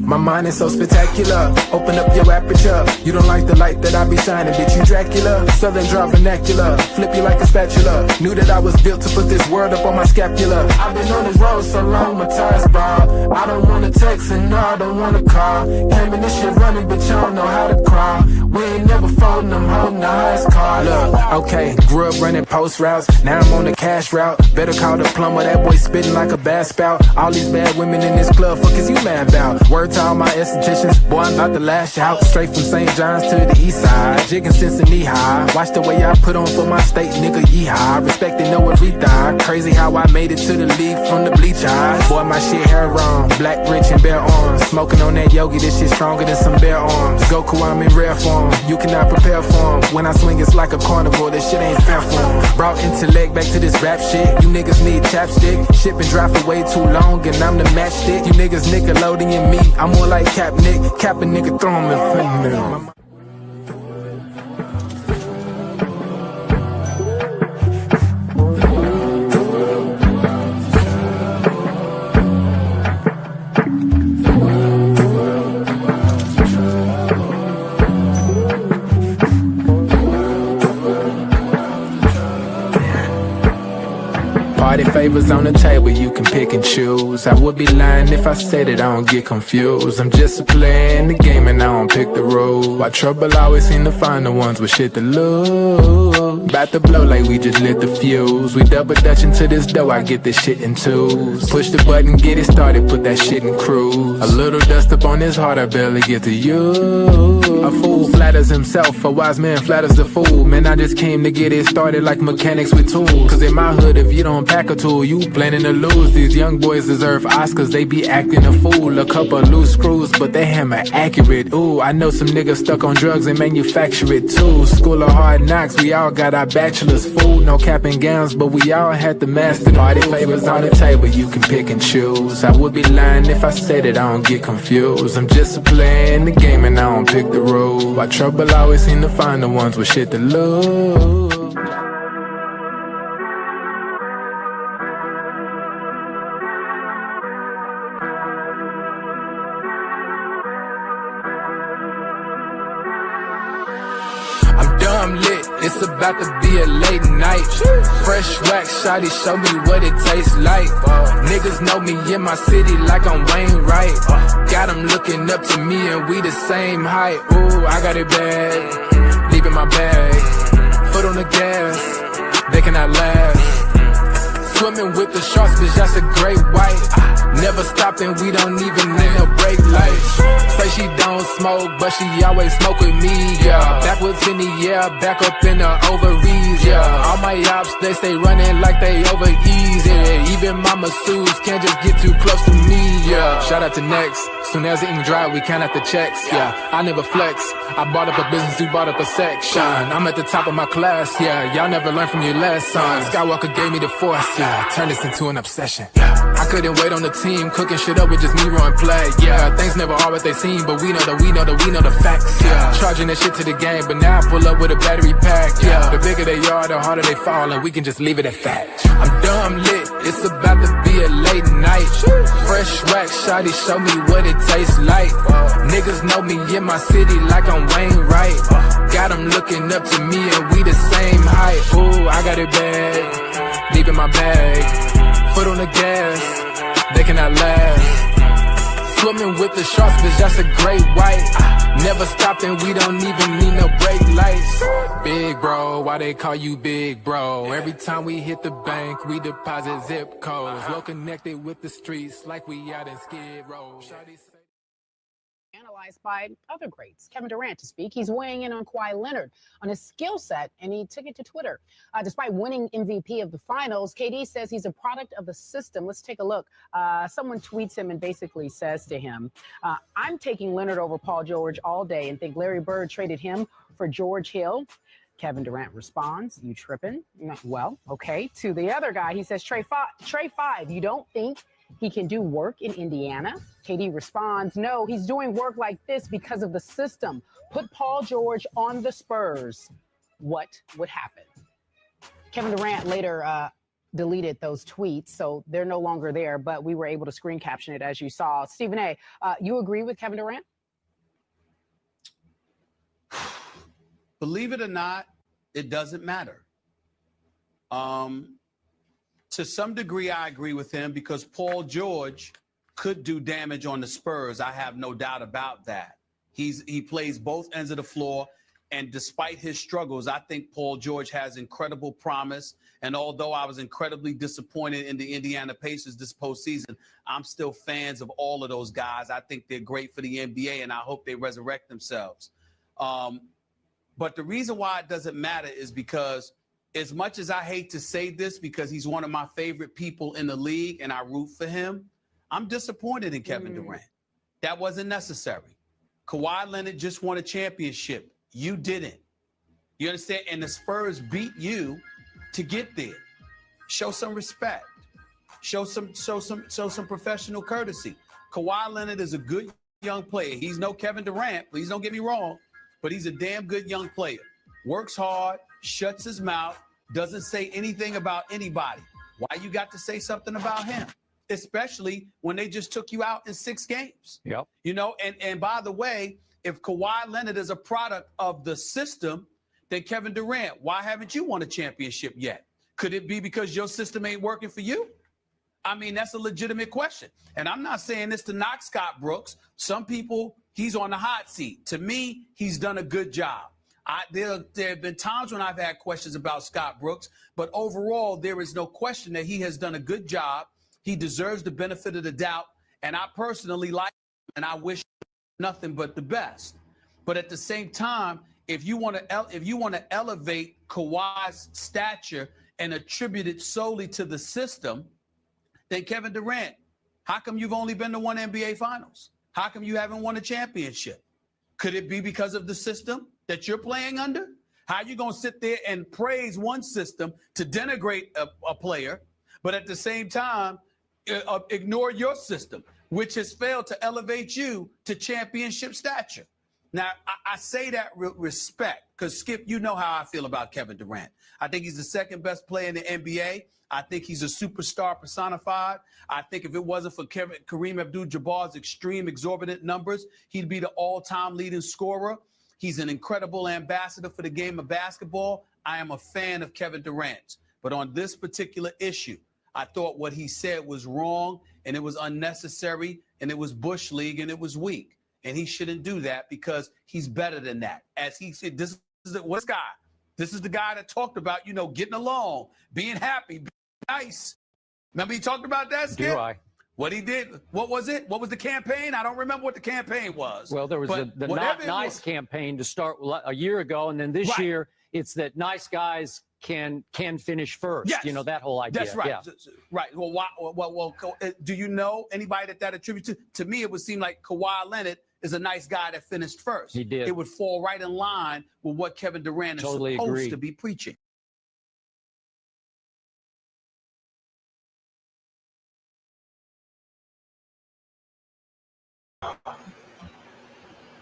My mind is so spectacular. Open up your aperture. You don't like the light that I be shining, bitch, you Dracula. Southern draw vernacular, flip you like a spatula. Knew that I was built to put this word up on my scapula. I've been on this road so long, my tires bald. I don't wanna text and no, I don't wanna call. Came in this shit running, bitch, I don't know how to crawl. We ain't never folding, I'm holding the highest car. Look, okay, grew up running post routes. Now I'm on the cash route. Better call the plumber, that boy spitting like a bass spout. All these bad women in this club, fuck is you mad about? Word to all my estheticians, boy, I'm about to lash out. Straight from St. John's to the east side, jigging since knee high. Watch the way I put on for my state, nigga, yeehaw. Respecting no one retard. Crazy how I made it to the league from the bleach eyes. Boy, my shit hair wrong, black, rich, and bare arms. Smoking on that yogi, this shit stronger than some bare arms. Goku, I'm in rare form, you cannot prepare for him. When I swing, it's like a carnivore, this shit ain't fair for him. Brought intellect back to this rap shit. You niggas need chapstick. Shit been dry for way too long, and I'm the matchstick. You niggas Nickelodeon me, I'm more like Cap Nick. Cap a nigga, throw him in front of me. Party favors on the table, you can pick and choose. I would be lying if I said that I don't get confused. I'm just a player in the game and I don't pick the rules. Why trouble always seem to find the ones with shit to lose. About to blow like we just lit the fuse. We double dutch into this dough, I get this shit in twos. Push the button, get it started, put that shit in cruise. A little dust up on his heart, I barely get to use. A fool flatters himself, a wise man flatters the fool. Man, I just came to get it started like mechanics with tools. Cause in my hood, if you don't pack a tool, you planning to lose. These young boys deserve Oscars, they be acting a fool. A couple loose screws, but they hammer accurate. Ooh, I know some niggas stuck on drugs and manufacture it too. School of hard knocks, we all got our bachelor's. Food, no cap and gowns, but we all had to master. Party favors on the table, you can pick and choose. I would be lying if I said it, I don't get confused. I'm just a player in the game and I don't pick the rules. Why trouble always seem to find the ones with shit to lose. I'm lit, it's about to be a late night. Fresh wax, shawty, show me what it tastes like. Niggas know me in my city like I'm Wayne Wright. Got them looking up to me and we the same height. Ooh, I got it bad, deep in my bag. Foot on the gas, they cannot last. Swimming with the sharks, bitch, that's a great white. Never stopping, we don't even need no brake lights. Say she don't smoke, but she always smoke with me, yeah. Backwards in the air, back up in the ovaries, yeah. All my ops, they stay running like they over easy. Even my masseuses can't just get too close to me, yeah. Shout out to Next, soon as the ink dry, we count out the checks, yeah. I never flex, I bought up a business, you bought up a section. I'm at the top of my class, yeah. Y'all never learned from your lesson. Skywalker gave me the force, yeah. Turn this into an obsession, yeah. I couldn't wait on the team, cooking shit up with just me run play, yeah. Things never are what they seem, but we know the facts, yeah. Charging that shit to the game, but now I pull up with a battery pack, yeah. The bigger they are, the harder they fall, and we can just leave it at fact. I'm dumb lit, it's about to be a late night. Fresh wax, shawty, show me what it tastes like. Niggas know me in my city like I'm Wayne Wright. Got them looking up to me and we the same height. Ooh, I got it bad, deep in my bag. Foot on the gas, they cannot last. Swimming with the sharks, bitch, that's a great white. Never stopping, we don't even need no brake lights. Big bro, why they call you big bro? Every time we hit the bank, we deposit zip codes. Well connected with the streets, like we out in Skid Row. Analyzed by other greats. Kevin Durant to speak. He's weighing in on Kawhi Leonard on his skill set, and he took it to Twitter. Despite winning MVP of the finals, KD says he's a product of the system. Let's take a look. Someone tweets him and basically says to him, I'm taking Leonard over Paul George all day and think Larry Bird traded him for George Hill. Kevin Durant responds, you tripping? Well, okay. To the other guy, he says, Trey Five, you don't think he can do work in Indiana? KD responds, no, he's doing work like this because of the system. Put Paul George on the Spurs. What would happen? Kevin Durant later deleted those tweets, so they're no longer there, but we were able to screen caption it as you saw. Stephen A., you agree with Kevin Durant? Believe it or not, it doesn't matter. To some degree, I agree with him because Paul George could do damage on the Spurs. I have no doubt about that. He plays both ends of the floor, and despite his struggles, I think Paul George has incredible promise. And although I was incredibly disappointed in the Indiana Pacers this postseason, I'm still fans of all of those guys. I think they're great for the NBA, and I hope they resurrect themselves. But the reason why it doesn't matter is because as much as I hate to say this because he's one of my favorite people in the league and I root for him, I'm disappointed in Kevin Durant. That wasn't necessary. Kawhi Leonard just won a championship. You didn't. You understand? And the Spurs beat you to get there. Show some respect. Show some professional courtesy. Kawhi Leonard is a good young player. He's no Kevin Durant, please don't get me wrong, but he's a damn good young player. Works hard, shuts his mouth, doesn't say anything about anybody. Why you got to say something about him? Especially when they just took you out in 6 games. Yep. You know, and by the way, if Kawhi Leonard is a product of the system, then Kevin Durant, why haven't you won a championship yet? Could it be because your system ain't working for you? I mean, that's a legitimate question. And I'm not saying this to knock Scott Brooks. Some people, he's on the hot seat. To me, he's done a good job. There have been times when I've had questions about Scott Brooks, but overall, there is no question that he has done a good job. He deserves the benefit of the doubt, and I personally like him, and I wish nothing but the best. But at the same time, if you want to elevate Kawhi's stature and attribute it solely to the system, then Kevin Durant, how come you've only been to 1 NBA Finals? How come you haven't won a championship? Could it be because of the system that you're playing under? How are you going to sit there and praise one system to denigrate a player, but at the same time, ignore your system, which has failed to elevate you to championship stature? Now, I say that with respect because, Skip, you know how I feel about Kevin Durant. I think he's the second best player in the NBA. I think he's a superstar personified. I think if it wasn't for Kareem Abdul-Jabbar's extreme exorbitant numbers, he'd be the all-time leading scorer. He's an incredible ambassador for the game of basketball. I am a fan of Kevin Durant. But on this particular issue, I thought what he said was wrong, and it was unnecessary, and it was Bush League, and it was weak. And he shouldn't do that because he's better than that. As he said, this is the guy. This is the guy that talked about, you know, getting along, being happy, being nice. Remember he talked about that, Skip? Do I? What he did, what was it? What was the campaign? I don't remember what the campaign was. Well, there was the Not Nice campaign to start a year ago, and then this year it's that nice guys can finish first. Yes. You know, that whole idea. That's right. Yeah. Right. Well, do you know anybody that attributes to? To me, it would seem like Kawhi Leonard is a nice guy that finished first. He did. It would fall right in line with what Kevin Durant is supposed to be preaching.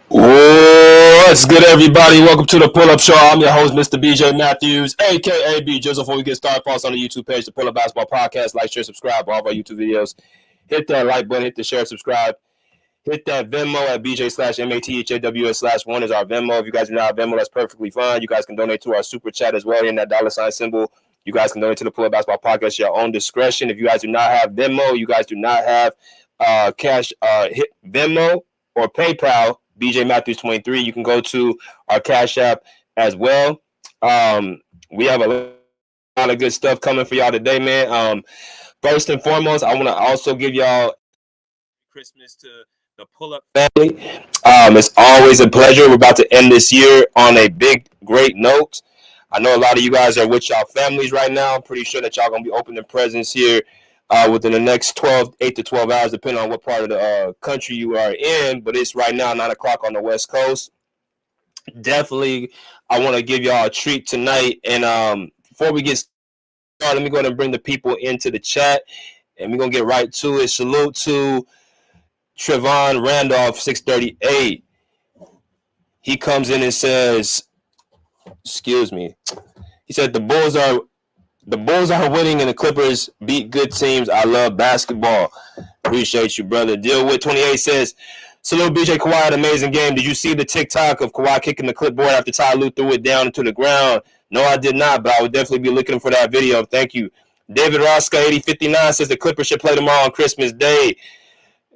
What's good, everybody? Welcome to the Pull-Up Show. I'm your host, Mr. BJ Matthews, a.k.a. B. Just before we get started, follow us on the YouTube page, the Pull-Up Basketball Podcast. Like, share, subscribe to all of our YouTube videos. Hit that like button, hit the share, subscribe. Hit that Venmo at BJ/MATHAWS/1 is our Venmo. If you guys do not have Venmo, that's perfectly fine. You guys can donate to our super chat as well. In that $ symbol, you guys can donate to the Pull-Up Basketball Podcast your own discretion. If you guys do not have Venmo, you guys do not have cash, hit Venmo or PayPal, BJ Matthews 23. You can go to our Cash App as well. We have a lot of good stuff coming for y'all today, man. First and foremost, I want to also give y'all Christmas to the Pull-Up family. It's always a pleasure. We're about to end this year on a big, great note. I know a lot of you guys are with y'all families right now. I'm pretty sure that y'all going to be opening presents here within the next 8 to 12 hours, depending on what part of the country you are in. But it's right now 9 o'clock on the West Coast. Definitely, I want to give y'all a treat tonight. And before we get started, let me go ahead and bring the people into the chat, and we're going to get right to it. Salute to Trevon Randolph, 638. He comes in and says, excuse me. He said the Bulls are The Bulls are winning and the Clippers beat good teams. I love basketball. Appreciate you, brother. Deal with 28 says, salute BJ Kawhi, an amazing game. Did you see the TikTok of Kawhi kicking the clipboard after Ty Lue threw it down into the ground? No, I did not, but I would definitely be looking for that video. Thank you. David Rosca 8059 says the Clippers should play tomorrow on Christmas Day.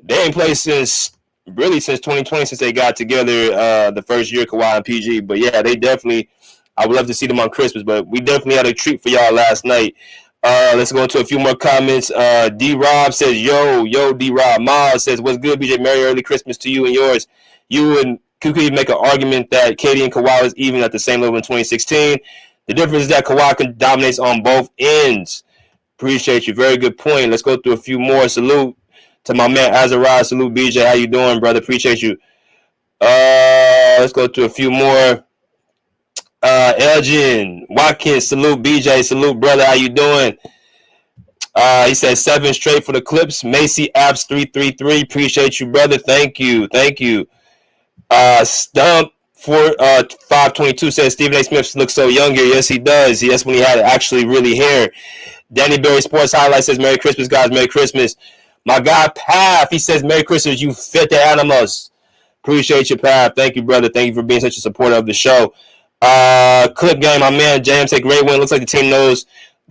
They ain't played since 2020, since they got together the first year, Kawhi and PG. But yeah, they definitely, I would love to see them on Christmas, but we definitely had a treat for y'all last night. Let's go into a few more comments. D-Rob says, yo, D-Rob. Miles says, what's good, BJ? Merry early Christmas to you and yours. You and Kuki make an argument that KD and Kawhi was even at the same level in 2016. The difference is that Kawhi dominates on both ends. Appreciate you. Very good point. Let's go through a few more. Salute to my man Azariah. Salute, BJ. How you doing, brother? Appreciate you. Let's go through a few more. Elgin Watkins, salute BJ, salute brother, how you doing? He said 7 straight for the Clips. Macy Apps 333, appreciate you, brother. Thank you. Stump 522 says Stephen A. Smith looks so younger. Yes, he does. Yes, when he had actually really hair. Danny Berry Sports Highlight says Merry Christmas, guys. Merry Christmas. My guy Path, he says Merry Christmas, you fit the animals. Appreciate you, Path. Thank you, brother. Thank you for being such a supporter of the show. Clip game, my man James, a great win. Looks like the team knows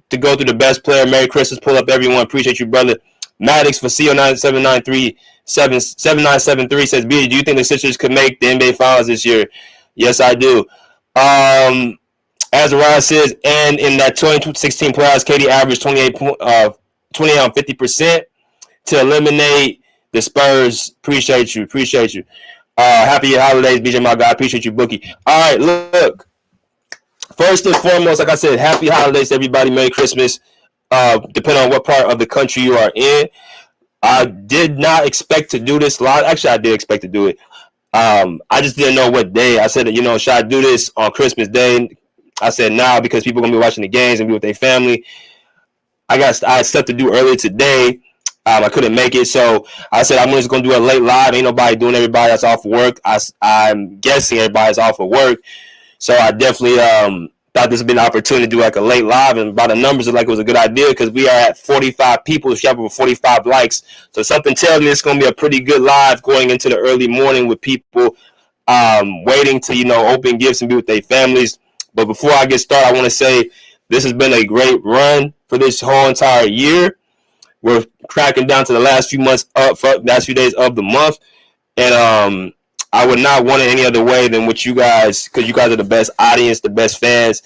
to go through the best player. Merry Christmas, pull up everyone. Appreciate you, brother. Maddox for CO9793 7973 says, B, do you think the Sixers could make the NBA Finals this year? Yes, I do. Azariah says, and in that 2016 playoffs, KD averaged 28 on 50% to eliminate the Spurs. Appreciate you. Happy holidays, BJ, my guy. Appreciate you, Bookie. All right, look. First and foremost, like I said, happy holidays to everybody. Merry Christmas. Depending on what part of the country you are in. I did not expect to do this live. Actually, I did expect to do it. I just didn't know what day. I said, should I do this on Christmas Day? I said, nah, because people are going to be watching the games and be with their family. I had stuff to do earlier today. I couldn't make it, so I said I'm just going to do a late live. Ain't nobody doing, everybody that's off work. I'm guessing everybody's off of work, so I definitely thought this would be an opportunity to do like a late live, and by the numbers, it was a good idea because we are at 45 people, shopping for 45 likes, so something tells me it's going to be a pretty good live going into the early morning with people waiting to, open gifts and be with their families. But before I get started, I want to say this has been a great run for this whole entire year. We're cracking down to the last few days of the month, and I would not want it any other way than with you guys, because you guys are the best audience, the best fans,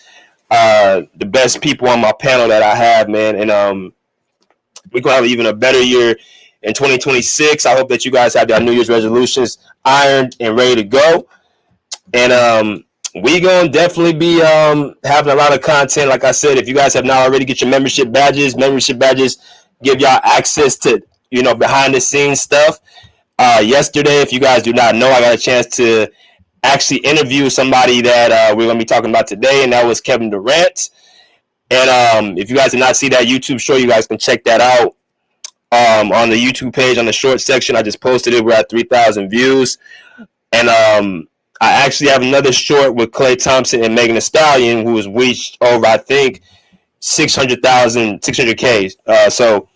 the best people on my panel that I have, man. And we're gonna have even a better year in 2026. I hope that you guys have your New Year's resolutions ironed and ready to go, and we gonna definitely be having a lot of content. Like I said, if you guys have not already, get your membership badges. Give y'all access to, behind the scenes stuff. Yesterday, if you guys do not know, I got a chance to actually interview somebody that we're going to be talking about today, and that was Kevin Durant. And if you guys did not see that YouTube show, you guys can check that out on the YouTube page, on the short section. I just posted it. We're at 3,000 views. And I actually have another short with Klay Thompson and Megan Thee Stallion, who has reached over, I think, 600K. So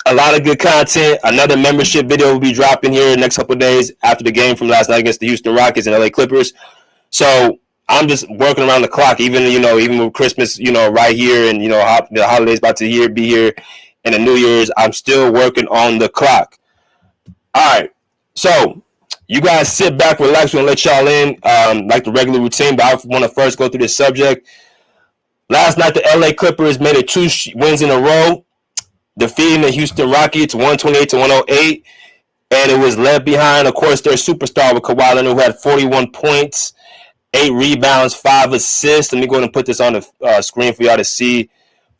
a lot of good content. Another membership video will be dropping here in the next couple of days after the game from last night against the Houston Rockets and LA Clippers. So I'm just working around the clock, even with Christmas, right here, and the holidays about to be here, and the New Year's. I'm still working on the clock. All right, so you guys sit back, relax. We're gonna let y'all in like the regular routine, but I want to first go through this subject. Last night, the LA Clippers made it 2 wins in a row, defeating the Houston Rockets 128-108, and it was led behind, of course, their superstar with Kawhi Leonard, who had 41 points, 8 rebounds, 5 assists. Let me go ahead and put this on the screen for y'all to see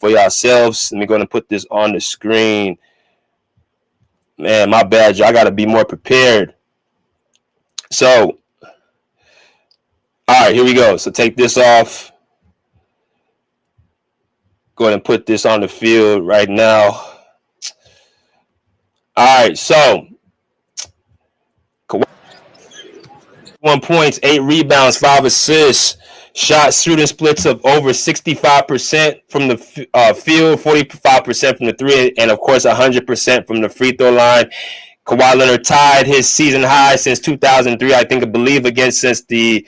for yourselves. Let me go ahead and put this on the screen. Man, my bad, y'all. I got to be more prepared. So, all right, here we go. So take this off. Go ahead and put this on the field right now. All right, so 1 points, 8 rebounds, 5 assists, shooting splits of over 65% from the field, 45% from the three, and of course 100% from the free throw line. Kawhi Leonard tied his season high since 2003, I believe against the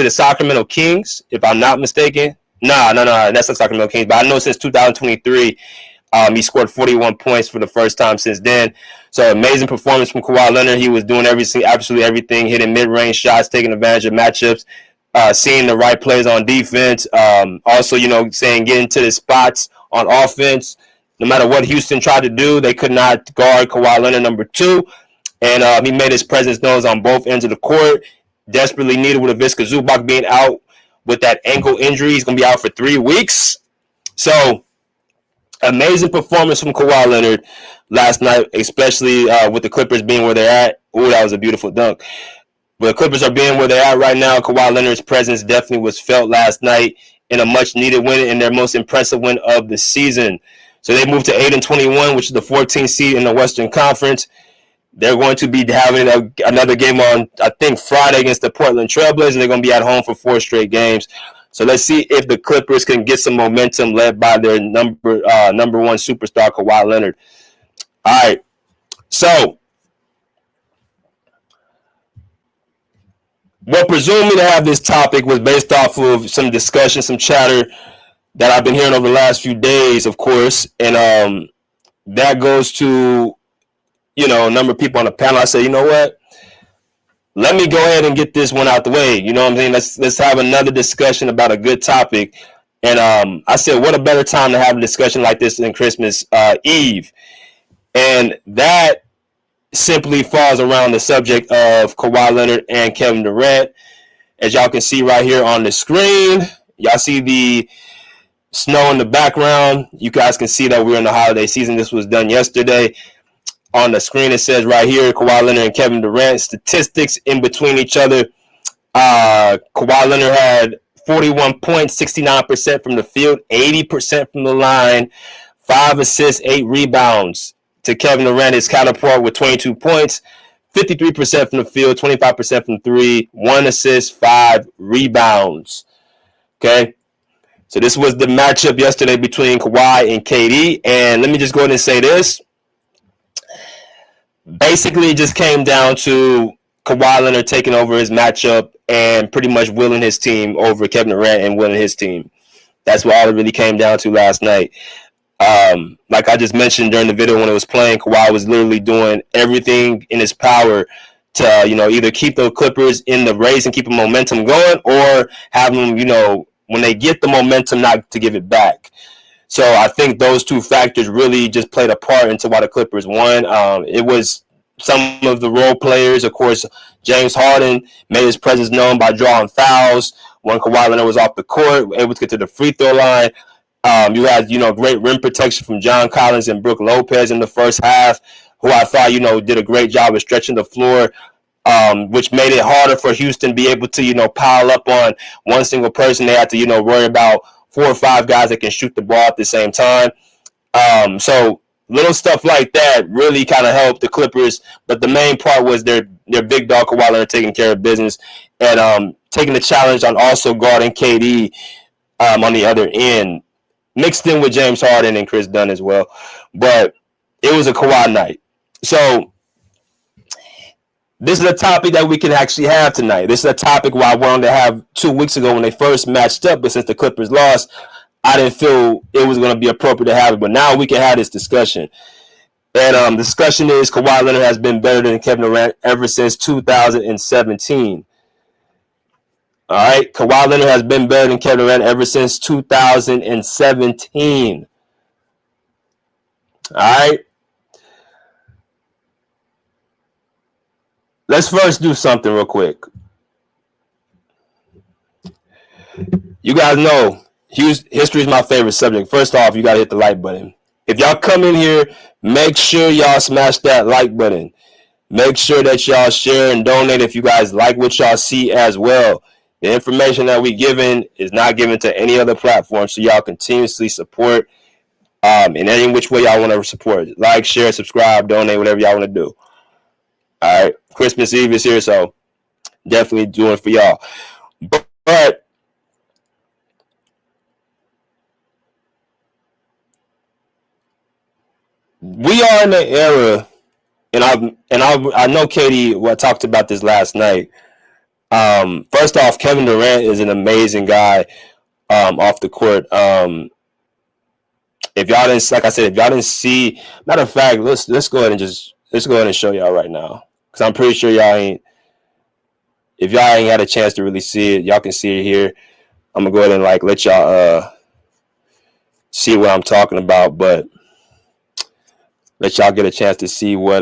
Sacramento Kings, if I'm not mistaken. No, that's the Sacramento Kings. But I know since 2023, he scored 41 points for the first time since then. So amazing performance from Kawhi Leonard. He was doing absolutely everything, hitting mid-range shots, taking advantage of matchups, seeing the right plays on defense. Also, getting to the spots on offense. No matter what Houston tried to do, they could not guard Kawhi Leonard, number 2. And he made his presence known on both ends of the court. Desperately needed with Ivica Zubac being out with that ankle injury. He's going to be out for 3 weeks. So, amazing performance from Kawhi Leonard last night, especially with the Clippers being where they're at. Ooh, that was a beautiful dunk. But the Clippers are being where they're at right now. Kawhi Leonard's presence definitely was felt last night in a much-needed win and their most impressive win of the season. So they moved to 8-21, which is the 14th seed in the Western Conference. They're going to be having another game on, I think, Friday against the Portland Trailblazers. They're going to be at home for 4 straight games. So let's see if the Clippers can get some momentum led by their number 1 superstar, Kawhi Leonard. All right. So what presumed me to have this topic was based off of some discussion, some chatter that I've been hearing over the last few days, of course. And that goes to, a number of people on the panel. I said, you know what? Let me go ahead and get this one out the way. You know what I'm saying? Let's have another discussion about a good topic. And I said, what a better time to have a discussion like this than Christmas Eve. And that simply falls around the subject of Kawhi Leonard and Kevin Durant. As y'all can see right here on the screen, y'all see the snow in the background. You guys can see that we're in the holiday season. This was done yesterday. On the screen, it says right here, Kawhi Leonard and Kevin Durant statistics in between each other. Kawhi Leonard had 41 points, 69% from the field, 80% from the line, 5 assists, 8 rebounds. To Kevin Durant, his counterpart with 22 points, 53% from the field, 25% from 3, 1 assist, 5 rebounds. Okay? So this was the matchup yesterday between Kawhi and KD. And let me just go ahead and say this. Basically, it just came down to Kawhi Leonard taking over his matchup and pretty much willing his team over Kevin Durant and willing his team. That's what all it really came down to last night. Like I just mentioned during the video when it was playing, Kawhi was literally doing everything in his power to, either keep the Clippers in the race and keep the momentum going or have them, when they get the momentum, not to give it back. So I think those two factors really just played a part into why the Clippers won. It was some of the role players. Of course, James Harden made his presence known by drawing fouls when Kawhi Leonard was off the court, able to get to the free throw line. You had, great rim protection from John Collins and Brook Lopez in the first half, who I thought, did a great job of stretching the floor, which made it harder for Houston to be able to, pile up on one single person. They had to, worry about 4 or 5 guys that can shoot the ball at the same time. So little stuff like that really kind of helped the Clippers. But the main part was their big dog Kawhi Leonard taking care of business and taking the challenge on also guarding KD on the other end, mixed in with James Harden and Chris Dunn as well. But it was a Kawhi night. So this is a topic that we can actually have tonight. This is a topic I wanted to have 2 weeks ago when they first matched up, but since the Clippers lost, I didn't feel it was going to be appropriate to have it. But now we can have this discussion. And the discussion is Kawhi Leonard has been better than Kevin Durant ever since 2017. All right? Kawhi Leonard has been better than Kevin Durant ever since 2017. All right? Let's first do something real quick. You guys know history is my favorite subject. First off, you got to hit the like button. If y'all come in here, make sure y'all smash that like button. Make sure that y'all share and donate if you guys like what y'all see as well. The information that we giving is not given to any other platform, so y'all continuously support in any which way y'all want to support. Like, share, subscribe, donate, whatever y'all want to do. All right, Christmas Eve is here, so definitely doing it for y'all. But we are in the era, and I know Katie talked about this last night. First off, Kevin Durant is an amazing guy off the court. If y'all didn't, like I said, if y'all didn't see, matter of fact, let's go ahead and show y'all right now, because I'm pretty sure y'all ain't. If y'all ain't had a chance to really see it, y'all can see it here. I'm gonna go ahead and like let y'all see what I'm talking about, but let y'all get a chance to see what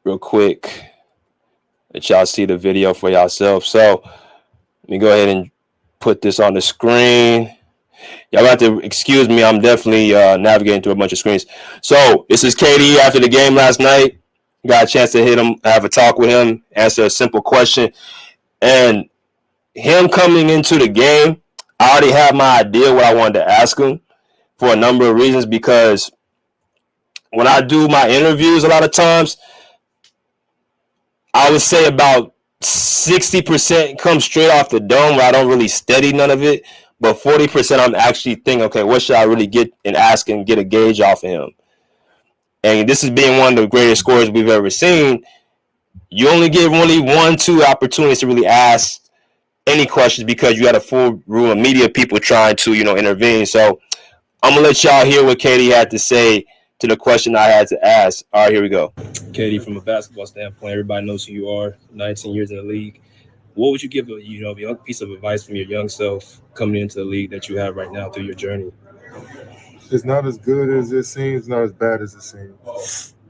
real quick. Let y'all see the video for yourself. So let me go ahead and put this on the screen. Y'all have to excuse me. I'm definitely navigating through a bunch of screens. So this is KD after the game last night. Got a chance to hit him, have a talk with him, answer a simple question. And him coming into the game, I already had my idea what I wanted to ask him for a number of reasons, because when I do my interviews, a lot of times, I would say about 60% comes straight off the dome where I don't really study none of it. But 40% I'm actually thinking, okay, what should I really get and ask and get a gauge off of him? And this is being one of the greatest scorers we've ever seen. You only get really 1-2 opportunities to really ask any questions, because you had a full room of media people trying to, intervene. So I'm going to let y'all hear what Katie had to say to the question I had to ask. All right, here we go. Katie, from a basketball standpoint, everybody knows who you are, 19 years in the league. What would you give a young piece of advice from your young self coming into the league that you have right now through your journey? It's not as good as it seems, not as bad as it seems.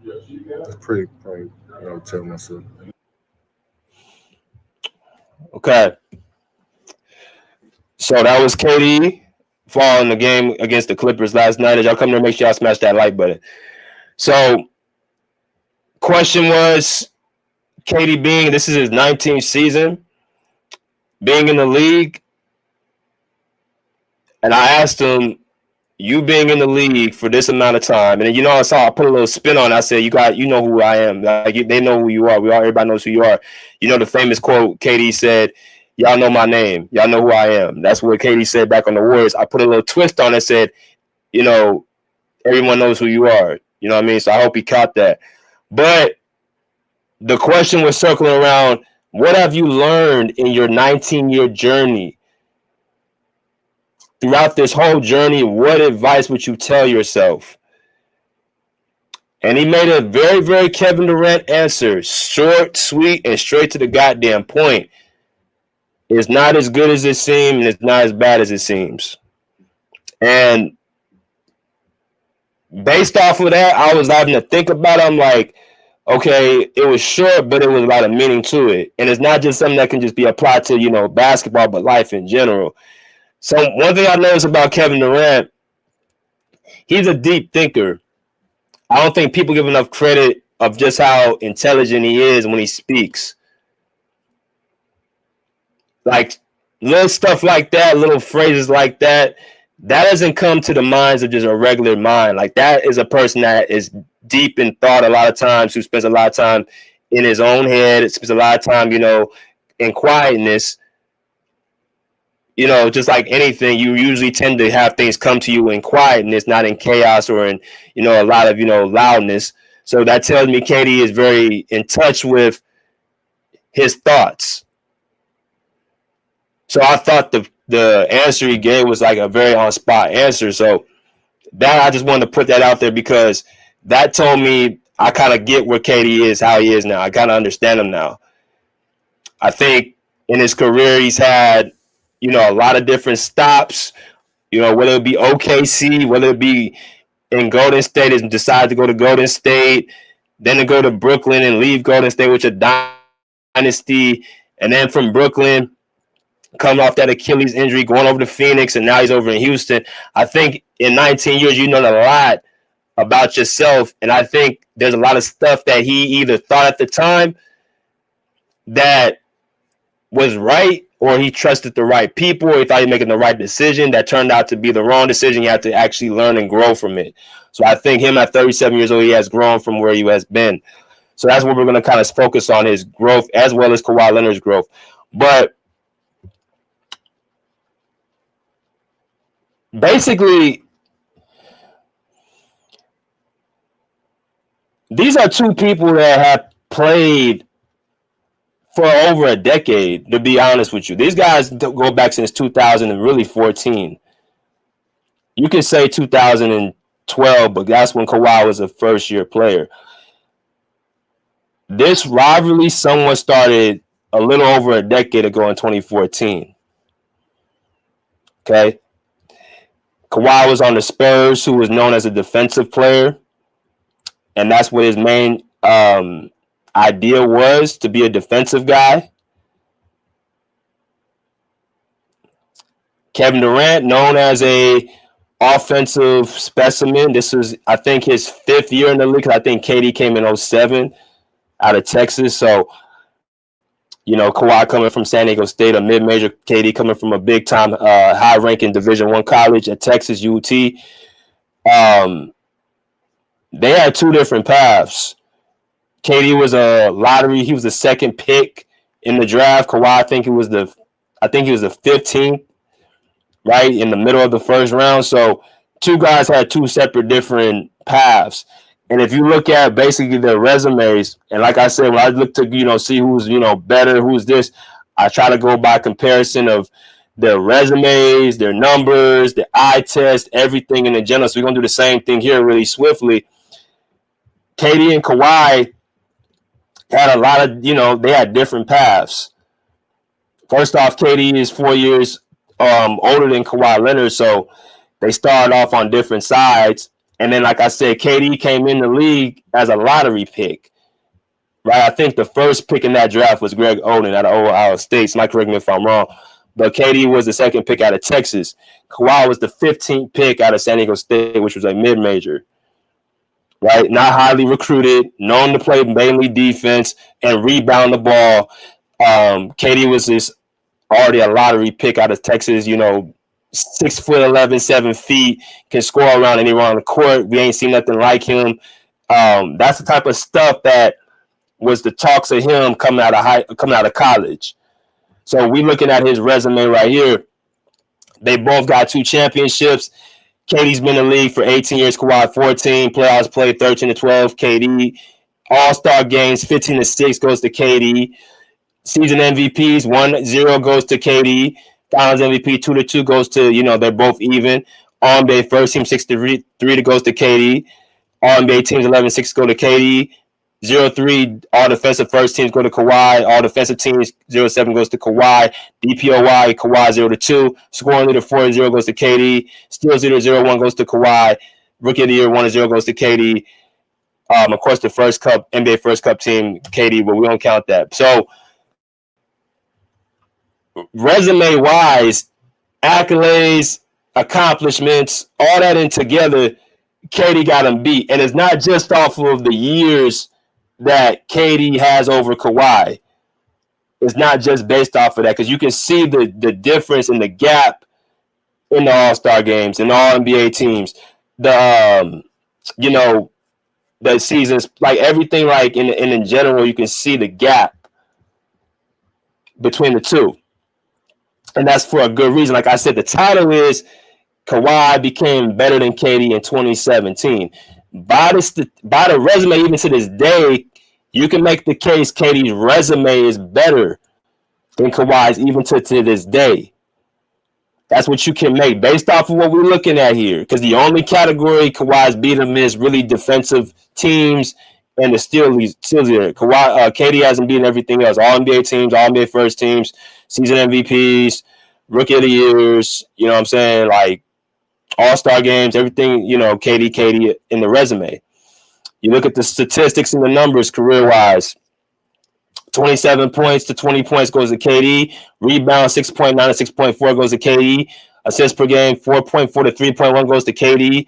That's pretty plain, I would tell myself. Okay. So that was KD following the game against the Clippers last night. As y'all come there, make sure y'all smash that like button. So, question was, KD this is his 19th season, being in the league, and I asked him, you being in the league for this amount of time, and I put a little spin on it. I said, you know who I am. Like, they know who you are. Everybody knows who you are. The famous quote KD said, y'all know my name. Y'all know who I am. That's what KD said back on the Warriors. I put a little twist on it, said, everyone knows who you are. You know what I mean? So I hope he caught that. But the question was circling around, what have you learned in your 19-year journey? Throughout this whole journey, what advice would you tell yourself? And he made a very, very Kevin Durant answer. Short, sweet, and straight to the goddamn point. It's not as good as it seems, and it's not as bad as it seems. And based off of that, I was having to think about it. I'm like, okay, it was short, but it was a lot of meaning to it. And it's not just something that can just be applied to, basketball, but life in general. So one thing I noticed about Kevin Durant, he's a deep thinker. I don't think people give enough credit of just how intelligent he is when he speaks. Like little stuff like that, little phrases like that, that doesn't come to the minds of just a regular mind. Like that is a person that is deep in thought a lot of times, who spends a lot of time in his own head, spends a lot of time, in quietness. Just like anything, you usually tend to have things come to you in quietness, not in chaos or in, a lot of, loudness. So that tells me KD is very in touch with his thoughts. So I thought the answer he gave was like a very on-spot answer. So that I just wanted to put that out there, because that told me I kind of get where KD is, how he is now. I kind of understand him now. I think in his career he's had, a lot of different stops, whether it be OKC, whether it be in Golden State, and decided to go to Golden State, then to go to Brooklyn and leave Golden State, which is a dynasty, and then from Brooklyn, coming off that Achilles injury, going over to Phoenix, and now he's over in Houston. I think in 19 years, you know a lot about yourself, and I think there's a lot of stuff that he either thought at the time that was right, or he trusted the right people, or he thought he was making the right decision that turned out to be the wrong decision. You have to actually learn and grow from it. So I think him at 37 years old, he has grown from where he has been. So that's what we're going to kind of focus on, his growth, as well as Kawhi Leonard's growth. But basically, these are two people that have played for over a decade, to be honest with you. These guys go back since 2014. You could say 2012, but that's when Kawhi was a first-year player. This rivalry somewhat started a little over a decade ago in 2014. Okay? Kawhi was on the Spurs, who was known as a defensive player, and that's what his main idea was, to be a defensive guy. Kevin Durant, known as a offensive specimen. This was, I think, his 5th year in the league. I think KD came in 2007 out of Texas. So, you know, Kawhi coming from San Diego State, a mid-major. KD coming from a big-time, high-ranking Division I college at Texas, UT. They had two different paths. KD was a lottery. He was the 2nd pick in the draft. Kawhi, I think he was the 15th, right in the middle of the first round. So two guys had two separate different paths. And if you look at basically their resumes, and like I said, when I look to, you know, see who's, you know, better, who's this, I try to go by comparison of their resumes, their numbers, their eye test, everything in the general. So we're going to do the same thing here really swiftly. KD and Kawhi had a lot of, you know, they had different paths. First off, KD is 4 years older than Kawhi Leonard, so they started off on different sides. And then, like I said, KD came in the league as a lottery pick, right? I think the first pick in that draft was Greg Oden out of Ohio State. So, correct me if I'm wrong. But KD was the 2nd pick out of Texas. Kawhi was the 15th pick out of San Diego State, which was a mid-major, right? Not highly recruited, known to play mainly defense and rebound the ball. KD was this already a lottery pick out of Texas, you know, 6'11", 7 feet, can score around anywhere on the court. We ain't seen nothing like him. That's the type of stuff that was the talks of him coming out of college. So we looking at his resume right here. They both got 2 championships. KD's been in the league for 18 years, Kawhi 14. Playoffs played 13-12. KD. All-Star games 15-6 goes to KD. Season MVPs 1-0 goes to KD. Finals MVP 2-2 goes to, you know, they're both even. All-NBA first team 6-3 goes to KD. All-NBA teams 11-6 go to KD. 0-3 all defensive first teams go to Kawhi. All defensive teams 0-7 goes to Kawhi. DPOY Kawhi 0-2. Scoring leader 4-0 goes to KD. Steals leader 0-1 goes to Kawhi. Rookie of the year 1-0 goes to KD. Of course, the NBA first cup team KD, but we don't count that. So resume wise, accolades, accomplishments, all that in together, KD got him beat. And it's not just off of the years that KD has over Kawhi. It's not just based off of that, because you can see the difference in the gap in the All-Star games and all NBA teams. The you know, the seasons, like everything, like in general, you can see the gap between the two. And that's for a good reason. Like I said, the title is Kawhi became better than KD in 2017. By the resume, even to this day, you can make the case KD's resume is better than Kawhi's even to this day. That's what you can make based off of what we're looking at here. Because the only category Kawhi's beat him is really defensive teams and the steals leader. KD hasn't beaten everything else. All NBA teams, all NBA first teams, season MVPs, rookie of the years, you know what I'm saying? Like All-Star games, everything, you know, KD in the resume. You look at the statistics and the numbers career-wise. 27 points to 20 points goes to KD. Rebound 6.9 to 6.4 goes to KD. Assists per game 4.4 to 3.1 goes to KD.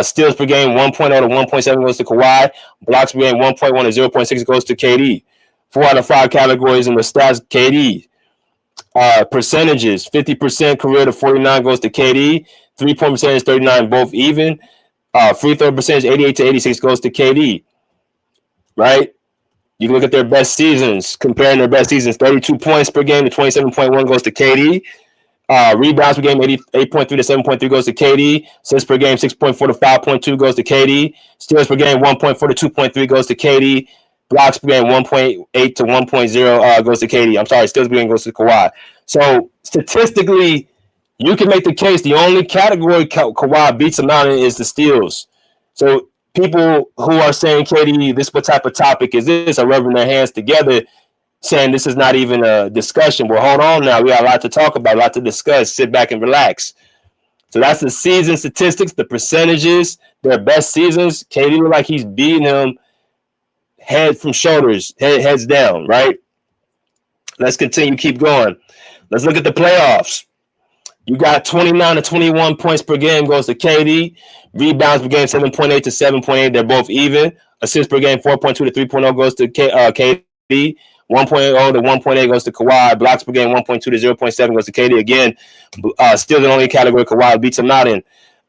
Steals per game 1.0 to 1.7 goes to Kawhi. Blocks per game 1.1 to 0.6 goes to KD. 4 out of 5 categories in the stats, KD. Percentages 50% career to 49 goes to KD. 3-point percentage 39 both even. Free throw percentage 88 to 86 goes to KD. Right? You can look at their best seasons, comparing their best seasons. 32 points per game to 27.1 goes to KD. Rebounds per game, 8.3 to 7.3 goes to KD. Assists per game, 6.4 to 5.2 goes to KD. Steals per game, 1.4 to 2.3 goes to KD. Blocks per game, 1.8 to 1.0 goes to KD. I'm sorry, steals per game goes to Kawhi. So statistically, you can make the case the only category Kawhi beats him out in is the steals. So people who are saying, KD, this what type of topic is this, are rubbing their hands together, saying this is not even a discussion. Well, hold on now. We got a lot to talk about, a lot to discuss. Sit back and relax. So that's the season statistics, the percentages, their best seasons. KD look like he's beating him head from shoulders, heads down, right? Let's continue, keep going. Let's look at the playoffs. You got 29 to 21 points per game goes to KD. Rebounds per game, 7.8 to 7.8. They're both even. Assists per game, 4.2 to 3.0 goes to KD. 1.0 to 1.8 goes to Kawhi. Blocks per game, 1.2 to 0.7 goes to KD. Again, still the only category Kawhi beats him out in.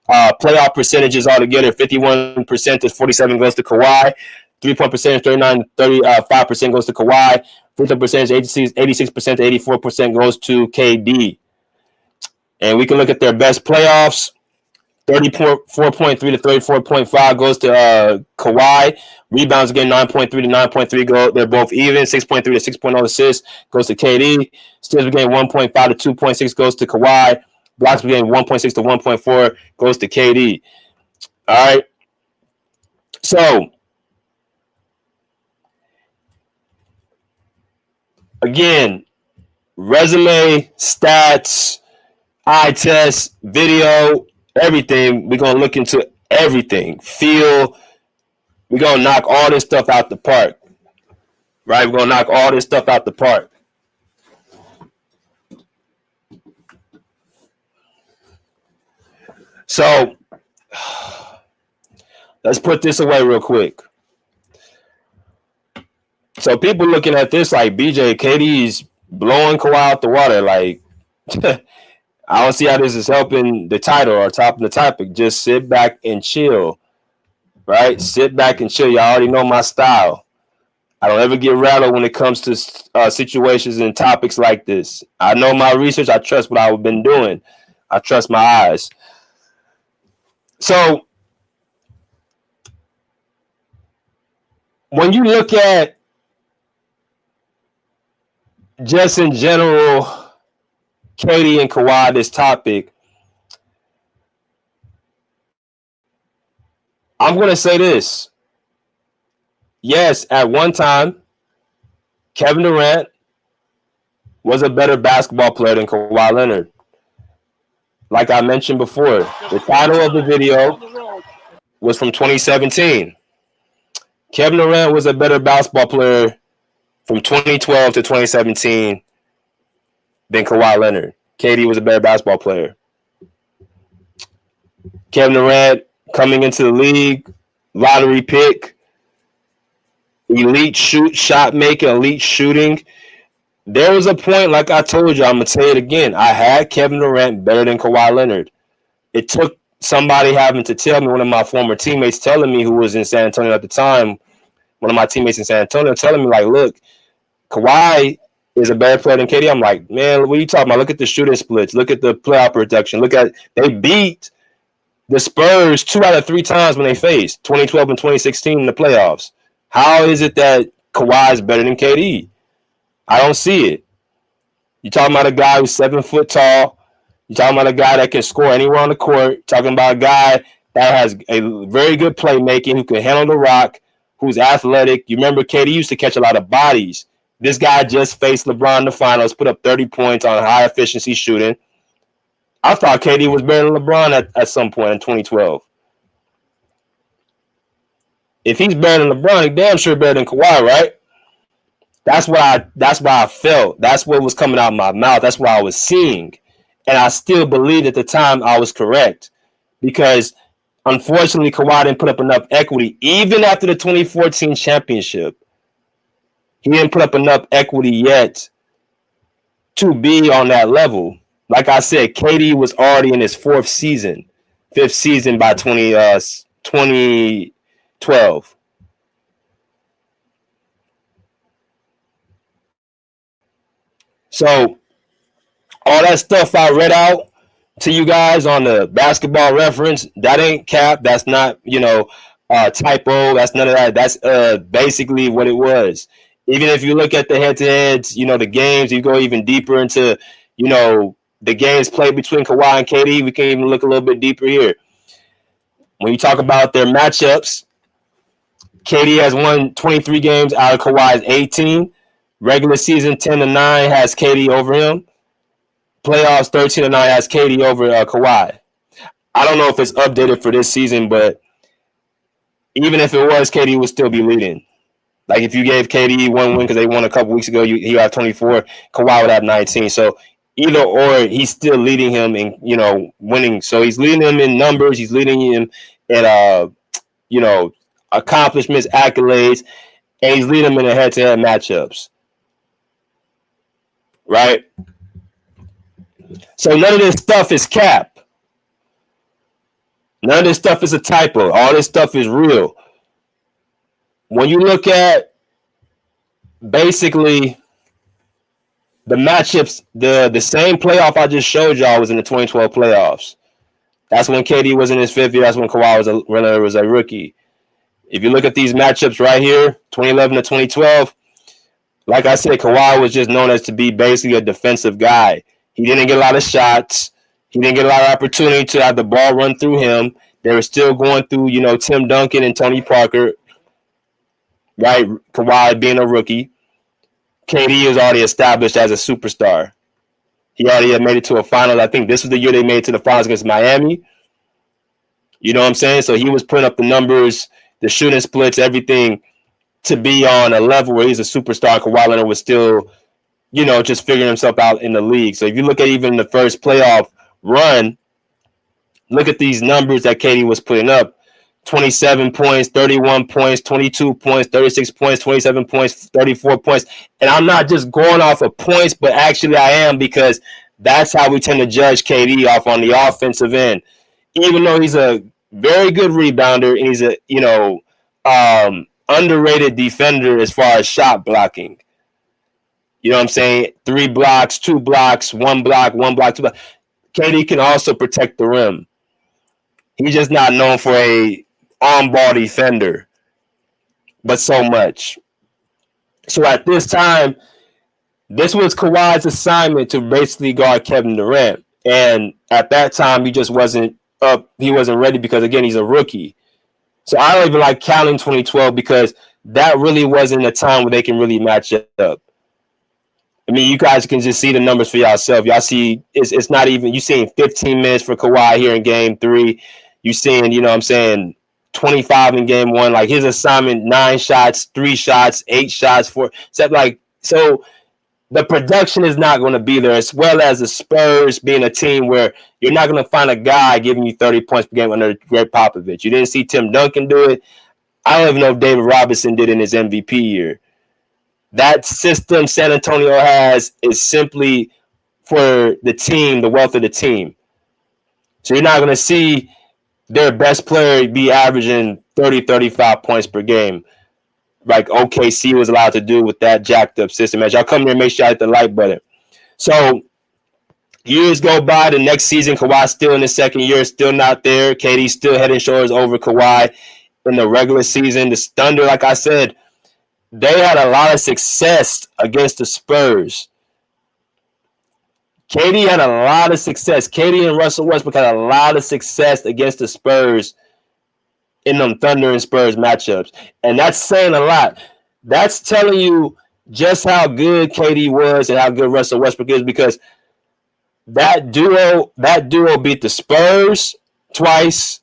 Playoff percentages altogether, 51% to 47 goes to Kawhi. 3-point percentage, 35% goes to Kawhi. Free throw percentage, 86% to 84% goes to KD. And we can look at their best playoffs. 34.3 to 34.5 goes to Kawhi. Rebounds again, 9.3 to 9.3 go. They're both even. 6.3 to 6.0 assists goes to KD. Steals per game, 1.5 to 2.6 goes to Kawhi. Blocks per game, 1.6 to 1.4 goes to KD. All right. So again, resume, stats, eye test, video, everything. We're going to look into everything. Feel. We're going to knock all this stuff out the park. Right? We're going to knock all this stuff out the park. So, let's put this away real quick. So, people looking at this like, BJ, KD's blowing Kawhi out the water. Like, I don't see how this is helping the title or topping the topic. Just sit back and chill, right? Sit back and chill. You already know my style. I don't ever get rattled when it comes to situations and topics like this. I know my research. I trust what I've been doing. I trust my eyes. So when you look at just in general, KD and Kawhi, this topic, I'm going to say this. Yes, at one time, Kevin Durant was a better basketball player than Kawhi Leonard. Like I mentioned before, the title of the video was from 2017. Kevin Durant was a better basketball player from 2012 to 2017 than Kawhi Leonard. KD was a better basketball player. Kevin Durant coming into the league, lottery pick, elite shot making, elite shooting. There was a point, like I told you, I'm going to say it again. I had Kevin Durant better than Kawhi Leonard. It took somebody having to tell me, one of my former teammates telling me, who was in San Antonio at the time, one of my teammates in San Antonio telling me, like, look, Kawhi is a better player than KD. I'm like, man, what are you talking about? Look at the shooting splits. Look at the playoff production. Look at, they beat the Spurs 2 out of 3 times when they faced 2012 and 2016 in the playoffs. How is it that Kawhi is better than KD? I don't see it. You're talking about a guy who's 7 foot tall. You're talking about a guy that can score anywhere on the court. You're talking about a guy that has a very good playmaking, who can handle the rock, who's athletic. You remember KD used to catch a lot of bodies. This guy just faced LeBron in the finals, put up 30 points on high efficiency shooting. I thought KD was better than LeBron at some point in 2012. If he's better than LeBron, he's damn sure better than Kawhi, right? That's what I felt. That's what was coming out of my mouth. That's what I was seeing. And I still believed at the time I was correct. Because unfortunately, Kawhi didn't put up enough equity. Even after the 2014 championship, he didn't put up enough equity yet to be on that level. Like I said, KD was already in his 5th season by 2012. So all that stuff I read out to you guys on the basketball reference, that ain't cap. That's not, typo. That's none of that. That's basically what it was. Even if you look at the head-to-heads, the games, you go even deeper into, the games played between Kawhi and KD. We can even look a little bit deeper here. When you talk about their matchups, KD has won 23 games out of Kawhi's 18. Regular season 10-9 has KD over him. Playoffs 13-9 has KD over Kawhi. I don't know if it's updated for this season, but even if it was, KD would still be leading. Like if you gave KD one win because they won a couple weeks ago, he had 24. Kawhi would have 19. So either or, he's still leading him in winning. So he's leading him in numbers. He's leading him in accomplishments, accolades, and he's leading him in the head-to-head matchups. Right? So none of this stuff is cap. None of this stuff is a typo. All this stuff is real. When you look at basically the matchups, the same playoff I just showed y'all was in the 2012 playoffs. That's when KD was in his fifth year. That's when Kawhi was a rookie. If you look at these matchups right here, 2011 to 2012, like I said, Kawhi was just known as to be basically a defensive guy. He didn't get a lot of shots. He didn't get a lot of opportunity to have the ball run through him. They were still going through, Tim Duncan and Tony Parker, right? Kawhi being a rookie. KD is already established as a superstar. He already had made it to a final. I think this was the year they made it to the finals against Miami. You know what I'm saying? So he was putting up the numbers, the shooting splits, everything to be on a level where he's a superstar. Kawhi Leonard was still, just figuring himself out in the league. So if you look at even the first playoff run, look at these numbers that KD was putting up. 27 points, 31 points, 22 points, 36 points, 27 points, 34 points. And I'm not just going off of points, but actually I am, because that's how we tend to judge KD off on the offensive end. Even though he's a very good rebounder and he's a underrated defender as far as shot blocking. You know what I'm saying? 3 blocks, 2 blocks, 1 block, 1 block, 2 blocks. KD can also protect the rim. He's just not known for a on-ball defender, but so much. So at this time, this was Kawhi's assignment to basically guard Kevin Durant. And at that time, he just wasn't up. He wasn't ready because, again, he's a rookie. So I don't even like counting 2012 because that really wasn't a time where they can really match up. I mean, you guys can just see the numbers for yourself. Y'all see it's not even – you're seeing 15 minutes for Kawhi here in Game 3. You're seeing, 25 in Game 1. Like his assignment, 9 shots, 3 shots, 8 shots, 4. So the production is not going to be there, as well as the Spurs being a team where you're not going to find a guy giving you 30 points per game under Greg Popovich. You didn't see Tim Duncan do it. I don't even know if David Robinson did in his MVP year. That system San Antonio has is simply for the team, the wealth of the team. So you're not going to see their best player be averaging 30, 35 points per game like OKC was allowed to do with that jacked up system. As y'all come here, make sure y'all hit the like button. So years go by. The next season, Kawhi's still in his second year, still not there. KD's still head and shoulders over Kawhi in the regular season. The Thunder, like I said, they had a lot of success against the Spurs. KD had a lot of success. KD and Russell Westbrook had a lot of success against the Spurs in them Thunder and Spurs matchups. And that's saying a lot. That's telling you just how good KD was and how good Russell Westbrook is, because that duo beat the Spurs twice.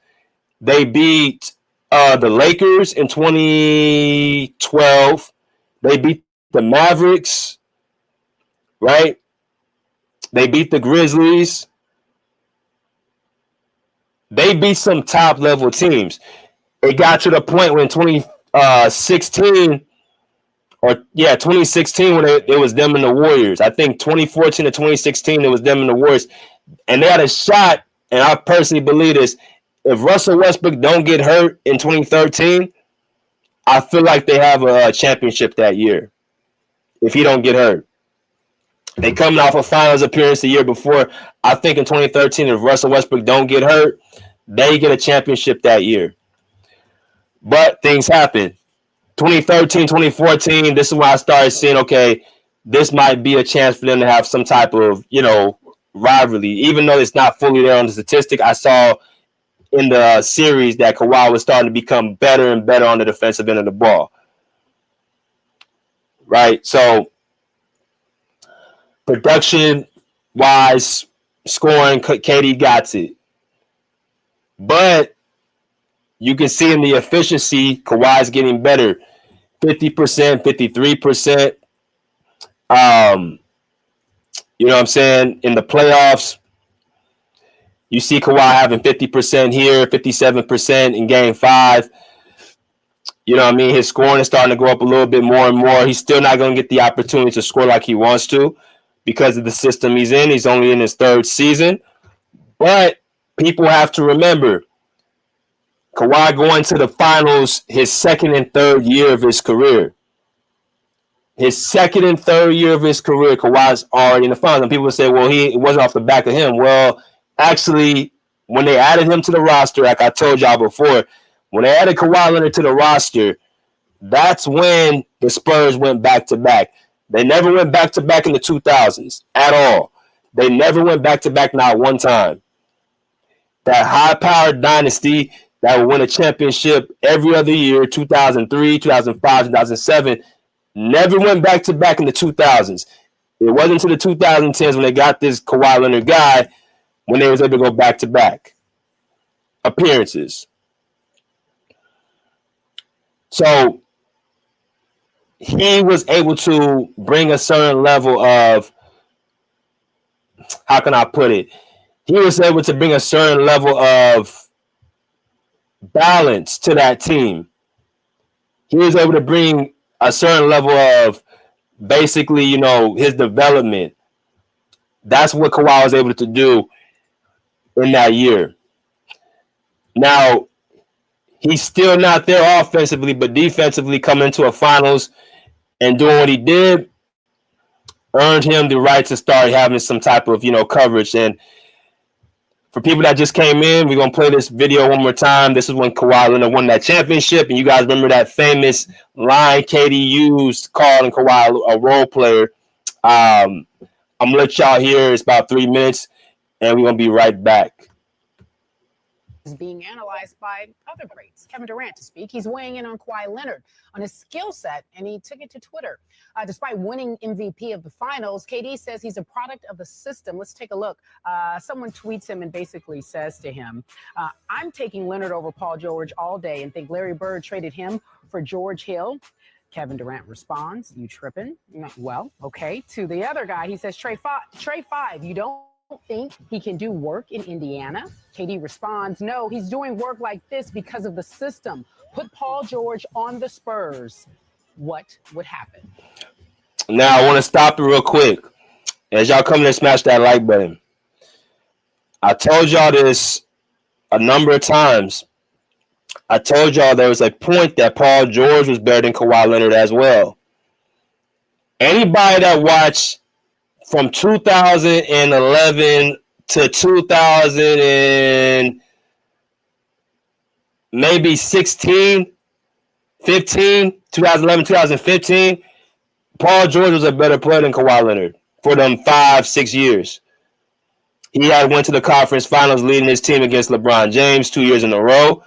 They beat the Lakers in 2012. They beat the Mavericks, right? They beat the Grizzlies. They beat some top-level teams. It got to the point when 2016 when it was them and the Warriors. I think 2014 to 2016, it was them and the Warriors. And they had a shot, and I personally believe this, if Russell Westbrook don't get hurt in 2013, I feel like they have a championship that year if he don't get hurt. They coming off a finals appearance the year before. I think in 2013, if Russell Westbrook don't get hurt, they get a championship that year. But things happen. 2013, 2014, this is when I started seeing, okay, this might be a chance for them to have some type of, rivalry. Even though it's not fully there on the statistic, I saw in the series that Kawhi was starting to become better and better on the defensive end of the ball. Right? So, production-wise, scoring, KD got it. But you can see in the efficiency, Kawhi's getting better. 50%, 53%. You know what I'm saying? In the playoffs, you see Kawhi having 50% here, 57% in game 5. You know what I mean? His scoring is starting to go up a little bit more and more. He's still not going to get the opportunity to score like he wants to because of the system he's in. He's only in his 3rd season. But people have to remember, Kawhi going to the finals his 2nd and 3rd year of his career. His 2nd and 3rd year of his career, Kawhi's already in the finals. And people say, well, it wasn't off the back of him. Well, actually, when they added him to the roster, like I told y'all before, when they added Kawhi Leonard to the roster, that's when the Spurs went back-to-back. They never went back-to-back in the 2000s at all. They never went back-to-back not one time. That high-powered dynasty that would win a championship every other year, 2003, 2005, 2007, never went back-to-back in the 2000s. It wasn't until the 2010s when they got this Kawhi Leonard guy when they was able to go back-to-back appearances. So he was able to bring a certain level of, how can I put it? He was able to bring a certain level of balance to that team. He was able to bring a certain level of basically, his development. That's what Kawhi was able to do in that year. Now, he's still not there offensively, but defensively coming into a finals and doing what he did earned him the right to start having some type of, coverage. And for people that just came in, we're going to play this video one more time. This is when Kawhi Leonard won that championship. And you guys remember that famous line KD used calling Kawhi a role player. I'm going to let y'all hear. It's about 3 minutes, and we're going to be right back. Is being analyzed by other greats. Kevin Durant to speak. He's weighing in on Kawhi Leonard on his skill set, and he took it to Twitter. Despite winning MVP of the finals, KD says he's a product of the system. Let's take a look. Someone tweets him and basically says to him, I'm taking Leonard over Paul George all day and think Larry Bird traded him for George Hill. Kevin Durant responds, you tripping? Well, okay. To the other guy, he says, Trey 5, you don't think he can do work in Indiana? KD responds, no, he's doing work like this because of the system. Put Paul George on the Spurs. What would happen? Now, I want to stop it real quick. As y'all come in and smash that like button. I told y'all this a number of times. I told y'all there was a point that Paul George was better than Kawhi Leonard as well. Anybody that watched from 2011 to 2000 and maybe 16, 15, 2011, 2015, Paul George was a better player than Kawhi Leonard for them 5-6 years. He had went to the conference finals leading his team against LeBron James 2 years in a row.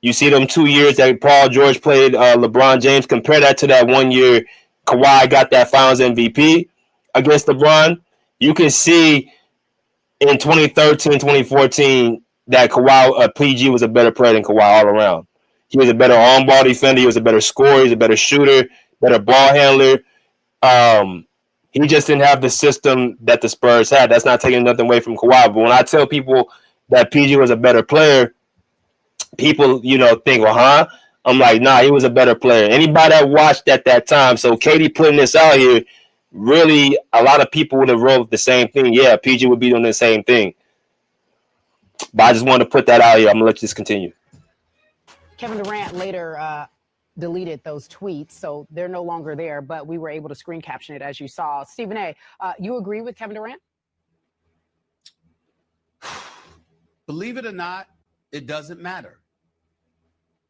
You see them 2 years that Paul George played LeBron James. Compare that to that 1 year Kawhi got that finals MVP against LeBron. You can see in 2013, 2014 that Kawhi, PG was a better player than Kawhi all around. He was a better on-ball defender. He was a better scorer. He was a better shooter, better ball handler. He just didn't have the system that the Spurs had. That's not taking nothing away from Kawhi. But when I tell people that PG was a better player, people, think, well, huh? I'm like, nah, he was a better player. Anybody that watched at that time, so KD putting this out here, really, a lot of people would have wrote the same thing. Yeah, PG would be doing the same thing. But I just wanted to put that out here. I'm going to let you just continue. Kevin Durant later deleted those tweets, so they're no longer there, but we were able to screen caption it as you saw. Stephen A., you agree with Kevin Durant? Believe it or not, it doesn't matter.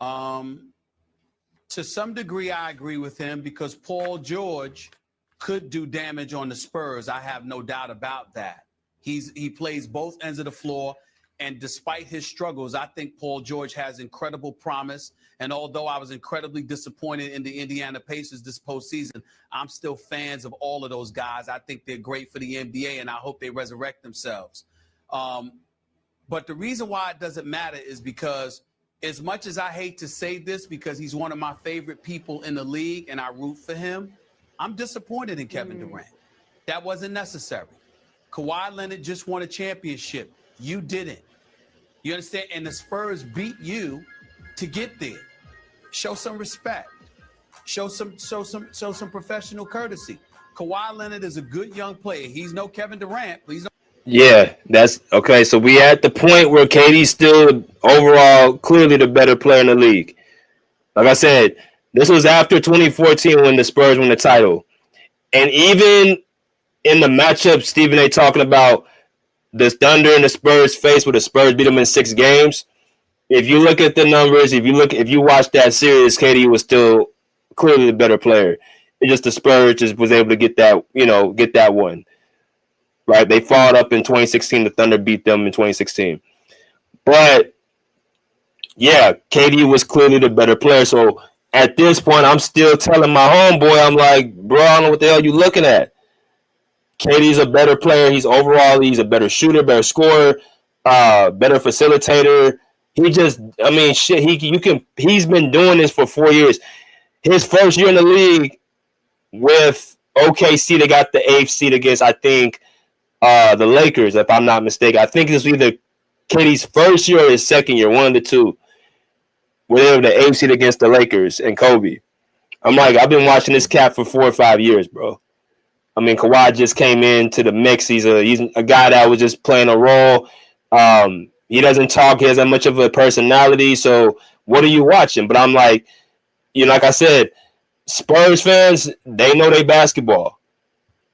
To some degree, I agree with him because Paul George could do damage on the Spurs. I have no doubt about that. He plays both ends of the floor, and despite his struggles, I think Paul George has incredible promise. And although I was incredibly disappointed in the Indiana Pacers this postseason, I'm still fans of all of those guys. I think they're great for the NBA, and I hope they resurrect themselves. But the reason why it doesn't matter is because as much as I hate to say this because he's one of my favorite people in the league and I root for him, I'm disappointed in Kevin Durant. That wasn't necessary. Kawhi Leonard just won a championship. You didn't. You understand? And the Spurs beat you to get there. Show some respect. Show some professional courtesy. Kawhi Leonard is a good young player. He's no Kevin Durant, but he's no. Yeah, that's okay. So we at the point where KD's still overall clearly the better player in the league. Like I said, this was after 2014 when the Spurs won the title. And even in the matchup, Stephen A. talking about the Thunder and the Spurs face where the Spurs beat them in 6 games. If you look at the numbers, if you watch that series, KD was still clearly the better player. It just the Spurs just was able to get that one. Right? They followed up in 2016. The Thunder beat them in 2016. But yeah, KD was clearly the better player. So at this point, I'm still telling my homeboy, I'm like, bro, I don't know what the hell you looking at. KD's a better player. He's a better shooter, better scorer, better facilitator. He's been doing this for 4 years. His first year in the league with OKC, they got the 8th seed against, I think, the Lakers, if I'm not mistaken. I think this was either KD's first year or his second year, one of the two. Where they were the 8th seed against the Lakers and Kobe. I'm like, I've been watching this cat for 4 or 5 years, bro. I mean, Kawhi just came into the mix. He's a guy that was just playing a role. He doesn't talk. He hasn't much of a personality. So what are you watching? But I'm like, like I said, Spurs fans, they know they basketball.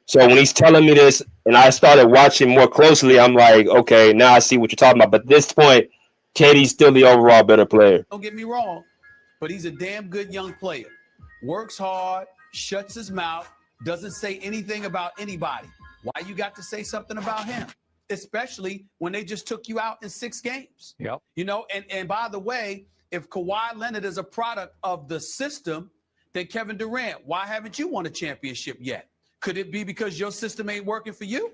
So when he's telling me this and I started watching more closely, I'm like, okay, now I see what you're talking about. But at this point, KD's still the overall better player. Don't get me wrong, but he's a damn good young player. Works hard, shuts his mouth, doesn't say anything about anybody. Why you got to say something about him? Especially when they just took you out in 6 games. Yep. And by the way, if Kawhi Leonard is a product of the system, then Kevin Durant, why haven't you won a championship yet? Could it be because your system ain't working for you?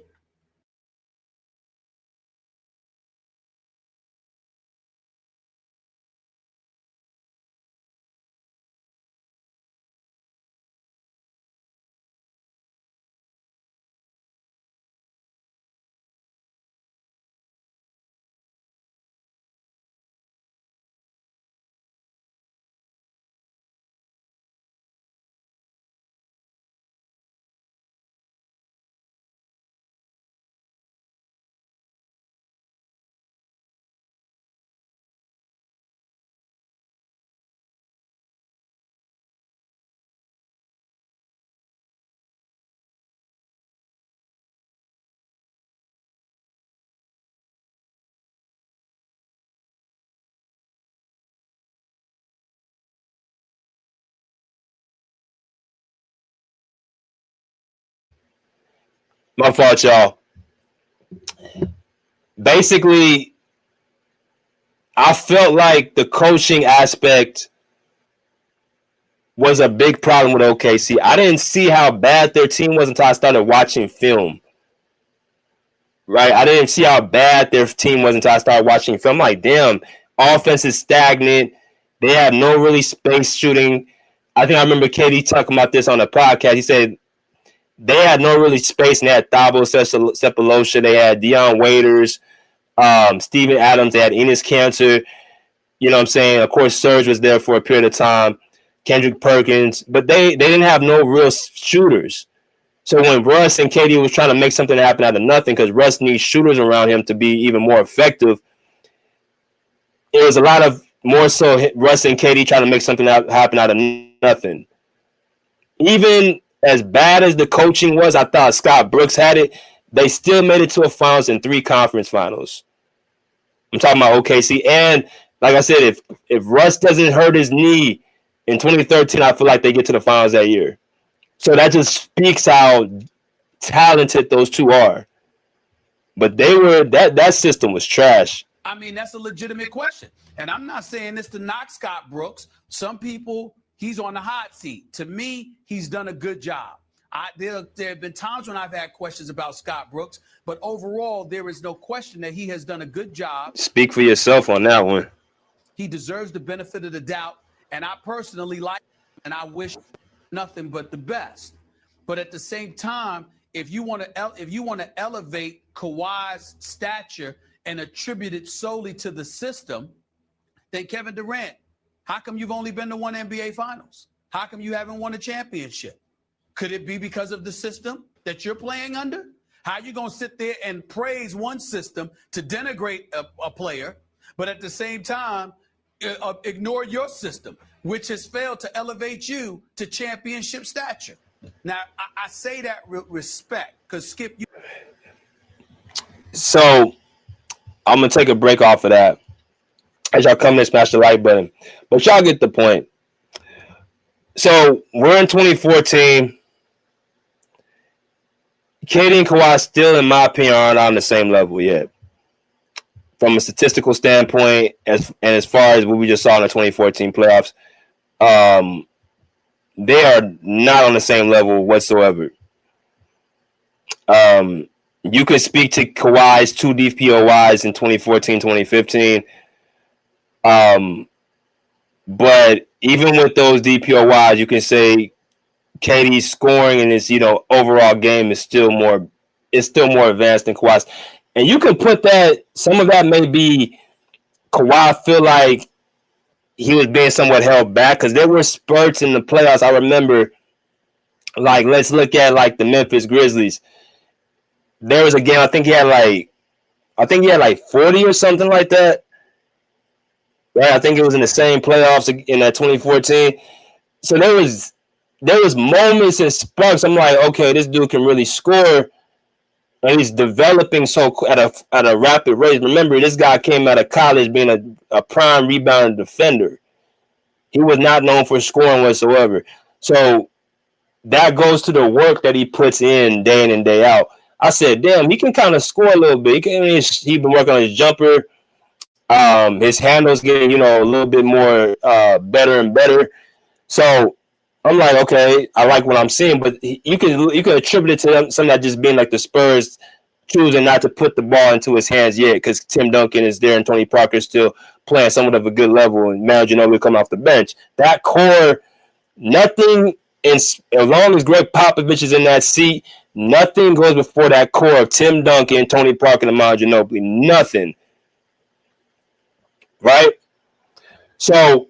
My fault, y'all. Basically, I felt like the coaching aspect was a big problem with OKC. I didn't see how bad their team was until I started watching film. Right? I didn't see how bad their team was until I started watching film. I'm like, damn, offense is stagnant. They have no really space shooting. I think I remember KD talking about this on the podcast. He said they had no really space, and they had Thabo Sefolosha. They had Dion Waiters, Steven Adams. They had Enes Kanter. You know what I'm saying? Of course, Serge was there for a period of time. Kendrick Perkins. But they didn't have no real shooters. So when Russ and KD was trying to make something happen out of nothing, because Russ needs shooters around him to be even more effective, it was a lot of more so Russ and KD trying to make something happen out of nothing. Even as bad as the coaching was, I thought Scott Brooks had it. They still made it to a finals and 3 conference finals. I'm talking about OKC. And like I said, if Russ doesn't hurt his knee in 2013, I feel like they get to the finals that year. So that just speaks how talented those two are. But they were that system was trash. I mean, that's a legitimate question. And I'm not saying this to knock Scott Brooks. Some people, he's on the hot seat. To me, he's done a good job. There have been times when I've had questions about Scott Brooks, but overall, there is no question that he has done a good job. Speak for yourself on that one. He deserves the benefit of the doubt, and I personally like him, and I wish nothing but the best. But at the same time, if you want to elevate Kawhi's stature and attribute it solely to the system, then Kevin Durant, how come you've only been to 1 NBA Finals? How come you haven't won a championship? Could it be because of the system that you're playing under? How are you going to sit there and praise one system to denigrate a player, but at the same time ignore your system, which has failed to elevate you to championship stature? Now, I say that with respect because, Skip, you. So I'm going to take a break off of that as y'all come and smash the like button. But y'all get the point. So we're in 2014. KD and Kawhi still, in my opinion, aren't on the same level yet. From a statistical standpoint, as far as what we just saw in the 2014 playoffs, they are not on the same level whatsoever. You could speak to Kawhi's 2 DPOYs in 2014, 2015. But even with those DPOYs, you can say KD's scoring and his, overall game is still more advanced than Kawhi's. And you can put that, some of that may be Kawhi feel like he was being somewhat held back because there were spurts in the playoffs. I remember, like, let's look at like the Memphis Grizzlies. There was a game, I think he had like 40 or something like that. Right, I think it was in the same playoffs in that 2014. So there was moments and sparks. I'm like, okay, this dude can really score, and he's developing at a rapid rate. Remember, this guy came out of college being a prime rebound defender. He was not known for scoring whatsoever. So that goes to the work that he puts in and day out. I said, damn, he can kind of score a little bit. He's been working on his jumper. His handle's getting, a little bit more better and better. So I'm like, okay, I like what I'm seeing, but you can attribute it to something that just being like the Spurs choosing not to put the ball into his hands yet because Tim Duncan is there and Tony Parker is still playing somewhat of a good level and Manu Ginobili coming off the bench. That core, nothing, as long as Greg Popovich is in that seat, nothing goes before that core of Tim Duncan, Tony Parker, and Manu Ginobili. Nothing. Right? So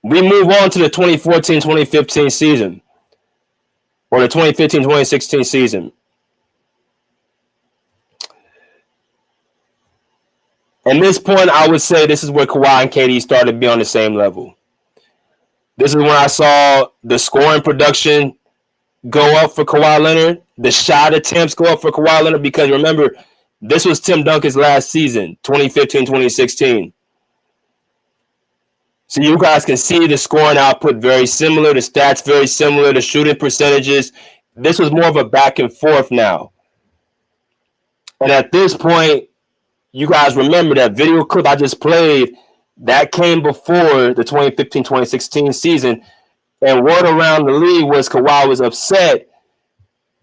we move on to the 2014-2015 season or the 2015-2016 season. At this point, I would say this is where Kawhi and KD started to be on the same level. This is when I saw the scoring production go up for Kawhi Leonard, the shot attempts go up for Kawhi Leonard, because remember, this was Tim Duncan's last season, 2015-2016. So you guys can see the scoring output very similar, the stats very similar, the shooting percentages. This was more of a back and forth now. And at this point, you guys remember that video clip I just played, that came before the 2015-2016 season. And word around the league was Kawhi was upset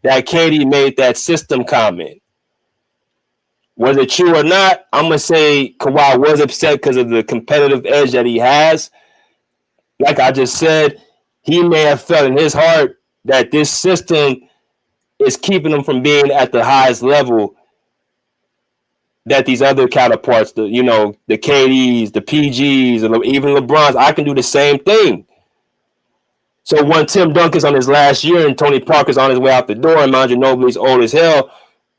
that KD made that system comment. Whether true or not, I'm going to say Kawhi was upset because of the competitive edge that he has. Like I just said, he may have felt in his heart that this system is keeping him from being at the highest level that these other counterparts, the KDs, the PGs, even LeBrons, I can do the same thing. So when Tim Duncan's on his last year and Tony Parker's on his way out the door and Manu Ginobili's old as hell,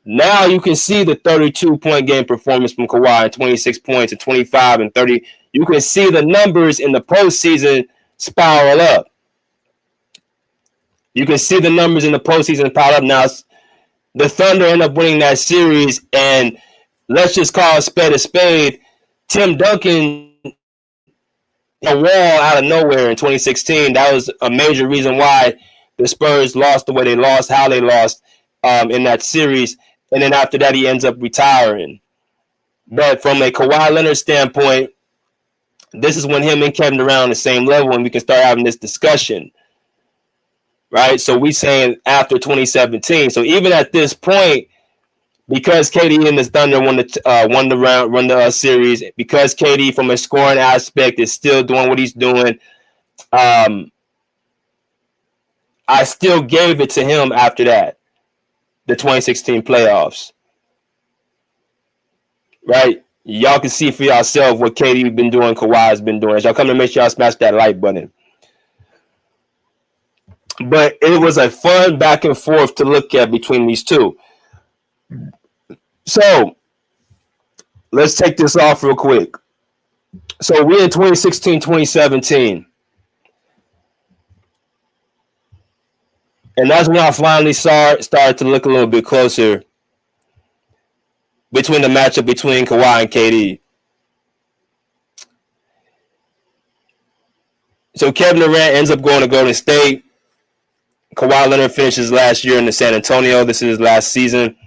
Now you can see the 32-point game performance from Kawhi, and 26 points and 25 and 30. You can see the numbers in the postseason spiral up. You can see the numbers in the postseason spiral up. Now, the Thunder end up winning that series, and let's just call a spade. Tim Duncan, a wall out of nowhere in 2016. That was a major reason why the Spurs lost the way they lost, how they lost in that series. And then after that, he ends up retiring. But from a Kawhi Leonard standpoint, this is when him and Kevin Durant are on the same level, and we can start having this discussion. Right? So we saying after 2017. So even at this point, because KD and the Thunder won the series, because KD from a scoring aspect is still doing what he's doing, I still gave it to him after that, the 2016 playoffs. Right? Y'all can see for yourself what KD been doing, Kawhi has been doing. As y'all come to make sure y'all smash that like button. But it was a fun back and forth to look at between these two. So let's take this off real quick. So we're in 2016, 2017. And that's when I finally started to look a little bit closer between the matchup between Kawhi and KD. So Kevin Durant ends up going to Golden State. Kawhi Leonard finishes last year in the San Antonio. This is his last season.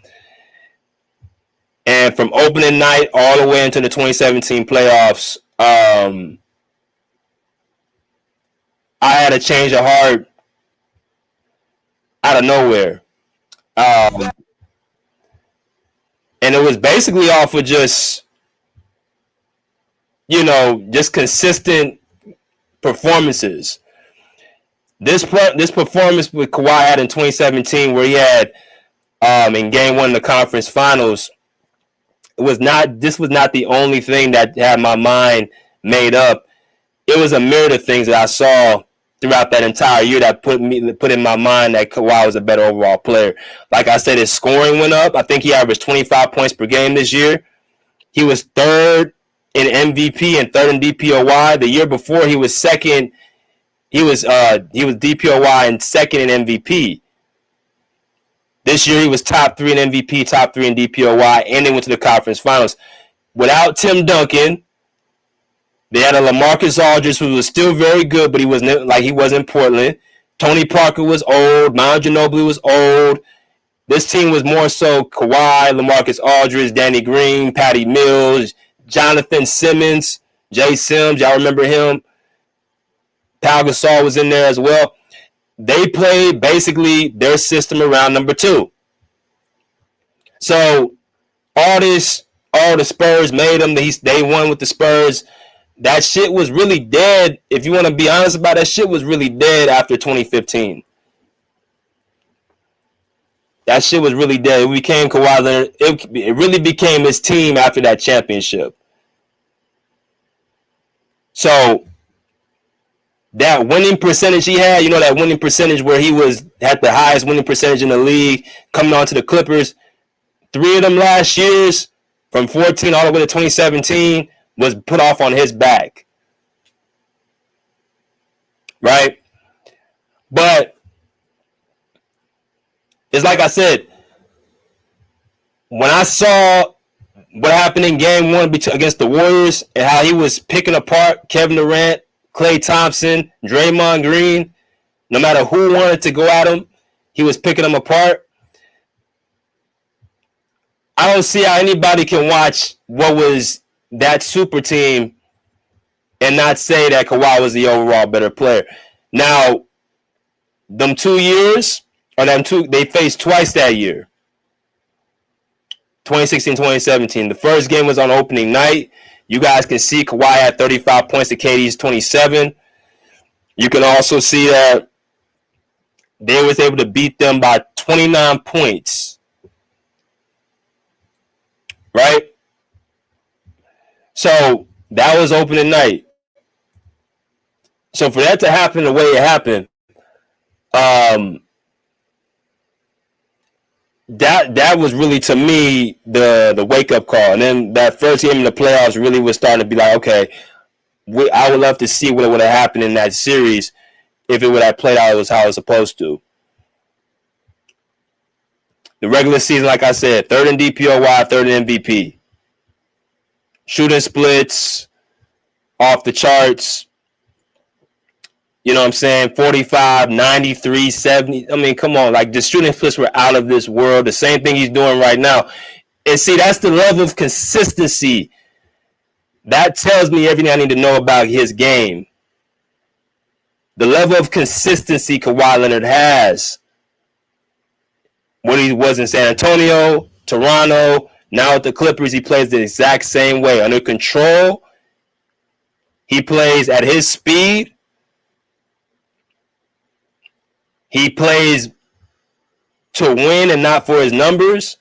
And from opening night all the way into the 2017 playoffs, I had a change of heart out of nowhere. And it was basically off of just consistent performances. This performance with Kawhi had in 2017, where he had in Game 1 of the conference finals, this was not the only thing that had my mind made up. It was a myriad of things that I saw throughout that entire year that put in my mind that Kawhi was a better overall player. Like I said, his scoring went up. I think he averaged 25 points per game this year. He was third in MVP and third in DPOY. The year before, he was second. He was DPOY and second in MVP. This year, he was top 3 in MVP, top 3 in DPOY, and they went to the conference finals. Without Tim Duncan, they had a LaMarcus Aldridge who was still very good, but he was in Portland. Tony Parker was old. Manu Ginobili was old. This team was more so Kawhi, LaMarcus Aldridge, Danny Green, Patty Mills, Jonathan Simmons, Jay Sims. Y'all remember him? Pau Gasol was in there as well. They played basically their system around number 2. So all the Spurs made them. They won with the Spurs. That shit was really dead. If you want to be honest about it, that shit was really dead after 2015. That shit was really dead. It became Kawhi Leonard. It really became his team after that championship. So that winning percentage he had, that winning percentage where he had the highest winning percentage in the league coming on to the Clippers, 3 of them last years from 14 all the way to 2017 was put off on his back. Right? But it's like I said, when I saw what happened in Game 1 against the Warriors and how he was picking apart Kevin Durant, Klay Thompson, Draymond Green, no matter who wanted to go at him, he was picking them apart. I don't see how anybody can watch what was that super team and not say that Kawhi was the overall better player. Now, them 2 years, they faced twice that year. 2016, 2017. The first game was on opening night. You guys can see Kawhi had 35 points to KD's 27. You can also see that they was able to beat them by 29 points. Right? So that was opening night. So for that to happen the way it happened, that was really, to me, the wake up call. And then that first game in the playoffs really was starting to be like, okay, I would love to see what would have happened in that series if it would have played out as how it was supposed to. The regular season, like I said, third in DPOY, third in MVP. Shooting splits off the charts. You know what I'm saying? 45, 93, 70. I mean, come on. Like, the shooting splits were out of this world. The same thing he's doing right now. And see, that's the level of consistency. That tells me everything I need to know about his game. The level of consistency Kawhi Leonard has. When he was in San Antonio, Toronto, now with the Clippers, he plays the exact same way. Under control. He plays at his speed. He plays to win and not for his numbers.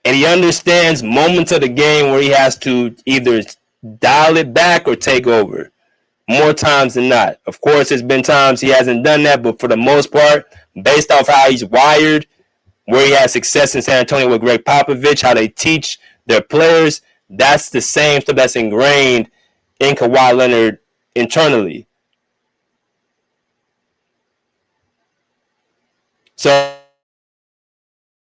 And he understands moments of the game where he has to either dial it back or take over. More times than not. Of course, there's been times he hasn't done that, but for the most part, based off how he's wired, where he had success in San Antonio with Greg Popovich, how they teach their players, that's the same stuff that's ingrained in Kawhi Leonard internally. So,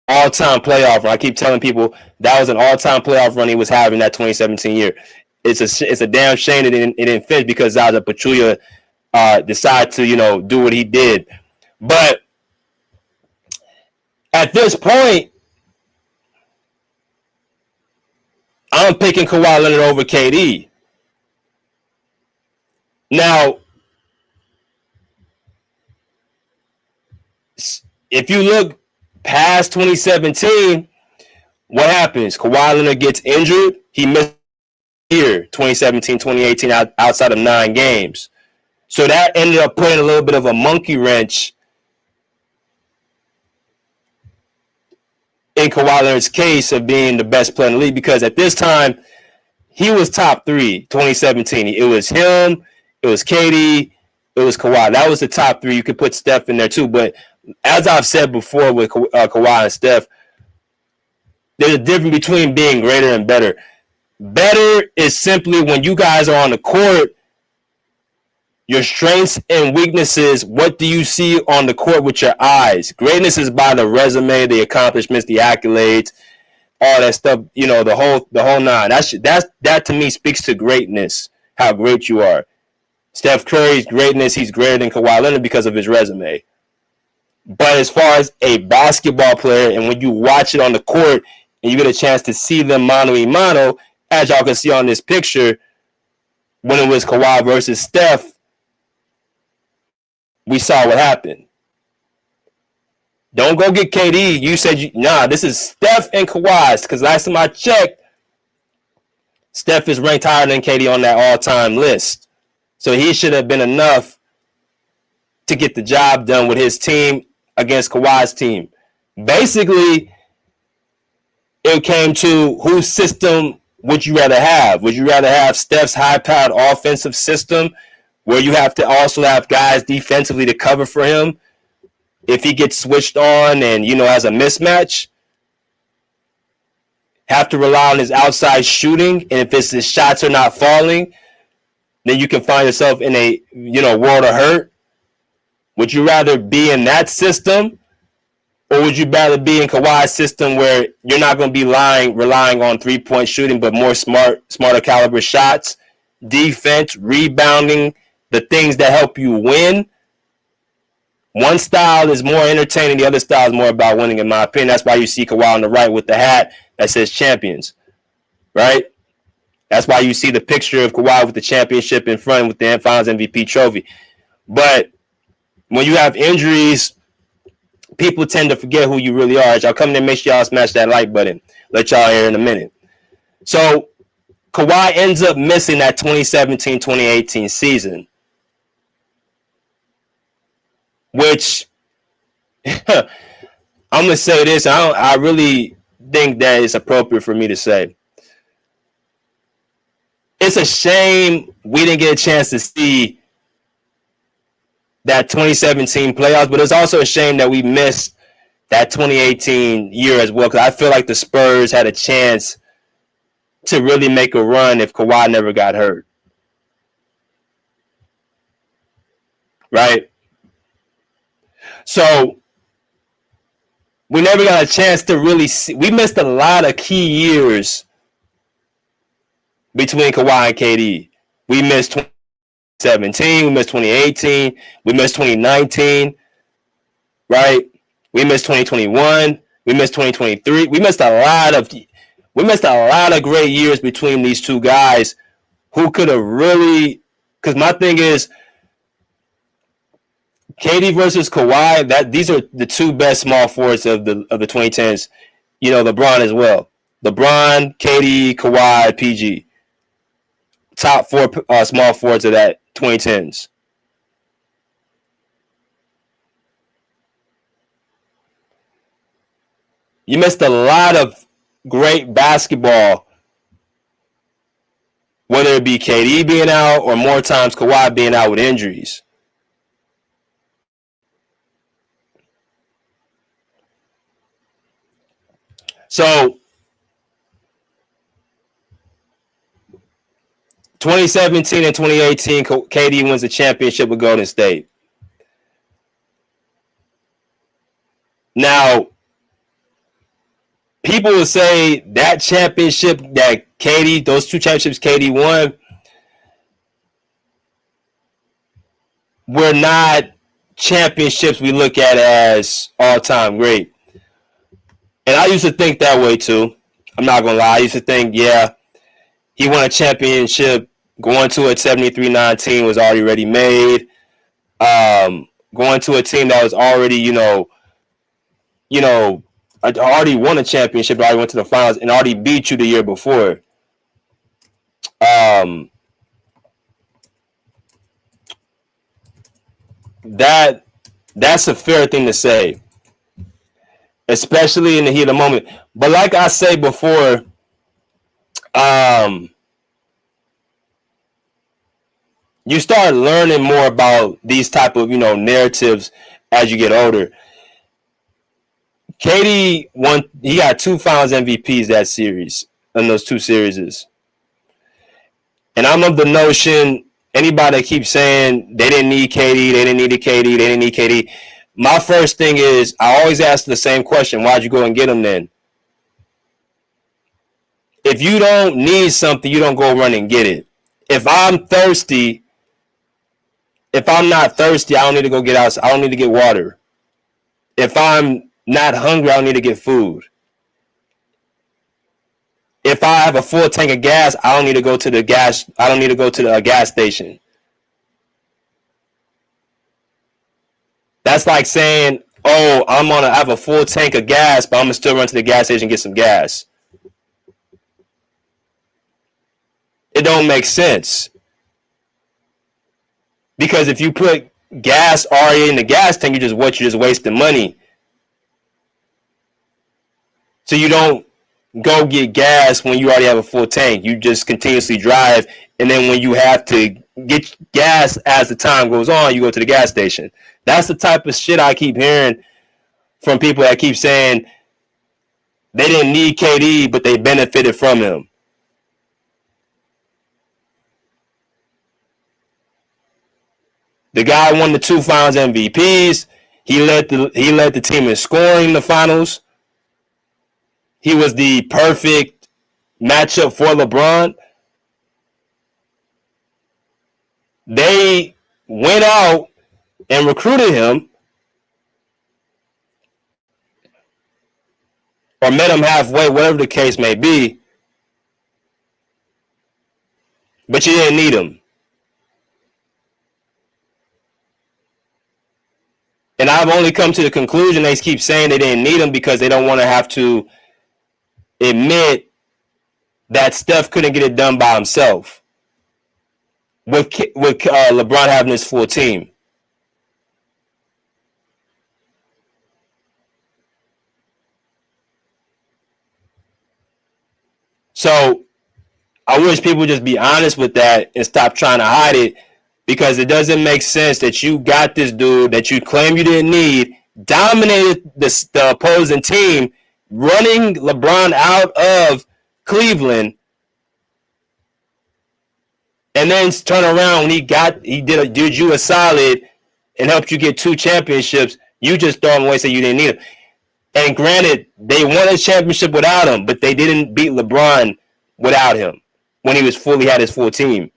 all-time playoff run. I keep telling people that was an all-time playoff run he was having that 2017 year. It's a damn shame that it didn't finish because Zaza Pachulia decided to, do what he did. But at this point, I'm picking Kawhi Leonard over KD. Now, if you look past 2017, what happens? Kawhi Leonard gets injured. He missed here 2017, 2018 outside of 9 games. So that ended up putting a little bit of a monkey wrench in Kawhi Leonard's case of being the best player in the league, because at this time he was top 3 2017. It was him, it was KD, it was Kawhi. That was the top 3. You could put Steph in there too, but as I've said before with Kawhi and Steph, there's a difference between being greater and better. Better is simply when you guys are on the court, your strengths and weaknesses, what do you see on the court with your eyes? Greatness is by the resume, the accomplishments, the accolades, all that stuff, the whole nine. That to me speaks to greatness, how great you are. Steph Curry's greatness, he's greater than Kawhi Leonard because of his resume. But as far as a basketball player, and when you watch it on the court and you get a chance to see them mano a mano, as y'all can see on this picture, when it was Kawhi versus Steph, we saw what happened. Don't go get KD. You said, this is Steph and Kawhi. Because last time I checked, Steph is ranked higher than KD on that all-time list. So he should have been enough to get the job done with his team against Kawhi's team. Basically, it came to whose system would you rather have? Would you rather have Steph's high-powered offensive system where you have to also have guys defensively to cover for him if he gets switched on and, has a mismatch? Have to rely on his outside shooting, and if his shots are not falling, then you can find yourself in a, world of hurt. Would you rather be in that system, or would you rather be in Kawhi's system where you're not going to be relying on three-point shooting, but more smarter caliber shots, defense, rebounding, the things that help you win? One style is more entertaining. The other style is more about winning, in my opinion. That's why you see Kawhi on the right with the hat that says champions, right? That's why you see the picture of Kawhi with the championship in front with the Finals MVP trophy. But when you have injuries, people tend to forget who you really are. As y'all come in, make sure y'all smash that like button. Let y'all hear in a minute. So Kawhi ends up missing that 2017-2018 season, which I'm going to say this. I really think that it's appropriate for me to say. It's a shame we didn't get a chance to see that 2017 playoffs, but it's also a shame that we missed that 2018 year as well, because I feel like the Spurs had a chance to really make a run if Kawhi never got hurt. Right? So we never got a chance to really see. We missed a lot of key years between Kawhi and KD. We missed 2017, we missed 2018, we missed 2019, right? We missed 2021, we missed 2023. We missed a lot of great years between these two guys who could have really, because my thing is KD versus Kawhi, that these are the two best small forwards of the 2010s. You know, LeBron as well. LeBron, KD, Kawhi, PG. Top four small forwards of that 2010s. You missed a lot of great basketball, whether it be KD being out or more times Kawhi being out with injuries. So 2017 and 2018, KD wins the championship with Golden State. Now, people will say that championship that KD, those two championships KD won, were not championships we look at as all-time great. And I used to think that way too. I'm not going to lie. I used to think, yeah, he won a championship. Going to a 73-9 was already made. Going to a team that was already, already won a championship, already went to the finals, and already beat you the year before. That's a fair thing to say, especially in the heat of the moment. But like I say before, you start learning more about these type of, narratives as you get older. KD won, he got 2 finals MVPs that series, in those 2 series. And I'm of the notion, anybody that keeps saying they didn't need KD, they didn't need KD, they didn't need KD. My first thing is, I always ask the same question, why'd you go and get him then? If you don't need something, you don't go run and get it. If I'm thirsty, if I'm not thirsty, I don't need to go get out. I don't need to get water. If I'm not hungry, I don't need to get food. If I have a full tank of gas, I don't need to go to the gas. I don't need to go to the gas station. That's like saying, oh, I have a full tank of gas, but I'm gonna still run to the gas station and get some gas. It don't make sense. Because if you put gas already in the gas tank, you're just wasting money. So you don't go get gas when you already have a full tank. You just continuously drive, and then when you have to get gas as the time goes on, you go to the gas station. That's the type of shit I keep hearing from people that keep saying they didn't need KD, but they benefited from him. The guy won the 2 finals MVPs. He led the team in scoring in the finals. He was the perfect matchup for LeBron. They went out and recruited him, or met him halfway, whatever the case may be. But you didn't need him. And I've only come to the conclusion they keep saying they didn't need him because they don't want to have to admit that Steph couldn't get it done by himself with LeBron having his full team. So I wish people would just be honest with that and stop trying to hide it, because it doesn't make sense that you got this dude that you claim you didn't need, dominated the opposing team, running LeBron out of Cleveland, and then turn around when he did you a solid and helped you get 2 championships. You just throw him away and say you didn't need him. And granted, they won a championship without him, but they didn't beat LeBron without him when he had his full team.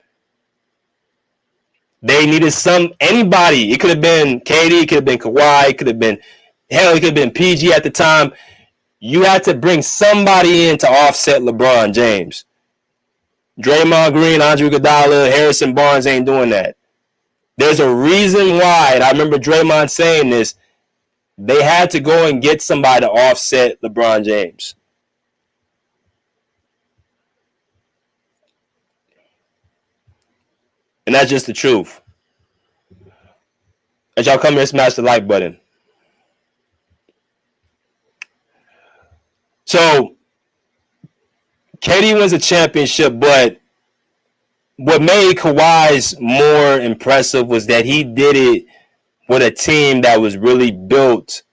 They needed anybody. It could have been KD, it could have been Kawhi, it could have been PG at the time. You had to bring somebody in to offset LeBron James. Draymond Green, Andre Iguodala, Harrison Barnes ain't doing that. There's a reason why, and I remember Draymond saying this, they had to go and get somebody to offset LeBron James. And that's just the truth. As y'all come here, smash the like button. So, KD wins a championship, but what made Kawhi's more impressive was that he did it with a team that was really built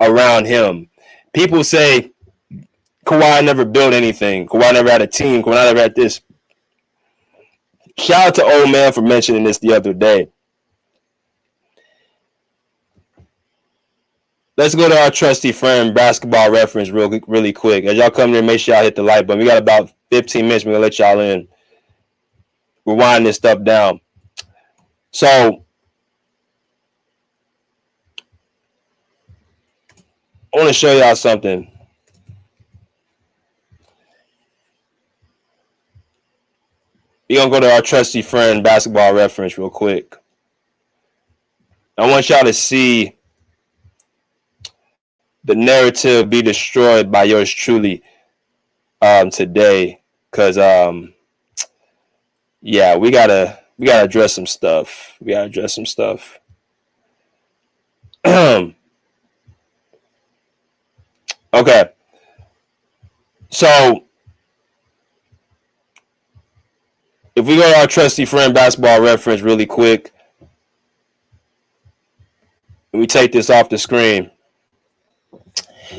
around him. People say Kawhi never built anything. Kawhi never had a team. Kawhi never had this. Shout out to Old Man for mentioning this the other day. Let's go to our trusty friend, Basketball Reference, really quick. As y'all come here, make sure y'all hit the like button. We got about 15 minutes. We're going to let y'all in. We're winding this stuff down. So, I want to show y'all something. We're going to go to our trusty friend, Basketball Reference, real quick. I want y'all to see the narrative be destroyed by yours truly today. Because, yeah, we gotta address some stuff. Okay. So, if we go to our trusty friend, Basketball Reference, really quick, and we take this off the screen.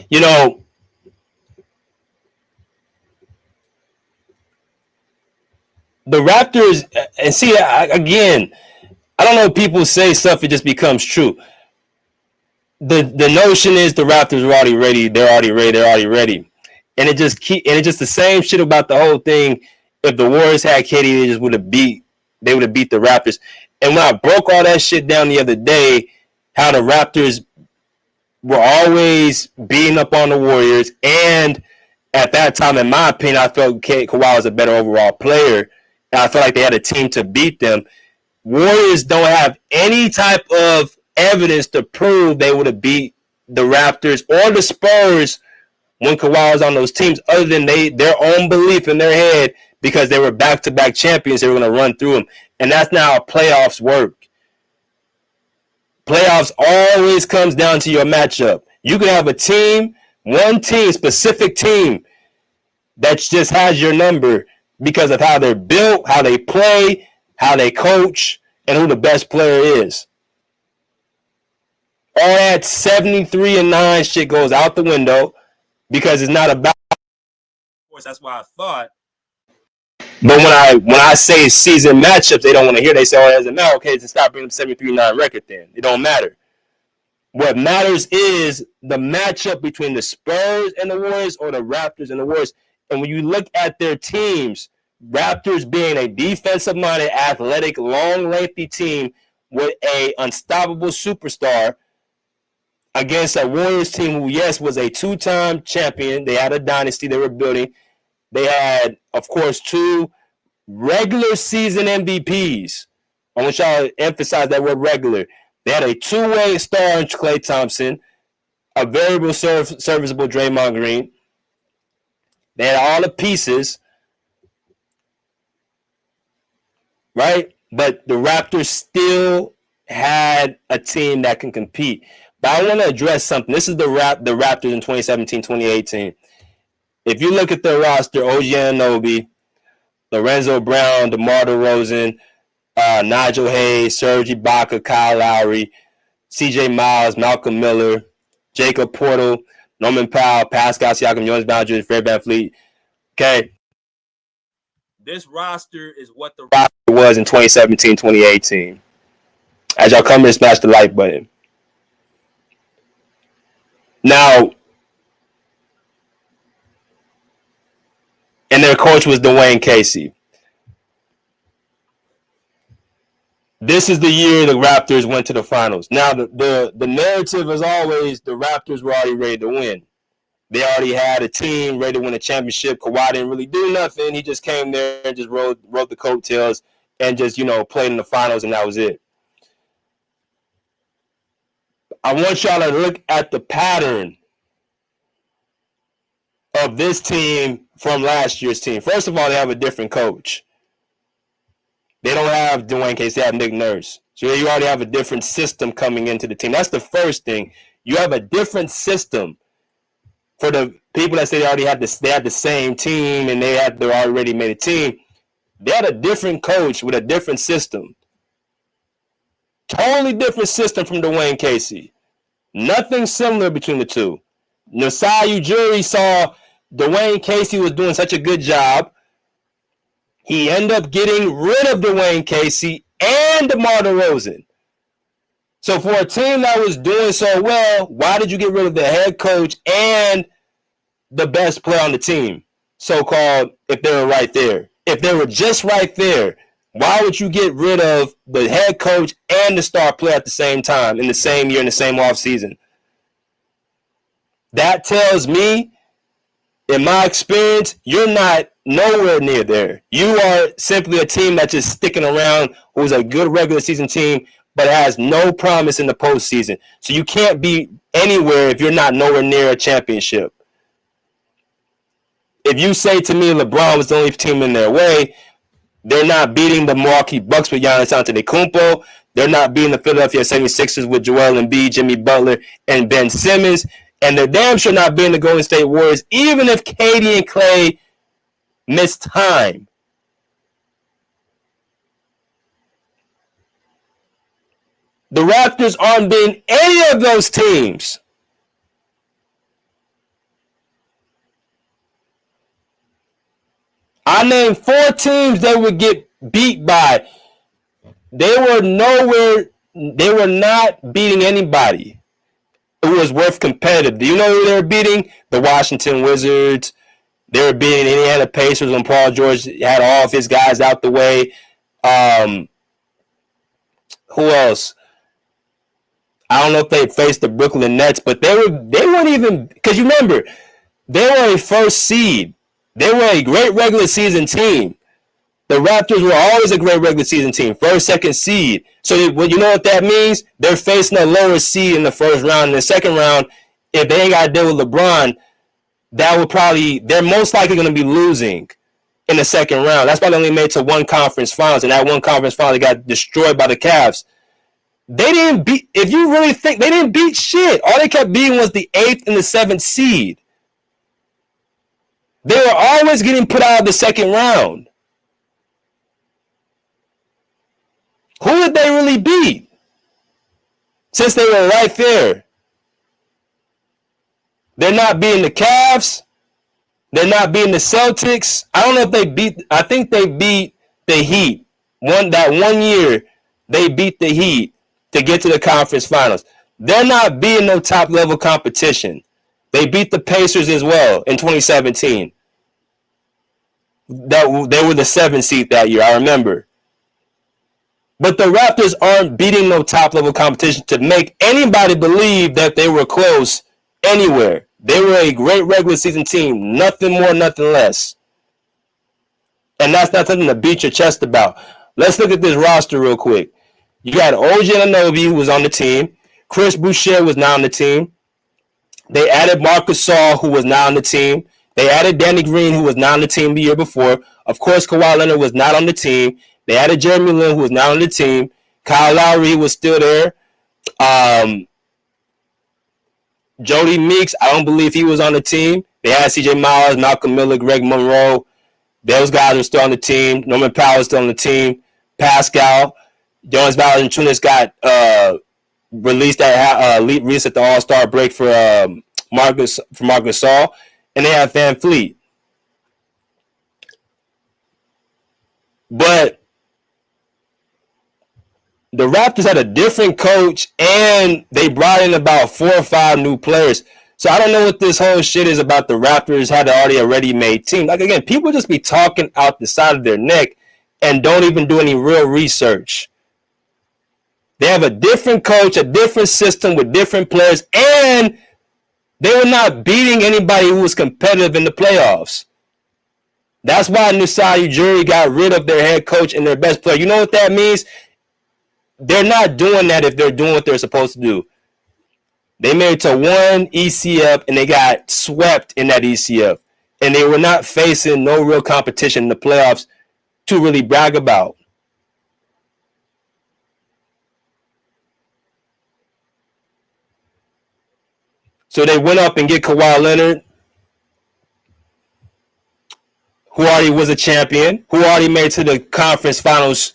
You know, the Raptors, and see, again, I don't know if people say stuff, it just becomes true. The notion is the Raptors are already ready, they're already ready. And it's just the same shit about the whole thing. If the Warriors had KD, they would have beat the Raptors. And when I broke all that shit down the other day, how the Raptors were always beating up on the Warriors, and at that time, in my opinion, I felt Kawhi was a better overall player, and I felt like they had a team to beat them. Warriors don't have any type of evidence to prove they would have beat the Raptors or the Spurs when Kawhi was on those teams, other than their own belief in their head, because they were back-to-back champions, they were going to run through them. And that's not how playoffs work. Playoffs always comes down to your matchup. You can have a team, one team, specific team, that just has your number because of how they're built, how they play, how they coach, and who the best player is. All that 73-9 shit goes out the window because it's not about. Of course, that's why I thought. But when I say season matchups, they don't want to hear. They say, "Oh, it doesn't matter." Okay, then stop bringing the 73-9 record. Then it don't matter. What matters is the matchup between the Spurs and the Warriors, or the Raptors and the Warriors. And when you look at their teams, Raptors being a defensive-minded, athletic, long, lengthy team with a unstoppable superstar against a Warriors team who, yes, was a two-time champion. They had a dynasty they were building. They had, of course, 2 regular season MVPs. I want y'all to emphasize that word regular. They had a 2-way star in Klay Thompson, a variable serviceable Draymond Green. They had all the pieces, right? But the Raptors still had a team that can compete. But I want to address something. This is the Raptors in 2017-2018. If you look at their roster, OG Anunoby, Lorenzo Brown, DeMar DeRozan, Nigel Hayes, Serge Ibaka, Kyle Lowry, C.J. Miles, Malcolm Miller, Jacob Portal, Norman Powell, Pascal Siakam, Jonas Valanciunas, Fred VanVleet. Okay. This roster is what the roster was in 2017, 2018. As y'all come and smash the like button. Now, and their coach was Dwayne Casey. This is the year the Raptors went to the finals. Now, the narrative is always the Raptors were already ready to win. They already had a team ready to win a championship. Kawhi didn't really do nothing. He just came there and just rode the coattails and just, played in the finals, and that was it. I want y'all to look at the pattern of this team from last year's team. First of all, they have a different coach. They don't have Dwayne Casey. They have Nick Nurse. So you already have a different system coming into the team. That's the first thing. You have a different system. For the people that say they already had they had the same team and they already made a team, they had a different coach with a different system. Totally different system from Dwayne Casey. Nothing similar between the two. Masai Ujiri saw Dwayne Casey was doing such a good job. He ended up getting rid of Dwayne Casey and DeMar DeRozan. So for a team that was doing so well, why did you get rid of the head coach and the best player on the team, so-called, if they were right there? If they were just right there, why would you get rid of the head coach and the star player at the same time, in the same year, in the same offseason? That tells me, in my experience, you're not nowhere near there. You are simply a team that's just sticking around, who's a good regular season team, but has no promise in the postseason. So you can't be anywhere if you're not nowhere near a championship. If you say to me LeBron was the only team in their way, they're not beating the Milwaukee Bucks with Giannis Antetokounmpo. They're not beating the Philadelphia 76ers with Joel Embiid, Jimmy Butler, and Ben Simmons. And they're damn sure not beating the Golden State Warriors, even if KD and Klay miss time. The Raptors aren't beating any of those teams. I named 4 teams they would get beat by. They were nowhere. They were not beating anybody who was worth competitive. Do you know who they were beating? The Washington Wizards. They were beating Indiana Pacers when Paul George had all of his guys out the way. Who else? I don't know if they faced the Brooklyn Nets, but they weren't even, because you remember, they were a first seed. They were a great regular season team. The Raptors were always a great regular season team, first, second seed. So you know what that means? They're facing a lower seed in the first round. In the second round, if they ain't got to deal with LeBron, they're most likely going to be losing in the second round. That's why they only made it to one conference finals, and that one conference finals got destroyed by the Cavs. They didn't beat, if you really think, they didn't beat shit. All they kept beating was the 8th and the 7th seed. They were always getting put out of the second round. Who did they really beat? Since they were right there. They're not beating the Cavs. They're not beating the Celtics. I don't know if they beat, I think they beat the Heat. That one year, they beat the Heat to get to the conference finals. They're not beating no top-level competition. They beat the Pacers as well in 2017. They were the 7th seed that year, I remember. But the Raptors aren't beating no top-level competition to make anybody believe that they were close anywhere. They were a great regular season team. Nothing more, nothing less. And that's not something to beat your chest about. Let's look at this roster real quick. You got OG Anunoby, who was on the team. Chris Boucher was not on the team. They added Marc Gasol, who was not on the team. They added Danny Green, who was not on the team the year before. Of course, Kawhi Leonard was not on the team. They added Jeremy Lin, who was not on the team. Kyle Lowry was still there. Jody Meeks, I don't believe he was on the team. They had C.J. Miles, Malcolm Miller, Greg Monroe. Those guys are still on the team. Norman Powell is still on the team. Pascal, Jonas Valanciunas got released at the All-Star break for Marcus Gasol, and they have Van Fleet. But the Raptors had a different coach, and they brought in about 4 or 5 new players. So I don't know what this whole shit is about the Raptors had a ready-made team. Like, again, people just be talking out the side of their neck and don't even do any real research. They have a different coach, a different system with different players, and they were not beating anybody who was competitive in the playoffs. That's why Nusai Ujiri got rid of their head coach and their best player. You know what that means? They're not doing that if they're doing what they're supposed to do. They made it to one ECF, and they got swept in that ECF. And they were not facing no real competition in the playoffs to really brag about. So they went up and get Kawhi Leonard, who already was a champion, who already made it to the conference finals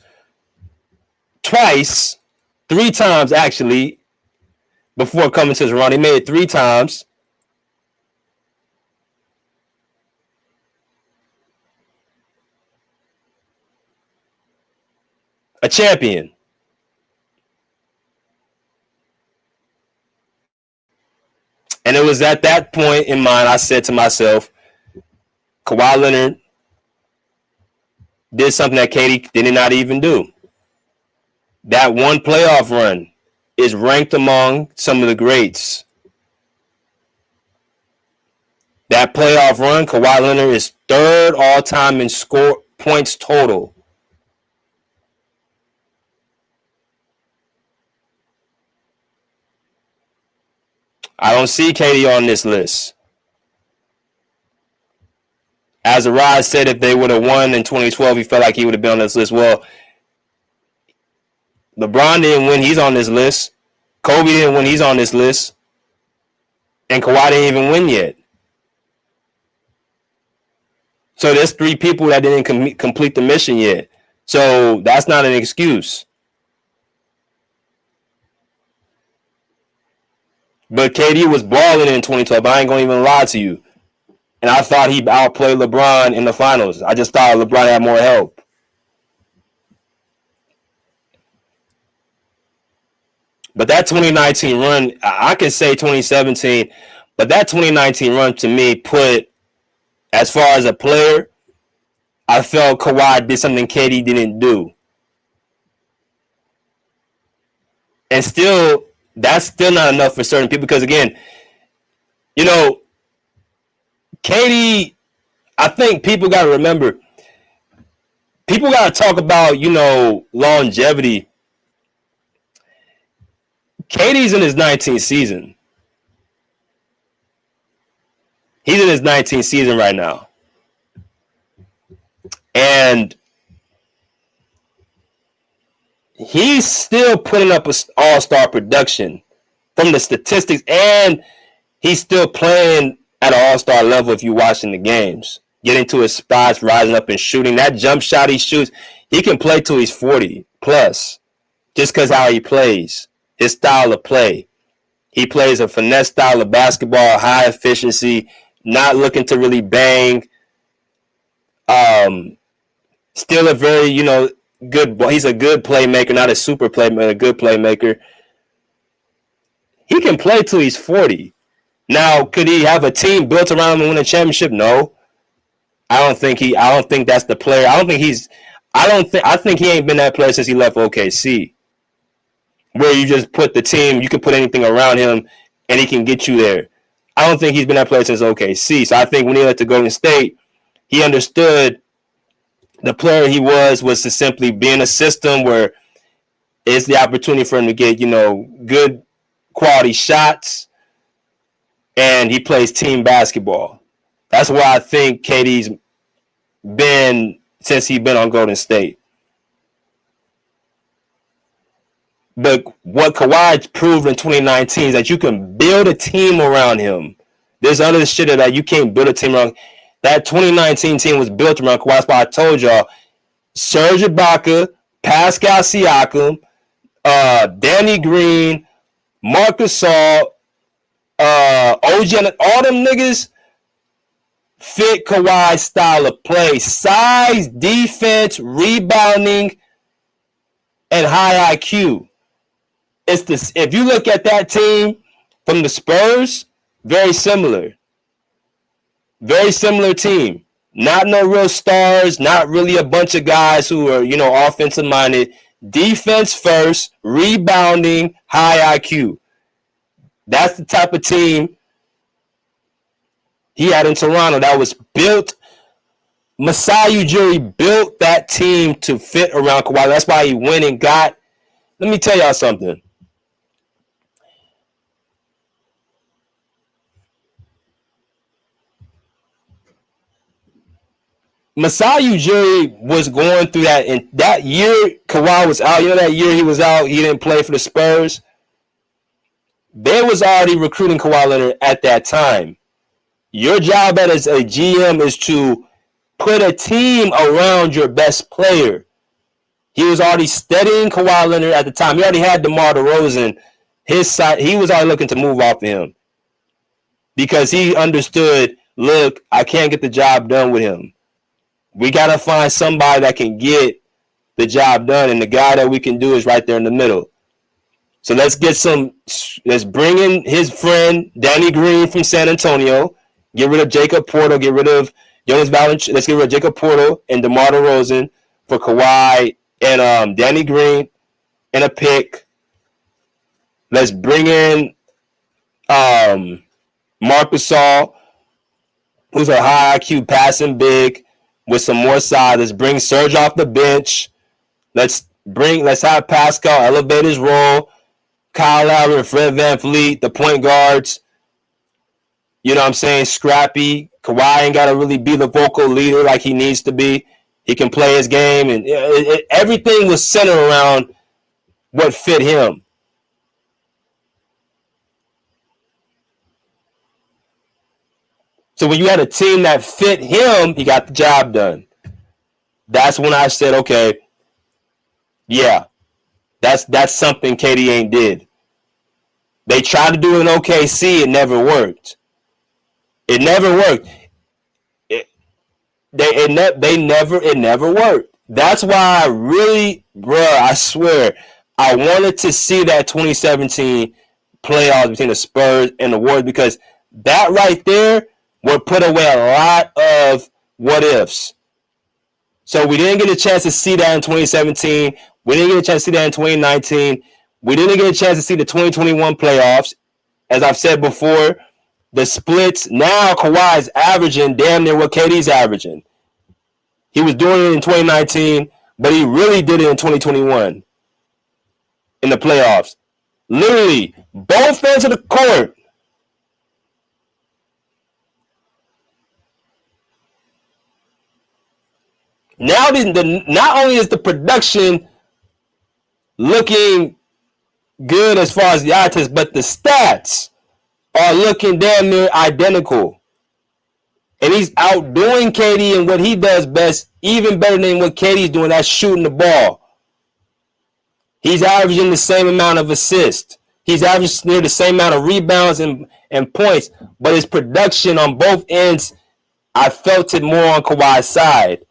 twice, 3 times actually, before coming to his run. He made it 3 times. A champion. And it was at that point in mind, I said to myself, Kawhi Leonard did something that KD did not even do. That one playoff run is ranked among some of the greats. That playoff run, Kawhi Leonard is 3rd all-time in score points total. I don't see KD on this list. As Arise said, if they would have won in 2012, he felt like he would have been on this list. Well, LeBron didn't win. He's on this list. Kobe didn't win. He's on this list. And Kawhi didn't even win yet. So there's 3 people that didn't complete the mission yet. So that's not an excuse. But KD was balling in 2012. I ain't going to even lie to you. And I thought he outplayed LeBron in the finals. I just thought LeBron had more help. But that 2019 run, I can say 2017, but that 2019 run to me put, as far as a player, I felt Kawhi did something KD didn't do. And still, that's still not enough for certain people because, again, you know, KD, I think people got to remember, people got to talk about, you know, longevity. KD's in his 19th season. He's in his 19th season right now. And he's still putting up an all-star production from the statistics, and he's still playing at an all-star level if you're watching the games. Getting to his spots, rising up and shooting. That jump shot he shoots, he can play till he's 40 plus just because how he plays, his style of play. He plays a finesse style of basketball, high efficiency, not looking to really bang. Still a very, you know, good. He's a good playmaker, not a super playmaker, a good playmaker. He can play till he's 40. Now, could he have a team built around him and win a championship? No. I don't think that's the player. I think he ain't been that player since he left OKC. Where you just put the team, you can put anything around him and he can get you there. I don't think he's been that player since OKC. So I think when he left to Golden State, he understood the player he was to simply be in a system where it's the opportunity for him to get, you know, good quality shots, and he plays team basketball. That's why I think KD's been since he's been on Golden State. But what Kawhi proved in 2019 is that you can build a team around him. There's other shit that you can't build a team around. That 2019 team was built around Kawhi. That's why I told y'all, Serge Ibaka Pascal Siakam, Danny Green, Marc Gasol, OG, all them niggas fit Kawhi's style of play. Size, defense, rebounding, and high IQ. It's this. If you look at that team from the Spurs, very similar. Very similar team. Not no real stars, not really a bunch of guys who are, offensive minded. Defense first, rebounding, high IQ. That's the type of team he had in Toronto that was built. Masai Ujiri built that team to fit around Kawhi. That's why he went and got. Let me tell y'all something. Masai Ujiri was going through that, and that year Kawhi was out. That year he was out, he didn't play for the Spurs. They was already recruiting Kawhi Leonard at that time. Your job as a GM is to put a team around your best player. He was already studying Kawhi Leonard at the time. He already had DeMar DeRozan. His side, he was already looking to move off of him because he understood, look, I can't get the job done with him. We got to find somebody that can get the job done, and the guy that we can do is right there in the middle. So let's bring in his friend, Danny Green from San Antonio, get rid of Jacob Porto, get rid of Jonas Valanciunas, let's get rid of Jacob Porto and DeMar DeRozan for Kawhi and Danny Green and a pick. Let's bring in Marc Gasol, who's a high IQ passing big with some more size. Let's bring Serge off the bench. Let's have Pascal elevate his role. Kyle Lowry and Fred VanVleet, the point guards. You know what I'm saying? Scrappy. Kawhi ain't got to really be the vocal leader like he needs to be. He can play his game. And everything was centered around what fit him. So when you had a team that fit him, he got the job done. That's when I said, okay, yeah, that's something KD ain't did. They tried to do it in OKC. It never worked. It never worked. It never worked. That's why I swear, I wanted to see that 2017 playoffs between the Spurs and the Warriors, because that right there would put away a lot of what ifs. So we didn't get a chance to see that in 2017. We didn't get a chance to see that in 2019. We didn't get a chance to see the 2021 playoffs. As I've said before, the splits, now Kawhi is averaging damn near what KD's averaging. He was doing it in 2019, but he really did it in 2021 in the playoffs. Literally, both ends of the court. Now, not only is the production looking good as far as the eye test, but the stats are looking damn near identical. And he's outdoing KD in what he does best, even better than what KD's doing, that's shooting the ball. He's averaging the same amount of assists. He's averaging near the same amount of rebounds and points. But his production on both ends, I felt it more on Kawhi's side.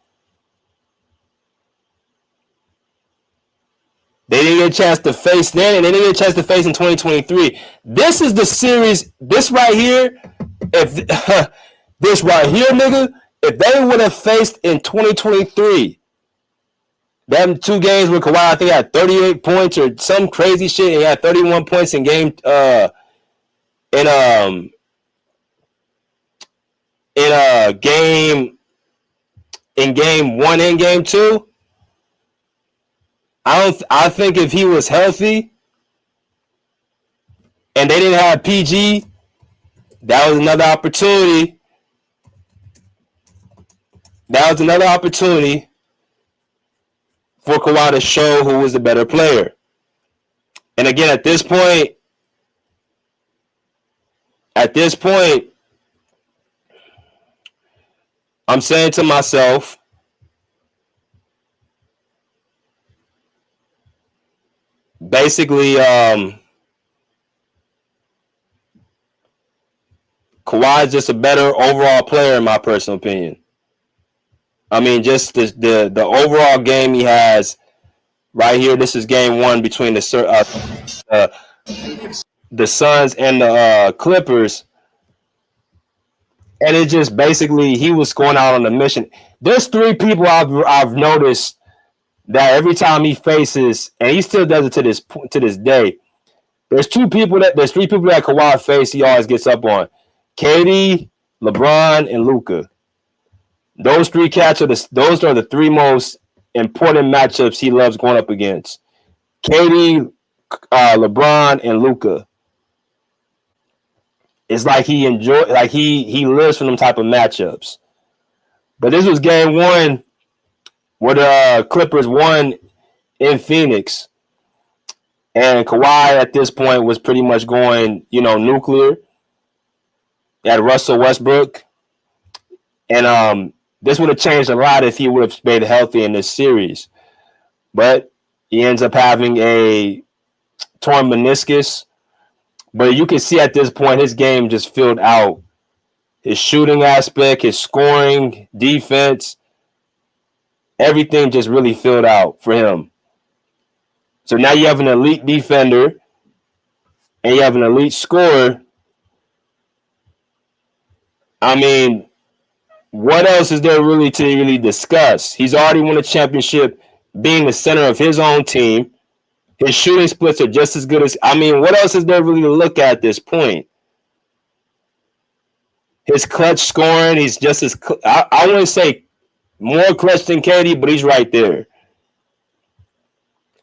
They didn't get a chance to face then, and they didn't get a chance to face in 2023. This is the series. This right here, this right here, nigga, if they would have faced in 2023, them 2 games where Kawhi, I think, had 38 points or some crazy shit, and he had 31 points in game game 1 and game 2. I think if he was healthy and they didn't have PG, that was another opportunity. That was another opportunity for Kawhi to show who was the better player. And again, at this point, I'm saying to myself, basically, Kawhi is just a better overall player, in my personal opinion. I mean, just the overall game he has right here. This is game one between the Suns and the Clippers, and it just basically he was going out on a mission. There's three people I've noticed that every time he faces, and he still does it to this day. There's three people that Kawhi faces, he always gets up on: KD, LeBron, and Luka. Those three cats are the three most important matchups he loves going up against: KD, LeBron, and Luka. It's like he lives for them type of matchups. But this was game one where the Clippers won in Phoenix. And Kawhi at this point was pretty much going, nuclear at Russell Westbrook. And this would have changed a lot if he would have stayed healthy in this series. But he ends up having a torn meniscus. But you can see at this point his game just filled out. His shooting aspect, his scoring, defense, everything just really filled out for him. So now you have an elite defender and you have an elite scorer. I mean, what else is there really to discuss? He's already won a championship being the center of his own team. His shooting splits are just as good as... I mean, what else is there really to look at this point? His clutch scoring, he's just as... I wouldn't say more clutch than KD, but he's right there.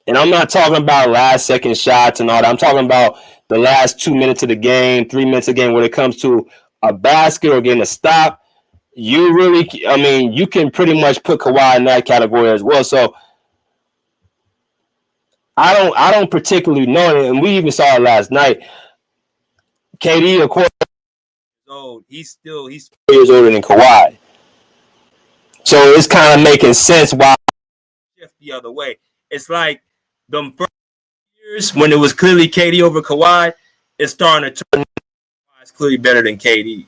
And I'm not talking about last-second shots and all that. I'm talking about the last 2 minutes of the game, 3 minutes of the game, when it comes to a basket or getting a stop. You can pretty much put Kawhi in that category as well. So I don't particularly know it, and we even saw it last night. KD, of course, he's 4 years older than Kawhi. So it's kind of making sense why shift the other way. It's like them first years when it was clearly KD over Kawhi, it's starting to turn. Kawhi's clearly better than KD.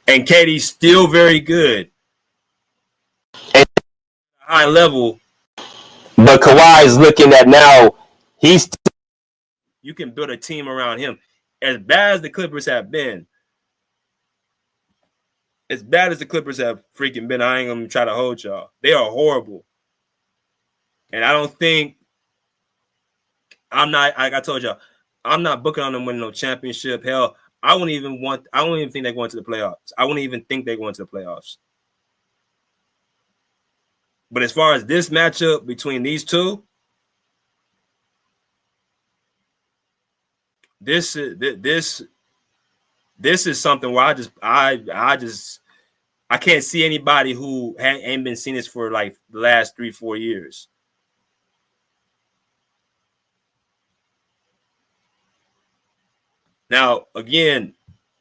And KD's still very good. And high level. But Kawhi is looking at now, you can build a team around him. As bad as the Clippers have been, as bad as the Clippers have freaking been, I ain't going to try to hold y'all. They are horrible. And I don't think, like I told y'all, I'm not booking on them winning no championship. Hell, I don't even think they're going to the playoffs. I wouldn't even think they're going to the playoffs. But as far as this matchup between these two, this is something where I can't see anybody who ain't been seeing this for like the last 3-4 years. Now, again,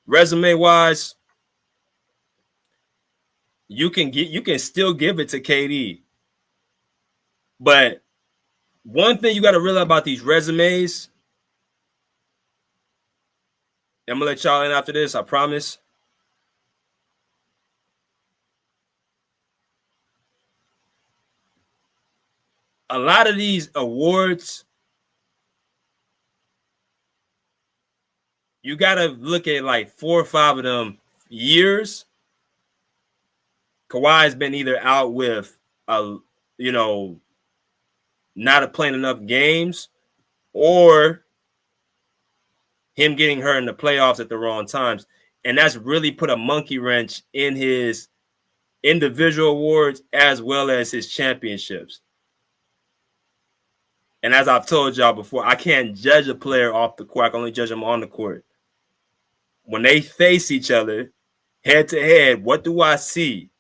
resume-wise, you can still give it to KD. But one thing you got to realize about these resumes, I'm going to let y'all in after this, I promise. A lot of these awards, you got to look at like 4 or 5 of them years. Kawhi's been either out with not playing enough games, or him getting hurt in the playoffs at the wrong times. And that's really put a monkey wrench in his individual awards as well as his championships. And as I've told y'all before, I can't judge a player off the court. I can only judge them on the court. When they face each other head to head, what do I see?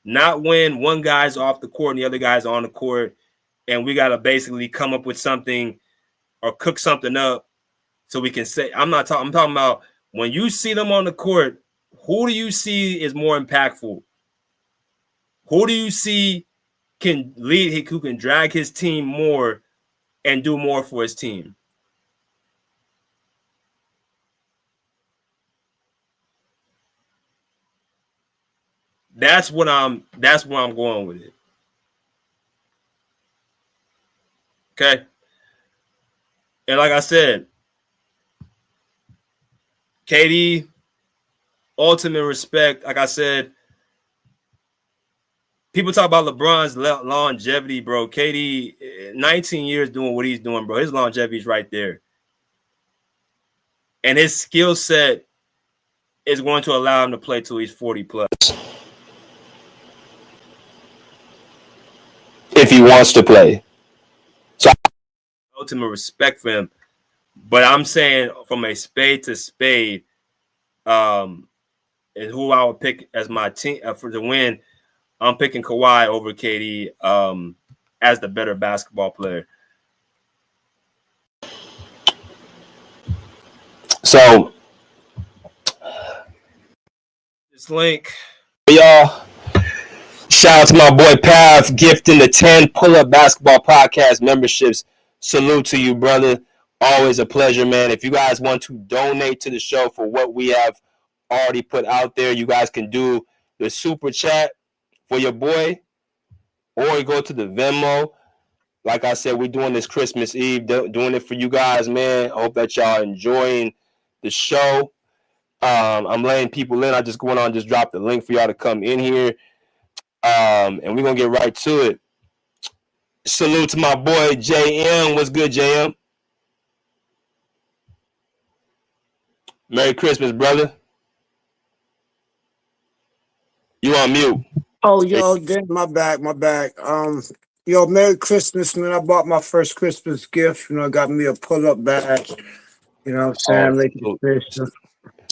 Not when one guy's off the court and the other guy's on the court, and we got to basically come up with something or cook something up so we can say, I'm talking about when you see them on the court, who do you see is more impactful? Who do you see can lead, who can drag his team more and do more for his team. That's where I'm going with it. Okay. And like I said, KD, ultimate respect. Like I said, people talk about LeBron's longevity, bro. KD, 19 years doing what he's doing, bro. His longevity is right there. And his skill set is going to allow him to play till he's 40 plus. If he wants to play. So ultimate respect for him. But I'm saying from a spade to spade, and who I would pick as my team for the win, I'm picking Kawhi over KD as the better basketball player. So this link, y'all. Shout out to my boy Pav gifting the 10 pull-up basketball podcast memberships. Salute to you, brother. Always a pleasure, man. If you guys want to donate to the show for what we have already put out there, you guys can do the super chat for your boy, or you go to the Venmo. Like I said, we're doing this Christmas Eve, doing it for you guys, man. I hope that y'all enjoying the show. I'm letting people in. I just went on and just dropped the link for y'all to come in here. And we're going to get right to it. Salute to my boy, JM. What's good, JM? Merry Christmas, brother. You on mute. Oh, yo, damn, my bad. Yo, Merry Christmas, man. I bought my first Christmas gift. You know, got me a pull-up bag. You know what I'm saying?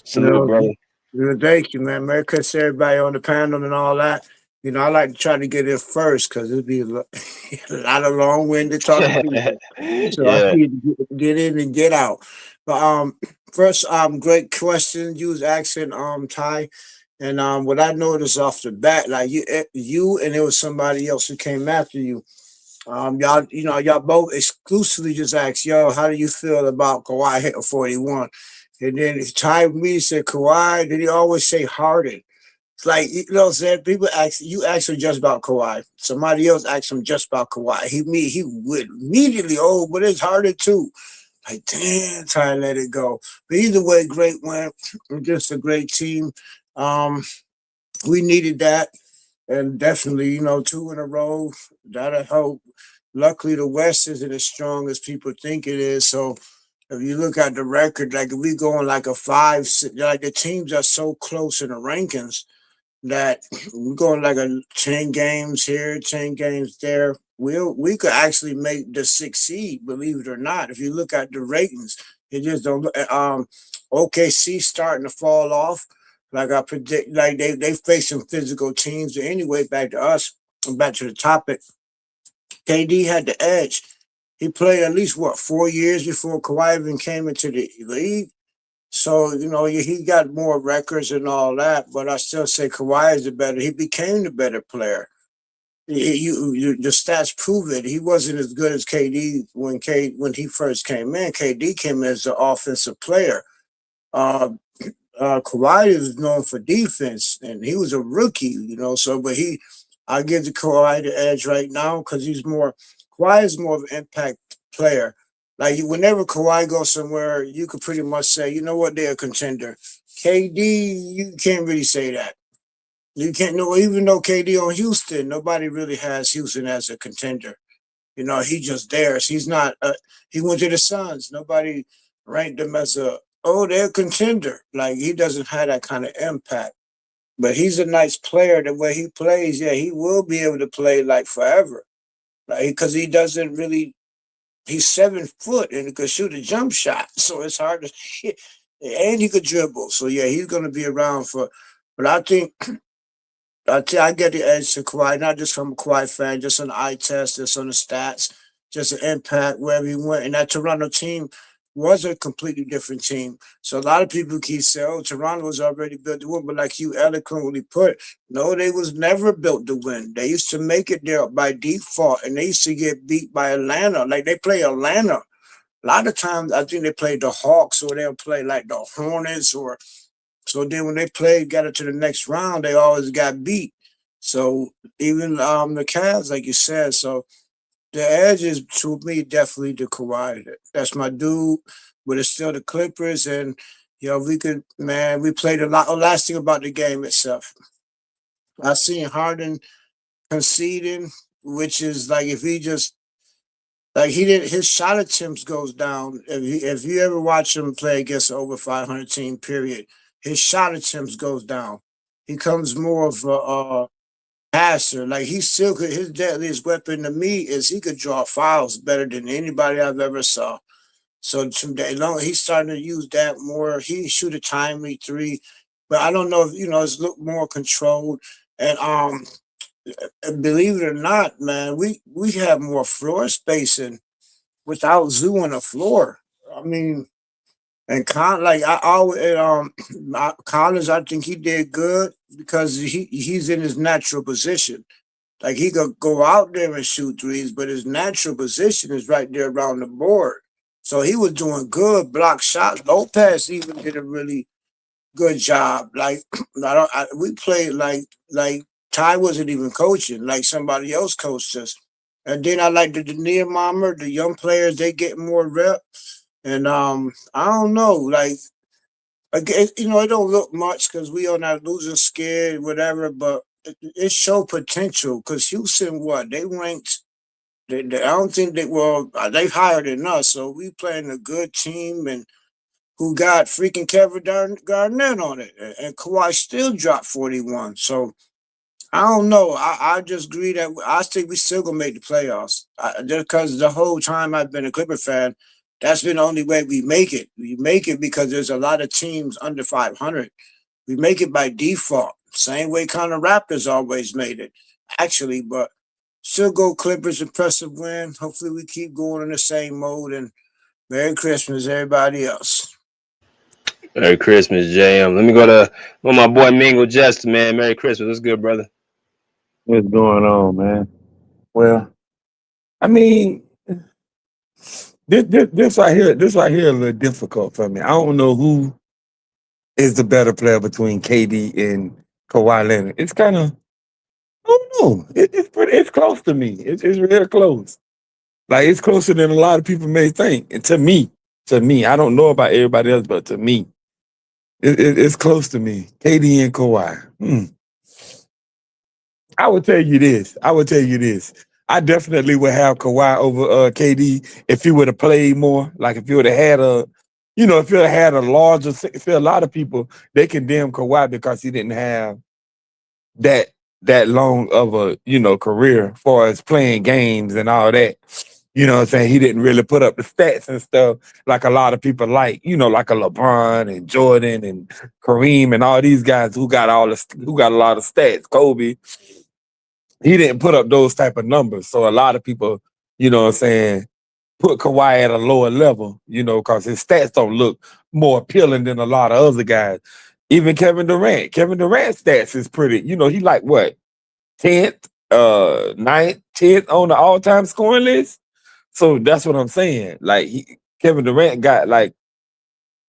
Salute, brother. Thank you, man. Merry Christmas, everybody on the panel and all that. You know, I like to try to get in first because it'd be a lot of long-winded talking. So I need to get in and get out. But first, great question you was asking, Ty. And what I noticed off the bat, like you and there was somebody else who came after you. Y'all both exclusively just asked, yo, how do you feel about Kawhi hitting 41? And then Ty me said Kawhi, did he always say Harden? It's like, you know what I'm saying? People ask him just about Kawhi. Somebody else asked him just about Kawhi. He would immediately, but it's Harden too. Like, damn, Ty let it go. But either way, great win. Just a great team. We needed that, and definitely, 2 in a row. That'll help. Luckily, the West isn't as strong as people think it is. So, if you look at the record, like if we go on like a 5, 6, like the teams are so close in the rankings that we're going like a 10 games here, 10 games there. We could actually make the 6th seed, believe it or not. If you look at the ratings, it just don't. OKC starting to fall off. Like I predict, like they facing physical teams. But anyway, back to us, back to the topic. KD had the edge. He played at least 4 years before Kawhi even came into the league. So he got more records and all that. But I still say Kawhi is the better. He became the better player. The stats prove it. He wasn't as good as KD when he first came in. KD came in as an offensive player. Kawhi is known for defense, and he was a rookie, but I give the Kawhi the edge right now because Kawhi is more of an impact player. Like whenever Kawhi goes somewhere, you could pretty much say, you know what, they're a contender. KD, you can't really say that. You can't know, even though KD on Houston, nobody really has Houston as a contender. He just theirs. He's not. He went to the Suns. Nobody ranked him as they're a contender. Like he doesn't have that kind of impact. But he's a nice player. The way he plays, he will be able to play like forever. Like because he doesn't really. He's 7 foot and he could shoot a jump shot, so it's hard to hit. And he could dribble. So he's going to be around for. But I think. I get the edge to Kawhi, not just from a Kawhi fan, just on the eye test, just on the stats, just an impact wherever he went. And that Toronto team, was a completely different team. So a lot of people keep saying, "Oh, Toronto was already built to win," but like you eloquently put, no, they was never built to win. They used to make it there by default, and they used to get beat by Atlanta. Like they play Atlanta. A lot of times, I think they played the Hawks, or they'll play like the Hornets, or so. Then when they got it to the next round, they always got beat. So even the Cavs, like you said, so the edge is to me definitely the Kawhi. That's my dude, but it's still the Clippers, and we played a lot. The last thing about the game itself, I seen Harden conceding, which is like if he just like he did his shot attempts goes down. If you ever watch him play against an over 500 team, period, his shot attempts goes down. He comes more of a passer. Like he still could. His deadliest weapon to me is he could draw fouls better than anybody I've ever saw. So he's starting to use that more. He shoot a timely three, but I don't know if it's look more controlled. And believe it or not, man, we have more floor spacing without Zoo on the floor. I mean, and Collins, I think he did good because he's in his natural position. Like he could go out there and shoot threes, but his natural position is right there around the board. So he was doing good block shots. Lopez even did a really good job. Like we played like Ty wasn't even coaching, like somebody else coached us. And then I like the Nehemiah, the young players, they get more rep. And I don't know, like again, it don't look much because we on that losing scared, whatever, but it showed potential because Houston, they ranked. I don't think they higher than us, so we playing a good team and who got freaking Kevin Garnett on it, and Kawhi still dropped 41. So I don't know. I just agree that I think we still gonna make the playoffs. Just because the whole time I've been a Clipper fan, that's been the only way we make it. We make it because there's a lot of teams under 500. We make it by default. Same way kind of Raptors always made it, actually. But still go Clippers, impressive win. Hopefully we keep going in the same mode. And Merry Christmas, everybody else. Merry Christmas, JM. Let me go to my boy Mingle Jester, man. Merry Christmas. What's good, brother? What's going on, man? Well, I mean, this right here a little difficult for me. I don't know who is the better player between KD and Kawhi Leonard. It's kind of, I don't know. It's close to me. It's real close. Like it's closer than a lot of people may think. And to me, I don't know about everybody else, but to me, it's close to me. KD and Kawhi. I would tell you this. I definitely would have Kawhi over KD if he would have played more. Like if he would have had if he would have had a larger. For a lot of people, they condemn Kawhi because he didn't have that long of a career as far as playing games and all that. You know what I'm saying? He didn't really put up the stats and stuff like a lot of people like a LeBron and Jordan and Kareem and all these guys who got a lot of stats. Kobe. He didn't put up those type of numbers. So a lot of people, put Kawhi at a lower level, because his stats don't look more appealing than a lot of other guys. Even Kevin Durant. Kevin Durant's stats is pretty, he like what? 10th, 9th, 10th on the all-time scoring list. So that's what I'm saying. Like Kevin Durant got like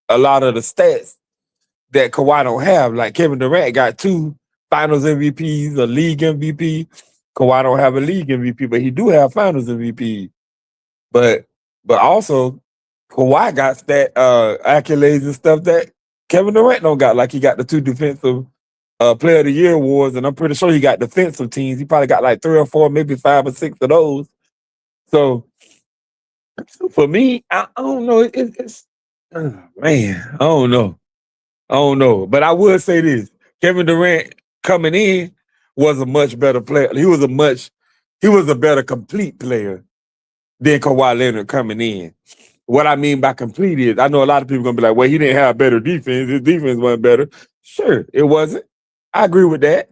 a lot of the stats that Kawhi don't have. Like Kevin Durant got 2 Finals MVPs, a league MVP. Kawhi don't have a league MVP, but he do have Finals MVP. But also Kawhi got stat accolades and stuff that Kevin Durant don't got. Like he got the 2 defensive Player of the Year awards, and I'm pretty sure he got defensive teams. He probably got like 3 or 4, maybe 5 or 6 of those. So for me, I don't know. It's man, I don't know. But I would say this: Kevin Durant coming in was a much better player. He was a better complete player than Kawhi Leonard coming in. What I mean by complete is, I know a lot of people are gonna be like, well, he didn't have better defense. His defense wasn't better. Sure, it wasn't. I agree with that.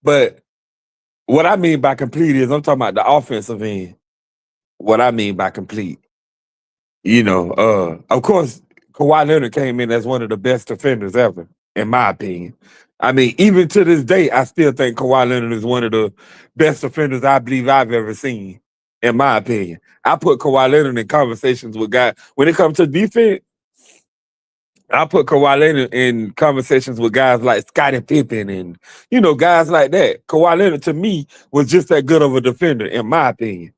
But what I mean by complete is I'm talking about the offensive end. What I mean by complete. Of course, Kawhi Leonard came in as one of the best defenders ever, in my opinion. I mean, even to this day, I still think Kawhi Leonard is one of the best defenders I believe I've ever seen, in my opinion. I put Kawhi Leonard in conversations with guys. When it comes to defense, I put Kawhi Leonard in conversations with guys like Scottie Pippen and, guys like that. Kawhi Leonard, to me, was just that good of a defender, in my opinion.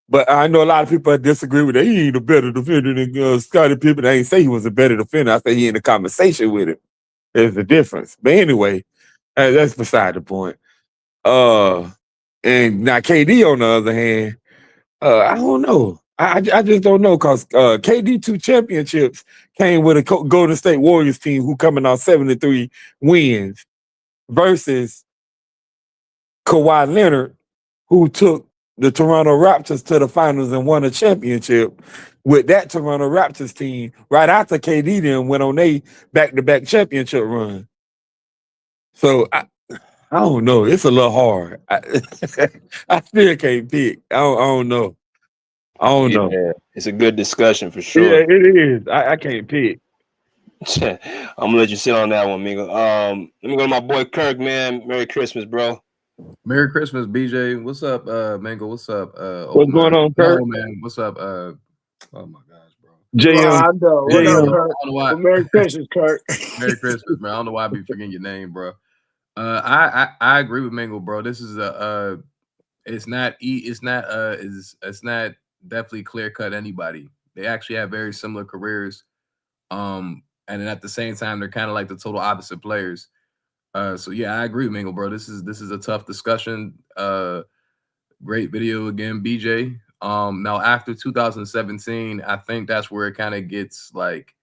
But I know a lot of people disagree with that. He ain't a better defender than Scottie Pippen. I ain't say he was a better defender. I say he in a conversation with him. There's a difference. But anyway, that's beside the point. And now KD, on the other hand, I don't know. I just don't know because KD 2 championships came with a Golden State Warriors team who coming off 73 wins versus Kawhi Leonard, who took the Toronto Raptors to the finals and won a championship with that Toronto Raptors team right after KD then went on a back-to-back championship run. So I don't know. It's a little hard. I still can't pick. I don't know. I don't know. It's a good discussion for sure. Yeah, it is. I can't pick. I'm gonna let you sit on that one, Mingo. Let me go to my boy Kirk, man. Merry Christmas, bro. Merry Christmas, BJ. What's up, Mango? What's up? What's going on, Kirk? Oh, man. What's up? Oh my gosh, bro. JM. What up, Kirk? Well, Merry Christmas, Kirk. Merry Christmas, man. I don't know why I be forgetting your name, bro. I agree with Mango, bro. This is it's not definitely clear cut anybody. They actually have very similar careers. And then at the same time, they're kind of like the total opposite players. So yeah, I agree, Mingle, bro. This is a tough discussion. Great video again, BJ. Now after 2017, I think that's where it kind of gets like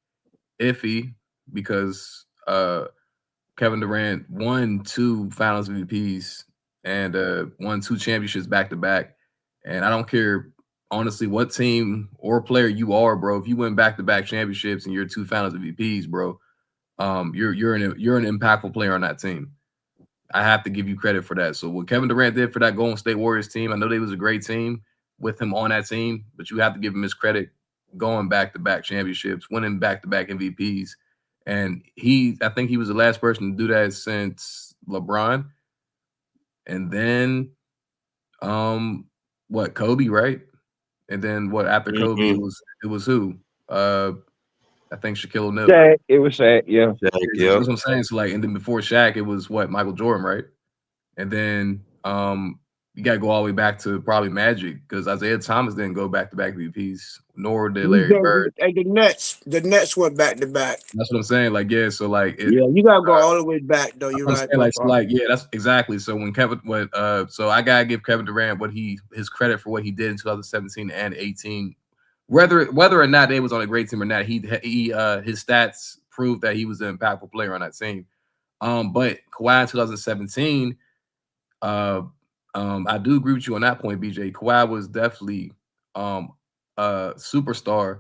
iffy because Kevin Durant won 2 Finals MVPs and won 2 championships back to back. And I don't care honestly what team or player you are, bro. If you win back to back championships and you're 2 Finals MVPs, bro. You're an impactful player on that team. I have to give you credit for that. So what Kevin Durant did for that Golden State Warriors team, I know they was a great team with him on that team, but you have to give him his credit going back-to-back championships, winning back-to-back MVPs. And I think he was the last person to do that since LeBron. And then Kobe, right? And then after Kobe it was who? I think Shaquille O'Neal. Shaq, it was Shaq, yeah. Shaq, yeah. That's what I'm saying. So and then before Shaq, it was Michael Jordan, right? And then you gotta go all the way back to probably Magic because Isaiah Thomas didn't go back-to-back VPs, nor did Larry Bird. And the Nets went back-to-back. That's what I'm saying. You gotta go all the way back though. You're right. That's exactly. So when so I gotta give Kevin Durant his credit for what he did in 2017 and 18. Whether or not they was on a great team or not, his stats proved that he was an impactful player on that team. But Kawhi in 2017, I do agree with you on that point, BJ. Kawhi was definitely a superstar,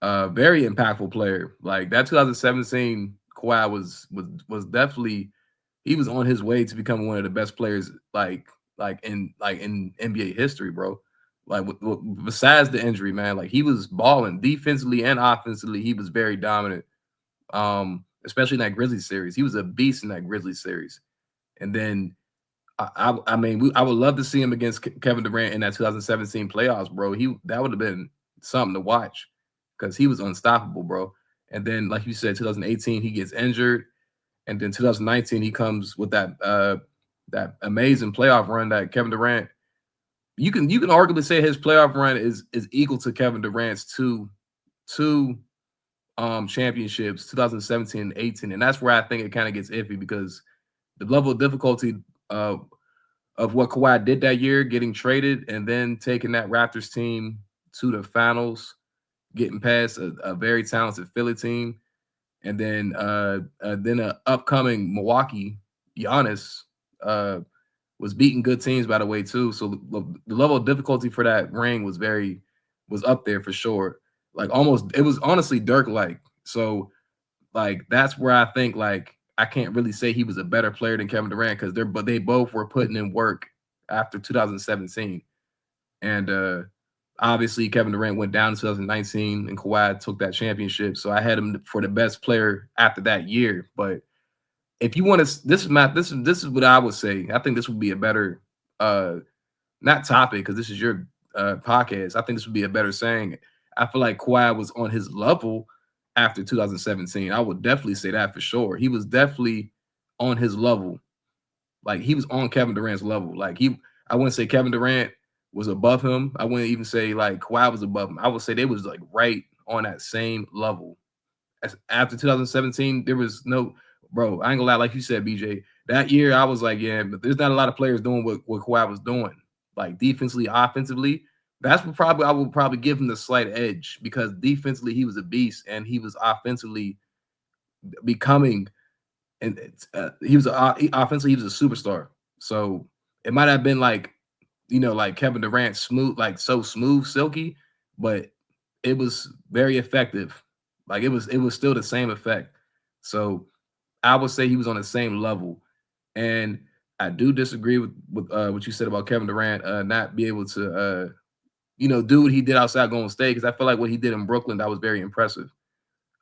very impactful player. Like that 2017, Kawhi was definitely he was on his way to becoming one of the best players like in NBA history, bro. Like besides the injury, man, like he was balling defensively and offensively. He was very dominant, especially in that Grizzlies series. He was a beast in that Grizzlies series. And then, I would love to see him against Kevin Durant in that 2017 playoffs, bro. That would have been something to watch because he was unstoppable, bro. And then, like you said, 2018 he gets injured, and then 2019 he comes with that amazing playoff run that Kevin Durant. You can arguably say his playoff run is equal to Kevin Durant's two championships, 2017 and 18. And that's where I think it kind of gets iffy because the level of difficulty of what Kawhi did that year, getting traded and then taking that Raptors team to the finals, getting past a very talented Philly team, and then an upcoming Milwaukee Giannis was beating good teams, by the way, too. So the level of difficulty for that ring was up there for sure. Like it was honestly Dirk-like. So like that's where I think like I can't really say he was a better player than Kevin Durant because they both were putting in work after 2017. And Obviously, Kevin Durant went down in 2019, and Kawhi took that championship. So I had him for the best player after that year. But if you want to, this is what I would say. I think this would be a better, not topic because this is your podcast. I think this would be a better saying. I feel like Kawhi was on his level after 2017. I would definitely say that for sure. He was definitely on his level. Like he was on Kevin Durant's level. Like I wouldn't say Kevin Durant was above him. I wouldn't even say like Kawhi was above him. I would say they was like right on that same level. After 2017, there was no, bro, I ain't gonna lie, like you said, BJ, that year I was like, yeah, but there's not a lot of players doing what Kawhi was doing. Like defensively, offensively, that's what I would probably give him the slight edge because defensively he was a beast and he was offensively becoming, and offensively he was a superstar. So it might have been like, like Kevin Durant smooth, like so smooth, silky, but it was very effective. Like it was still the same effect. So I would say he was on the same level. And I do disagree with what you said about Kevin Durant not be able to do what he did outside Golden State, because I feel like what he did in Brooklyn, that was very impressive.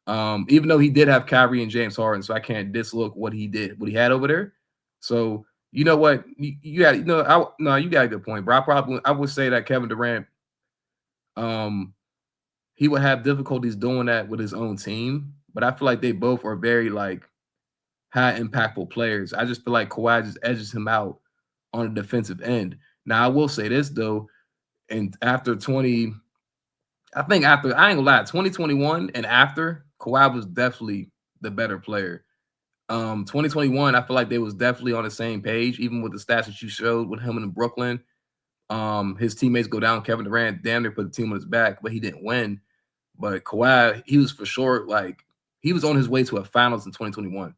Even though he did have Kyrie and James Harden, so I can't dislook what he had over there. So you know what? You got you got a good point, bro. I would say that Kevin Durant, he would have difficulties doing that with his own team, but I feel like they both are very like high impactful players. I just feel like Kawhi just edges him out on the defensive end. Now I will say this though, and I ain't gonna lie, 2021 and after, Kawhi was definitely the better player. 2021, I feel like they was definitely on the same page, even with the stats that you showed with him in Brooklyn. His teammates go down. Kevin Durant damn near put the team on his back, but he didn't win. But Kawhi, he was for sure, like, he was on his way to a finals in 2021.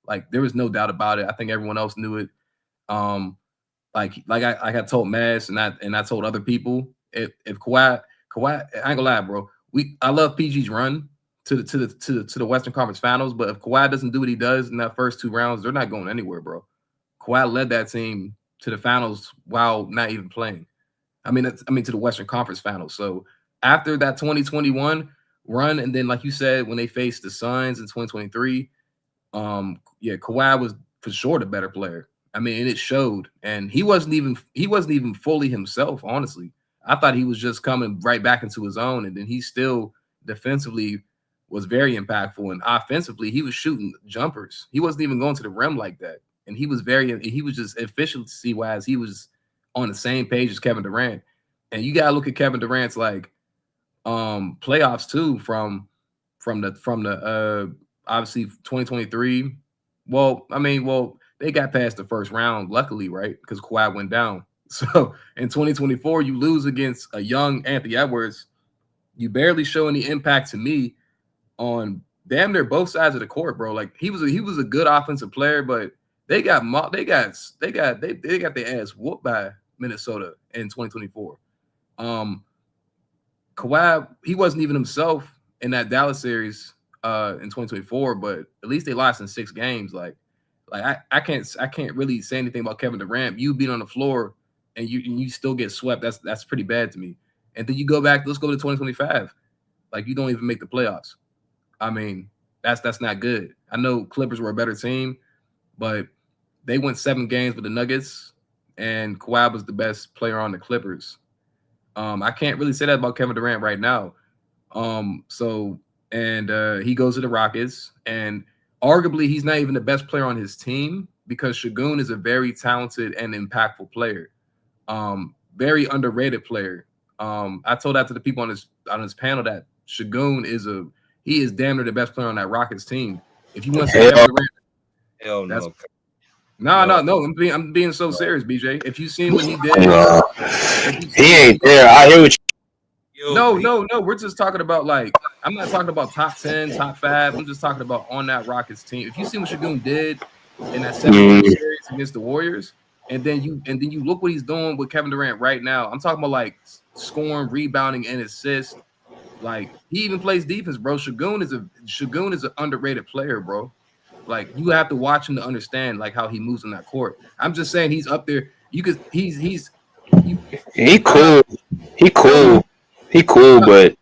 Like, there was no doubt about it. I think everyone else knew it. Like I told Mass and I told other people, if Kawhi, I ain't gonna lie, bro. I love PG's run to the Western Conference Finals, but if Kawhi doesn't do what he does in that first 2 rounds, they're not going anywhere, bro. Kawhi led that team to the finals while not even playing. I mean to the Western Conference Finals. So after that 2021 run, and then like you said, when they faced the Suns in 2023, Kawhi was for sure the better player. I mean, and it showed, and he wasn't even fully himself, honestly. I thought he was just coming right back into his own, and then he still defensively was very impactful, and offensively he was shooting jumpers. He wasn't even going to the rim like that, and he was just efficiency wise, he was on the same page as Kevin Durant. And you gotta look at Kevin Durant's like playoffs too from the obviously 2023. They got past the first round, luckily, right? Because Kawhi went down. So in 2024, you lose against a young Anthony Edwards. You barely show any impact to me on damn near both sides of the court, bro. Like he was a good offensive player, but they got their ass whooped by Minnesota in 2024. Kawhi, he wasn't even himself in that Dallas series in 2024, but at least they lost in 6 games. Like I can't really say anything about Kevin Durant. You being on the floor and you still get swept. That's pretty bad to me. And then you go back. Let's go to 2025. Like you don't even make the playoffs. I mean, that's not good. I know Clippers were a better team, but they went 7 games with the Nuggets, and Kawhi was the best player on the Clippers. I can't really say that about Kevin Durant right now. He goes to the Rockets, and arguably he's not even the best player on his team because Şengün is a very talented and impactful player. Very underrated player. I told that to the people on this panel that Şengün is damn near the best player on that Rockets team. If you want to say Kevin Durant, hell no. No. I'm being so serious, BJ. If you seen what he did, he ain't there. I hear what you. No. We're just talking about I'm not talking about top 10, top 5. I'm just talking about on that Rockets team. If you see what Şengün did in that 7-game series against the Warriors, and then you look what he's doing with Kevin Durant right now. I'm talking about scoring, rebounding, and assists. Like he even plays defense, bro. Şengün is an underrated player, bro. Like you have to watch him to understand how he moves on that court. I'm just saying he's up there. He cool. He cool. He cool, but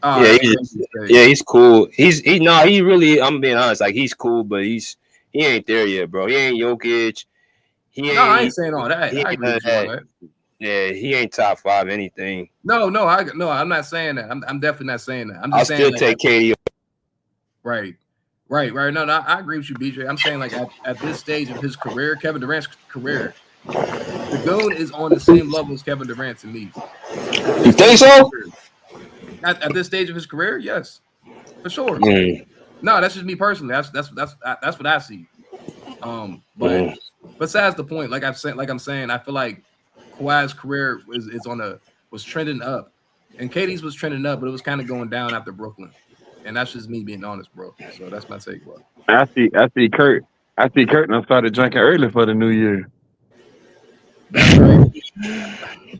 Oh, yeah, that's he's cool. He really. I'm being honest. Like he's cool, but he ain't there yet, bro. He ain't Jokic. No, I ain't saying all that. I agree with you on that. Yeah, he ain't top 5 anything. No, I'm not saying that. I'm definitely not saying that. I'm just I'll saying still take KD. Right. No, I agree with you, BJ. I'm saying like at this stage of his career, Kevin Durant's career, the goon is on the same level as Kevin Durant to me. You think so? At this stage of his career, yes, for sure. No, that's just me personally. That's what I see. But besides the point, like I'm saying, I feel like Kawhi's career was trending up, and KD's was trending up, but it was kind of going down after Brooklyn, and that's just me being honest, bro. So that's my take, bro. I see Kurt. I see Kurt and I started drinking early for the new year. That's right.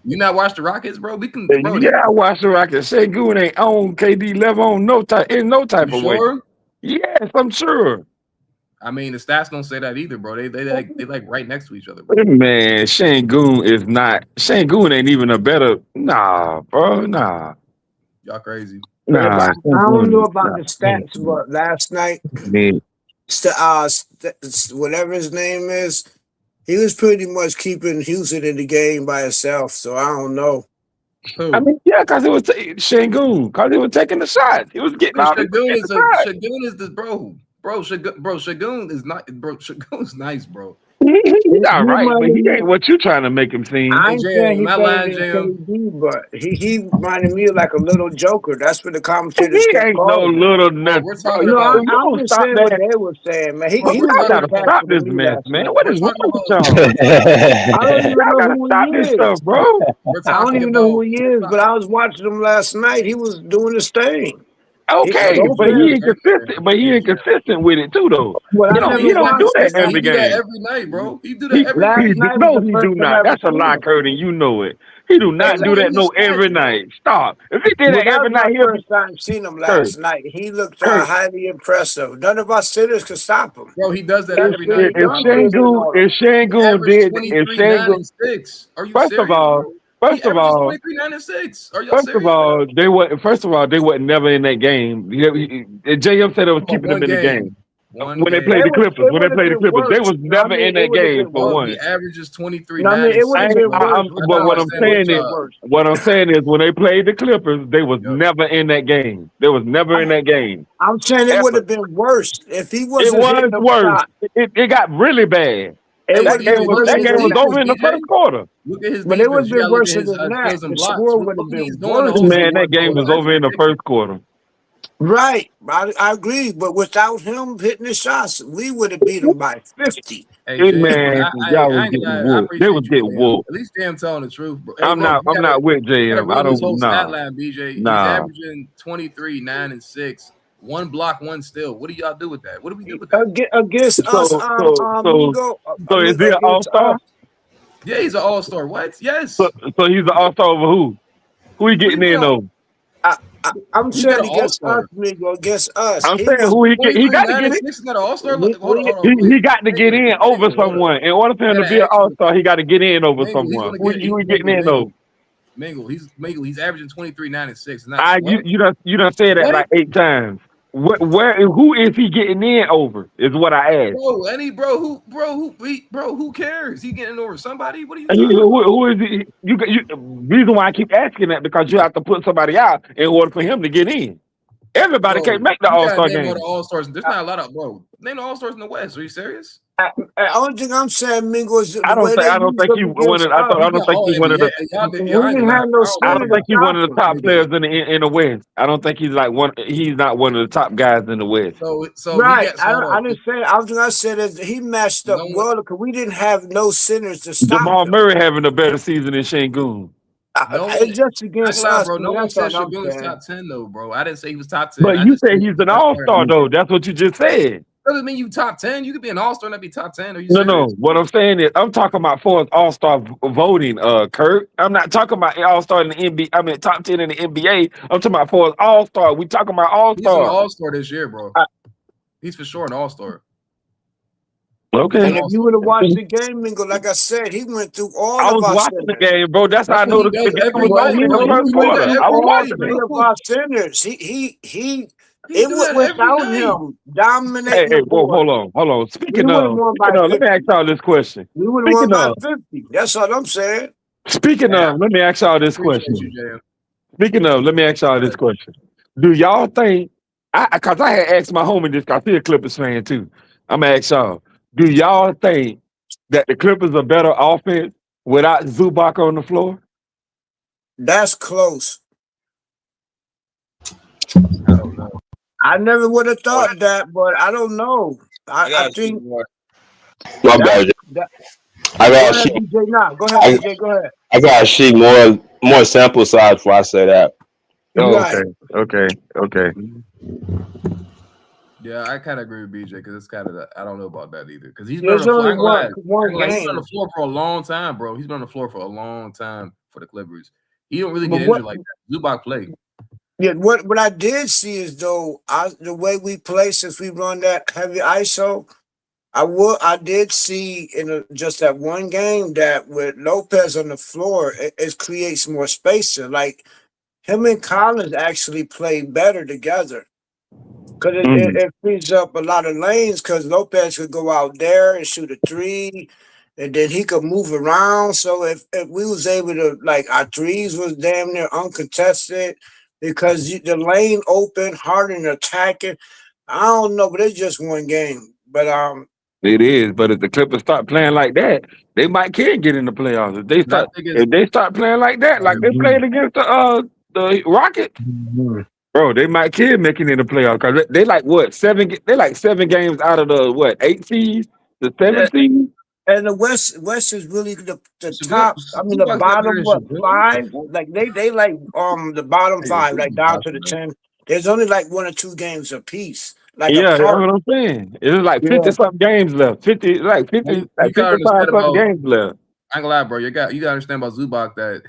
You not watch the Rockets, bro? We can. Bro, yeah, I watched the Rockets. Sengun ain't on KD level on no type of way. Yes, I'm sure. I mean, the stats don't say that either, bro. They like right next to each other, bro. Man, Sengun is not. Sengun ain't even a better. Nah, bro. Nah. Y'all crazy. Nah. I don't know about the stats, but last night, whatever his name is, he was pretty much keeping Houston in the game by himself. So I don't know. I mean, yeah, because it was Sengun, because he was taking the shots. He was getting out. Shagun is the bro. Shagun is not, bro. Shagun's nice, bro. He's all right, but he ain't what you trying to make him seem. I ain't saying he's better than KD, but he reminded me of like a little Joker. That's what the commentators kept calling. No little nothing. We're talking about. I'm just saying what they were saying, man. He gotta stop this mess, man. What is wrong with y'all? I don't even know who stop he this is. stuff, bro. I don't even know who he is, but I was watching him last night. He was doing his thing. Okay, but he ain't consistent. But he ain't consistent with it too, though. Well, he don't do that every game. Every night, bro. He do that every night. No, he do not. That's a lie, Kurt, and you know it. He do not do that every night. Stop. If he did that every night, he'll be. First time seen him last night. He looked highly impressive. None of our sitters could stop him. Bro, he does that every night. If Sengun did, are you first of all. First of all, they wasn't never in that game. JM said it was keeping them in the game. When they played the Clippers, they was never in that game for one. He averages 23. But what I'm saying is when they played the Clippers, they was never in that game. They was never in that game. I'm saying it would have been worse if he wasn't. It was worse. It got really bad. That game was over in the first quarter. Look at his but it would have been worse than that. The score would have been worse. Man, that game was over in the first quarter. Right. I agree. But without him hitting the shots, we would have beat him by 50. Hey, man, y'all was getting whooped. They was getting whooped. At least damn telling the truth, bro. I'm not with JM. I don't know. BJ. He's averaging 23, 9, and 6. 1 block, 1 steal. What do y'all do with that? What do we do with that? Against us, so is he an all-star? Yeah, he's an all-star. What? Yes. So he's an all-star over who? Who he getting in though? I'm saying against us, Migo, against us. I'm saying who he got to get in. He got to get in over someone. In order for him to be an all-star, he got to get in over someone. Who he getting in though? Mingle, he's averaging 23, 9, and 6. You done said that like 8 times. Who is he getting in over? Is what I asked. Who cares? He getting over somebody? What are you? Who is he? Reason why I keep asking that because you have to put somebody out in order for him to get in. Everybody can't make the All-Star game. All-Stars. There's not a lot of name the All-Stars in the West. Are you serious? The only thing I'm saying, Mingo, is I don't think he wanted. I don't think he wanted. I don't think he's one of the top players in the West. I don't think he's like one. He's not one of the top guys in the West. So right. I didn't say. I was gonna say that he matched up well because we didn't have no centers to stop. Jamal Murray having a better season than Sengun. Just against us, bro. No one said Shagun's top 10 though, bro. I didn't say he was top 10. But you said he's an all-star though. That's what you just said. Doesn't mean you top 10. You could be an all-star and not be top 10. Are you No. What I'm saying is I'm talking about for all-star voting, Kurt. I'm not talking about all-star in the NBA. I mean top 10 in the NBA. I'm talking about for all-star. We talking about all-star. He's an all-star this year, bro. He's for sure an all-star. Okay. And if you would have watched the game, Mingo, like I said, he went through all I of was our watching the centers. game, bro. That's how I That's what know he the does game every was Well, night, over in the bro. He first do that quarter. I was every all night, watching three it. of bro. our centers. He It do was that every without night. him Hey, dominating hey, the whoa, board. hold on. We would have won by Let 50. me ask y'all this question. We would have won Speaking by of, 50. That's all I'm saying. let me ask y'all this Appreciate you, question. JM. Speaking of, let me ask y'all this question. Do y'all think, because I had asked my homie this, 'cause I see a Clippers fan too. I'm going to ask y'all, do y'all think that the Clippers are better offense without Zubac on the floor? That's close. I don't know. I never would have thought that, but I don't know. I think My that, bad. that I go got ahead, sheet. DJ. Now, go ahead, I, DJ. Go ahead. I got sheet more sample size before I say that. Oh, Right. okay. Yeah, I kind of agree with BJ because it's kind of I don't know about that either because he's been on There's the floor. only I ain't gonna lie. one He's been on the game. floor for a long time, bro. He's been on the floor for a long time for the Clippers. He don't really But get what? injured like that. Zubac played. Yeah, what I did see is though, the way we play since we run that heavy ISO, I did see in just that one game that with Lopez on the floor, it creates more spacing. Like him and Collins actually play better together because it frees up a lot of lanes. Because Lopez could go out there and shoot a three, and then he could move around. So if we was able to, like, our threes was damn near uncontested because the lane open, Harden attacking. I don't know, but it's just one game. But It is, but if the Clippers start playing like that, they can get in the playoffs. I think it's If they start playing like that, like they played against the Rockets, bro, they can make it in the playoffs because they like what 7? They like 7 games out of the what 8 seeds, the 7 seeds. and the West is really the Shagun. top. I mean, the Zubac's not better bottom than what Shagun. 5? Like they like the bottom Hey, 5, this like is down to the possible. 10. There's only like 1 or 2 games apiece, like Yeah, that's apart. what I'm saying. It's like Yeah. 50 something games left. 50 like 50 You like gotta 55 understand something about. games left. I ain't gonna lie, bro. You gotta understand about Zubac that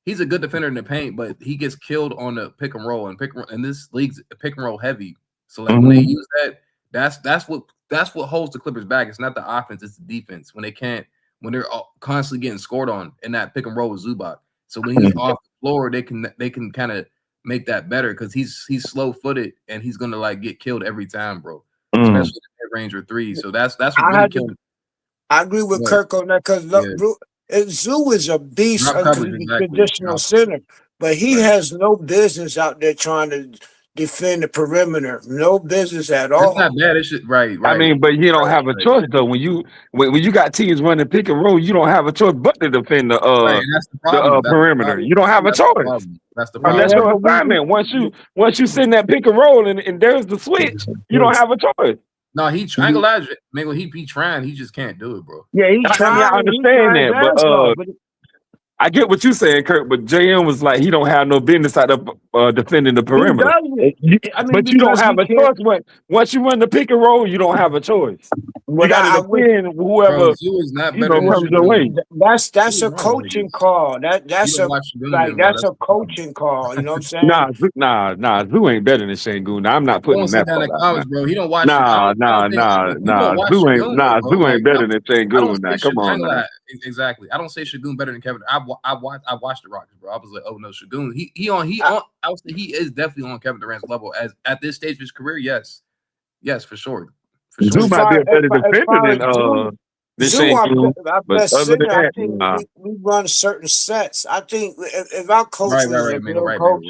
he's a good defender in the paint, but he gets killed on the pick and roll, and this league's pick and roll heavy. So like when they use that, that's what holds the Clippers back. It's not the offense, it's the defense. When they're constantly getting scored on in that pick and roll with Zubac. So when he's off the floor, they can kind of make that better because he's slow footed and he's gonna like get killed every time, bro. Especially in the mid-range or three. So that's what really killing. I agree with Right. Kirk on that because Zoo is a beast Drop under coverage, the exactly. traditional center, but he has no business out there trying to defend the perimeter. No business at It's all. not bad. It's just, right. I mean, but you don't have a choice though. When you got teams running pick and roll, you don't have a choice but to defend Right, and that's the problem. That's the perimeter. problem. You don't have a That's the choice. problem. That's the That's problem. your assignment. Once you send that pick and roll and there's the switch, you don't have a choice. No, he trying to lie. Man, when he be trying, he just can't do it, bro. Yeah, he's trying. I understand that, but I get what you're saying, Kurt. But JM was like, he don't have no business out of defending the perimeter. But you don't have a choice. Once you run the pick and roll, you don't have a choice. You got to defend whoever Bro, Zoo is not better than comes your way. That's a coaching call. That's a coaching call. You know what I'm saying? Nah. Zoo ain't better than Şengün. I'm not putting that down in college, bro. He don't watch. Nah. Zoo ain't better than Şengün. Now, come on, now. Exactly. I don't say Şengün better than Kevin. I watched the Rockets, bro. I was like, oh no, Şengün. I would say he is definitely on Kevin Durant's level as at this stage of his career. Yes, for sure. Zoo might be a better defender than Şengün. But other than that, I think we run certain sets. I think if our coach was a real coach,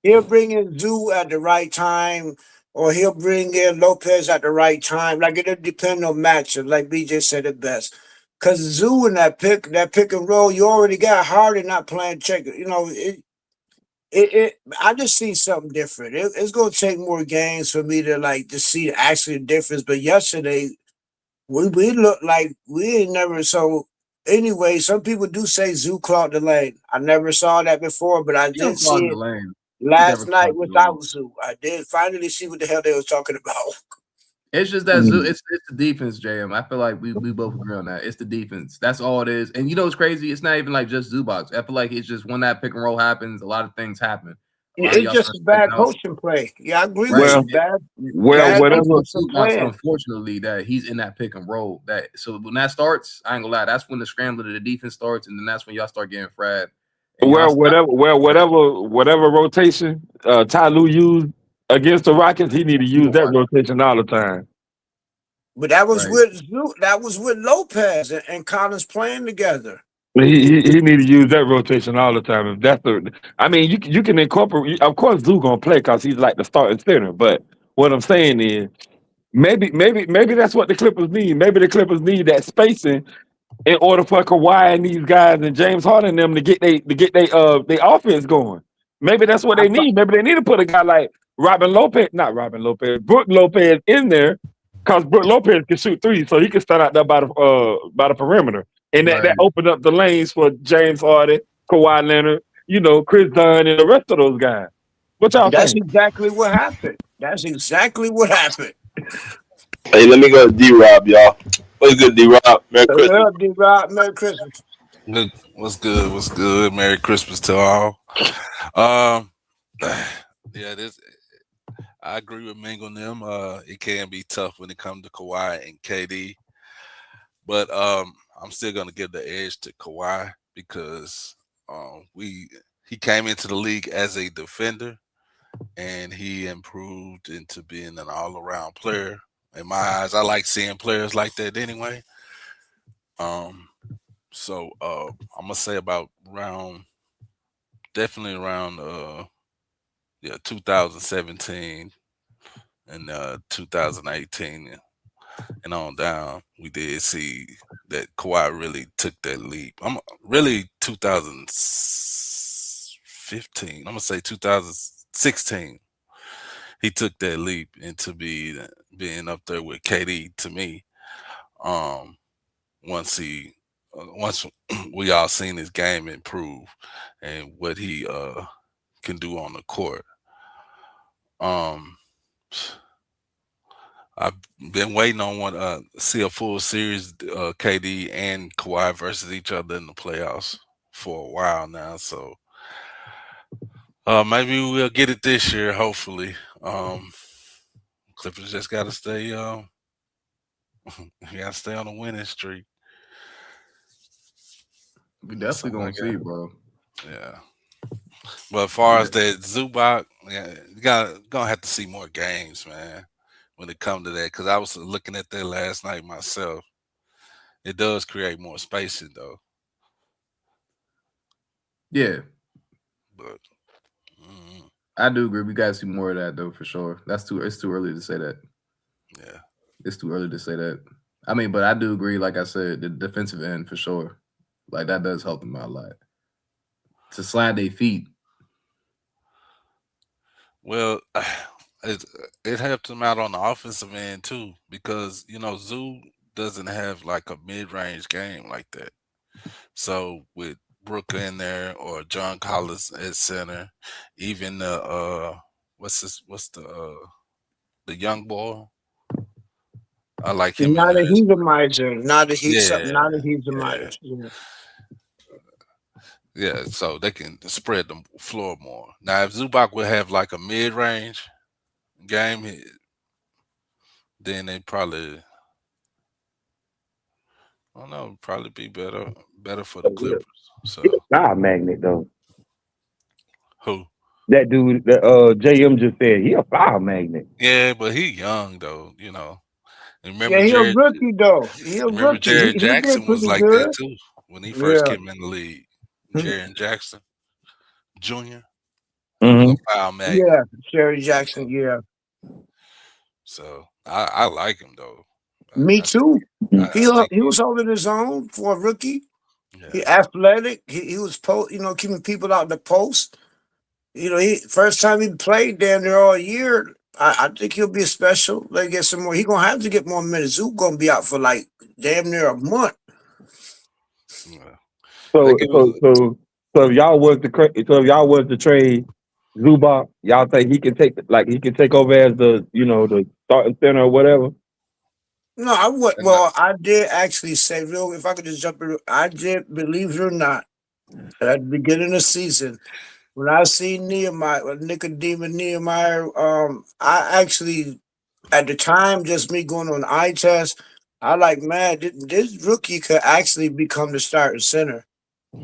he'll bring in Zoo at the right time, or he'll bring in Lopez at the right time. Like it'll depend on matchup. Like BJ said it best. Because Zoo in that pick and roll, you already got Harden not playing check. You know, I just see something different. It's gonna take more games for me to see actually the difference. But yesterday, we looked like we ain't never. So anyway, some people do say Zoo clogged the lane. I never saw that before, but I did see it last night without Zoo. I did finally see what the hell they was talking about. It's just that Zoo, it's the defense, JM. I feel like we both agree on that. It's the defense. That's all it is. And you know what's crazy? It's not even like just Zubac. I feel like it's just when that pick and roll happens, a lot of things happen. A lot of It's y'all just start a stepping bad out. coaching play. Yeah, I agree with Right. you. Well, Bad And whatever. defensive now, so plan. unfortunately, that he's in that pick and roll. That so when that starts, I ain't gonna lie, that's when the scrambling of the defense starts, and then that's when y'all start getting fried. And y'all Well, stop. whatever rotation Ty Lue used against the Rockets, he need to use that rotation all the time. But that was Right. with Lopez and Collins playing together. He need to use that rotation all the time. If that's I mean, you can incorporate. Of course, Zoo gonna play because he's like the starting center. But what I'm saying is, maybe that's what the Clippers need. Maybe the Clippers need that spacing in order for Kawhi and these guys and James Harden and them to get they offense going. Maybe that's what they need. Maybe they need to put a guy like Brook Lopez in there, because Brook Lopez can shoot threes, so he can stand out there by the perimeter, and that Right. opened up the lanes for James Harden, Kawhi Leonard, Chris Dunn, and the rest of those guys. What y'all That's think? exactly what happened. That's exactly what happened. Hey, let me go to D-Rob, y'all. What's good, D-Rob? Merry Christmas. D-Rob, Merry Christmas. Good. What's good? What's good? Merry Christmas to all. Yeah, this I agree with Mingo and them. It can be tough when it comes to Kawhi and KD, but I'm still gonna give the edge to Kawhi because he came into the league as a defender and he improved into being an all-around player. In my eyes, I like seeing players like that anyway. So I'm gonna say about definitely around 2017 and 2018 and on down, we did see that Kawhi really took that leap. I'm really 2015. I'm gonna say 2016. He took that leap into being up there with KD to me. Once we all seen his game improve and what he can do on the court. I've been waiting on see a full series, KD and Kawhi versus each other in the playoffs for a while now. So maybe we'll get it this year. Hopefully, Clippers just got to stay. You got to stay on the winning streak. We definitely gonna see, bro. Yeah. But as far as that Zubac, yeah, gonna have to see more games, man, when it comes to that. Because I was looking at that last night myself. It does create more spacing, though. Yeah, But I do agree. We gotta see more of that though, for sure. It's too early to say that. yeah, It's too early to say that. I mean, but I do agree. Like I said, the defensive end for sure. Like that does help them out a lot. To slide their feet. well, it helps them out on the offensive end too, because Zoo doesn't have like a mid-range game like that. So with Brooke in there or John Collins at center, even what's the young boy? I like him in Not a there. Heatemizer. Not a Yeah, Heatemizer. Yeah. yeah. So they can spread the floor more. Now, if Zubac would have like a mid-range game, then they probably, I don't know, probably be better for the Clippers. So He's a foul magnet though. who? That dude that JM just said, he a foul magnet. Yeah, but he young though, And Yeah, he a rookie though. He a Remember rookie. Jared He did Jackson was pretty like good. that too when he first Yeah. came in the league. Jared Jackson Jr. Mm-hmm. was a foul magnet. Yeah, Sherry Jackson. Yeah. So I like him though. Me too. I think He was holding his own for a rookie. yeah. He athletic. He was keeping people out the post. He first time he played down there all year. I think he'll be special. They get some more. He gonna have to get more minutes. Who's gonna be out for like damn near a month. Yeah. So if y'all was to trade Zubac, y'all think he can take over as the the starting center or whatever? No, I would. Well, I did actually say, if I could just jump in, I did, believe it or not, at the beginning of the season, when I see Nicodemus Nehemiah, I actually at the time just me going on eye test, I like man, this rookie could actually become the starting center.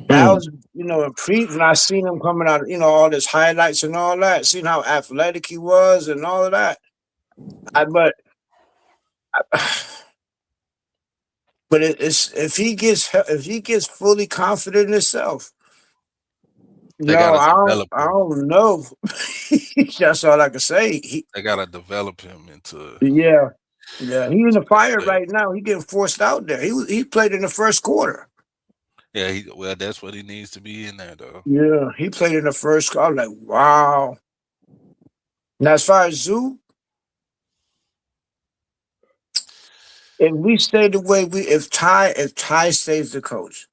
That was, when I seen him coming out, all his highlights and all that, seeing how athletic he was and all of that. But it's if he gets fully confident in himself, They gotta develop I him. don't know. That's all I can say. They gotta develop him into Yeah, he's in the next fire level. right now. He getting forced out there. He played in the first quarter. Yeah, well, that's what he needs to be in there though. Yeah, he played in the first quarter. I'm like, wow. Now as far as Zoo, if we stay the way if Ty stays the coach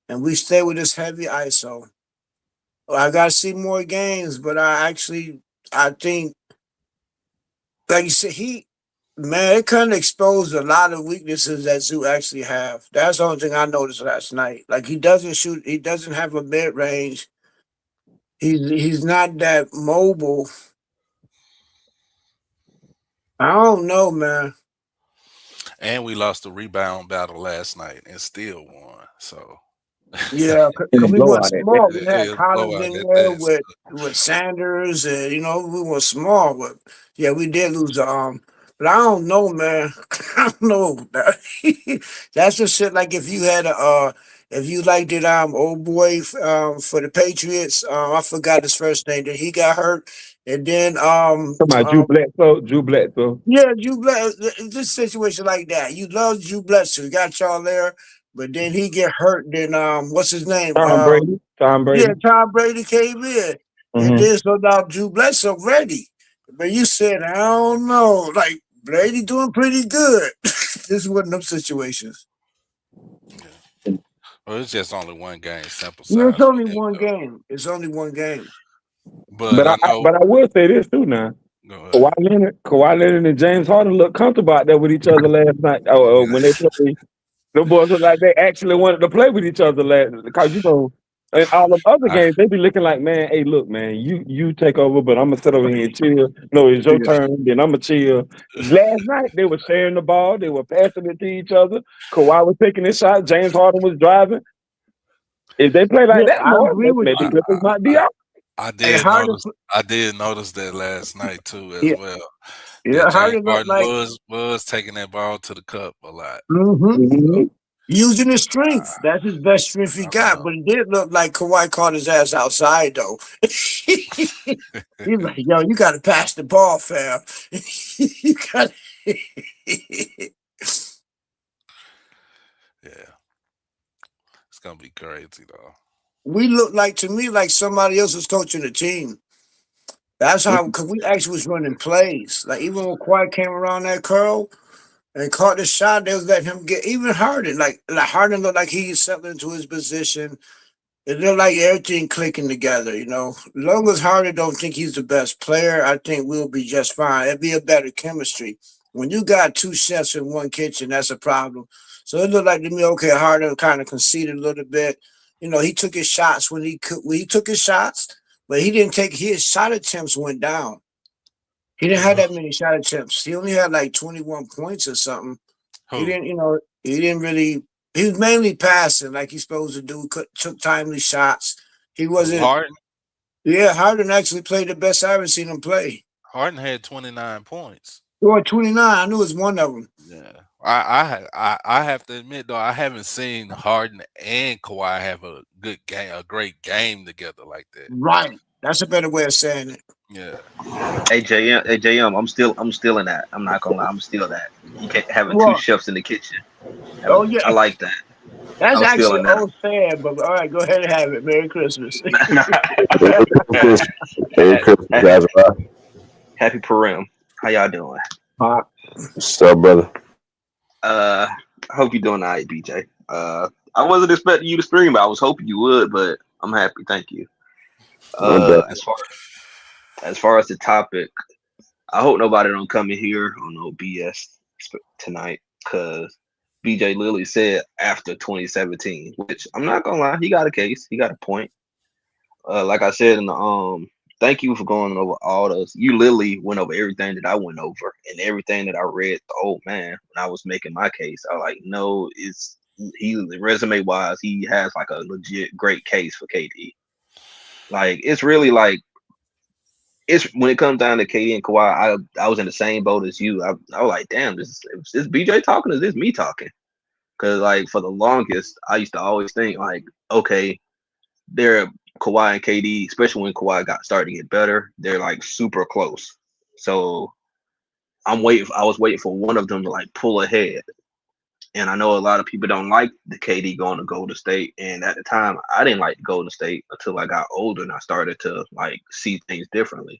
and we stay with this heavy ISO, I gotta see more games. But I think, like you said, it kind of exposed a lot of weaknesses that Zoo actually have. That's the only thing I noticed last night. Like he doesn't shoot, he doesn't have a mid range. He's not that mobile. I don't know, man. And we lost the rebound battle last night and still won. So Yeah, In a because we went blowout at that. small. We had it was Collins blowout in at there that. with Sanders, and we were small. But yeah, we did lose the But I don't know, man. I don't know. That's the shit. Like if you had if you liked it, old boy for the Patriots, I forgot his first name. Then he got hurt, and then Talking about Drew Bledsoe. Drew Bledsoe. yeah, Drew Bledsoe. This situation like that, you love Drew Bledsoe. You got y'all there, but then he get hurt. Then what's his name? Tom Brady. Yeah, Tom Brady came in, and then so now Drew Bledsoe ready. But you said I don't know, like Brady doing pretty good. This is one of them situations. Yeah. Well, it's just only one game sample size. Yeah, it's only one game. It's only one game. But I know. But I will say this too now. Kawhi Leonard and James Harden looked comfortable out there with each other last night. When they played, the boys look like they actually wanted to play with each other last. Because in all the other games they be looking like, man, hey, look, man, you take over, but I'm gonna sit over here and chill. No, it's your turn, then I'm gonna chill. Last night they were sharing the ball, they were passing it to each other. Kawhi was taking his shot, James Harden was driving. If they play like that more, maybe Clippers might be out. I did notice that last night too, as well. Yeah, James Harden was taking that ball to the cup a lot. Using his strength. That's his best strength he got. But it did look like Kawhi caught his ass outside, though. He's like, yo, you got to pass the ball, fam. You got Yeah. It's going to be crazy, though. We look to me like somebody else was coaching the team. That's how, because we actually was running plays. Like, even when Kawhi came around that curl and caught the shot, they was letting him get even Harden. Like Harden looked like he settled into his position. It looked like everything clicking together, As long as Harden don't think he's the best player, I think we'll be just fine. It'll be a better chemistry. When you got two chefs in one kitchen, that's a problem. So it looked like to me, okay, Harden kind of conceded a little bit. He took his shots when he took his shots, but he didn't take his shot attempts went down. He didn't have that many shot attempts. He only had like 21 points or something. He didn't really. He was mainly passing like he's supposed to do. Took timely shots. He wasn't. Harden? Yeah, Harden actually played the best I ever seen him play. Harden had 29 points. Or 29. I knew it was one of them. Yeah. I have to admit though, I haven't seen Harden and Kawhi have a great game together like that. Right. That's a better way of saying it. Yeah. Hey JM, I'm still in that. I'm not gonna lie, I'm still that. You can't having two chefs in the kitchen. Oh yeah, I like that. That's actually old sad, but all right, go ahead and have it. Merry Christmas. Merry Christmas, guys. Happy Purim. How y'all doing? What's up, brother? I hope you're doing all right, BJ. I wasn't expecting you to stream, but I was hoping you would, but I'm happy. Thank you. As far as the topic, I hope nobody don't come in here on no BS tonight, because BJ Lilly said after 2017, which I'm not gonna lie, he got a case, he got a point. like I said in the thank you for going over all those. You literally went over everything that I went over and everything that I read. Oh man, when I was making my case, I was like, no, resume wise, he has like a legit great case for KD. Like it's really like it's when it comes down to KD and Kawhi, I was in the same boat as you. I was like, damn, is this BJ talking? Or is this me talking? Because like for the longest, I used to always think like, okay, they're Kawhi and KD, especially when Kawhi got started to get better, they're like super close. So I was waiting for one of them to like pull ahead. And I know a lot of people don't like the KD going to Golden State. And at the time, I didn't like Golden State until I got older and I started to like see things differently.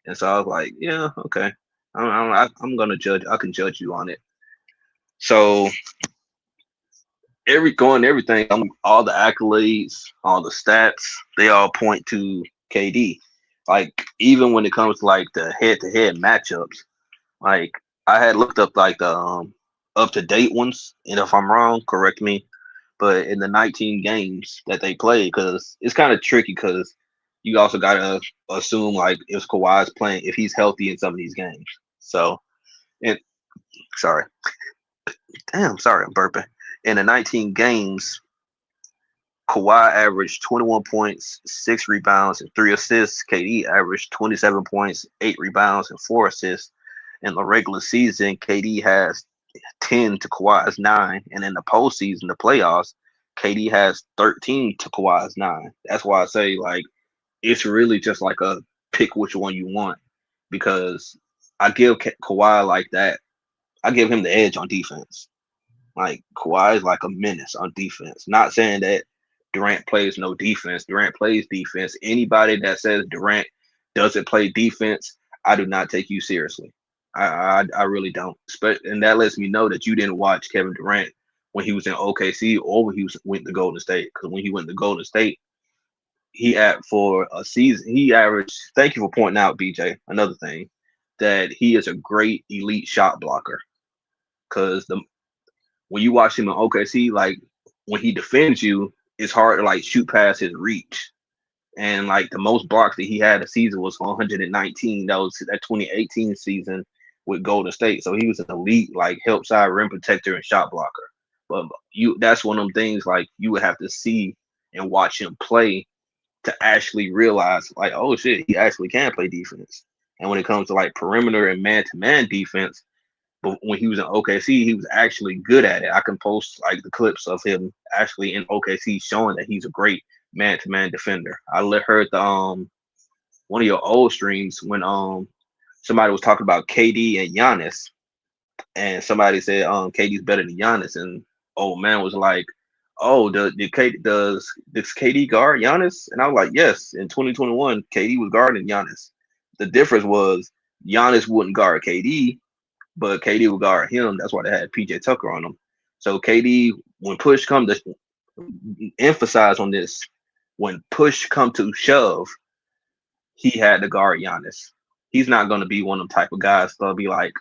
And so I was like, yeah, okay, I'm gonna judge. I can judge you on it. So everything, all the accolades, all the stats, they all point to KD. Like even when it comes to like the head-to-head matchups, like I had looked up like the up-to-date ones, and if I'm wrong, correct me. But in the 19 games that they played, because it's kind of tricky, because you also gotta assume like if Kawhi's playing, if he's healthy in some of these games. So, and sorry, I'm burping. In the 19 games, Kawhi averaged 21 points, 6 rebounds, and 3 assists. KD averaged 27 points, 8 rebounds, and 4 assists. In the regular season, KD has 10 to Kawhi's 9. And in the postseason, the playoffs, KD has 13 to Kawhi's 9. That's why I say, like, it's really just like a pick which one you want, because I give Kawhi like that. I give him the edge on defense. Like, Kawhi is like a menace on defense. Not saying that Durant plays no defense. Durant plays defense. Anybody that says Durant doesn't play defense, I do not take you seriously. I really don't. And that lets me know that you didn't watch Kevin Durant when he was in OKC or when he went to Golden State. Because when he went to Golden State, for a season, he averaged. Thank you for pointing out, BJ. Another thing, that he is a great elite shot blocker. Because when you watch him in OKC, like when he defends you, it's hard to like shoot past his reach. And like the most blocks that he had a season was 119. That was that 2018 season with Golden State. So he was an elite like help side rim protector and shot blocker. But that's one of them things like you would have to see and watch him play to actually realize like, oh shit, he actually can play defense. And when it comes to like perimeter and man-to-man defense, but when he was in OKC, he was actually good at it. I can post like the clips of him actually in OKC showing that he's a great man-to-man defender. I heard the one of your old streams when somebody was talking about KD and Giannis, and somebody said KD's better than Giannis, and old man was like, oh, does KD guard Giannis? And I was like, yes. In 2021, KD was guarding Giannis. The difference was Giannis wouldn't guard KD, but KD would guard him. That's why they had PJ Tucker on him. So KD, when push come to emphasize on this, when push come to shove, he had to guard Giannis. He's not going to be one of them type of guys that'll be like,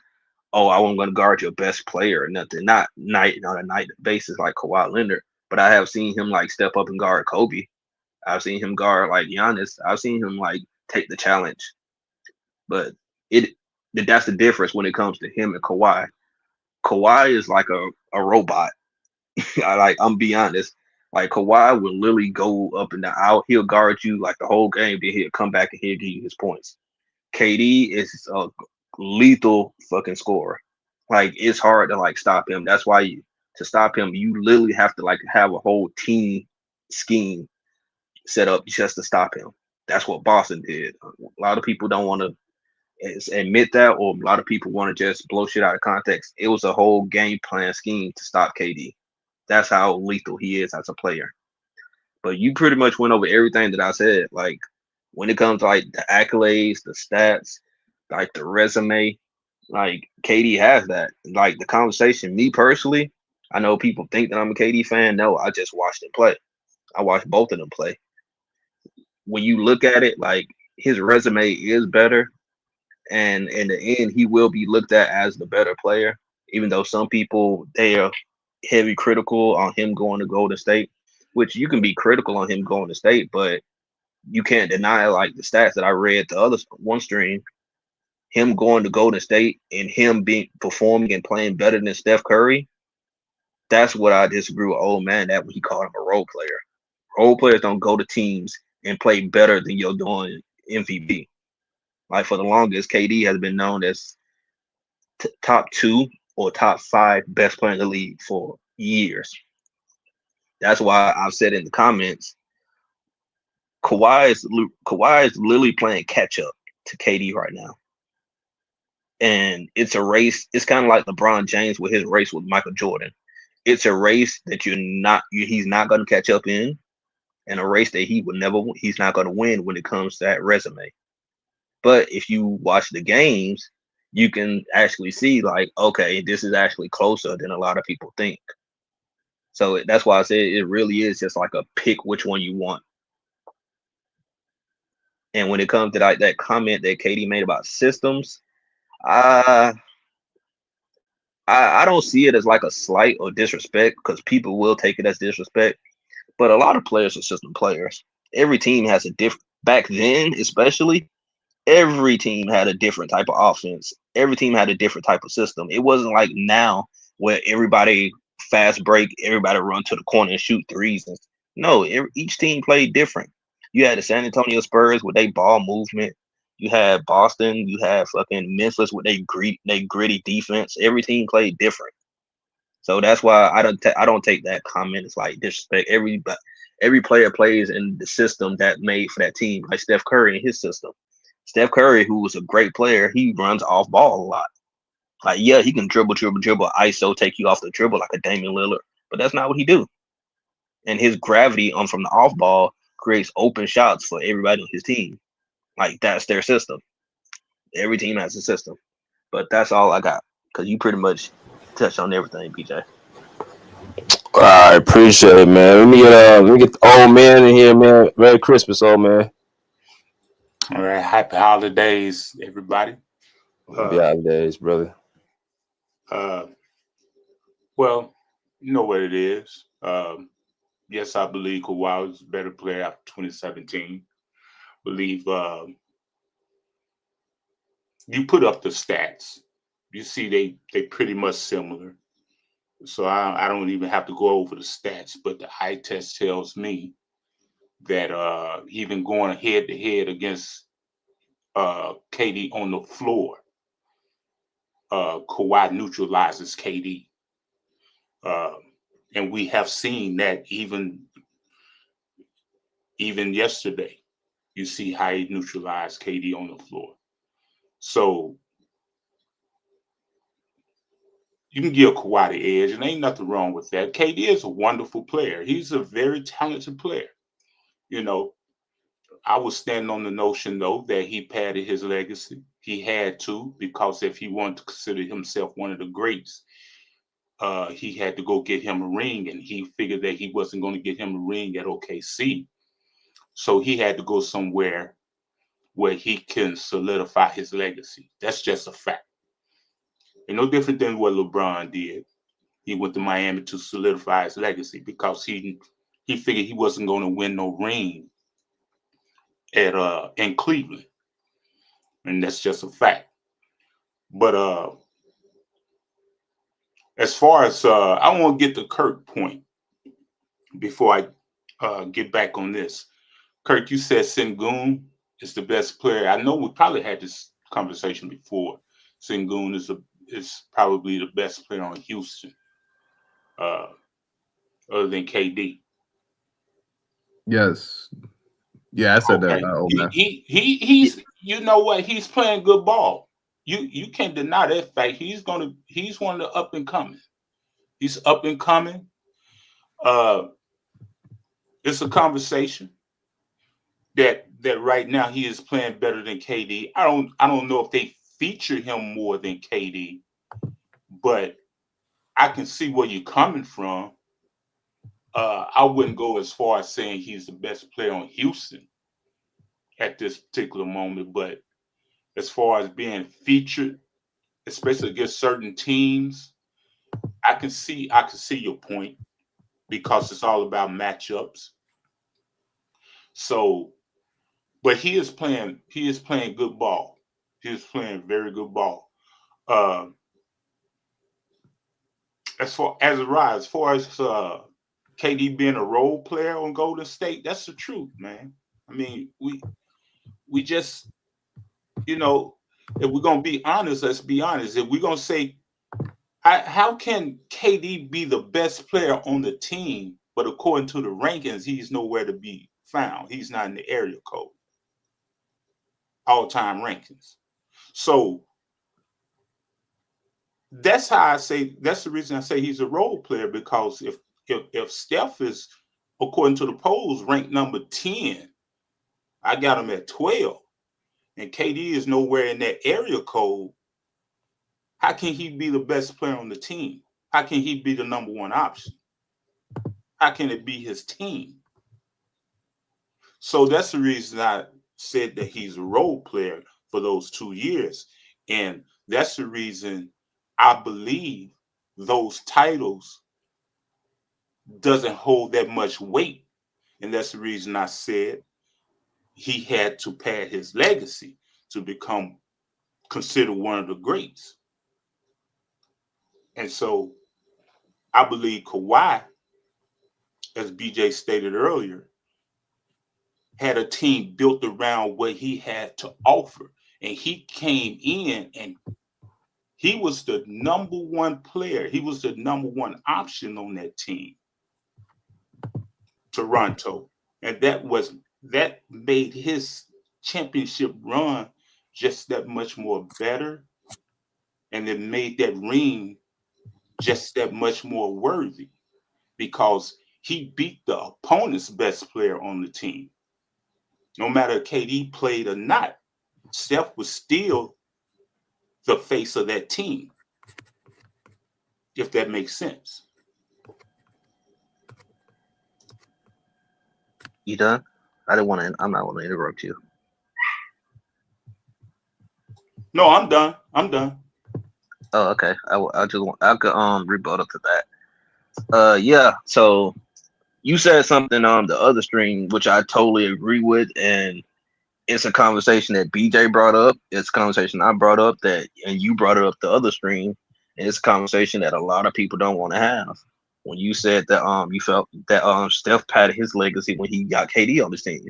oh, I'm going to guard your best player or nothing. Not on a night basis like Kawhi Leonard, but I have seen him like step up and guard Kobe. I've seen him guard like Giannis. I've seen him like take the challenge. But that's the difference when it comes to him and Kawhi. Kawhi is like a robot. I'm be honest. Like Kawhi will literally go up and out. He'll guard you like the whole game, then he'll come back and he'll give you his points. KD is a lethal fucking scorer. Like it's hard to like stop him. That's why to stop him, you literally have to like have a whole team scheme set up just to stop him. That's what Boston did. A lot of people don't want to admit that, or a lot of people want to just blow shit out of context. It was a whole game plan scheme to stop KD. That's how lethal he is as a player. But you pretty much went over everything that I said. Like when it comes to like the accolades, the stats, like the resume, like KD has that. Like the conversation, me personally, I know people think that I'm a KD fan. No, I just watched him play. I watched both of them play. When you look at it, like his resume is better. And in the end, he will be looked at as the better player, even though some people, they are heavy critical on him going to Golden State, which you can be critical on him going to State, but you can't deny like the stats that I read the other one stream. Him going to Golden State and him being performing and playing better than Steph Curry. That's what I disagree with old man. That he called him a role player. Role players don't go to teams and play better than you're doing MVP. Like for the longest, KD has been known as top 2 or top 5 best player in the league for years. That's why I've said in the comments, Kawhi is literally playing catch up to KD right now. And it's a race. It's kind of like LeBron James with his race with Michael Jordan. It's a race that he's not going to catch up in, and a race that he's not going to win when it comes to that resume. But if you watch the games, you can actually see like, okay, this is actually closer than a lot of people think. So that's why I said it really is just like a pick which one you want. And when it comes to like that comment that KD made about systems, I don't see it as like a slight or disrespect, because people will take it as disrespect. But a lot of players are system players. Every team has a different, back then especially, every team had a different type of offense. Every team had a different type of system. It wasn't like now where everybody fast break, everybody run to the corner and shoot threes. No, each team played different. You had the San Antonio Spurs with their ball movement. You had Boston. You had fucking Memphis with their gritty defense. Every team played different. So that's why I don't take that comment as like disrespect. Every player plays in the system that made for that team. Like Steph Curry in his system. Steph Curry, who was a great player, he runs off ball a lot. Like, yeah, he can dribble, ISO, take you off the dribble like a Damian Lillard, but that's not what he do. And his gravity from the off ball creates open shots for everybody on his team. Like, that's their system. Every team has a system. But that's all I got, because you pretty much touched on everything, BJ. I appreciate it, man. Let me get the old man in here, man. Merry Christmas, old man. All right, happy holidays, everybody. Happy holidays, brother. Well, you know what it is. Yes, I believe Kawhi was a better player after 2017. Believe you put up the stats. You see they pretty much similar. So I don't even have to go over the stats, but the eye test tells me that even going head to head against KD on the floor, Kawhi neutralizes KD. And we have seen that even yesterday. You see how he neutralized KD on the floor. So you can give Kawhi the edge, and ain't nothing wrong with that. KD is a wonderful player. He's a very talented player. You know, I was standing on the notion, though, that he padded his legacy. He had to, because if he wanted to consider himself one of the greats, he had to go get him a ring, and he figured that he wasn't going to get him a ring at OKC. So he had to go somewhere where he can solidify his legacy. That's just a fact. And no different than what LeBron did. He went to Miami to solidify his legacy because he figured he wasn't going to win no ring in Cleveland. And that's just a fact. But as far as I want to get to Kirk's point before I get back on this. Kirk, you said Sengun is the best player. I know we probably had this conversation before. Sengun is probably the best player on Houston, other than KD. Yes. Yeah, I said Okay. that. Old man. He's you know what? He's playing good ball. You can't deny that fact. He's one of the up and coming. He's up and coming. It's a conversation that right now he is playing better than KD. I don't know if they feature him more than KD, but I can see where you're coming from. I wouldn't go as far as saying he's the best player on Houston at this particular moment, but as far as being featured, especially against certain teams, I can see your point because it's all about matchups. So But he is playing good ball. He is playing very good ball. As far as KD being a role player on Golden State, that's the truth, man. I mean, we just, if we're gonna be honest, let's be honest. If we're gonna say, how can KD be the best player on the team, but according to the rankings, he's nowhere to be found. He's not in the area code, all-time rankings. So that's how I say. That's the reason I say he's a role player, because if Steph is, according to the polls, ranked number 10, I got him at 12, and KD is nowhere in that area code. How can he be the best player on the team? How can he be the number one option? How can it be his team? So that's the reason I said that he's a role player for those 2 years. And that's the reason I believe those titles doesn't hold that much weight. And that's the reason I said he had to pad his legacy to become considered one of the greats. And so I believe Kawhi, as BJ stated earlier, had a team built around what he had to offer. And he came in and he was the number one player. He was the number one option on that team, Toronto. And that made his championship run just that much more better. And it made that ring just that much more worthy, because he beat the opponent's best player on the team. No matter if KD played or not, Steph was still the face of that team, if that makes sense. You done? I'm not want to interrupt you. No, I'm done. Oh, okay. I could rebuttal to that. Yeah. So you said something on the other stream, which I totally agree with, and it's a conversation that BJ brought up. It's a conversation I brought up, and you brought it up the other stream. And it's a conversation that a lot of people don't want to have. When you said that you felt that Steph padded his legacy when he got KD on his team,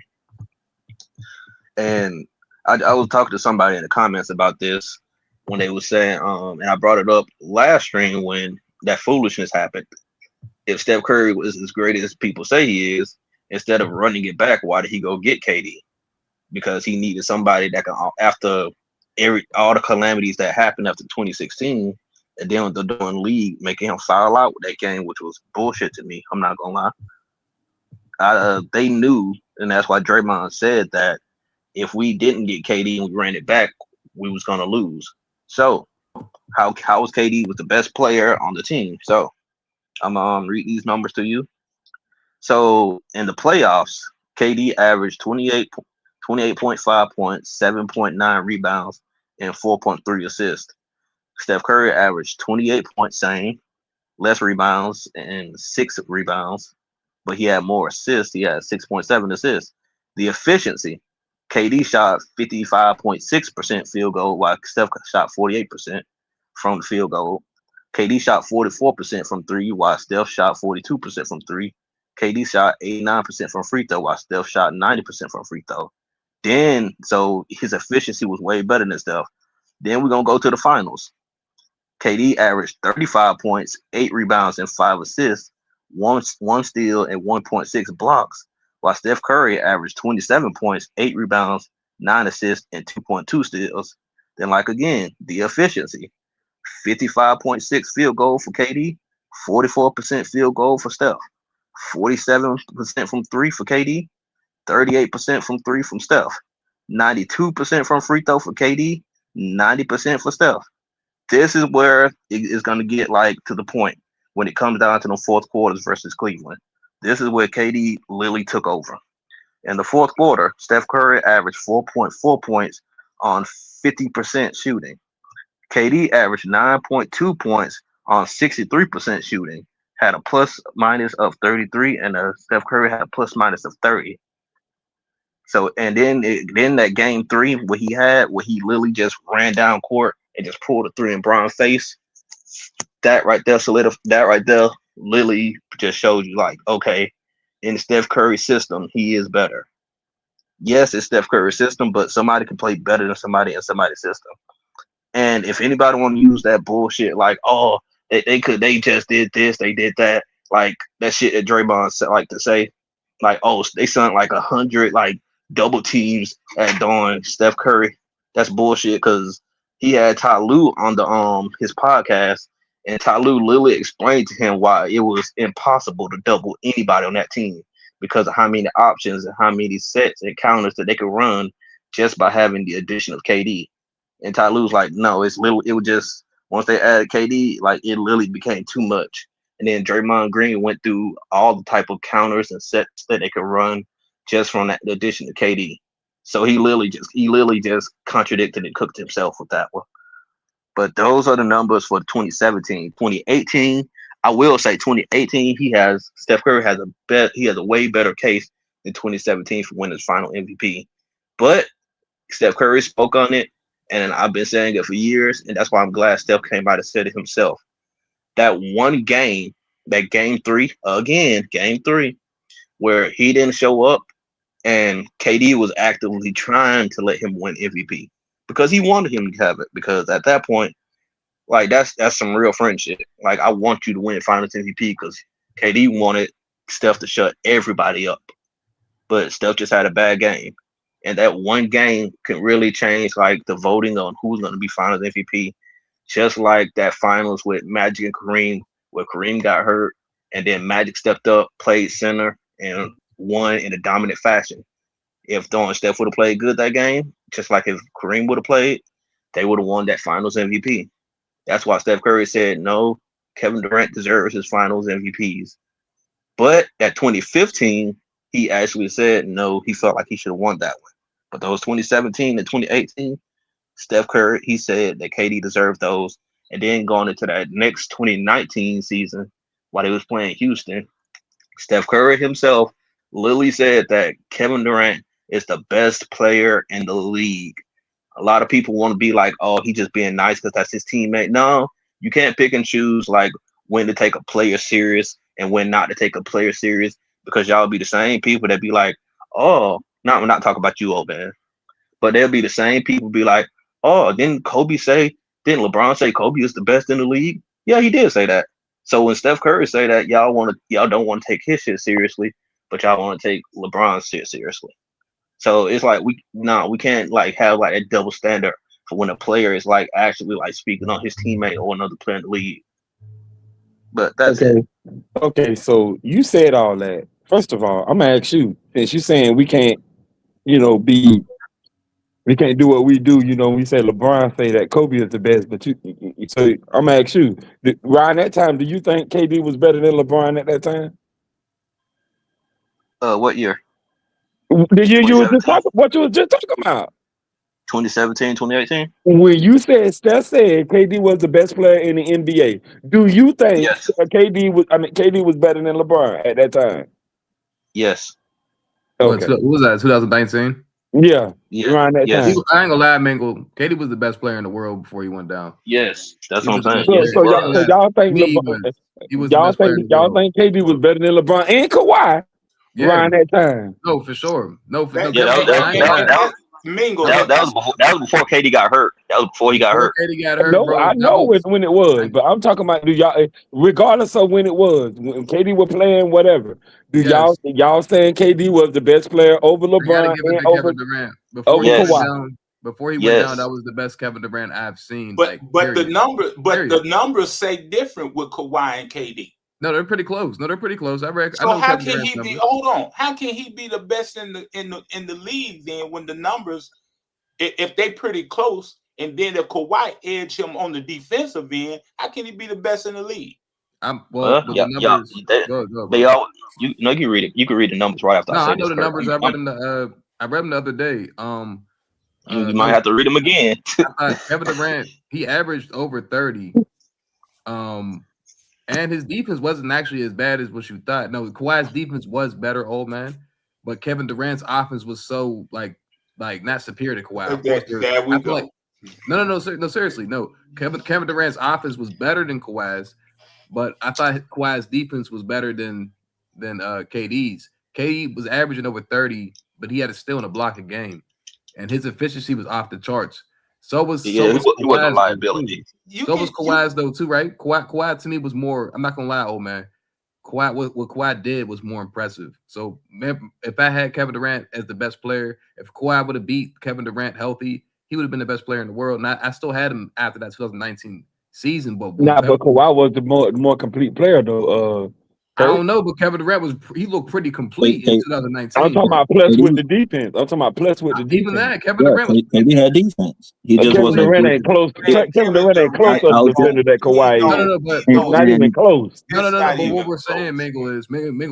and I was talking to somebody in the comments about this when they were saying, and I brought it up last stream when that foolishness happened. If Steph Curry was as great as people say he is, instead of running it back, why did he go get KD? Because he needed somebody that can, after all the calamities that happened after 2016, and then the doing league making him foul out with that game, which was bullshit to me. I'm not gonna lie. They knew, and that's why Draymond said that if we didn't get KD and we ran it back, we was gonna lose. So how was KD was the best player on the team? So I'm gonna read these numbers to you. So in the playoffs, KD averaged 28.5 points, 7.9 rebounds, and 4.3 assists. Steph Curry averaged 28 points, same, less rebounds and 6 rebounds, but he had more assists. He had 6.7 assists. The efficiency, KD shot 55.6% field goal, while Steph shot 48% from the field goal. KD shot 44% from three, while Steph shot 42% from three. KD shot 89% from free throw, while Steph shot 90% from free throw. Then, so his efficiency was way better than Steph. Then we're going to go to the finals. KD averaged 35 points, 8 rebounds, and 5 assists, one steal, and 1.6 blocks, while Steph Curry averaged 27 points, 8 rebounds, 9 assists, and 2.2 steals. Then, like again, the efficiency, 55.6 field goal for KD, 44% field goal for Steph, 47% from three for KD, 38% from three from Steph, 92% from free throw for KD, 90% for Steph. This is where it is going to get like to the point when it comes down to the fourth quarters versus Cleveland. This is where KD literally took over. In the fourth quarter, Steph Curry averaged 4.4 points on 50% shooting. KD averaged 9.2 points on 63% shooting, had a plus minus of 33, and Steph Curry had a plus minus of 30. So and then that game 3 where he literally just ran down court and just pulled a 3 in Bron's face. That right there literally just shows you like, okay, in Steph Curry's system, he is better. Yes, it's Steph Curry's system, but somebody can play better than somebody in somebody's system. And if anybody want to use that bullshit, like, oh, they just did this, they did that, like that shit that Draymond said, like to say, like, oh, they sent like 100 like double teams at Dawn Steph Curry. That's bullshit because he had Ty Lue on the his podcast, and Ty Lue literally explained to him why it was impossible to double anybody on that team because of how many options and how many sets and counters that they could run just by having the addition of KD. And Ty Lue's like, no, it was just once they added KD, like it literally became too much. And then Draymond Green went through all the type of counters and sets that they could run just from that addition to KD. So he literally just contradicted and cooked himself with that one. But those are the numbers for 2017. 2018, I will say 2018, Steph Curry has a way better case than 2017 for winning his final MVP. But Steph Curry spoke on it, and I've been saying it for years, and that's why I'm glad Steph came out and said it himself. That one game, that game 3, where he didn't show up, and KD was actively trying to let him win MVP because he wanted him to have it. Because at that point, like that's some real friendship. Like I want you to win Finals MVP because KD wanted Steph to shut everybody up, but Steph just had a bad game, and that one game can really change like the voting on who's going to be Finals MVP. Just like that Finals with Magic and Kareem, where Kareem got hurt, and then Magic stepped up, played center, and won in a dominant fashion. If Dawn Steph would have played good that game, just like if Kareem would have played, they would have won that Finals MVP. That's why Steph Curry said, no, Kevin Durant deserves his Finals MVPs. But at 2015, he actually said, no, he felt like he should have won that one. But those 2017 and 2018, Steph Curry, he said that KD deserved those. And then going into that next 2019 season, while he was playing Houston, Steph Curry himself literally said that Kevin Durant is the best player in the league. A lot of people want to be like, oh, he just being nice because that's his teammate. No, you can't pick and choose like when to take a player serious and when not to take a player serious, because y'all be the same people that be like, oh, I'm not talking about you, old man, but they'll be the same people be like, oh, didn't LeBron say Kobe is the best in the league? Yeah, he did say that. So when Steph Curry say that, y'all don't want to take his shit seriously, but y'all want to take LeBron's shit seriously. So it's like we can't like have like a double standard for when a player is like actually like speaking on his teammate or another player in the league. But that's it. Okay, so you said all that. First of all, I'm gonna ask you, since you're saying we can't do what we do. We say LeBron say that Kobe is the best, but so I'm gonna ask you, Ryan, that time, do you think KD was better than LeBron at that time? What year? The year you was just talking about. 2017, 2018? When you said Steph said KD was the best player in the NBA, do you think Yes. KD was better than LeBron at that time? Yes. Okay. What was that? 2019? Yeah. Around that time. I ain't gonna lie, Mingle. KD was the best player in the world before he went down. Yes, that's what I'm saying. So y'all think y'all think KD was better than LeBron and Kawhi around that time? No, for sure. Mingle. That was before KD got hurt. That was before he got hurt. KD got hurt. No, bro, I know when it was, but I'm talking about regardless of when it was, when KD was playing, whatever. Y'all saying KD was the best player over LeBron and over Kevin Durant before he Kawhi? went down? Before he went down, that was the best Kevin Durant I've seen. But the numbers say different with Kawhi and KD. No, they're pretty close. So how can he be? Hold on. How can he be the best in the league then when the numbers, if they pretty close, and then if Kawhi edge him on the defensive end, how can he be the best in the league? You can read it. You can read the numbers right after. No, I know the numbers. I read them the other day. You might have to read them again. Kevin Durant, he averaged over 30. And his defense wasn't actually as bad as what you thought. No, Kawhi's defense was better, old man. but Kevin Durant's offense was so like not superior to Kawhi. Of There, course, there we I feel go. like no, seriously, no. Kevin Durant's offense was better than Kawhi's, but I thought Kawhi's defense was better than KD's. KD was averaging over 30, but he had a steal and a block a game, and his efficiency was off the charts. So was he was a Kawhi's liability. was Kawhi's though too, right? Kawhi to me was more. I'm not gonna lie, old man. Kawhi, what Kawhi did was more impressive. So man, if I had Kevin Durant as the best player, if Kawhi would have beat Kevin Durant healthy, he would have been the best player in the world. And I still had him after that 2019 season, but Kawhi was the more complete player though. I don't know, but Kevin Durant he looked pretty complete in 2019. I'm talking about plus with the defense. I'm talking about plus with the defense. Even that, Kevin Durant was KD had defense. He just Kevin wasn't. Durant ain't close. Kevin Durant ain't close to the defender that Kawhi is. but not even close. No. But what we're saying, Mingle,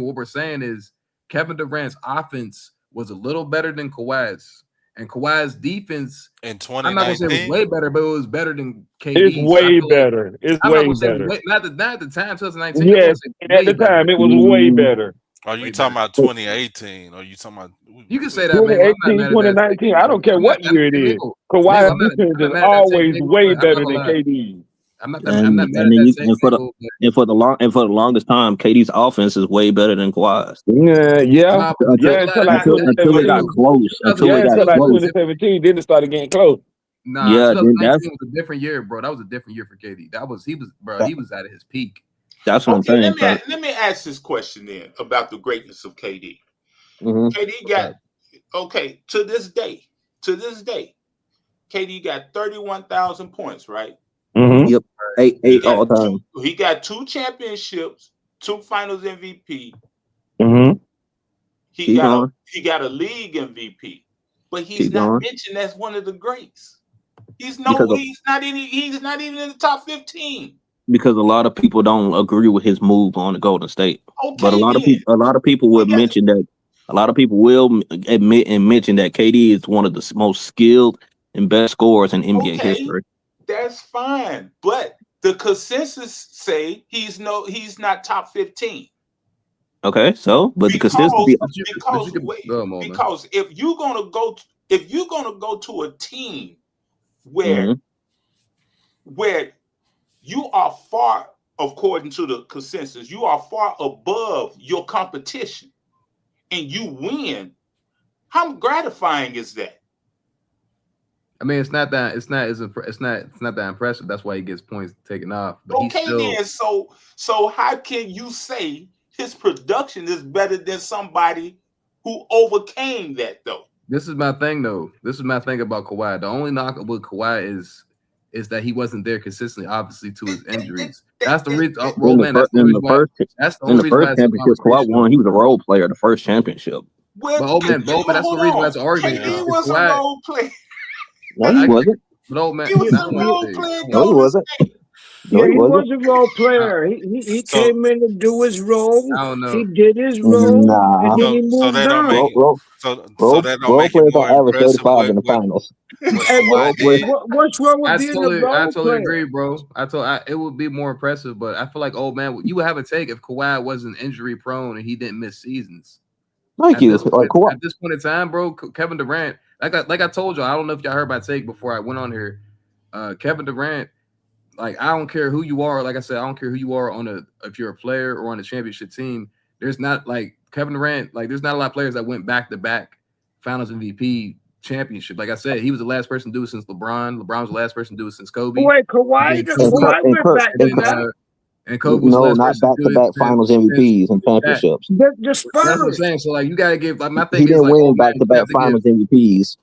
what we're saying is Kevin Durant's offense was a little better than Kawhi's. And Kawhi's defense in 2019, I'm not gonna say it was way better, but it was better than KD. It's way better. It's way better. Not at the time, 2019. Yes, at the time it was way better. Are you talking about 2018? Or you talking about? You can say that. 2018, 2019. I don't care what year it is. Kawhi's defense is always way better than KD. I'm not mad at that. And for the longest time, KD's offense is way better than Kawhi's. Yeah. Until it got close. Until it got close. 2017, then it started getting close. Nah, yeah, 2019 was a different year, bro. That was a different year for KD. He was at his peak. That's what I'm saying. Let me ask this question then about the greatness of KD. KD got to this day, KD got 31,000 points, right? Yep, eight all time. He got 2 championships, 2 Finals MVP. He got a league MVP, but he's not mentioned as one of the greats. He's not even in the top 15. Because a lot of people don't agree with his move on the Golden State. But a lot of people would mention that. A lot of people will admit and mention that KD is one of the most skilled and best scorers in NBA history. That's fine, but the consensus say he's not top 15. Okay, so the consistency because if you're gonna go to a team where you are far, according to the consensus, you are far above your competition, and you win, how gratifying is that? I mean, it's not that impressive. That's why he gets points taken off. But then, so how can you say his production is better than somebody who overcame that though? This is my thing though. This is my thing about Kawhi. The only knock with Kawhi is that he wasn't there consistently, obviously, to his injuries. That's the reason. In the first championship Kawhi won, he was a role player. The first championship. Well, but that's the reason why it's an argument. KD was a role player. No, he wasn't. But old man, he was a role player. No, he wasn't. Yeah, he was a role player. He came in to do his role. I don't know. He did his role, and then he moved on. Role players don't average 35 in the finals. What's wrong with being a role player? I totally agree, bro. It would be more impressive, but I feel like, old man, you would have a take if Kawhi wasn't injury prone and he didn't miss seasons. At this point in time, bro, Kevin Durant, like I told you, I don't know if y'all heard my take before I went on here. Kevin Durant, like, I don't care who you are. Like I said, I don't care who you are if you're a player or on a championship team. There's not like Kevin Durant, like there's not a lot of players that went back to back Finals MVP championship. Like I said, he was the last person to do it since LeBron. LeBron was the last person to do it since Kobe. Wait, Kawhi went back to back. And Kobe was not back to back Finals MVPs and championships. The Spurs. That's what I'm saying. So like you gotta give. Like my thing he didn't is win back to back Finals MVPs.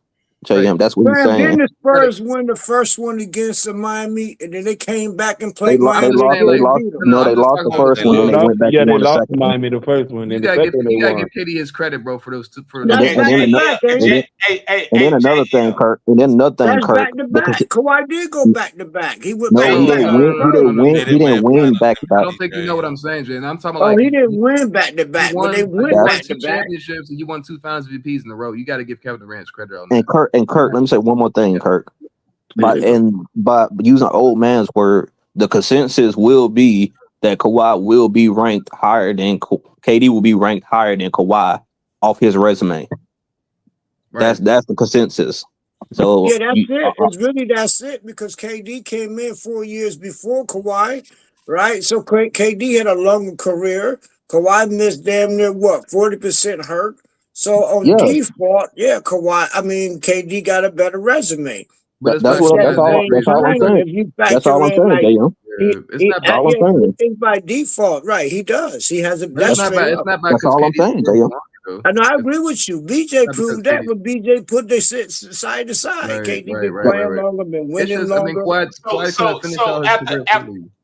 Tell him that's what he's saying. Then the Spurs won the first one against Miami, and then they came back and played Miami. They lost the first one, and they went back and won the second. Miami the first one. You gotta give KD his credit, bro, for those two. And then another thing, Kirk. Back to back. Kawhi did go back to back. He went back to back. He didn't win back to back. I don't think you know what I'm saying, Jay. And I'm talking about. He didn't win back to back, but they went back to back. Championships, and you won 2 Finals MVPs in a row. You got to give Kevin Durant credit on that. And Kirk, let me say one more thing, Kirk. By using old man's word, the consensus will be that Kawhi will be ranked higher than KD will be ranked higher than Kawhi off his resume. Right. That's the consensus. So Yeah, that's it. It's really that's it because KD came in 4 years before Kawhi, right? So KD had a longer career. Kawhi missed damn near 40% hurt. So on default, Kawhi. I mean, KD got a better resume. But that's all I'm saying. If you That's all I'm factor in saying, Jay. It's not bad. It's by default, right? He does. He has a That's not bad. It's not bad. That's all I'm saying, Jay. I know. I agree with you. BJ proved that, but BJ put they sit side to side. KD been playing longer, been winning longer.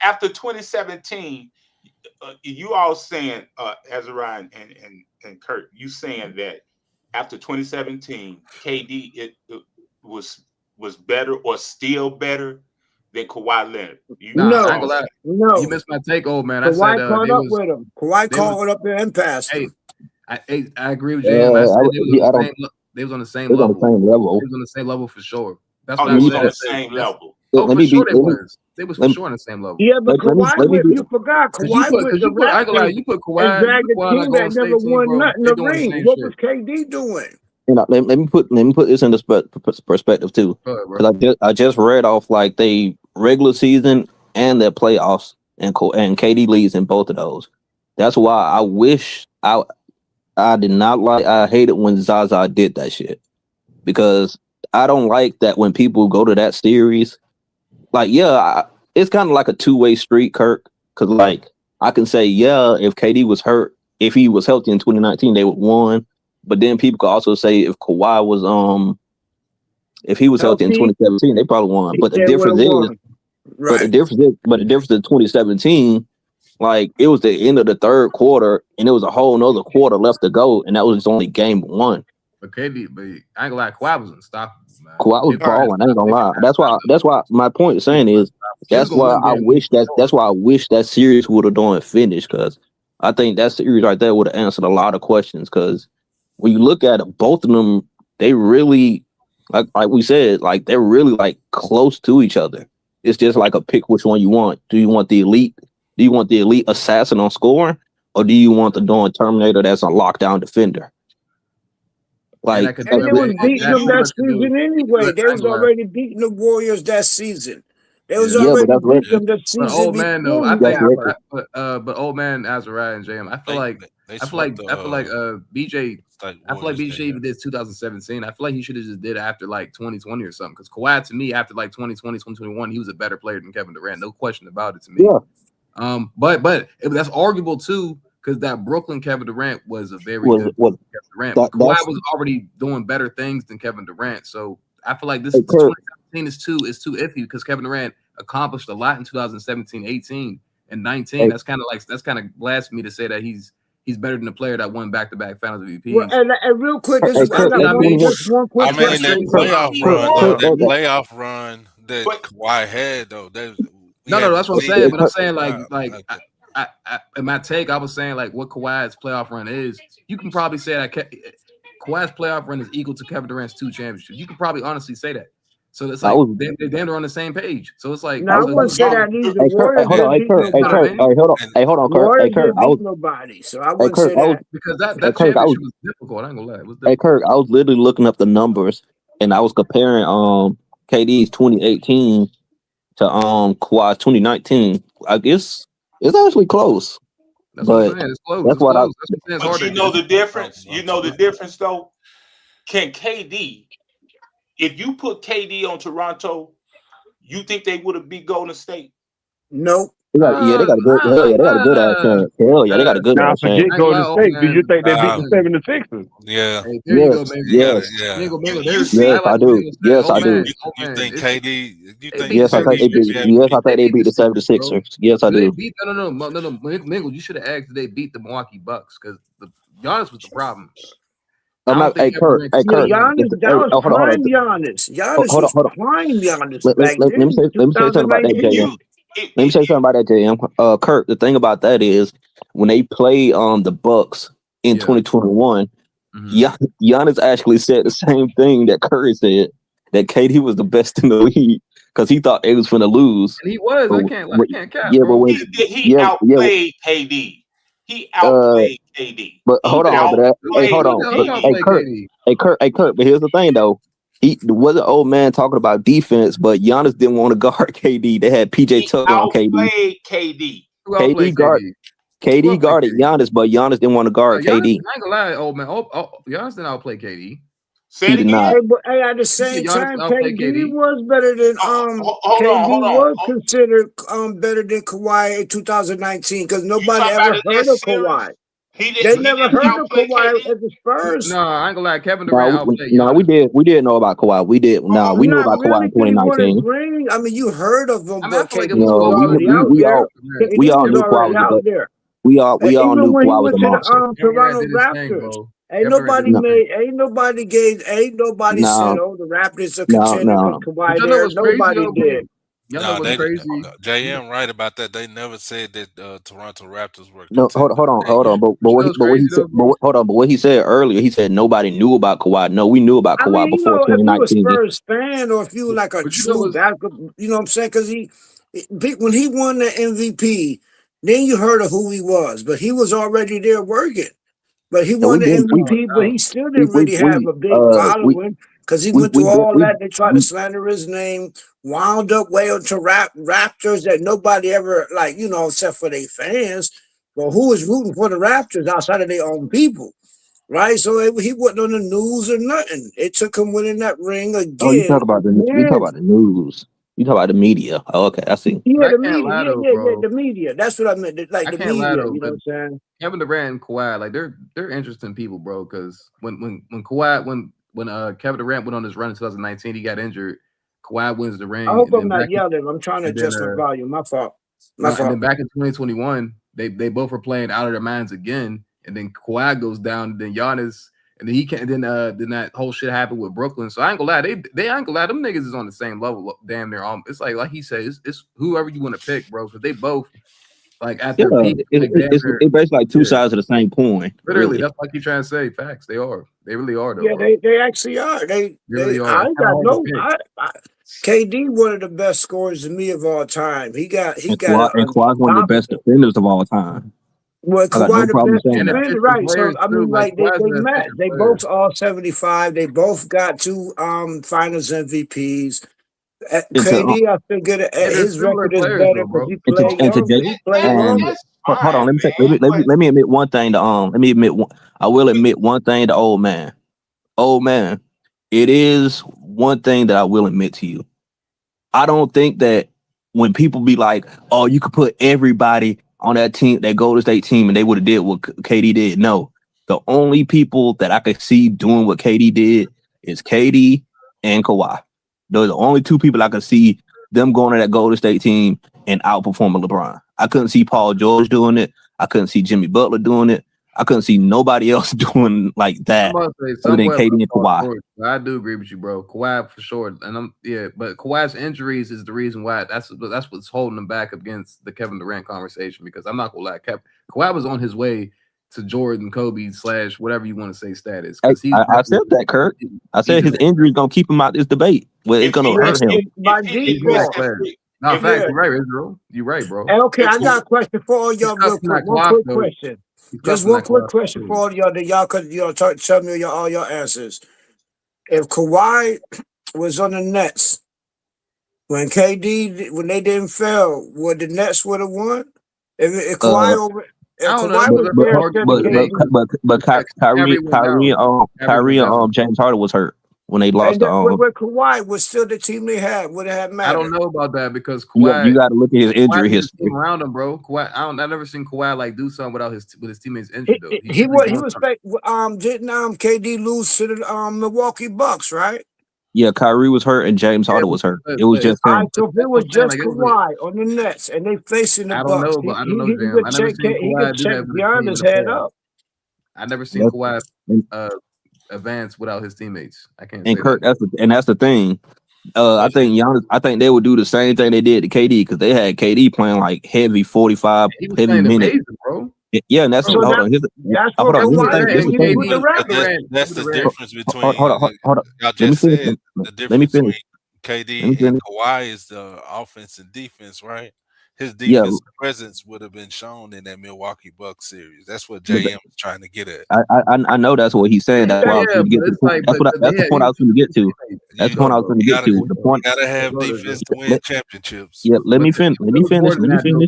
After 2017, you all saying Azariah and Kurt, you saying that after 2017, KD it was better or still better than Kawhi Leonard. No. You missed my take, old man. Kawhi I said caught up with him. Kawhi caught up there and passed him. I agree with Jam. I said they was on the same level. They was on the same level for sure. That's what I said. On the same level. Oh, for sure they was. They was for sure on the same level. Yeah, but Kawhi, you forgot. Kawhi with the Raptors. You put Kawhi. And dragged a team that never won nothing in the ring. What was KD doing? Let me put this into perspective too, because I just read off like they regular season and their playoffs, and KD leads in both of those. That's why I wish I did not like. I hated when Zaza did that shit, because I don't like that when people go to that series. Like, it's kind of like a two-way street, Kirk. Because like I can say, if KD was hurt, if he was healthy in 2019, they would won. But then people could also say if Kawhi was if he was healthy in 2017, they probably won. But the difference is, but the difference in 2017, like it was the end of the third quarter, and it was a whole nother quarter left to go, and that was only game one. But KD, but I ain't gonna lie, Kawhi was unstoppable. Man. Kawhi was balling. I ain't gonna lie. That's why my point is saying is that's why I wish that series would have done finished, because I think that series right there would have answered a lot of questions. Because when you look at it, both of them, they really, like we said, like they're really like close to each other. It's just like a pick which one you want. Do you want the elite? Do you want the elite assassin on scoring, or do you want the Dawn Terminator that's a lockdown defender? Like, and they was beating them that season anyway. They was already beating the Warriors that season. They was already beating them that season. But old man, though, I think, but old man Azariah and JM, I feel like BJ. I feel like BJ even did 2017. I feel like he should have just did it after like 2020 or something. Because Kawhi, to me, after like 2020, 2021, he was a better player than Kevin Durant. No question about it to me. Yeah. But that's arguable too, because that Brooklyn Kevin Durant was a very good Kevin Durant. Kawhi was already doing better things than Kevin Durant. So I feel like this 2017 is too iffy, because Kevin Durant accomplished a lot in 2017, 18, and 19. That's kind of blasphemy to say that he's better than the player that won back-to-back Finals MVPs. Well, and real quick, this is one quick question. that playoff run that Kawhi had though. No, that's what I'm saying. But I'm saying I in my take, I was saying like what Kawhi's playoff run is. You can probably say that Kawhi's playoff run is equal to Kevin Durant's 2 championships. You could probably honestly say that. So it's like they're on the same page. So it's like I wouldn't say that either. Hold on, Kurt. Hey, Kurt, I was nobody. So I wouldn't say that because that championship was difficult. I ain't gonna lie. Hey, Kurt, I was literally looking up the numbers, and I was comparing KD's 2018 to Kawhi's 2019. I guess it's actually close. That's what I'm saying. It's close. That's what But you know the difference. You know the difference, though. Can KD? If you put KD on Toronto, you think they would have beat Golden State? Nope. They got a good. They got a good ass chance. Hell yeah, they got a good ass chance. Forget Golden State. Do you think they beat the 76ers? Yeah. Yes, I do. Yes, I do. You think KD? Yes, I think they beat. Yes, I think they beat the 76ers. Yes, I do. No. Mingle, you should have asked if they beat the Milwaukee Bucks, because Giannis was the problem. I'm not. Hey, Kurt. Hey, Kurt. Giannis was prime Giannis. Giannis was prime Giannis. Let me say something about that, JM. Let me say something about that, JM. Kurt, the thing about that is when they played the Bucks in 2021, Giannis actually said the same thing that Curry said, that KD was the best in the league because he thought they was finna lose. And he was. I can't cap. Yeah, but when he outplayed KD. He outplayed KD. But hold on, but hey, hold on, but, hey Kurt, but here's the thing though. He wasn't old man talking about defense, but Giannis didn't want to guard KD. They had PJ Tucker on KD. Outplayed KD. KD guarded Giannis, but Giannis didn't want to guard KD. I ain't gonna lie, old man. Giannis didn't outplay KD. Say it again. Hey, at the same time, KD was better than KD was considered better than Kawhi in 2019 because nobody ever heard of Kawhi. They never heard of Kawhi at the Spurs. No, I ain't gonna lie. Kevin Durant outplayed. No, we did know about Kawhi. We did. No, we knew about Kawhi in 2019. I mean, you heard of him, but KD we all knew Kawhi was there. We all knew Kawhi was a monster. Toronto Raptors. Ain't nobody said, "Oh, the Raptors are contending with Kawhi there." Nobody did. JM right about that. They never said that Toronto Raptors were. No, hold on. But what he said earlier, he said nobody knew about Kawhi. No, we knew about Kawhi before 2019. If you were a Spurs fan, or if you were like a true basketball, you know what I'm saying? Because when he won the MVP, then you heard of who he was, but he was already there working. But he won the MVP, but he still didn't really have a big following because he went through all that. They tried to slander his name, wound up way into Raptors that nobody ever, except for their fans. Well, who was rooting for the Raptors outside of their own people, right? So he wasn't on the news or nothing. It took him winning that ring again. Oh, you talk about the news. You talk about the media. Oh, okay, I see. Yeah, the media. The media. That's what I meant. Like the media. You know what I'm saying? Kevin Durant and Kawhi, like they're interesting people, bro. Because when Kevin Durant went on his run in 2019, he got injured. Kawhi wins the ring. I hope I'm not yelling. I'm trying to adjust the volume. My fault. And then back in 2021, they both were playing out of their minds again. And then Kawhi goes down. And then Giannis. And then he can't. Then that whole shit happened with Brooklyn. So I ain't gonna lie, they ain't gonna lie. Them niggas is on the same level, damn near. It's like he said, it's whoever you want to pick, bro. Because they both like at their peak. It's basically like two sides of the same coin. Literally, that's like you trying to say. Facts. They are. They really are. Though, yeah, they actually are. They really are. KD one of the best scorers to me of all time. He got. And Kawhi's one of the best defenders of all time. Well, Kawhi the best defender, right? So I mean, like they met. They both all 75. They both got 2 Finals MVPs. KD, I figure his record is better because he played. Hold on, let me admit one thing. I will admit one thing to old man. Old man, it is one thing that I will admit to you. I don't think that when people be like, "Oh, you could put everybody on that team, that Golden State team, and they would have did what KD did." No, the only people that I could see doing what KD did is KD and Kawhi. Those are the only 2 people I could see them going to that Golden State team and outperforming LeBron. I couldn't see Paul George doing it. I couldn't see Jimmy Butler doing it. I couldn't see nobody else doing like that other than KD and Kawhi. I do agree with you, bro. Kawhi for sure, and but Kawhi's injuries is the reason why. That's what's holding him back against the Kevin Durant conversation. Because I'm not gonna lie, Kawhi was on his way to Jordan, Kobe / whatever you want to say status. I said that, Kurt. I said his injury is gonna keep him out this debate. Well, it's gonna hurt him. No, facts. You're right, Israel. You're right, bro. Okay, I got a question for all y'all. Real quick. One quick question. Just one quick question for all y'all that y'all could tell me all your answers. If Kawhi was on the Nets when they didn't fail, would the Nets would have won? If Kawhi over. But Kyrie and James Harden was hurt when they lost the Kawhi was still the team they had. Would have mattered. I don't know about that because Kawhi. You got to look at his injury history around him, bro. Kawhi, I never seen Kawhi like do something without his teammates injured though. He was didn't KD lose to the Milwaukee Bucks, right? Yeah, Kyrie was hurt and James Harden was hurt. It was just him. So if it was just Kawhi on the Nets and they facing the Bucks, I don't know. He could check Giannis head up. I never seen Kawhi advance without his teammates. I can't. And Kurt, that's the thing. I think Giannis. I think they would do the same thing they did to KD because they had KD playing like heavy 45 heavy minutes, amazing, bro. Yeah, and that's hold on. That's the difference between. Hold on. The difference between KD and Kawhi is the offense and defense, right? his defensive presence would have been shown in that Milwaukee Bucks series. That's what JM is trying to get at. I know that's what he's saying. That's why I was going to get to. That's the point I was going to get to. That's the point I was going to get to. The point. You gotta have defense to win championships. Yeah, let me finish. Let me finish. Missing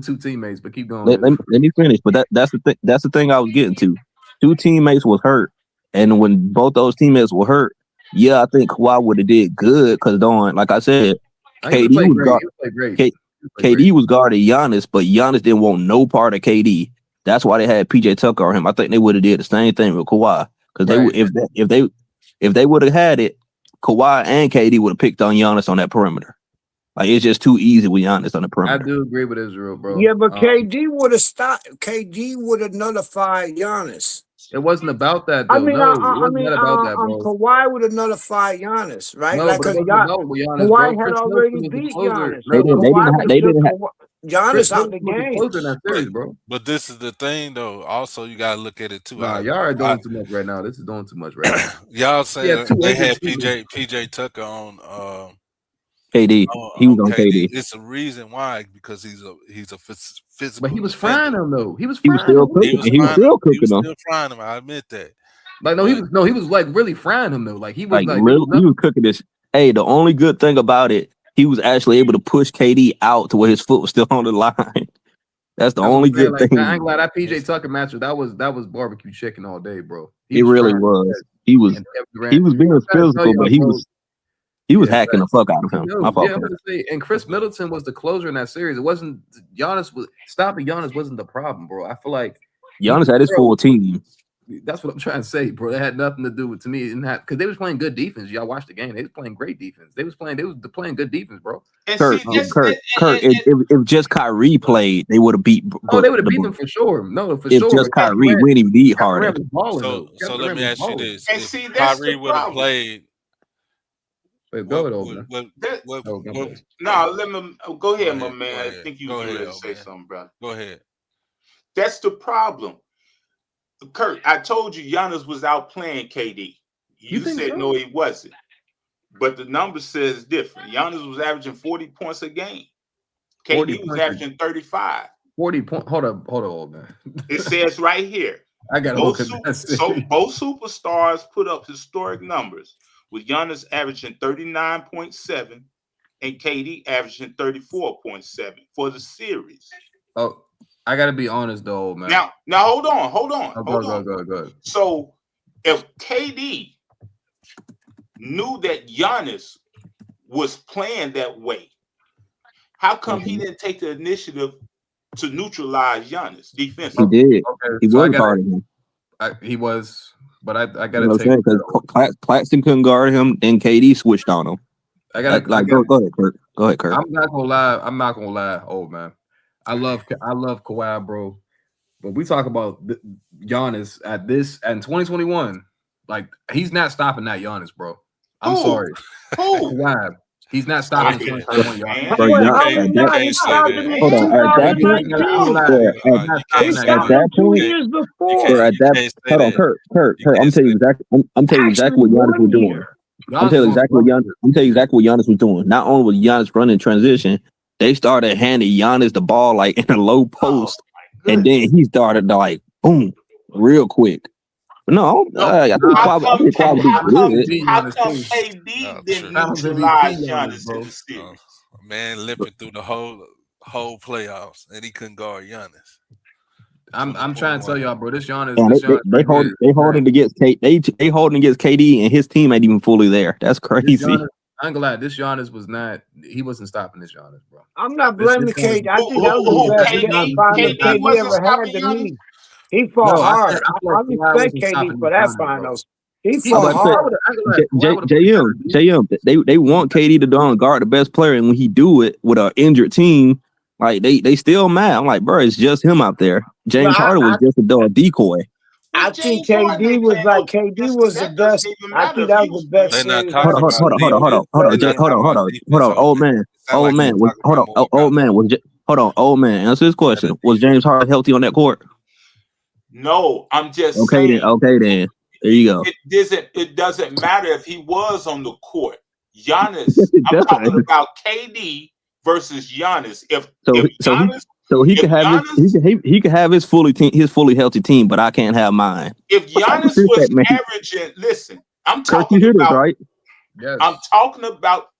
2 teammates, but keep going. Let me finish. But that's the thing. That's the thing I was getting to. 2 teammates was hurt, and when both those teammates were hurt, I think Kawhi would have did good because like I said, KD was guarding Giannis, but Giannis didn't want no part of KD. That's why they had PJ Tucker on him. I think they would have did the same thing with Kawhi because if they would have had it, Kawhi and KD would have picked on Giannis on that perimeter. Like it's just too easy with Giannis on the perimeter. I do agree with Israel, bro. Yeah, but KD would have stopped. KD would have nullified Giannis. It wasn't about that, though. I mean, no, it wasn't about that, bro. Kawhi would have nullified Giannis, right? No, like, but it wasn't about Giannis, Kawhi bro. had Chris already Middleton was the beat closer. Giannis. They didn't have Giannis out the game. Closer in that series, bro. But this is the thing, though. Also, you gotta look at it too. Nah, y'all are doing too much right now. This is doing too much right now. Y'all saying they had PJ Tucker on KD. He was on KD. It's a reason why, because he's a physical. But he was frying him though. He was still cooking. He was still frying him. I admit that. Like he was like really frying him though. Like he was like really, he was cooking this. Hey, the only good thing about it, he was actually able to push KD out to where his foot was still on the line. That's the only good thing. I ain't glad that PJ Tucker matchup. That was barbecue chicken all day, bro. It really was. He was being physical, but he was hacking the fuck out of him. I'm gonna say, and Chris Middleton was the closer in that series. It wasn't stopping Giannis wasn't the problem, bro. I feel like Giannis had his full team. That's what I'm trying to say, bro. It had nothing to do with, to me, because they was playing good defense. Y'all watched the game. They was playing great defense. They was playing good defense, bro. Kurt, if just Kyrie played, they would have beat. Oh, they would have beat them for sure. No, for sure. If just Kyrie, we didn't beat Harden. So let me ask you this: if Kyrie would have played. No, let me go ahead, my man. I think you were to say something, brother. Go ahead. That's the problem. Kurt, I told you Giannis was outplaying KD. You said so? No, he wasn't. But the number says different. Giannis was averaging 40 points a game. KD was averaging 35. 40 points. Hold on, man. It says right here. I got both superstars put up historic numbers, with Giannis averaging 39.7 and KD averaging 34.7 for the series. Oh, I gotta be honest though, man. Now hold on. Go. So if KD knew that Giannis was playing that way, how come he didn't take the initiative to neutralize Giannis defensively? He did. Okay, he was guarding him. He was, but I gotta take because Claxton couldn't guard him, then KD switched on him. Go ahead, Kurt. Go ahead, Kurt. I'm not gonna lie, old man. I love Kawhi, bro. But we talk about Giannis at this and 2021. Like he's not stopping that Giannis, bro. I'm sorry. Kawhi. He's not stopping 2021. Hold on, Kurt. I'm telling you exactly what Giannis was doing. I'm telling you exactly what Giannis was doing. Not only was Giannis running transition, they started handing Giannis the ball like in a low post, and then he started to like boom, real quick. No, I think probably good. How come KD didn't neutralize Giannis in the series? Man limping through the whole playoffs, and he couldn't guard Giannis. I'm trying to tell y'all, bro. This Giannis, they holding against KD, and his team ain't even fully there. That's crazy. I'm glad this Giannis he wasn't stopping this Giannis, bro. I'm not blaming KD. I think that was the best KD ever had to me. He fought hard. I respect KD for that finals. He fought hard. JM, they want KD to guard the best player, and when he do it with an injured team, like they still mad. I'm like, bro, it's just him out there. James Harden was just a decoy. I think KD was the best. I think that was the best. Old man. Answer this question. Was James Harden healthy on that court? No, I'm just saying. Okay, then. There you go. It doesn't matter if he was on the court. Giannis, I'm talking about KD versus Giannis. If he could have he could have his fully healthy team, but I can't have mine. If Giannis was averaging, listen, I'm talking about right. Yes. I'm talking about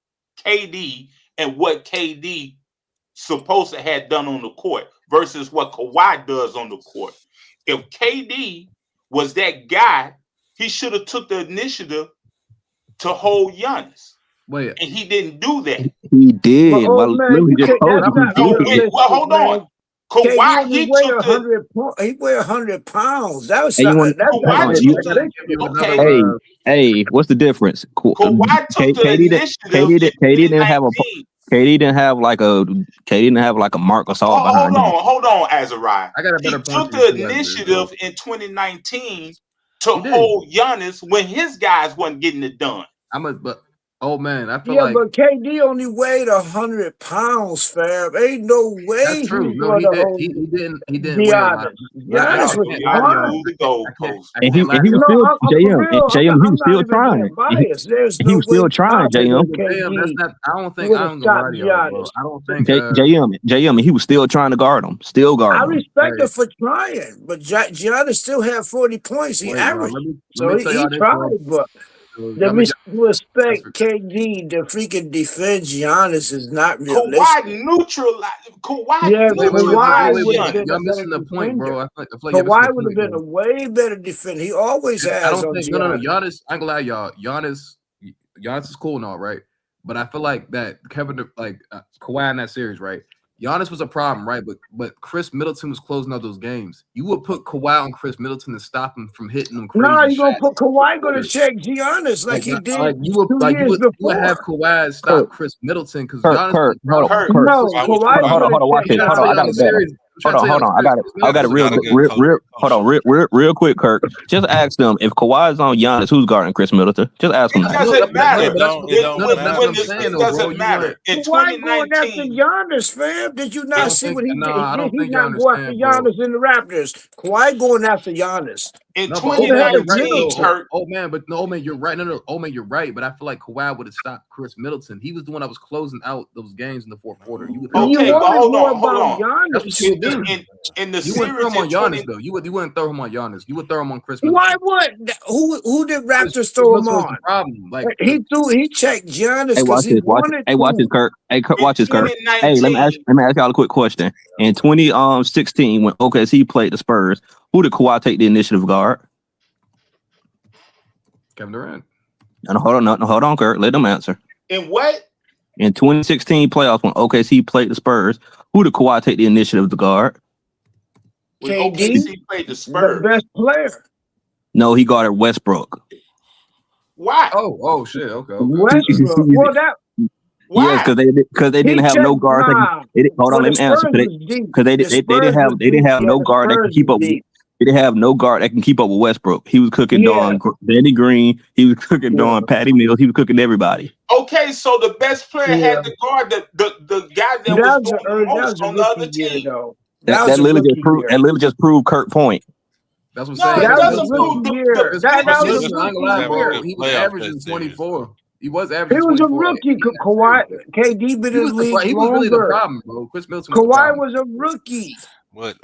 KD and what KD supposed to have done on the court versus what Kawhi does on the court. If KD was that guy, he should have took the initiative to hold Giannis. Wait, and he didn't do that. He did. Well, hold on. Kawhi, he weighed 100. He weighed 100 pounds. That was Hey, hey, what's the difference? Kawhi took the initiative. KD didn't have like a Marc Gasol behind him. Hold on, Azariah. I got a better He took the initiative in 2019 to hold Giannis when his guys wasn't getting it done. Oh man, I feel like but KD only weighed 100 pounds, fam. Ain't no way. That's true. No, he didn't. He didn't weigh a lot. Giannis was and he was still JM. He was still trying. He was still trying, JM. That's not. I don't think I'm gonna lie to y'all, bro. I don't think JM. He was still trying to guard him. Still guarding. I respect him for trying, but Giannis still had 40 points. He averaged, so he tried, but. Let me respect KD. The freaking defense Giannis is not realistic. Kawhi neutralized. Kawhi. Yeah, Kawhi y'all missing the point, bro. I feel like Kawhi would have been a way better defender. He always has. I don't think. No. Giannis. I ain't gonna lie, y'all. Giannis is cool and all, right? But I feel like that Kawhi in that series, right? Giannis was a problem, right? But Chris Middleton was closing out those games. You would put Kawhi on Chris Middleton to stop him from hitting them crazy. No, you're gonna put Kawhi gonna check Giannis like he did. You would have Kawhi stop Chris Middleton because Giannis. Hold on, watch it. Hold on, I got it better. Hold on. I got it real quick, Kirk. Just ask them if Kawhi's on Giannis, who's guarding Chris Middleton? Just ask them. It doesn't matter. It doesn't matter. In 2019, going after Giannis, fam. Did you not see what he did? He's not going after Giannis in the Raptors. Kawhi going after Giannis. In 2019, Kirk. You're right. No, you're right. But I feel like Kawhi would have stopped Chris Middleton. He was the one that was closing out those games in the fourth quarter. Okay, but hold on. That's what you would do. In the you series, wouldn't throw him on Giannis though. You wouldn't throw him on Giannis. You would throw him on Chris Middleton. Why would? Who did Raptors throw him on? Problem. Like he checked Giannis. Hey, watch this, Kirk. Hey, watch this, Kirk. Hey, let me ask y'all a quick question. In 2016, when OKC played the Spurs, who did Kawhi take the initiative guard? Kevin Durant. No, hold on, Kirk. Let them answer. In what? In 2016 playoffs, when OKC played the Spurs, who did Kawhi take the initiative to guard? When OKC played the Spurs, the best player. No, he guarded Westbrook. Why? Oh shit. Okay. Westbrook. Well, that. Why? Yes, because they didn't have no guard. Hold on, let me answer. Because they didn't have no guard that can keep up. They didn't have no guard that can keep up with Westbrook. He was cooking Don Danny Green. He was cooking Don Patty Mills. He was cooking everybody. Okay, so the best player had to guard the guy that was doing the most on the other team. That literally just proved Kirk's point. That's what I'm saying. That was a rookie year. He was averaging 24. He was averaging. He was 24. a rookie. Kawhi, KD been in the league He was really the problem, bro. Chris Middleton. Kawhi was a rookie. But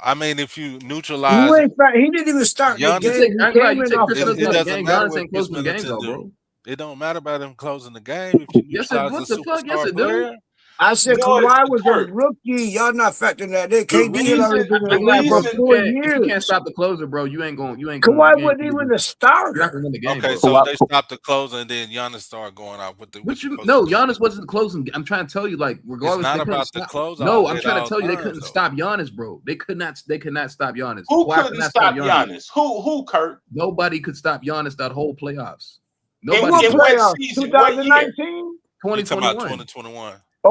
I mean, if you neutralize, he didn't even start the game. It doesn't matter what Chris Middleton do. It don't matter about him closing the game. If you neutralize the superstar player. I said Kawhi was a rookie. Y'all not factoring that in. KD had already been in the league for 4 years. If you can't stop the closer, bro, you ain't going. Kawhi wasn't even a starter. Okay, so they stopped the closing, and then Giannis started going out with the. No, Giannis wasn't closing. I'm trying to tell you, like, regardless. It's not about the close. No, I'm trying to tell you, they couldn't stop Giannis, bro. They could not stop Giannis. Who couldn't stop Giannis? Who, Kurt? Nobody could stop Giannis that whole playoffs. Nobody. In what season? 2019? 2021. They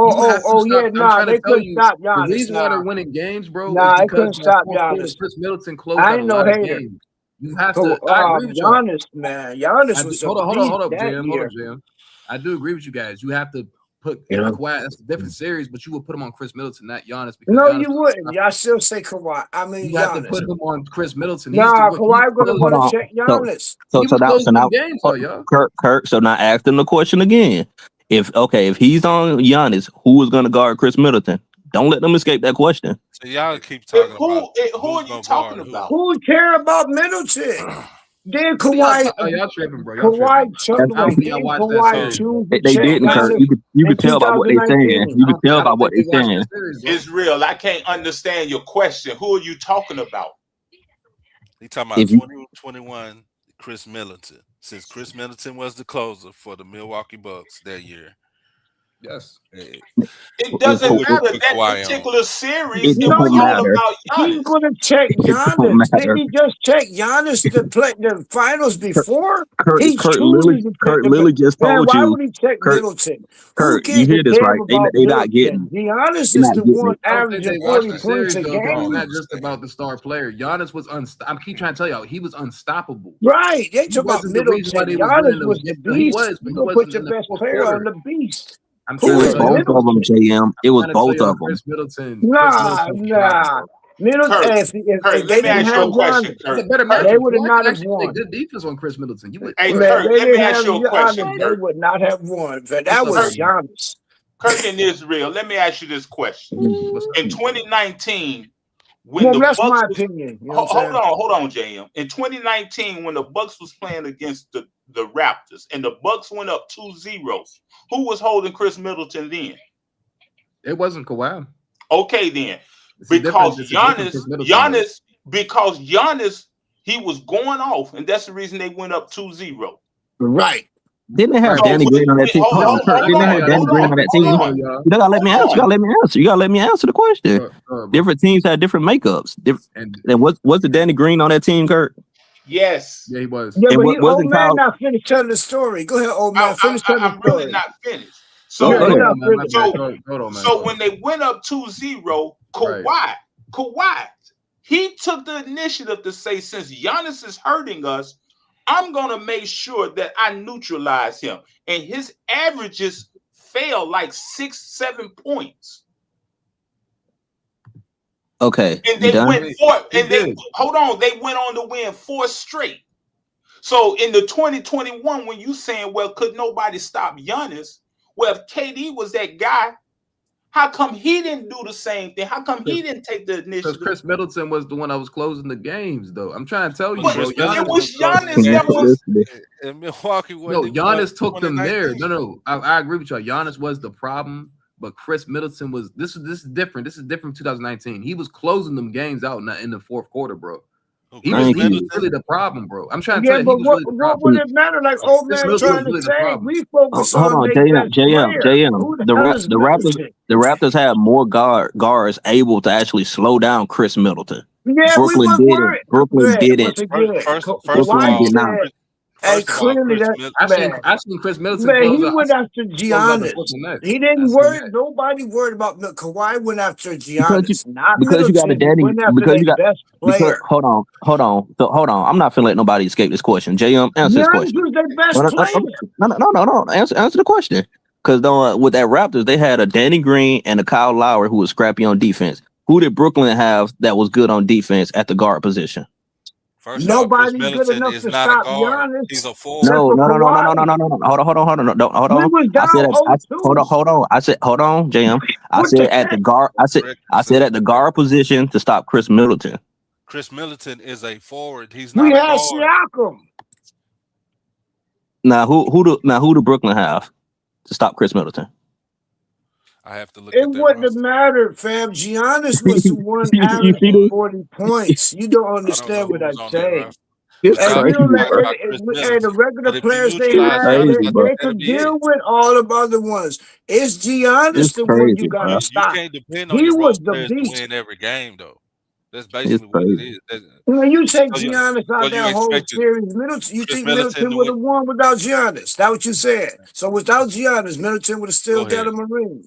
couldn't stop Giannis. The reason why they're winning games, bro, they couldn't stop Giannis. Chris Middleton closed out a lot of games. You have to. I agree with Giannis, man. Giannis was hold up, Jam. I do agree with you guys. You have to put Kawhi. That's a different series, but you would put him on Chris Middleton, not Giannis. No, you wouldn't. Y'all still say Kawhi. I mean, you have to put him on Chris Middleton. Kawhi going to check Giannis. So now, Kirk. So now ask them the question again. if he's on Giannis, who is going to guard Chris Middleton? Don't let them escape that question. So y'all keep talking about who are you talking about? Who care about Middleton? Then Kawhi, Kawhi, y'all tripping, bro. Kawhi chose They didn't, Kurt. You could tell by what they're saying. You could tell by what they're saying. It's real. I can't understand your question. Who are you talking about? He talking about 2021 Chris Middleton. Since Chris Middleton was the closer for the Milwaukee Bucks that year. Yes. It doesn't matter. That particular series, it was all about Giannis. He's going to check Giannis. Didn't he just check Giannis to play the finals before? Kurt Lily just told why you. would he check Middleton? Kurt, you hear this right? They not getting. Giannis is the one averaging 40 points a game. It's not just about the star player. Giannis was I keep trying to tell y'all, he was unstoppable. Right. They talk about Middleton. Giannis was the beast. You gonna put your best player on the beast. It was both of them, JM. It was both of them. Nah. Middleton. If they didn't have Giannis, they would not have won. Good defense on Chris Middleton. Hey, Kurt, let me ask you a question. They would not have won. That was Giannis. Kurt in Israel. Let me ask you this question. In 2019, that's my opinion. You know hold on, JM. In 2019, when the Bucks was playing against the Raptors and the Bucks went up 2-0, who was holding Chris Middleton then? It wasn't Kawhi. Okay, then. Because Giannis, he was going off, and that's the reason they went up 2-0. Right. Didn't they have Danny Green on that team? Didn't they have Danny Green on that team? You gotta let me answer. You gotta let me answer the question. Different teams had different makeups. And was the Danny Green on that team, Kurt? Yes. Yeah, he was. Yeah, but old man not finished telling the story. Go ahead, old man. Finish telling the story. I'm really not finished. So when they went up 2-0, Kawhi, he took the initiative to say, since Giannis is hurting us, I'm going to make sure that I neutralize him. And his averages fell like 6-7 points. Okay. And they went they went on to win 4 straight. So in the 2021, when you saying, well, could nobody stop Giannis? Well, if KD was that guy, how come he didn't do the same thing? How come he didn't take the initiative? Because Chris Middleton was the one that was closing the games, though. I'm trying to tell you, bro. It was Giannis that was. In Milwaukee, no, Giannis took them there. No, I agree with you. Giannis was the problem, but Chris Middleton was. This is different. This is different from 2019. He was closing them games out in the fourth quarter, bro. He was really the problem, bro. I'm trying to tell you, he was really the problem. What would it matter? Like old man trying to say, we focus on JM. The Raptors had more guards able to actually slow down Chris Middleton. Yeah, Brooklyn did it. Brooklyn did it. First of Brooklyn did not. And clearly I seen Chris Middleton. Man, he went after Giannis. He didn't worry. Nobody worried about Kawhi. Went after Giannis, because you got a Danny. Because you got best player. Hold on. I'm not finna let nobody escape this question. JM, answer this question. Giannis was their best player. No. Answer the question. Because with that Raptors, they had a Danny Green and a Kyle Lowry who was scrappy on defense. Who did Brooklyn have that was good on defense at the guard position? Nobody's good enough to stop Giannis. He's a forward. No. Hold on. I said, hold on, JM. I said at the guard. I said at the guard position to stop Chris Middleton. Chris Middleton is a forward. He's not. We had Siakam. Now who do Brooklyn have to stop Chris Middleton? I have to look. It wouldn't have mattered, fam. Giannis was the one averaging 40 points. You don't understand what I'm saying. And the regular players they could deal with all of other ones. It's Giannis the one you got to stop. You can't depend on your role players to win every game, though. That's basically what it is. When you take Giannis out that whole series, Middleton, you think Middleton would have won without Giannis? That's what you said. So without Giannis, Middleton would have still got him a ring.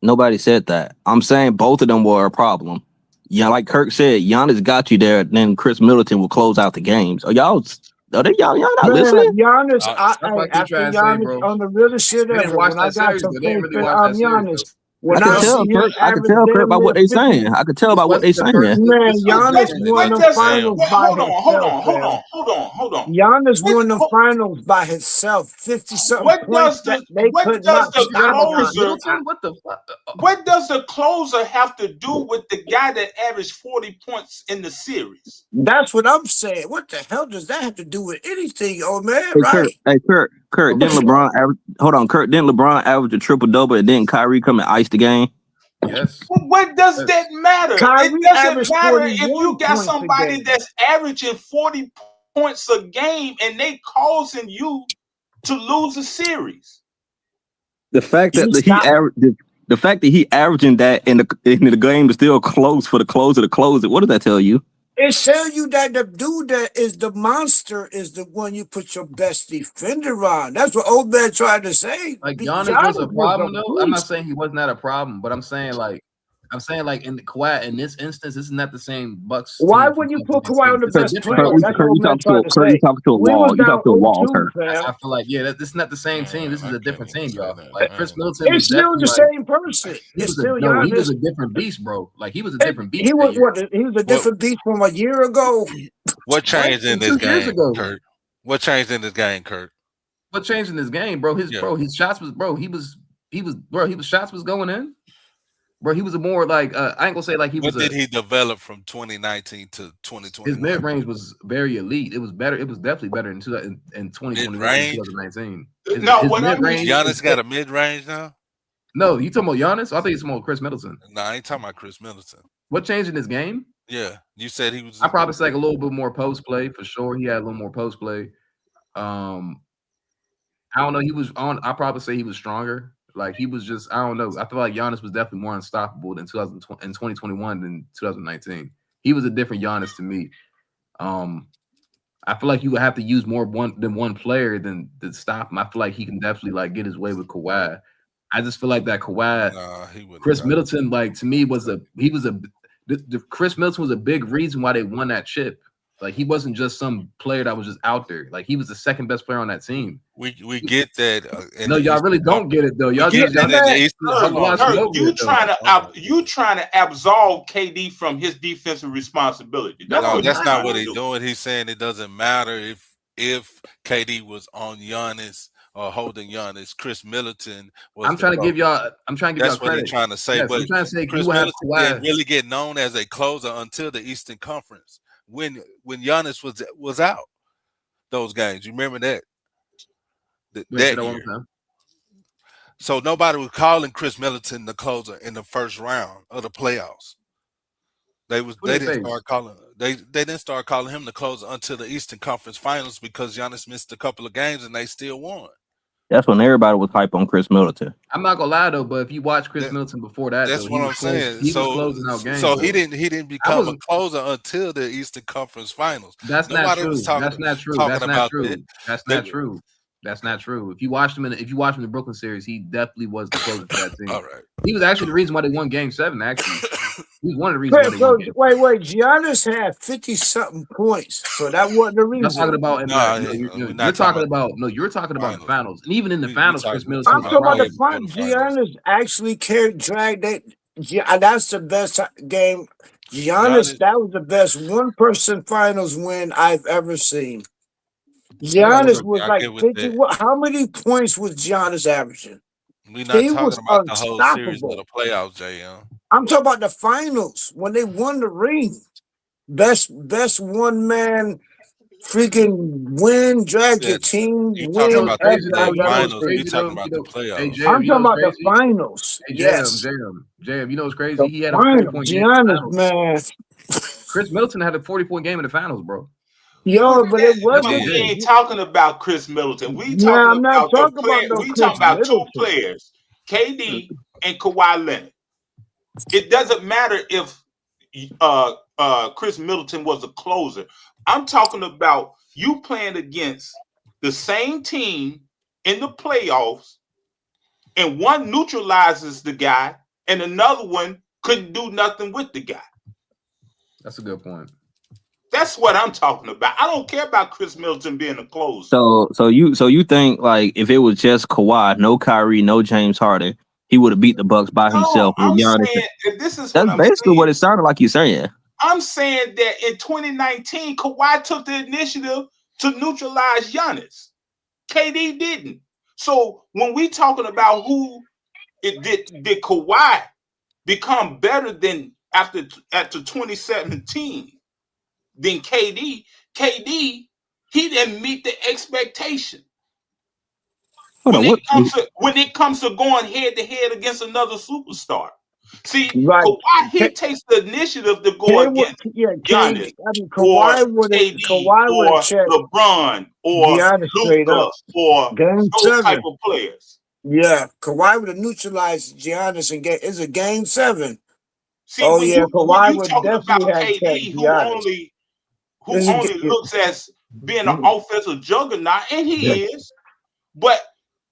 Nobody said that. I'm saying both of them were a problem. Yeah, like Kirk said, Giannis got you there. Then Chris Middleton will close out the games. Y'all not listening? Giannis, after Giannis on the realest shit ever. When I got to play Giannis, When I I could tell, see him Kurt. I could average tell, Kurt, damn by near what they 50, saying. I could tell by what they saying. man, Giannis won the finals by Hold himself, fam. on. Giannis won the finals by himself, 50-something What points does that the they what could does not the stop Giannis him. closer Middleton? What the fuck? what does the closer have to do with the guy that averaged 40 points in the series? That's what I'm saying. What the hell does that have to do with anything, old man? Hey, Right? Kurt, didn't LeBron average? Hold on, Kurt, didn't LeBron average a triple double and didn't Kyrie come and ice the game? Yes. What does that matter? Kyrie It doesn't averaged matter if 41 you got points a somebody game. that's averaging 40 points a game and they causing you to lose a series. The fact that You he stop- averaged the fact that he averaging that and the game is still close for the closer to close it. What does that tell you? It tells you that the dude that is the monster is the one you put your best defender on. That's what old man tried to say. Like Giannis was a problem though. I'm not beast. saying he was not a problem, but I'm saying like in the Kawhi in this instance, this is not the same Bucks. Why team from would you put 2019. Kawhi on the It's a best different- player? That's what old man tried to say. You talking to a We wall. was You down talking to a wall, 0-2, Kurt. fam. I feel like this is not the same team. This is a different team, y'all. Like Chris Middleton It's was still the definitely same person. he It's was still he was Giannis. a different beast, bro. Like he was a different beast. He was that year. what? He was a different beast from a year ago. What changed in this 2 years game, ago. Kurt? What changed in this game, Kurt? What changed in this game, bro? His shots was his shots was going in. Bro, he was a more like I ain't gonna say like he was. What did he develop from 2019 to 2020? His mid range was very elite. It was better. It was definitely better in 2021 and 2019. What I mean, Giannis got a mid range now. No, you talking about Giannis? I think it's more Chris Middleton. No, I ain't talking about Chris Middleton. What changed in this game? Yeah, you said he was. I probably say like a little bit more post play for sure. He had a little more post play. I don't know. He was on. I probably say he was stronger. Like he was just. I don't know. I feel like Giannis was definitely more unstoppable in 2021 than 2019. He was a different Giannis to me. I feel like you would have to use more than one player than to stop him. I feel like he can definitely like get his way with Kawhi. I just feel like that Kawhi, Chris Middleton, like to me Chris Middleton was a big reason why they won that chip. Like he wasn't just some player that was just out there. Like he was the second best player on that team. We get that. No, y'all really don't get it though. Y'all you just trying to absolve KD from his defensive responsibility. That's not what he's doing. He's saying it doesn't matter if KD was on Giannis or holding Giannis. Chris Middleton was. I'm trying to give y'all That's credit. what he's trying to say. Yes, but I'm trying to say Chris Middleton didn't really get known as a closer until the Eastern Conference when Giannis was out those games. You remember that? That year. So nobody was calling Chris Middleton the closer in the first round of the playoffs. They didn't start calling him the closer until the Eastern Conference Finals because Giannis missed a couple of games and they still won. That's when everybody was hype on Chris Middleton. I'm not gonna lie though, but if you watch Chris Middleton before that, that's what I'm saying. He was closing out games. So he didn't become a closer until the Eastern Conference Finals. That's not true. That's not true. That's not true. That's not true. That's not true. If you watched him in the Brooklyn series, he definitely was the closer for that team. All right. He was actually the reason why they won Game 7. Actually, he was one of the reasons. Why they won Game 7. Wait. Giannis had 50-something points, so that wasn't the reason. I'm talking about. You're talking about the finals, and even in the finals, Chris Middleton. I'm talking about the finals. Giannis actually dragged that. That's the best game. Giannis, that was the best one-person finals win I've ever seen. Giannis was like 50. How many points was Giannis averaging? We're not talking about the whole series of the playoffs, JM. I'm talking about the finals when they won the ring. Best one man freaking win, drag your team. You talking about the finals? You talking about the playoffs? I'm talking about the finals. Yes, JM. You know what's crazy? He had a 40-point game. Giannis, man. Chris Middleton had a 40-point game in the finals, bro. Yo, but it wasn't. We ain't talking about Chris Middleton. We talking about two players, KD and Kawhi Leonard. It doesn't matter if Chris Middleton was a closer. I'm talking about you playing against the same team in the playoffs, and one neutralizes the guy, and another one couldn't do nothing with the guy. That's a good point. That's what I'm talking about. I don't care about Chris Middleton being a closer. So you think like if it was just Kawhi, no Kyrie, no James Harden, he would have beat the Bucks by himself. I'm Giannis. saying this is That's what I'm basically saying. what it sounded like you're saying. I'm saying that in 2019, Kawhi took the initiative to neutralize Giannis. KD didn't. So when we talking about who it did Kawhi become better than after 2017 than KD? KD, he didn't meet the expectation. When it comes to going head to head against another superstar. See, Kawhi, he takes the initiative to go against Giannis, Kawhi or would KD, have checked LeBron, or Giannis straight Luka, up. or Game those 7. type of players. Yeah, Kawhi would have neutralized Giannis and it's a game 7. See, Kawhi when you would talking definitely about have checked KD, who Giannis. only looks as being an offensive juggernaut, and he is, but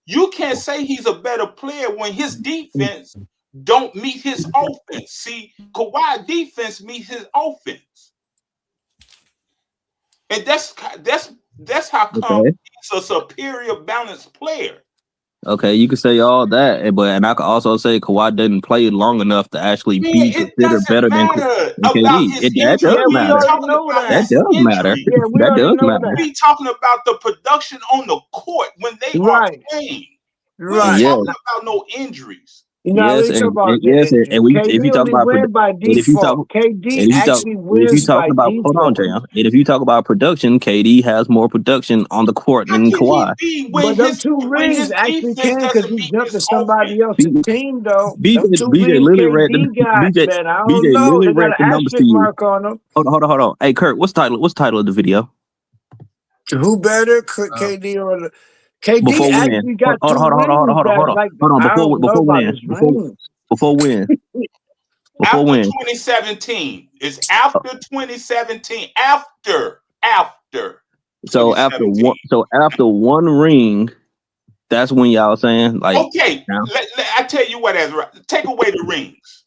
you can't say he's a better player when his defense don't meet his offense. See, Kawhi defense meets his offense, and that's how come he's a superior balanced player. Okay, you can say all that, and I can also say Kawhi didn't play long enough to actually be considered better than KD. That does matter. That does matter. That does matter. We talking about the production on the court when they are playing. We're not talking about no injuries. Yes, and if you talk about hold on, Jam. And if you talk about production, KD has more production on the court than Kawhi. But them 2 rings actually can because he jumped to somebody else's team, though. BJ literally read the man, I don't know. They got an asterisk mark on them. Hold on. Hey, Kurt, what's the title of the video? Who better, KD or the KD before actually got hold on. Before when? After 2017. It's after 2017. After. So after one ring, that's when y'all saying like. Okay, I tell you what, Ezra. Take away the rings.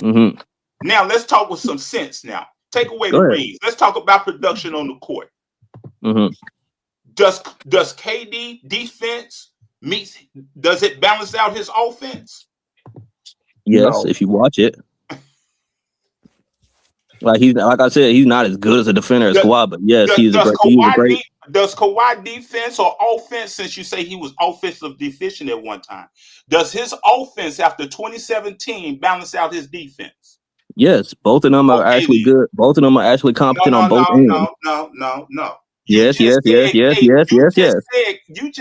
Mm-hmm. Now let's talk with some sense. Now take away the rings. Let's talk about production on the court. Mm-hmm. Does KD defense does it balance out his offense? Yes, if you watch it. Like I said, he's not as good as a defender as Kawhi, but yes, he's a great. Does Kawhi defense or offense, since you say he was offensive deficient at one time, does his offense after 2017 balance out his defense? Yes, both of them are actually good. Both of them are actually competent on both ends. No. Yes. You just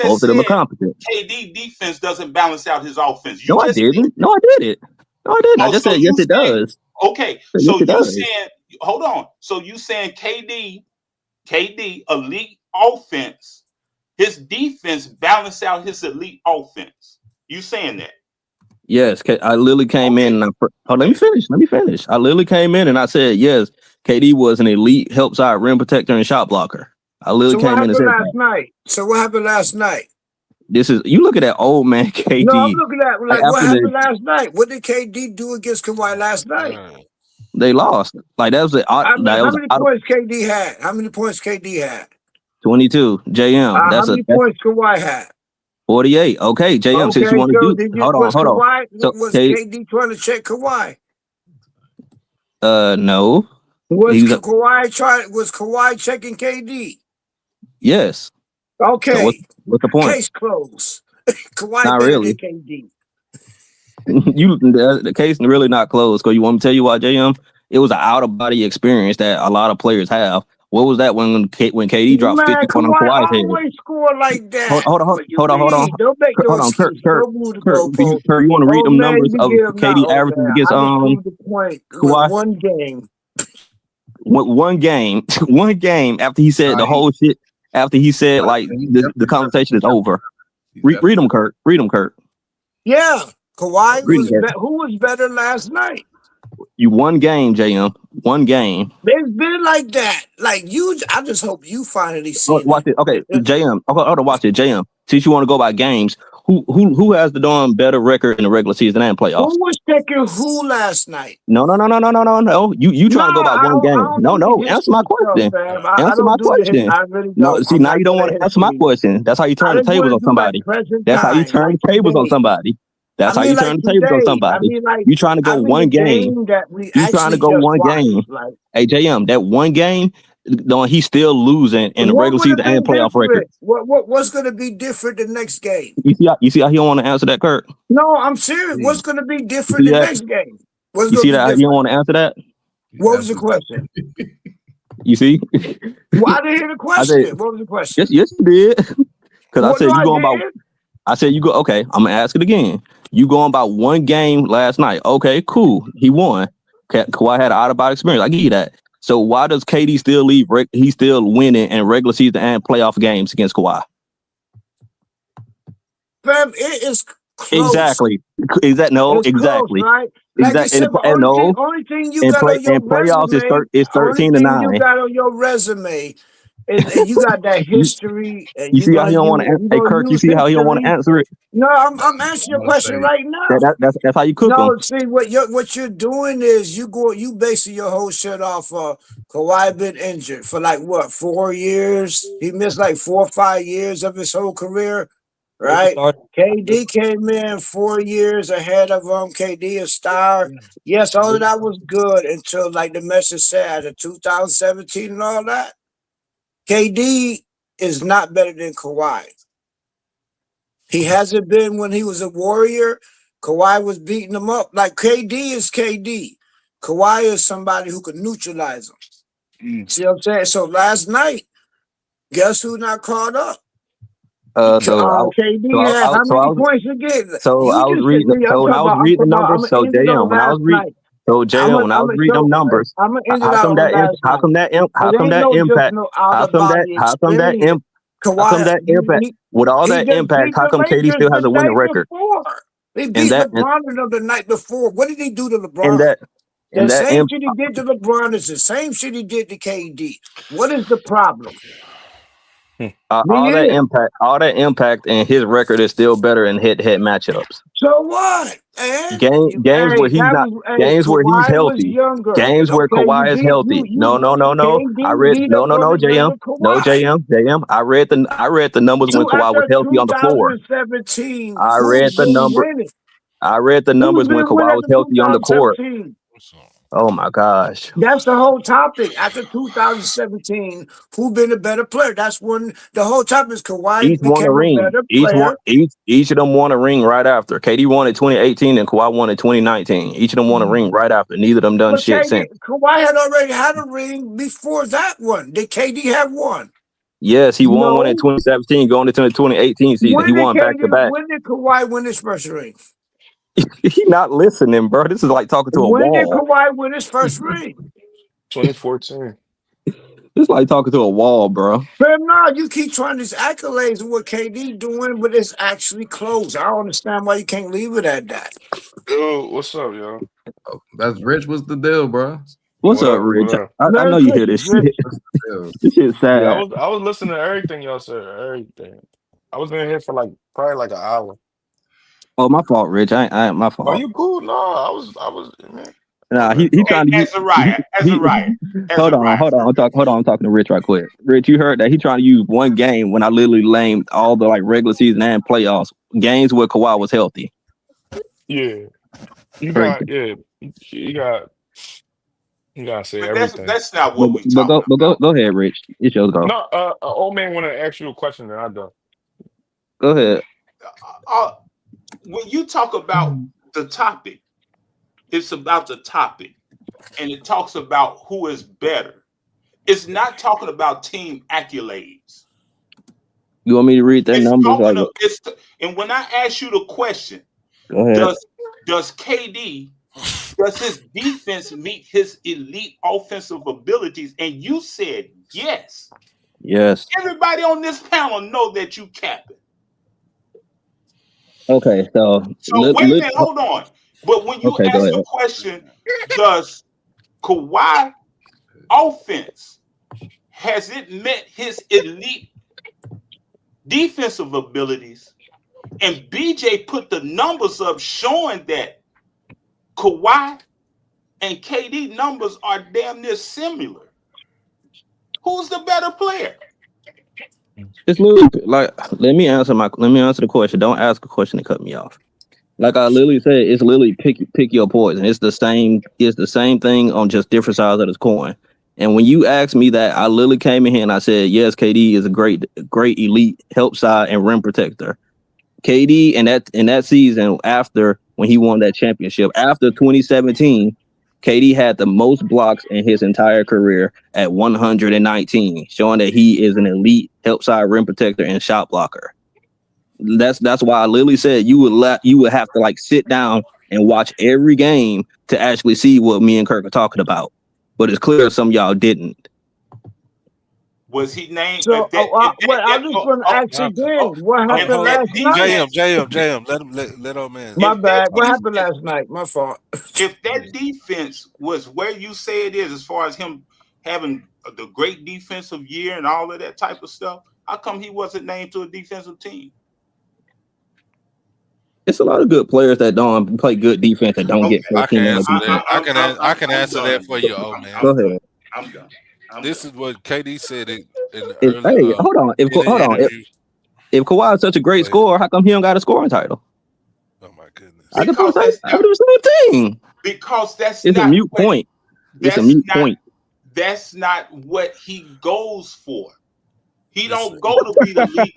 both of them are competent. KD defense doesn't balance out his offense. I didn't. No, I did it. I just said yes, it does. Okay, so you saying hold on. So you saying KD elite offense, his defense balance out his elite offense. You saying that? Yes, I literally came in and let me finish. I literally came in and I said yes, KD was an elite help side rim protector and shot blocker. I literally came in and said So what happened last night? This is you look at that old man KD. No, I'm looking at what happened last night. What did KD do against Kawhi last night? They lost. Like that was the. How many points KD had? How many points KD had? 22. JM. How many points Kawhi had? 48. Okay, JM. Since you want to do, hold on. So was KD trying to check Kawhi? No. Was Kawhi checking KD? Yes. Okay. So what's the point? Case closed. Kawhi not really. KD. The case really not closed. Because you want me to tell you why, JM? It was an out of body experience that a lot of players have. What was that when KD dropped 50 on Kawhi's head? Always score like that. Hold on. Don't make no excuses. Kurt, you want to read them numbers of KD averages against Kawhi? One game. One game after he said the whole shit. After he said like the conversation is over. Read them, Kurt. Yeah, Kawhi who was better last night? You one game, JM. One game. It's been like that. Like you, I just hope you finally see. Watch it. Okay, JM. Hold on, watch it, JM. Since you want to go by games, who has the darn better record in the regular season and playoffs? Who was checking who last night? No. You trying to go by one game? No. Answer my question. Answer my question. No, see now you don't want to answer my question. That's how you turn the tables on somebody. That's how you turn the tables on somebody. That's I how mean, you like turn the tables on today. somebody. Like, You trying to go the one game. game that we You trying to actually go just one watched. game. Like, Hey, JM, that one game, no, he's still losing in the what regular would have season and been playoff record. different? What's going to be different the next game? You see how he don't want to answer that, Kurt? No, I'm serious. What's going to be different See the that? next game? What's You going see to be that? You different? don't want to answer that? What was the question? You see? Well, I didn't hear the I question. said, What was the question? yes, you did. Because I What said no, you I going about. didn't. I said you go. Okay, I'm gonna ask it again. You going about one game last night? Okay, cool. He won. Kawhi had an out of body experience. I give you that. So why does KD still leave? He's still winning in regular season and playoff games against Kawhi. Fam, it is close. Exactly. No, It's exactly. close, right? Like you said, the only thing you got on your playoffs resume, is 13-9. you got on your resume is you got that history, and You you're see how he gonna don't want to use, answer? Hey, Kirk, you see how he don't want to answer it? No, I'm answering your question right now. That's how you cook No, them. see what you're doing is you basing your whole shit off Kawhi been injured for like what 4 years? He missed like 4 or 5 years of his whole career, right? KD came in 4 years ahead of him. KD a star. Yes, all of that was good until like the message said in 2017 and all that. KD is not better than Kawhi. He hasn't been when he was a Warrior. Kawhi was beating him up. Like KD is KD. Kawhi is somebody who could neutralize him. See what I'm saying? So last night, guess who not caught up? KD had how many points again? So I was reading. So when I was reading the numbers, so JM, when I was reading. So JM, when I was reading them numbers, how come that impact with all that impact? How come KD still has a winning record? He beat LeBron the night before. What did he do to LeBron? The same shit he did to LeBron is the same shit he did to KD. What is the problem? All that impact, and his record is still better in head-to-head matchups. So what? Games where he's not, games where he's healthy, games where Kawhi is healthy. No. I read JM. I read the numbers when Kawhi was healthy on the floor. I read the numbers when Kawhi was healthy on the court. Oh my gosh. That's the whole topic. After 2017, who been a better player? That's when the whole topic is Kawhi Each won a ring. Each of them won a ring right after. KD won in 2018 and Kawhi won in 2019. Each of them won a ring right after. Neither of them done shit since. Kawhi had already had a ring before that one. Did KD have one? Yes, he won one in 2017, going into the 2018 season. He won back to back. When did Kawhi win his first ring? He not listening, bro. This is like talking to a wall. When did Kawhi win his first ring? 2014. It's like talking to a wall, bro. But no, you keep trying these accolades of what KD doing, but it's actually close. I don't understand why you can't leave it at that. Yo, what's up, yo? Oh, that's Rich. What's the deal, bro? What's up, Rich? I know you hear this shit. This shit's sad. Yeah, I was listening to everything y'all said. Everything. I was in here for probably like an hour. Oh, my fault, Rich. I ain't my fault. Are you cool? No, I was. Man. Nah, he trying to use. Hold on. I'm talking to Rich right quick. Rich, you heard that he trying to use one game when I literally named all the regular season and playoffs games where Kawhi was healthy. Yeah, you got say but everything. That's not what we talking about. But go ahead, Rich. It's your go. No, old man want to ask you a question, and I don't. Go ahead. When you talk about the topic, it's about the topic, and it talks about who is better. It's not talking about team accolades. You want me to read that number? And when I ask you the question, does KD, does his defense meet his elite offensive abilities? And you said yes. Yes. Everybody on this panel know that you capping. Okay, so wait a minute, hold on. But when you ask the question, does Kawhi offense, has it met his elite defensive abilities? And BJ put the numbers up showing that Kawhi and KD numbers are damn near similar. Who's the better player? It's literally like let me answer the question. Don't ask a question to cut me off. Like I literally said, it's literally pick your poison. It's the same thing on just different sides of the coin. And when you asked me that, I literally came in here and I said, yes, KD is a great elite help side and rim protector. KD in that season after when he won that championship after 2017, KD had the most blocks in his entire career at 119, showing that he is an elite help side rim protector and shot blocker. That's why I literally said you would have to like sit down and watch every game to actually see what me and Kirk are talking about. But it's clear some of y'all didn't. Was he named? So, I just want to ask again, what happened last night? JM, let old man. My bad. What happened last night? My fault. If that defense was where you say it is, as far as him having the great defensive year and all of that type of stuff, how come he wasn't named to a defensive team? It's a lot of good players that don't play good defense that don't get I 14 can on answer defense. that. I can answer that for you, old man. Go ahead. I'm done. This is what KD said in the Hey, early. hold on. If Kawhi is such a great scorer, how come he don't got a scoring title? Oh my goodness! I could do the same thing. Because It's a mute point. It's a mute point. That's not what he goes for. He don't go to be the leader.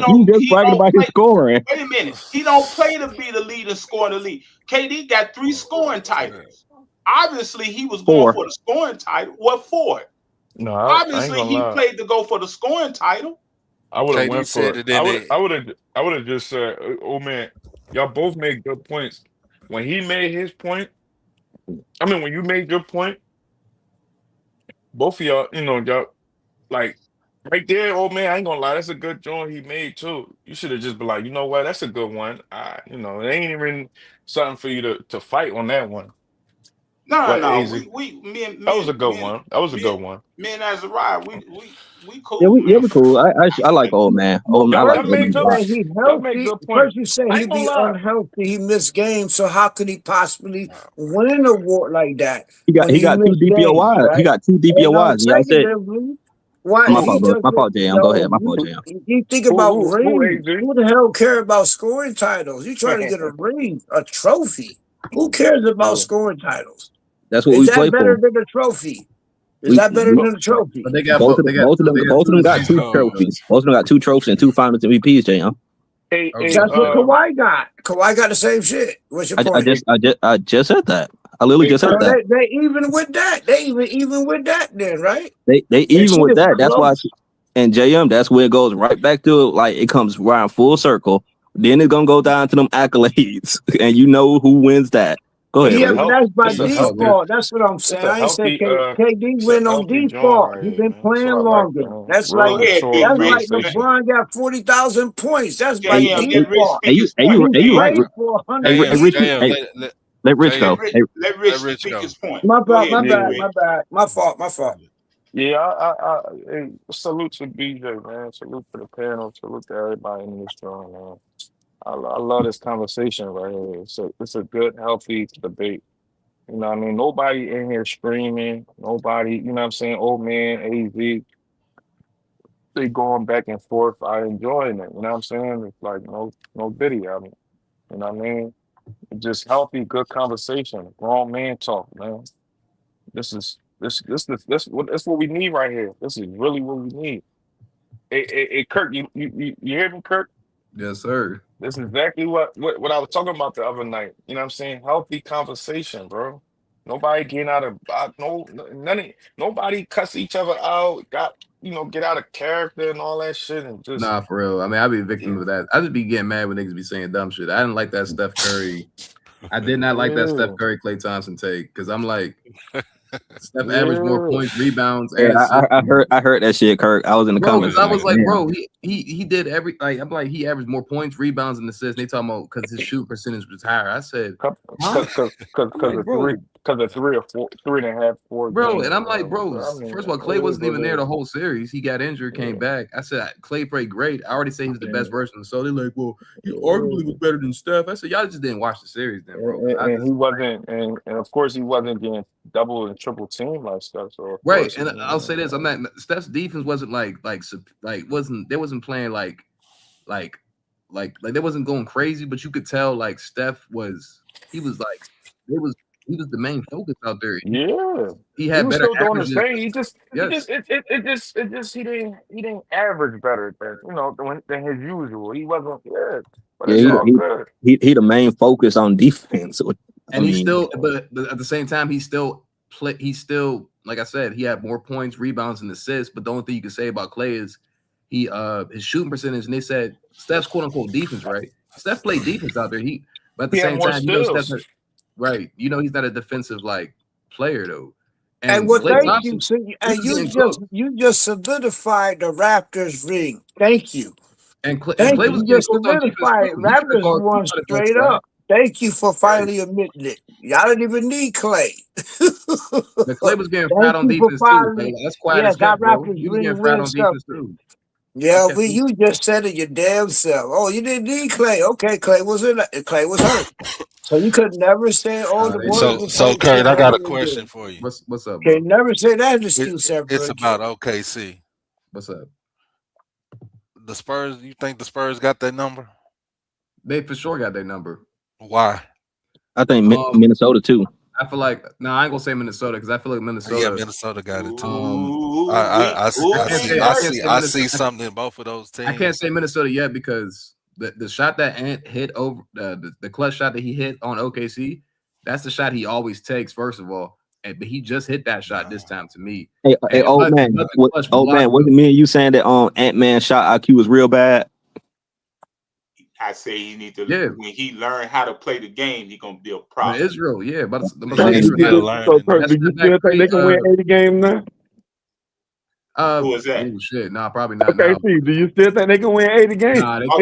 You just bragging about his scoring. Wait a minute. He don't play to be the leader scoring the league. KD got 3 scoring titles. Obviously, he was going for the scoring title. What for? No, obviously he played to go for the scoring title. I would have went for it. I would have just said, "Oh man, y'all both made good points." When he made his point, I mean, when you made your point, both of y'all, y'all like right there. Oh man, I ain't gonna lie, that's a good joint he made too. You should have just been like, you know what, that's a good one. It ain't even something for you to fight on that one. No. That was a good one. That was a good one. Me and Azariah, we cool. Yeah, we cool. I like old man. Old man, I like old man. He healthy. First you say he be unhealthy, he missed games. So how could he possibly win an award like that? He got 2 DPOYs. Right? He got 2 DPOYs. Y'all said. Why? My fault, JM. Go ahead. My fault, JM. You think about rings. Who the hell care about scoring titles? You trying to get a ring, a trophy. Who cares about scoring titles? That's what we play for. Is that better than a trophy? Is that better than a trophy? But they got both of them got 2 trophies. Both of them got 2 trophies and 2 Finals MVPs, JM. That's what Kawhi got. Kawhi got the same shit. What's your point? I just said that. I literally just said that. They even with that. They even with that then, right? They even with that. That's why. And JM, that's where it goes right back to it. Like it comes around full circle. Then it's gonna go down to them accolades, and you know who wins that. Go ahead. Yeah, but that's by default. That's what I'm saying. I ain't saying KD win on default. He's been playing longer. That's like LeBron got 40,000 points. That's by default. Let Rich go. Let Rich speak his point. My bad. My fault. Yeah, I salute to BJ, man. Salute to the panel. Salute to everybody in this room, man. I love this conversation right here. It's a good, healthy debate. You know what I mean? Nobody in here screaming. Nobody, you know what I'm saying? Old man, AZ. They going back and forth. I enjoying it. You know what I'm saying? It's like no video. I mean, you know what I mean? Just healthy, good conversation. Grown man talk, man. This is what we need right here. This is really what we need. Hey, Kirk, you hear me, Kirk? Yes, sir. This is exactly what I was talking about the other night. You know what I'm saying? Healthy conversation, bro. Nobody getting out of nobody cuss each other out, get out of character and all that shit and just Nah, for real. I mean, I'd be a victim of that. I just be getting mad when niggas be saying dumb shit. I didn't like that Steph Curry. I did not like that Steph Curry, Klay Thompson take because I'm like Steph averaged more points, rebounds. I heard that shit, Kirk. I was in the comments. I was like, bro, he did I'm like, he averaged more points, rebounds, and assists. They talking about because his shoot percentage was higher. I said, because of 3 or 4, 3.5, 4. Bro, and I'm like, bro, first of all, Klay wasn't even there the whole series. He got injured, came back. I said, Klay played great. I already said he was the best version. So they're like, well, he arguably was better than Steph. I said, y'all just didn't watch the series then, bro. And he wasn't, and of course he wasn't getting double and triple team like stuff. So right, and I'll say this: Steph's defense wasn't wasn't playing like like they wasn't going crazy, but you could tell like Steph was he was the main focus out there. Yeah, He he had was better still doing his averages. thing. Yes. He didn't average better than his usual. He wasn't good, but it's Yeah, all good. he the main focus on defense. And he still, but at the same time, he still, like I said, he had more points, rebounds, and assists. But the only thing you can say about Clay is his shooting percentage. And they said Steph's quote unquote defense, right? Steph played defense out there. But at the He had same more time, skills. right? He's not a defensive like player though. And what Klay thank Thompson, you, see, and he was getting cooked. you just solidified the Raptors ring. Thank you. And Klay Thank was you. You getting just cooked on defense solidified too. Raptors won straight up. Thank you for finally admitting it. Y'all don't even need Clay. But Klay was getting Thank fried on you for defense too. finally. That's quiet Yes, as kept, our bro. Raptors He was really getting fried win on defense something. too. Yeah, you just said it your damn self. Oh, you didn't need Clay. Okay, Clay was hurt. So you could never say, "Oh, the world was So hurt." Kurt, I got a question for you. What's up, bro? Can never say that excuse ever It's again. about OKC. What's up? The Spurs. You think the Spurs got that number? They for sure got their number. Why? I think Minnesota too. I feel like I ain't gonna say Minnesota because I feel like Minnesota. Yeah, Minnesota got it too. I see something in both of those teams. I can't say Minnesota yet because the shot that Ant hit over the clutch shot that he hit on OKC, that's the shot he always takes. First of all, but he just hit that shot this time to me. Hey, old man, wasn't me and you saying that Ant-Man shot IQ was real bad? I say he need to when he learn how to play the game, he gonna be a problem. Israel, yeah, but So Kurt, do you still think they can win 80 games now? Who is that? Oh shit, nah, probably not. Okay, see, do you still think they can win 80 games? Nah, they no.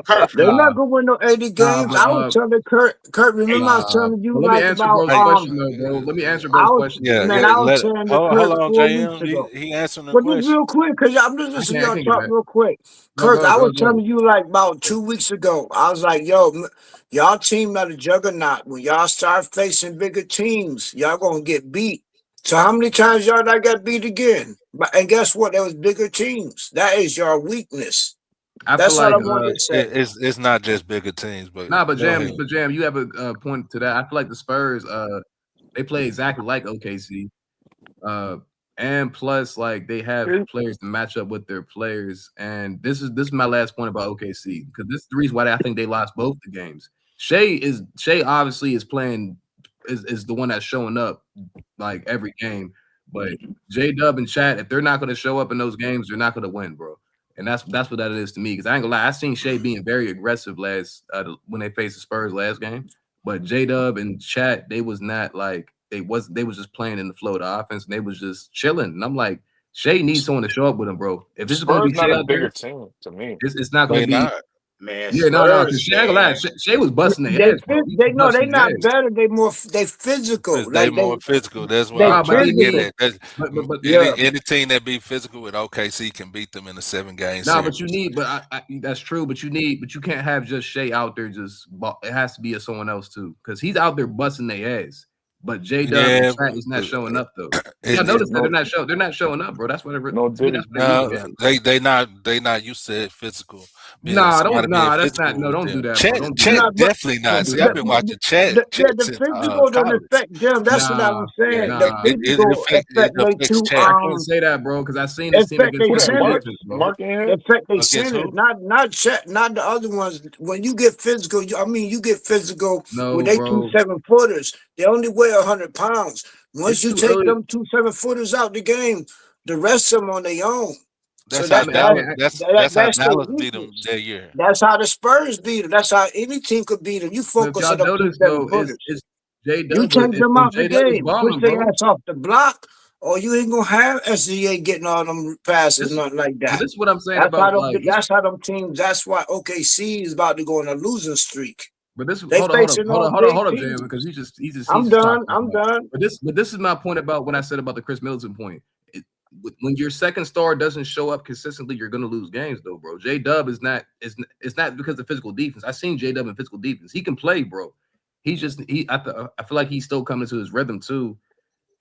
Kurt, they're not gonna win no 80 games. I was telling Kurt, remember I was telling you let me answer bro's question, though, bro. Let me answer bro's question. I was saying that hold on, 4 JM. weeks ago. He answering the But question. just real quick, because I'm just listening to y'all talk real quick. No, Kurt, go I ahead, was go telling you like about 2 weeks ago. I was like, yo, y'all team not a juggernaut. When y'all start facing bigger teams, y'all gonna get beat. So how many times y'all not got beat again? And guess what? There was bigger teams. That is your weakness. That's all I wanted to say. It's not just bigger teams, but Jam, you have a point to that. I feel like the Spurs, they play exactly like OKC, and plus, like they have players to match up with their players. And this is my last point about OKC because this is the reason why I think they lost both the games. Shea obviously is playing is the one that's showing up like every game, but J-Dub and Chat, if they're not going to show up in those games, they're not going to win, bro. And that's what that is to me. Because I ain't gonna lie, I seen Shea being very aggressive when they faced the Spurs last game. But J-Dub and Chat, they was not like they was just playing in the flow of the offense and they was just chilling. And I'm like, Shea needs someone to show up with him, bro. If this is gonna be not a bigger team to me. It's not gonna be. Man, yeah, no. Shea ain't gonna lie. Shea was busting their ass, bro. They not better. They physical. They more physical. That's why I'm trying to get at. But any team that be physical with OKC can beat them in a 7-game series. But you need. But that's true. But you can't have just Shea out there. It has to be someone else too, because he's out there busting their ass. But J-Dub is not showing up though. I noticed that they're not showing up, bro. That's what they not used to it physical. That's not. No, don't do that. Chet definitely not. See, I've been watching Chet. The physical don't affect them. That's what I was saying. The physical affect they too. I can't say that, bro, because I seen this team against affect they centers, not Chet, not the other ones. When you get physical, you get physical with they 2 7-footers. They only weigh 100 pounds. Once you take them 2 7-footers out the game, the rest of them on their own. That's how Dallas beat them that year. That's how the Spurs beat them. That's how any team could beat them. You focus on them 2 7-footers. You take them out the game, push their ass off the block, or you ain't gonna have SGA getting all them passes, nothing like that. This is what I'm saying that's how them teams. That's why OKC is about to go on a losing streak. But this hold on, Jam, because he's just. I'm done. But this is my point about when I said about the Chris Middleton point. When your second star doesn't show up consistently, you're gonna lose games, though, bro. J-Dub is not. It's not because of physical defense. I seen J-Dub in physical defense. He can play, bro. He's just. I feel like he's still coming to his rhythm too,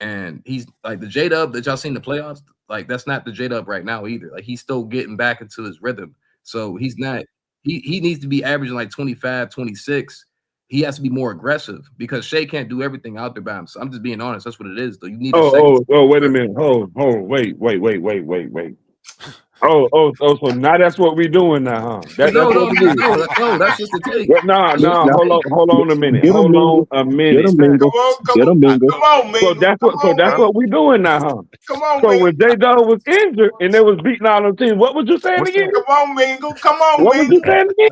and he's like the J-Dub that y'all seen in the playoffs. Like that's not the J-Dub right now either. Like he's still getting back into his rhythm. So he's not. He needs to be averaging like 25, 26. He has to be more aggressive because Shea can't do everything out there by himself. I'm just being honest. That's what it is, though. You need a second. Wait a minute. Wait. So now that's what we're doing now, huh? That's what we do. No, that's just the take. Hold on a minute. Get him, Mingle. Get him, Mingle. Come on, Mingle. So that's what we doing now, huh? Come on, So Mingle. when J-Dub was injured and they was beating all them teams, what was you saying again? Come on, Mingle. Come on, What was you saying again?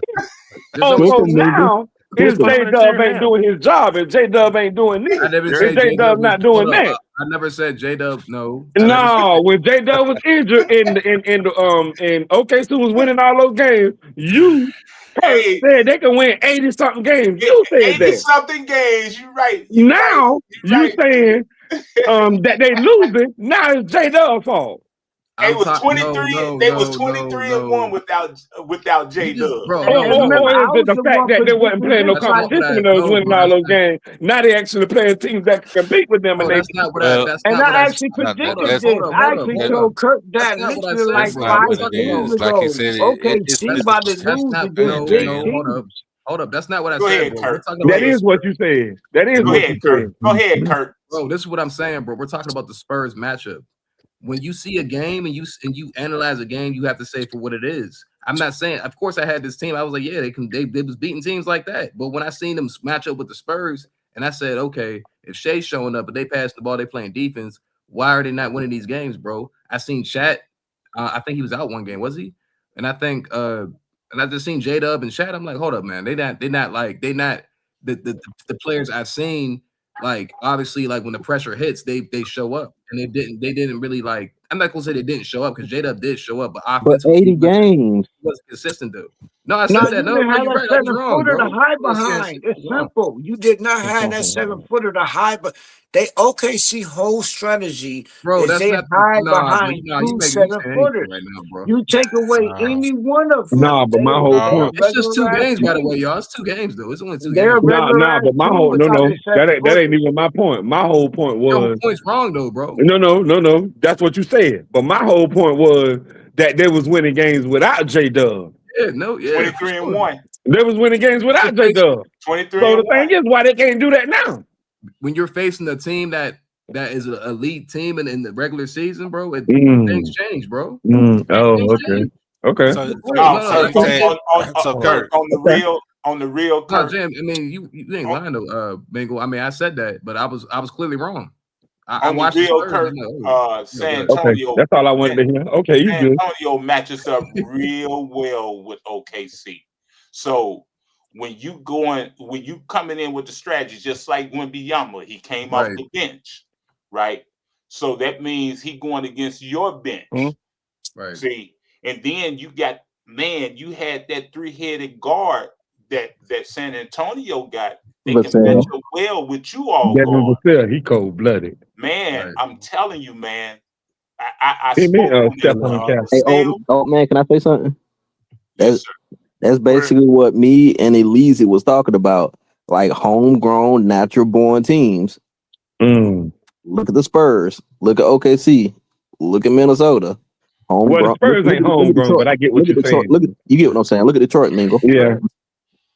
So now is J-Dub ain't doing his job, and J-Dub ain't doing this, I never and said J-Dub not doing that. I never said J-Dub. No. No, when J-Dub was injured and OKC was winning all those games, you said they can win 80-something games. You said that. 80-something games. You're right. Now you saying that they losing. Now it's J-Dub's fault. They was 23. They was 23-1 without J-Dub. Or is it the fact that they wasn't playing no competition when they was winning all those games? Now they actually playing teams that can compete with them, and they. And I actually predicted this. I actually told Kirk that literally like 5 games ago. Like you said, okay, see about to lose against big teams. Hold up. That's not what I Go said, ahead, bro. Kurt. That is what you said. That is what you said. Go ahead, Kurt. Bro, this is what I'm saying, bro. We're talking about the Spurs matchup. When you see a game and you analyze a game, you have to say for what it is. I'm not saying, of course, I had this team. I was like, yeah, they was beating teams like that. But when I seen them match up with the Spurs, and I said, okay, if Shea's showing up, but they pass the ball, they playing defense, why are they not winning these games, bro? I seen Chat. I think he was out one game, was he? And I think, and I just seen J-Dub and Chat. I'm like, hold up, man. They not the players I've seen. Like, obviously, like when the pressure hits, they show up, and they didn't really like. I'm not gonna say they didn't show up because J-Dub did show up, but offensively, 80 games wasn't consistent though. No, I said that. No, you you're right. I was wrong, to bro. hide behind. It's simple. You did not have that 7-footer to hide, but they OKC whole strategy bro. is That's they not hide behind two 7-footers. right now, bro. You take away any one of them. Nah, but my whole point. It's just 2 games, by the way, y'all. It's 2 games though. It's only 2 They're games. Nah, but my whole that ain't even my point. My whole point was your point's wrong though, bro. No. That's what you said. But my whole point was that they was winning games without J-Dub. Yeah, 23-1. They was winning games without J-Dub. 23. So the thing is, why they can't do that now? When you're facing a team that is an elite team in the regular season, bro, things change, bro. Okay. So Kurt, on the real Kurt. No, Jim, I mean, you ain't lying though, Bengal. I mean, I said that, but I was clearly wrong. I watched the real Spurs, Kurt, San Antonio. That's all I wanted to hear. Okay, you San good. Antonio matches up real well with OKC. So when you coming in with the strategy, just like Wembanyama, he came off the bench, right? So that means he going against your bench, right? See, and then you had that 3-headed guard that San Antonio got. They can match up well with you all. He cold-blooded. Man, I'm telling you, man. I Hey, man, man, can I say something? Yes, sir. That's basically what me and Elise was talking about. Like homegrown, natural-born teams. Look at the Spurs. Look at OKC. Look at Minnesota. Well, the Spurs ain't homegrown, but I get what you're saying. You get what I'm saying. Look at Detroit, Mingle. Yeah.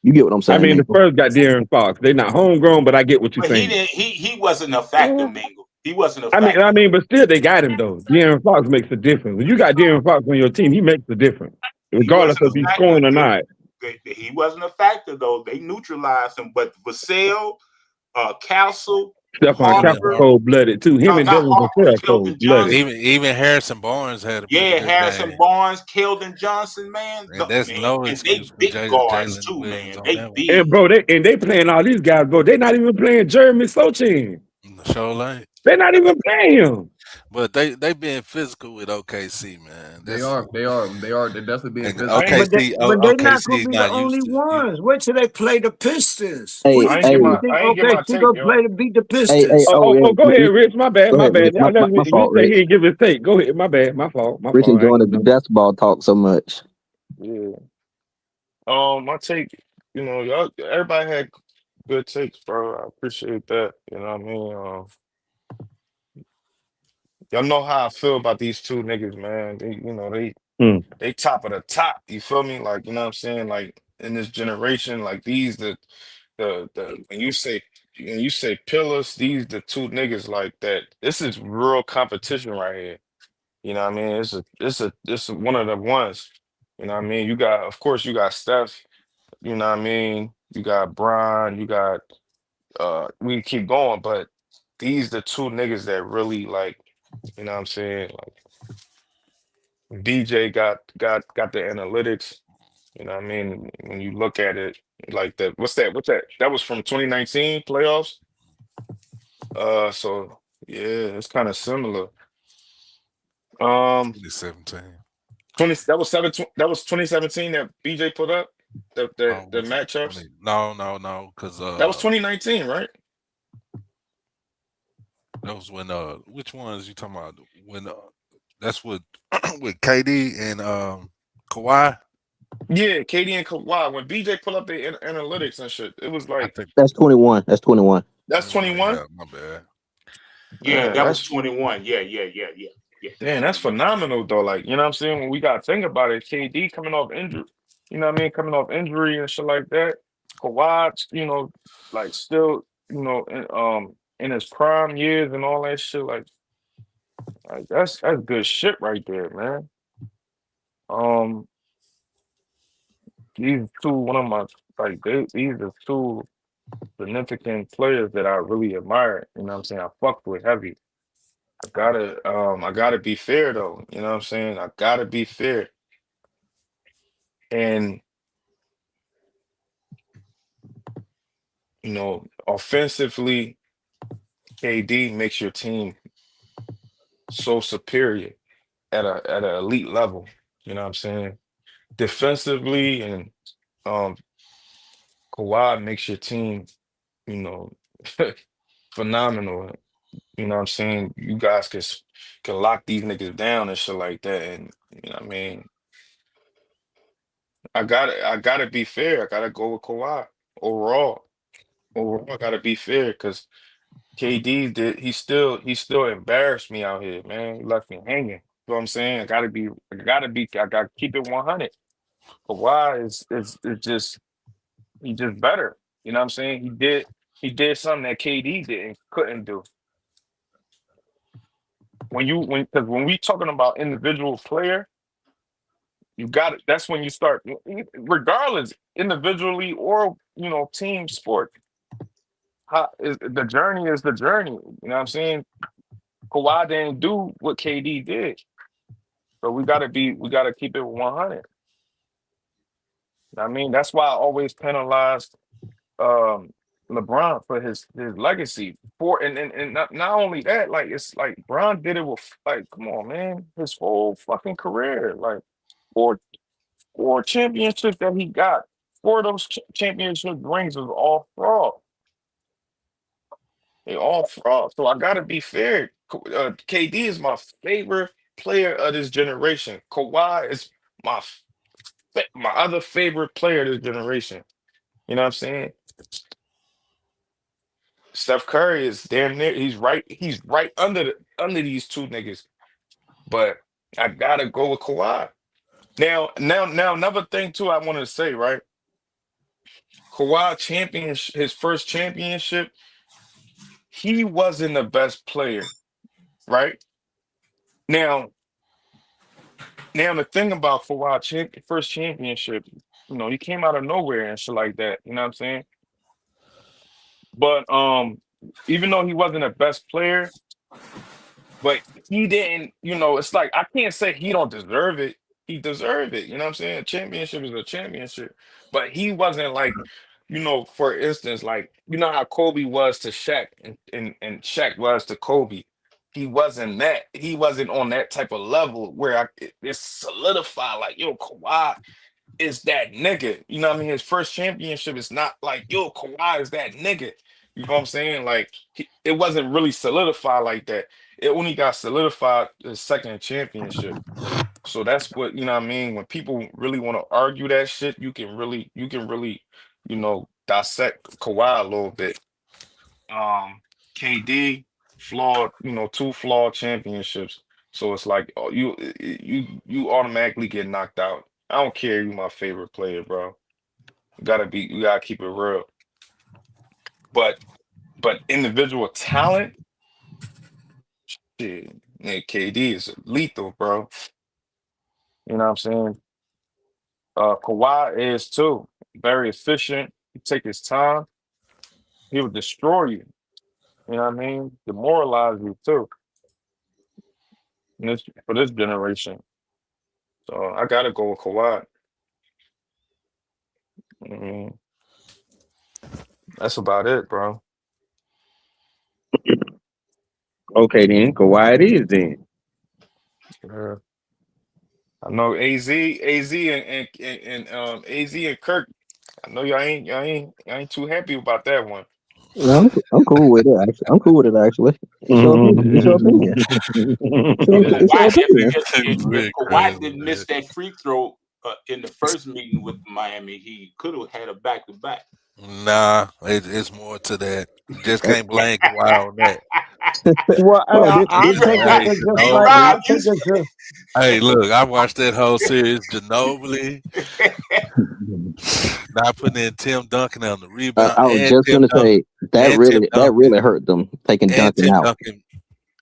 You get what I'm saying. I mean, the Spurs got De'Aaron Fox. They're not homegrown, but I get what you're saying. He wasn't a factor, Mingle. He wasn't a factor. I mean, but still, they got him though. De'Aaron Fox makes a difference. When you got De'Aaron Fox on your team, he makes a difference, regardless of if he's scoring or not. He wasn't a factor though. They neutralized him, but Vassell, Castle. Stephon Castle cold-blooded too. Him and Devin Vassell cold-blooded. Even Harrison Barnes had a Harrison Barnes, Keldon Johnson, man. And that's no excuse for big guards too, man. They big. And bro, they playing all these guys, bro. They not even playing Jeremy Sochin. They're not even playing him. But they being physical with OKC, man. They are. They're definitely being physical. But they're not going to be the only ones. Wait till they play the Pistons. I ain't get my take, go play to beat the Pistons. Go ahead, Rich. My bad. My fault, Rich. He didn't give his take. Go ahead. My bad. My fault. Rich enjoying the basketball talk so much. Yeah. My take, y'all, everybody had good takes, bro. I appreciate that. You know what I mean? Y'all know how I feel about these two niggas, man. They top of the top. You feel me? Like, you know what I'm saying? Like in this generation, like these the when you say pillars, these the two niggas like that. This is real competition right here. You know what I mean? It's one of the ones. You know what I mean? You got, of course, you got Steph. You know what I mean? You got Bron. You got we can keep going, but these the two niggas that really like. You know what I'm saying? Like BJ got the analytics. You know what I mean? When you look at it like that, what's that? That was from 2019 playoffs. So yeah, it's kind of similar. 2017. 20 that was 2017 that BJ put up the Was it matchups. 20? No, because That was 2019, right? that was when which ones you talking about? When that's with with KD and Kawhi. Yeah, KD and Kawhi. When BJ put up the analytics and shit, it was I like think That's 21. That's 21. that's 21. yeah, my bad. Yeah, Man, that was that's 21. Yeah. damn, that's phenomenal though. Like, you know what I'm saying? When we got to think about it, KD coming off injury, you know what I mean? Coming off injury and shit like that. Kawhi, you know, like still, you know, in his prime years and all that shit. Like that's good shit right there, man. These two, one of my these are two significant players that I really admire. You know what I'm saying? I fucked with heavy. I gotta be fair though. You know what I'm saying? I gotta be fair. And you know, offensively, KD makes your team so superior at an elite level. You know what I'm saying? Defensively, and um, Kawhi makes your team, you know, phenomenal. You know what I'm saying? You guys can lock these niggas down and shit like that. And you know what I mean? I gotta be fair. I gotta go with Kawhi overall. Overall, I gotta be fair because KD he still embarrassed me out here, man. He left me hanging. You know what I'm saying? I gotta keep it 100. Kawhi is just he just better. You know what I'm saying? He did something that KD couldn't do. Because when we talking about individual player, you got it. That's when you start, regardless, individually or team sport. The journey is the journey. You know what I'm saying? Kawhi didn't do what KD did, so we gotta keep it 100. I mean, that's why I always penalized LeBron for his legacy. And not only that, like it's like Bron did it with like, come on, man, his whole fucking career, like four championships that he got. Four of those championship rings was all fraud. They all fraud. So I gotta be fair. KD is my favorite player of this generation. Kawhi is my other favorite player of this generation. You know what I'm saying? Steph Curry is damn near. He's right under these two niggas. But I gotta go with Kawhi. Now, another thing too. I wanted to say, right? Kawhi his first championship. He wasn't the best player, right? Now the thing about Kawhi first championship, he came out of nowhere and shit like that. You know what I'm saying? But even though he wasn't the best player, but he didn't, it's like I can't say he don't deserve it. He deserved it. You know what I'm saying? A championship is a championship. But he wasn't like, for instance, like, how Kobe was to Shaq and Shaq was to Kobe. He wasn't that. He wasn't on that type of level where it's solidified like, yo, Kawhi is that nigga. You know what I mean? His first championship is not like, yo, Kawhi is that nigga. You know what I'm saying? Like, it wasn't really solidified like that. It only got solidified the second championship. So that's what, you know what I mean? When people really want to argue that shit, you can really, dissect Kawhi a little bit. KD, flawed, two flawed championships. So it's like you automatically get knocked out. I don't care if you're my favorite player, bro. You gotta keep it real. But individual talent, shit, man, KD is lethal, bro. You know what I'm saying? Kawhi is too. Very efficient. He take his time. He will destroy you. You know what I mean? Demoralize you too. For this generation. So I gotta go with Kawhi. Mhm. That's about it, bro. Okay, then Kawhi it is then. Yeah. I know AZ and AZ and Kirk. I know y'all ain't too happy about that one. No, I'm cool with it. Actually, I'm cool with it. Actually, it's your opinion. It's your opinion. Yeah. It's your Kawhi, opinion. if Rick Kawhi crazy, didn't man. miss that free throw in the first meeting with Miami, he could have had a back-to-back. Nah, it's more to that. You just can't blame Kawhi on that. Well, Well, I take it Hey, to just like I Ginobili. take it to. Hey, look, I watched that whole series. Ginobili not putting in Tim Duncan on the rebound, I was just gonna say that really hurt them taking And Duncan Tim out. Duncan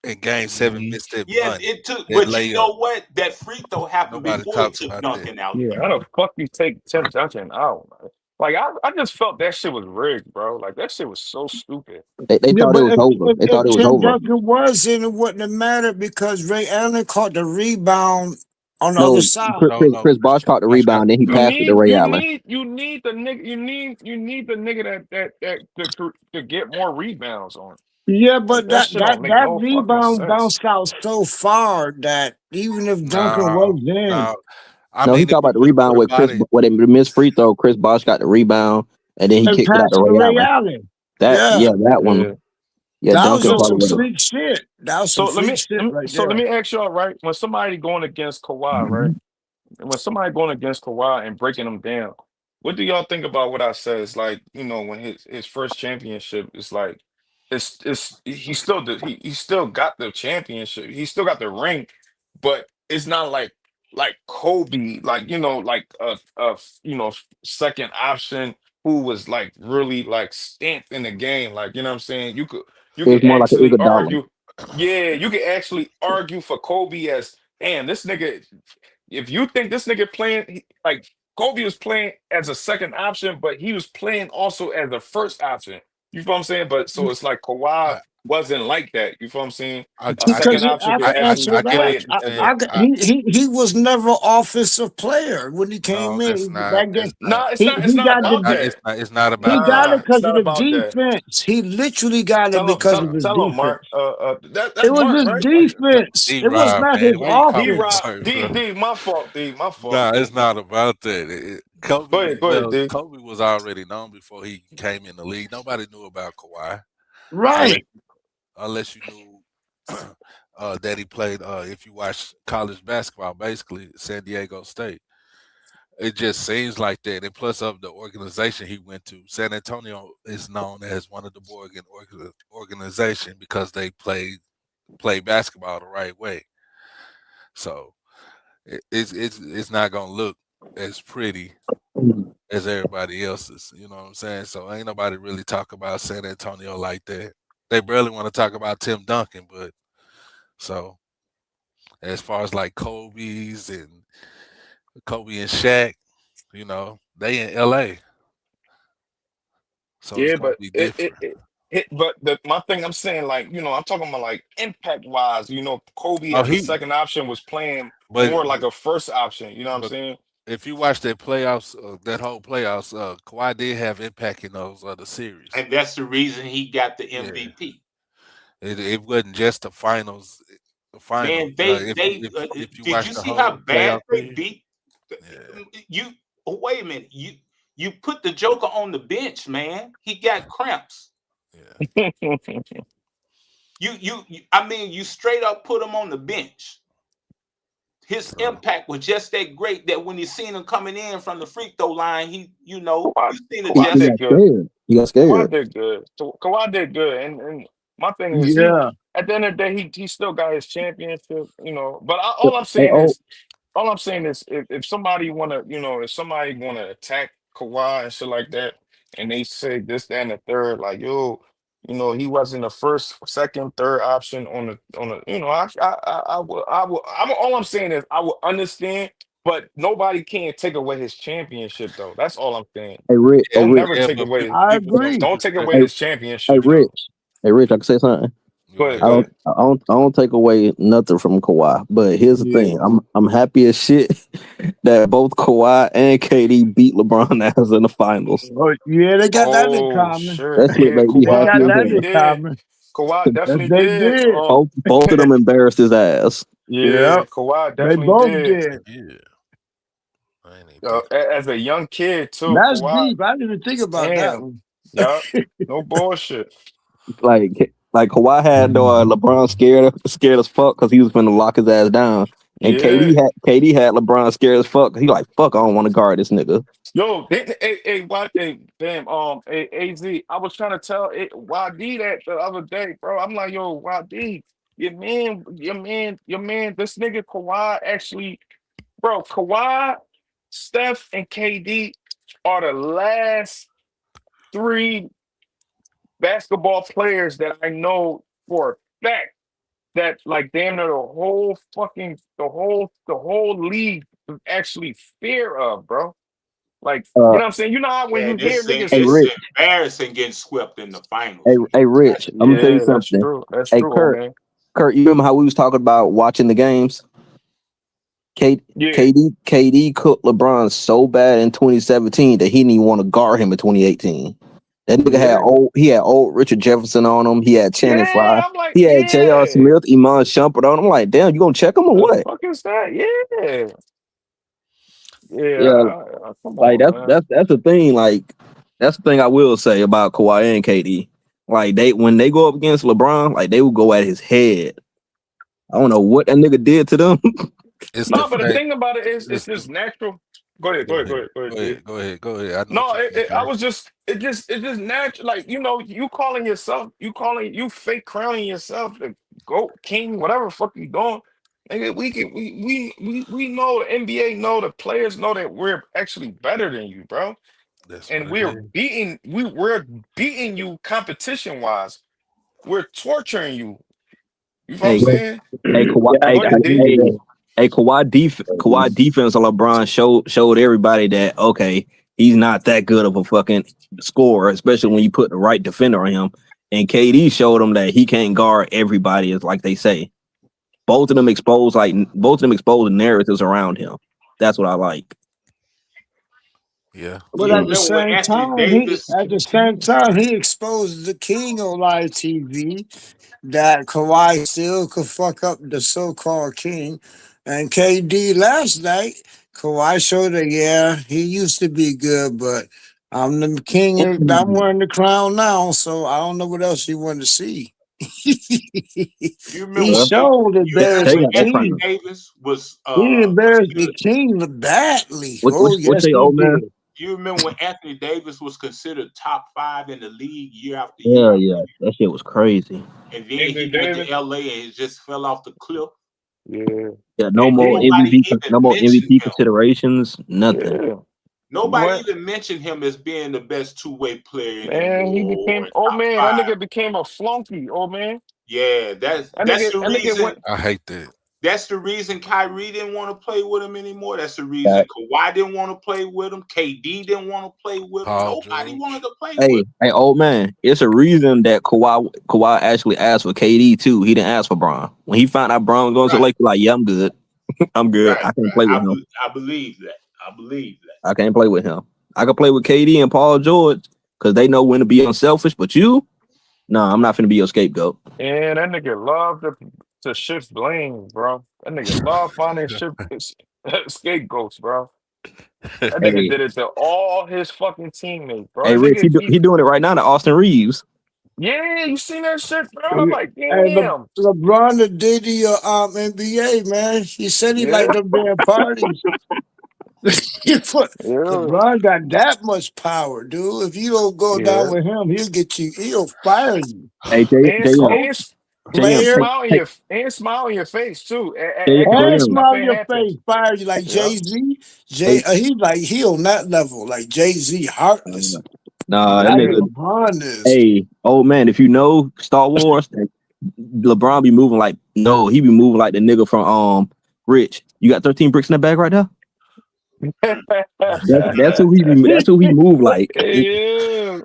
in Game 7 missed that Yes, money, it took, that but you layup. know what? That free throw happened Nobody before he talks took about that. Duncan out. Yeah, how the fuck you take Tim Duncan out, man? Like I just felt that shit was rigged, bro. Like that shit was so stupid. They Yeah, thought it but was over. They thought if it was Tim over. Duncan was in, it wouldn't have mattered because Ray Allen caught the rebound on the other No, side. Chris Bosh caught the Bosh got rebound, then he You passed it to need Ray you Allen. need you need the nigga you need the nigga to get more rebounds on. Yeah, Like but that that shit that don't make that no fucking rebound sense. bounced out so far that even if Duncan no, was in, no. I No, he mean, if talked you about the really put rebound with about Chris it, with a missed free throw. Chris Bosh got the rebound, and then he and kicked it out passed to to Ray Ray Allen. Allen. That Yeah, that one. Yeah. Yeah, that was Duncan just So probably some would have. freak shit. That was some so let freak me shit right so let there. me ask y'all, right? When somebody going against Kawhi, right? When somebody going against Kawhi and breaking them down, what do y'all think about what I said? It's like, when his first championship is like it's he still got the championship. He still got the ring, but it's not like Kobe, like like a second option who was like really like stamped in the game. Like, you know what I'm saying? You It was could more like an actually Iguodala. argue, yeah, you could actually argue for Kobe as damn, this nigga. If you think this nigga playing like Kobe was playing as a second option, but he was playing also as a first option. You feel what I'm saying? But so it's like Kawhi I, wasn't like that. You feel what I'm saying? A I Because second get, option could after actually I get that, play what it you're as saying. a he was never offensive player when he came No, in. it's not. That game, It's not. it's not he got about the It's that. not. It's not he about got that. it Nah, it's because of not the about that. defense. He literally got it because of the Tell him, Mark. defense. That's It was Mark, his right? defense. It was D-Rob, not his man, why you call D me Rob, offense. Mark, bro? D, my fault, D, my fault, Nah, D. it's not about that. Go ahead, D. Kobe was already known before he came in the league. Nobody knew about Kawhi Right. unless you knew that he played. If you watch college basketball, basically San Diego State. It just seems like that. And plus of the organization he went to, San Antonio is known as one of the Borgen organization because they play basketball the right way. So it's not gonna look as pretty as everybody else's. You know what I'm saying? So ain't nobody really talk about San Antonio like that. They barely want to talk about Tim Duncan, but so as far as like Kobe and Shaq, they in LA. So it's Yeah, gonna but be different. but my thing I'm saying, like, I'm talking about like impact wise, Kobe Oh, as a second option was playing but more like a first option, you know what I'm but saying? if you watch that playoffs, that whole playoffs, Kawhi did have impact in those other series. And that's the reason he got the Yeah, MVP. it wasn't just the finals. The finals. Man, they If you did watch you the see how whole bad playoff they series, beat yeah. you? Oh, wait a minute, you put the Joker on the bench, man. He got cramps. I mean, you straight up put him on the bench. His impact was just that great that when you seen him coming in from the free throw line, you seen the He Kawhi gesture. did got good. scared. He got Kawhi scared. did good. Kawhi did good, and my thing is Yeah. at the end of the day, he still got his championship, you know. But Hey, all I'm saying is, if somebody wanna, you know, if somebody wanna attack Kawhi and shit like that, and they say this, that, and the third, like, yo, you know, he wasn't the first, second, third option on the, you know, all I'm saying is, I will understand, but nobody can take away his championship, though. That's all I'm saying. Hey, Don't Rich. never Yeah, take but away, I you know, agree. don't take away Hey, his hey, championship, though. Rich. Hey, Rich. I can say something. Go ahead, I go don't, ahead. I don't take away nothing from Kawhi, but here's the Yeah. thing: I'm happy as shit that both Kawhi and KD beat LeBron ass in the finals. Oh, yeah, they got that in Oh common. shit, That shit yeah, made me They Kawhi happy got as that definitely hell. in did. common. Kawhi Yes, definitely they did. did. Both of them embarrassed his ass. Yeah, Yep. Kawhi They definitely both did. did. yeah. I ain't even think. As a young kid too, That's Kawhi. deep. I didn't even think about that one. Damn. Yup. No bullshit. Like Kawhi had LeBron scared as fuck because he was finna lock his ass down, and Yeah. KD had LeBron scared as fuck. He like, fuck, I don't want to guard this nigga. Yo, damn, AZ, I was trying to tell YD that the other day, bro. I'm like, yo, YD, your man, this nigga Kawhi actually, bro, Kawhi, Steph, and KD are the last 3 basketball players that I know for a fact that like damn near the whole league actually fear of, bro. Like, you know Uh, what I'm saying? You know how when Yeah, you hear this niggas, hey it's Rich, embarrassing getting swept in the finals, man. hey Rich, I'm gonna tell you yeah, that's something. true. That's Hey true, old man. Kurt, you remember how we was talking about watching the games? Yeah, KD cooked LeBron so bad in 2017 that he didn't even want to guard him in 2018. That nigga had old Richard Jefferson on him. He had Channing Frye. yeah. I'm like, He had J.R. yeah. Smith, Iman Shumpert on him. I'm like, damn, you gonna check him or The what? fuck is that? Yeah, yeah. Yeah, Come like on, man. that's the thing. Like that's the thing I will say about Kawhi and KD. Like when they go up against LeBron, like they will go at his head. I don't know what that nigga did to them. It's the No, but the fact. thing about it is, it's It's the. just natural. Go ahead, Go go ahead, go ahead. ahead, go Go ahead, G. ahead. Go ahead. Go ahead. I know No, what you I think, was just, it's just natural. Like, you know, you fake crowning yourself the GOAT, king, whatever the fuck you doing. Nigga, we know the NBA know, the players know that we're actually better than you, bro. That's what And it is. we're beating you competition wise. We're torturing you. You know what I'm Hey, saying? hey, Kawhi, Yeah, I Go ahead, D. agree with Kawhi defense on LeBron showed everybody that okay, he's not that good of a fucking scorer, especially when you put the right defender on him. And KD showed him that he can't guard everybody, as like they say. Both of them exposed the narratives around him. That's what I like. Yeah. But You at the remember when same Anthony time, Davis? he exposed the king on live TV that Kawhi still could fuck up the so-called king. And KD last night, Kawhi showed that yeah, he used to be good, but I'm the king. I'm wearing the crown now, so I don't know what else you want to see. You remember He when showed embarrassed the Anthony king. Davis was He embarrassed the considered. king badly. What Oh what yes, say, he old man? did. You remember when Anthony Davis was considered top 5 in the league year after year Yeah, after yeah, that shit was crazy. and then Anthony he went to Davis. LA and it just fell off the cliff. Yeah, Yeah, And nobody even no more mentioned MVP him. considerations, nothing. yeah. Nobody What? even mentioned him as being the best two-way player Man, he anymore became or old top man. That 5. nigga became a flunky, old man. Yeah, That nigga went. I hate that. that's the reason Kyrie didn't want to play with him anymore. That's the reason Got- Kawhi didn't want to play with him. KD didn't want to play with him. Paul Nobody wanted George. to play with him. Hey, old man, it's a reason that Kawhi actually asked for KD too. He didn't ask for Bron. When he found out Bron was going to Right, Lakers, like, yeah, I'm good. I'm good. right, I can't play right. with him. I believe that. I believe that. I can't play with him. I can play with KD and Paul George because they know when to be unselfish. But you, no, I'm not finna be your scapegoat. And that nigga loved to shift blame, bro. That nigga love finding scapegoats, bro. That nigga Hey, did it to all his fucking teammates, bro. hey, That Rich, nigga, he doing it right now to Austin Reeves. yeah, you seen that shit, bro? I'm like, Hey, damn. LeBron the Diddy of NBA, man. He said he Yeah, liked them damn parties. yeah, LeBron got that much power, dude. If you don't go down yeah. with him, he'll fire you. Hey, And, JR, and player, smile on your face too. and Like smile nothing on your happens. face. Fire you like Yeah. Jay-Z. He on that level, like Jay-Z, heartless. Nah, that That's nigga. what LeBron is. Hey, old man, if you know Star Wars, LeBron be moving like he be moving like the nigga from Rich. You got 13 bricks in the bag right now? That's who he be. That's who he move like. Yeah.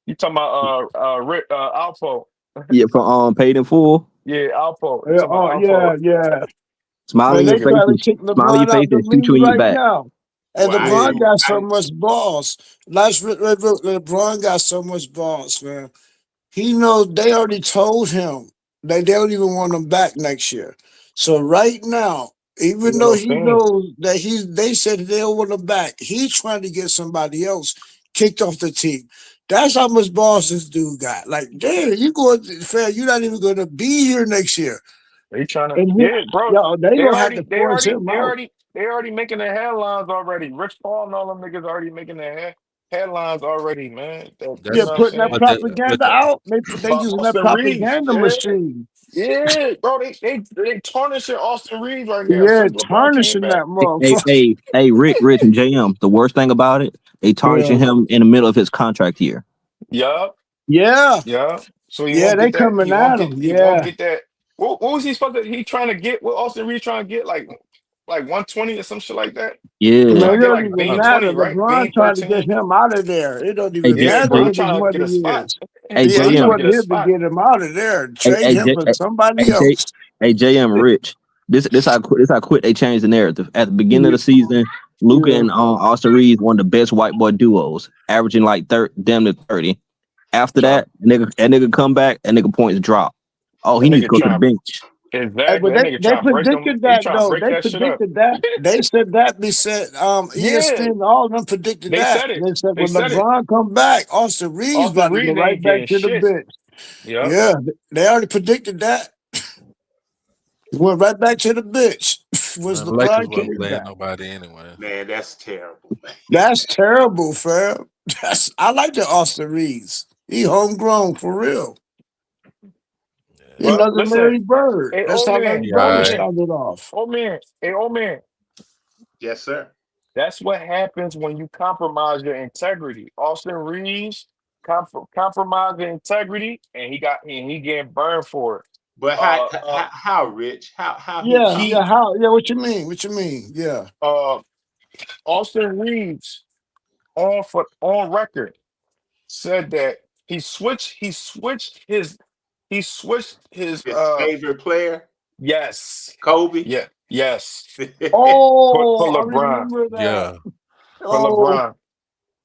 You talking about Alpo? Yeah, from Paid in Full. Yeah, Alpo. You Yeah, talking about Alpo? yeah. Smile Man, in your they face trying to and kick smile in your LeBron face out the and shoot league you in your right back. now. And Well, LeBron got so much balls. LeBron got so much balls, man. He knows they already told him they don't even want him back next year. So right now, even though he knows that they said they don't want him back, he's trying to get somebody else kicked off the team. That's how much balls this dude got. Like, damn, you're not even going to be here next year. They trying to, And bro. they gonna have to force him out. They already making the headlines already. Rich Paul and all them niggas already making the headlines already, man. You know what I'm Putting that saying? propaganda out. They using that Austin Reeves, propaganda machine. yeah, bro. They tarnishing Austin Reeves right now Yeah, since LeBron came tarnishing back. that motherfucker. Hey, Rich and JM. The worst thing about it, they tarnishing him in the middle of his contract year. Yup. Yeah. So he won't they get that. coming at him. He won't get that. What was he supposed to? He trying to get what Austin Reeves trying to get like 120 or some shit like that. Yeah. He Man, trying it to get don't like even Bane matter. 20, right? LeBron Bane trying to 13. get him out of there. It don't Hey, even matter bro, what his trying to get a money spot. is. Hey, Yeah, he JM. want him to get him out of there. Trade him for somebody else. Hey, JM Rich. This how quick they changed the narrative. At the beginning of the season, Luka and Austin Reeves one of the best white boy duos, averaging like damn near 30. After that nigga come back, that nigga points drop. Oh, he needs to go to the bench. Exactly. Hey, but That nigga they trying to break them. predicted He that trying to though. break They that shit up. predicted that. They said that. ESPN, all of them predicted They that. said it. They said They when said it. LeBron come back, Austin Reeves about to go right ain't back getting to the shit. bench. Yep. Yeah, they already predicted that. Went right back to the bench. Was Man, Lakers LeBron wasn't came playing back? nobody anyway. Man, that's terrible. That's terrible, fam. I like the Austin Reeves. He homegrown for real. He Well, another listen. Larry Bird. Hey, That's old how man. Larry Bird Old started off. man. Hey, old man. Yes, sir. That's what happens when you compromise your integrity. Austin Reeves compromised the integrity, and he getting burned for it. But how Rich? How What you mean? What you mean? Yeah. Austin Reeves on record said that he switched his favorite player? Yes. Kobe? Yeah. Yes. Oh, Put I LeBron. remember that. Yeah. Put LeBron.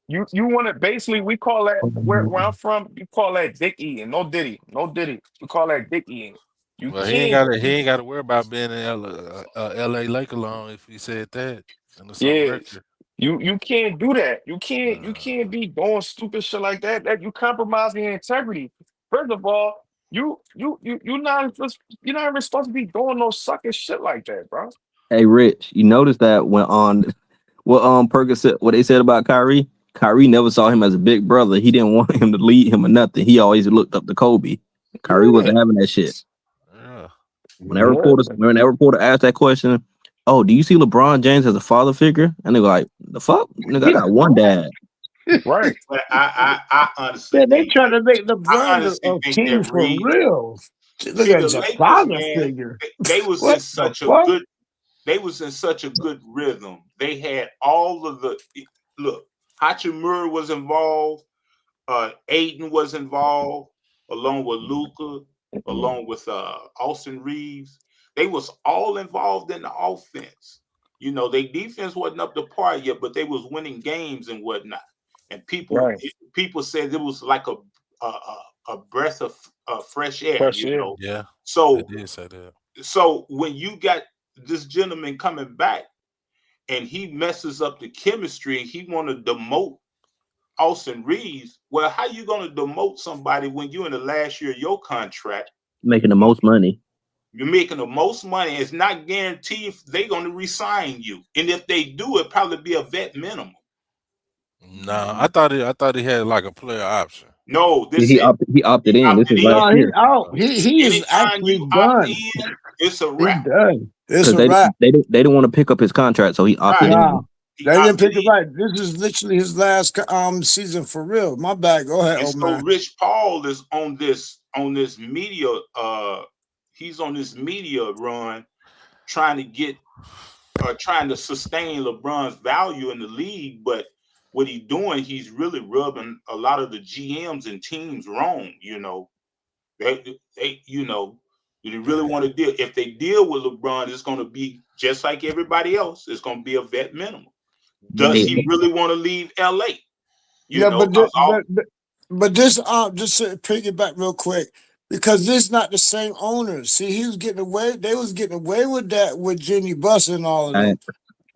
You want to basically, we call that where I'm from, you call that dick eating. No diddy. We call that dick eating. Well, he ain't got to worry about being in LA Laker long if he said that. And it's on record. You can't do that. You can't be doing stupid shit like that. That you compromising your integrity. First of all, you're not even supposed to be doing no sucking shit like that, bro. Hey, Rich, you notice that when Perkins said what they said about Kyrie? Kyrie never saw him as a big brother. He didn't want him to lead him or nothing. He always looked up to Kobe. Kyrie wasn't having that shit. Yeah. When that reporter asked that question, oh, do you see LeBron James as a father figure? And they were like, the fuck? Nigga, I got one dad. Right. But I honestly they trying to make LeBron a king for Reeves, real. Look see, at the the Lakers, father man, figure. they was in such a good. They was in such a good rhythm. They had all of the look. Hachimura was involved. Aiden was involved, along with Luka, along with Austin Reeves. They was all involved in the offense. You know, their defense wasn't up to par yet, but they was winning games and whatnot. And people said it was like a breath of fresh air. Know, yeah. So they did say that. So when you got this gentleman coming back and he messes up the chemistry and he want to demote Austin Reeves, well, how you going to demote somebody when you're in the last year of your contract? Making the most money. You're making the most money. It's not guaranteed if they're going to re-sign you. And if they do, it'll probably be a vet minimum. No, I thought he had like a player option. No, this He it. opted He in. This opted is in. last No, he year out. He is Anytime actually you opt done. in, it's a He wrap. done. It's because a wrap. they didn't want to pick up his contract, so he opted Right. Nah, in. He they didn't opted pick it in. right. This is literally his last season for real. My bad. Go ahead, And old so man. Rich Paul is on this media he's on this media run trying to sustain LeBron's value in the league, but what he's doing, he's really rubbing a lot of the GMs and teams wrong. They you really want to deal. If they deal with LeBron, it's going to be just like everybody else. It's going to be a vet minimum. Does Hey, he really want to leave LA? Yeah, but Because this just to piggyback real quick, because this is not the same owners. See, he was getting away. They was getting away with that with Jimmy Buss and all of I, them.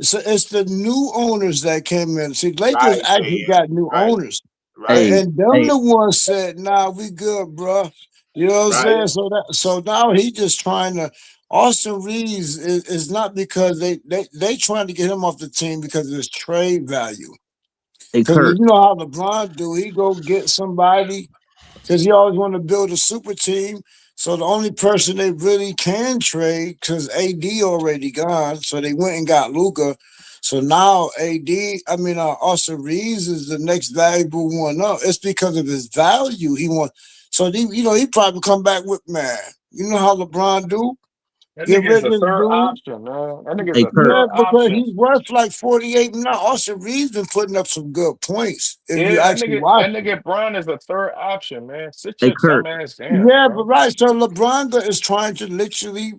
So it's the new owners that came in. See, Lakers right, actually got new right, owners, right, and them hey, the ones said, "Nah, we good, bro." You know what I'm right. saying? So now he just trying to. Austin Reeves is not because they trying to get him off the team because of his trade value. Because Kurt. you know how LeBron do, he go get somebody because he always want to build a super team. So the only person they really can trade, because AD already gone, so they went and got Luka. So now Austin Reeves is the next valuable one up. It's because of his value. He probably come back with, man. You know how LeBron do? That Get nigga is rid a of this third dude. option, man. That nigga is Hey, a Kurt. Yeah, third because option. he's worth like 48 now. Austin Reeves been putting up some good points if you Yeah, actually watch that him. nigga Brown is a third option, man. Sit Hey, your Kurt. dumb ass down, Yeah, but bro. right. So LeBron is trying to literally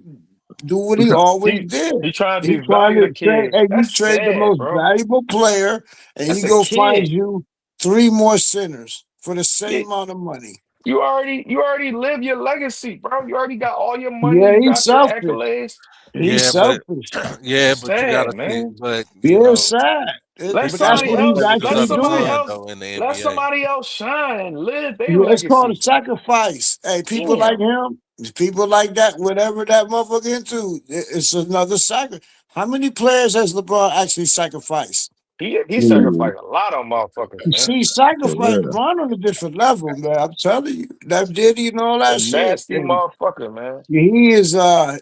do what he Because, always He did. he trying to He's trying devalue to the say, kid. hey, you That's trade the sad, most bro. valuable player and That's you a go find kid. you 3 more centers for the Yeah, same amount of money. you already live your legacy, bro. You already got all your money. Yeah, You he's got your selfish. accolades. He's Yeah, but selfish. yeah, but you Sad, gotta see, man. but Yeah, it's sad. Let But that's people somebody what want to he's play else. with this Let actually other somebody doing. brand else. though in the Let NBA. somebody else shine and live their Yeah, it's called a legacy. sacrifice. Hey, people like Damn. him, people like that, whatever that motherfucker into, it's another sacrifice. How many players has LeBron actually sacrificed? He Ooh, sacrificed a lot of motherfuckers, man. See, for sacrifice real. LeBron on a different level, man. I'm telling you, that Diddy and all A that shit. nasty And motherfucker, man. he is the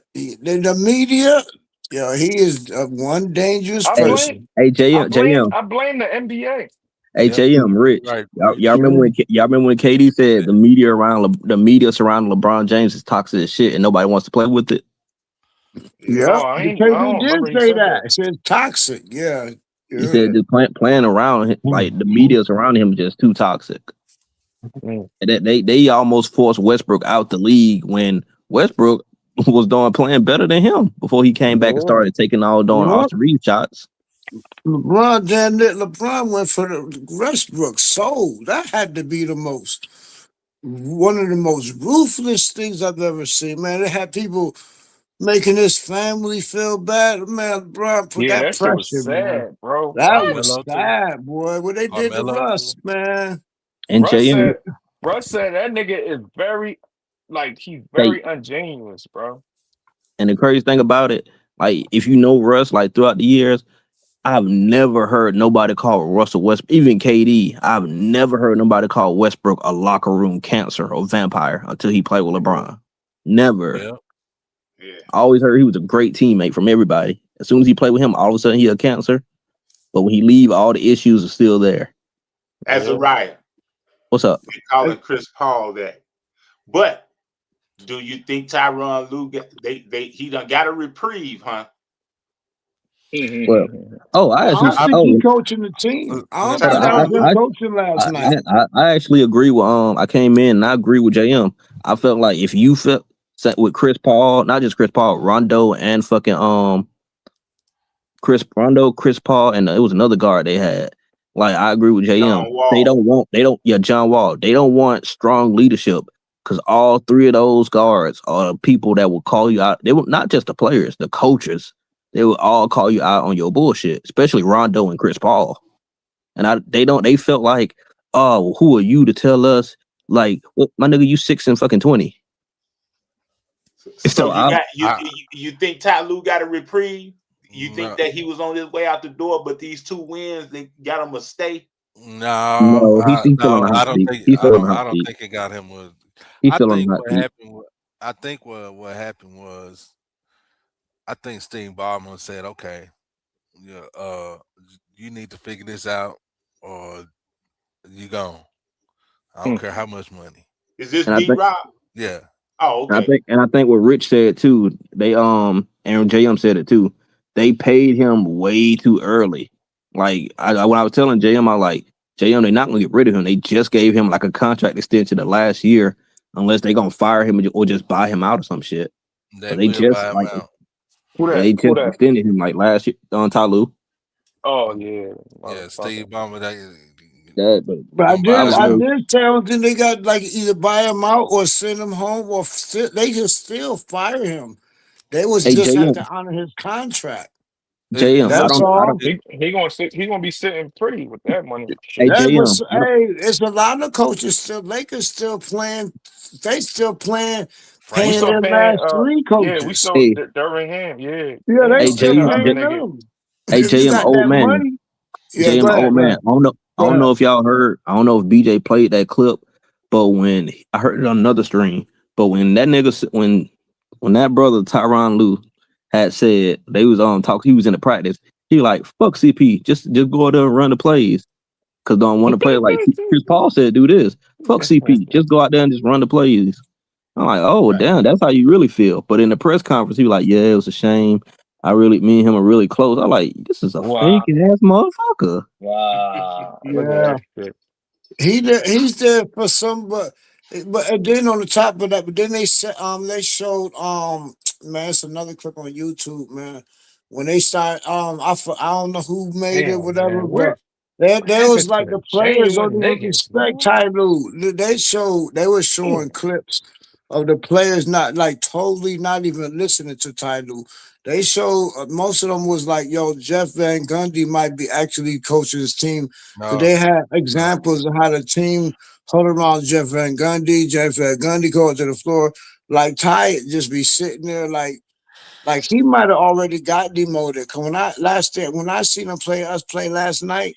media. He is one dangerous I Hey, blame person. hey, JM. I blame the NBA. Hey, Yeah, JM, Rich. right, Y'all Rich. remember when KD said the media surrounding LeBron James is toxic as shit and nobody wants to play with it? Yep, No, the I KD don't did remember he say said that. that. It said toxic. Yeah, He said just playing around him, like the media surrounding him, is just too toxic. Mm. And that they almost forced Westbrook out the league when Westbrook was playing better than him before he came back and yeah, started taking all yeah. off the read shots. LeBron went for the Westbrook soul. That had to be one of the most ruthless things I've ever seen. Man, it had people making his family feel bad. Man, LeBron put Yeah, that that shit was pressure, man. sad, bro. That What? was Carmelo too. sad, boy. What they did to Carmelo Russ, too. man. And JM, Russ said that nigga is he's they very ungenuous, bro. and the crazy thing about it, like if you know Russ, like throughout the years, I've never heard nobody call Russell Westbrook, even KD. I've never heard nobody call Westbrook a locker room cancer or vampire until he played with LeBron. Never. Yeah. I always heard he was a great teammate from everybody. As soon as he played with him, all of a sudden he a cancer. But when he leave, all the issues are still there. Azariah, What's up? they calling Chris Paul that. But do you think Tyronn Lue he done got a reprieve, huh? Well, I don't think he coaching the team. I don't think that was him coaching last night. I actually agree with I came in and I agree with JM. I felt like if you felt set with Chris Paul, not just Chris Paul, Rondo and fucking Chris Paul, and it was another guard they had. Like I agree with JM. John Wall. They don't want strong leadership because all three of those guards are people that will call you out. They were not just the players, the coaches. They will all call you out on your bullshit, especially Rondo and Chris Paul. And they felt like, oh, who are you to tell us? Like, what, my nigga, you 6 and fucking 20. So you think Ty Lue got a reprieve? You think that he was on his way out the door, but these 2 wins they got him a stay? No, he's still on the hot I don't seat. think He's still on the I hot don't seat. think it got him with. He's I still on think the hot what seat. happened. I think what happened was I think Steve Ballmer said, "Okay, yeah, you need to figure this out, or you gone. I don't care how much money." Is this And I D think Rob? Yeah, Oh, okay. I think what Rich said too. They and JM said it too. They paid him way too early. Like when I was telling JM, I like JM, they're not gonna get rid of him. They just gave him like a contract extension the last year, unless they gonna fire him or just buy him out or some shit. they But they will just buy him like out. Who that? they Who just that? extended him like last year on Tyloo. Oh yeah, Yeah, motherfucker. Steve Ballmer. But Gonna buy him I out. did tell them they got like either buy him out or send him home or they can still fire him. They was Hey just have to JM, honor his contract. JM, That's I all. don't. He gonna be sitting pretty with that money. Hey Shit. Hey, but JM, I don't. hey, it's a lot of coaches still. Lakers still playing. They still playing, We Frank paying still their Vogel. paying. last three We coaches. still Hey, Durant Ham. Yeah, Yeah, ain't they hey no still ain't no JM, other paying nigga. them. hey If you JM, got old that man. money, yeah, go JM, ahead, old go man. ahead, I go don't ahead. know if y'all heard. I don't know if BJ played that clip, but when I heard it on another stream, but when that nigga, when that brother Tyronn Lue had said they was on talk, he was in the practice. He like fuck CP, just go out there and run the plays, cause don't want to play like Chris Paul said. Do this, fuck CP, just go out there and just run the plays. I'm like, oh damn, that's how you really feel. But in the press conference, he was like, yeah, it was a shame. Me and him are really close. I'm like, this is a fake Wow, ass motherfucker. wow. Look at Yeah, that shit. he's there for some, but and then on the top of that, but then they showed man, it's another clip on YouTube, man. When they start I don't know who made it, Damn, whatever, man. but What there was happened to like the the players don't genuine even niggas, respect man? Ty Lue. They were showing Damn. clips of the players not like totally not even listening to Ty Lue. They show most of them was like, yo, Jeff Van Gundy might be actually coaching his team because No, they had no. examples of how the team hold around Jeff Van Gundy. Jeff Van Gundy go to the floor. Like Ty just be sitting there like he might have already got demoted. Cause when I seen him play last night,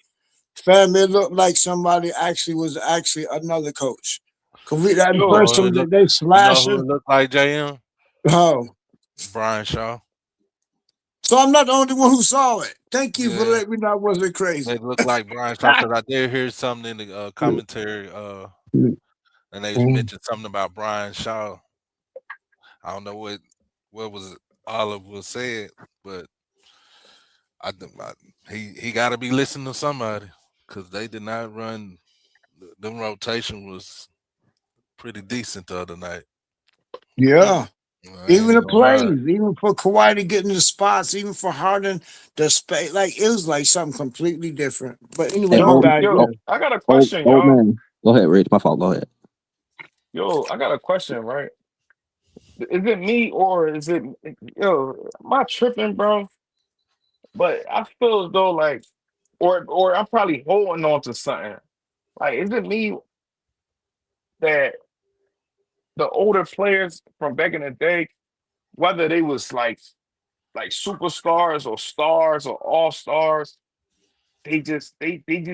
fam, it looked like somebody was actually another coach. Cause that You Yo, know who person it that look? they You know who slashing. it looked like? JM Oh, Brian Shaw. so I'm not the only one who saw it. Thank you for Yeah, letting me know I wasn't crazy. they look like Brian Shaw because I did hear something in the commentary. And they mentioned something about Brian Shaw. I don't know what was Olive was said, but he got to be listening to somebody because they did not run. The rotation was pretty decent the other night. Yeah. I ain't Even even the gonna lie. plays, even for Kawhi to get in the spots, even for Harden, the space, like it was like something completely different. But anyway, Hey, you yo, digress. I got a question, old y'all. man. Go ahead, Rich. My fault. Go ahead. Yo, I got a question, right? Is it me or is it am I tripping, bro? But I feel as though like or I'm probably holding on to something. Like, is it me that the older players from back in the day, whether they was like superstars or stars or all stars, they just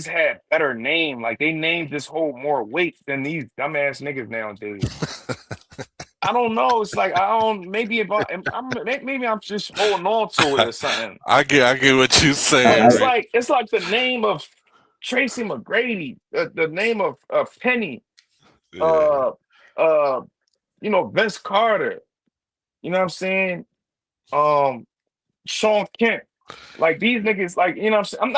had better name. Like they named this whole more weight than these dumbass niggas nowadays. I don't know. It's like I don't. Maybe if maybe I'm just holding on to it or something. I get what you But saying, it's Rick. like the name of Tracy McGrady, the name of Penny, Yeah, uh, uh, Vince Carter. You know what I'm saying? Sean Kemp. Like these niggas, like what I'm saying.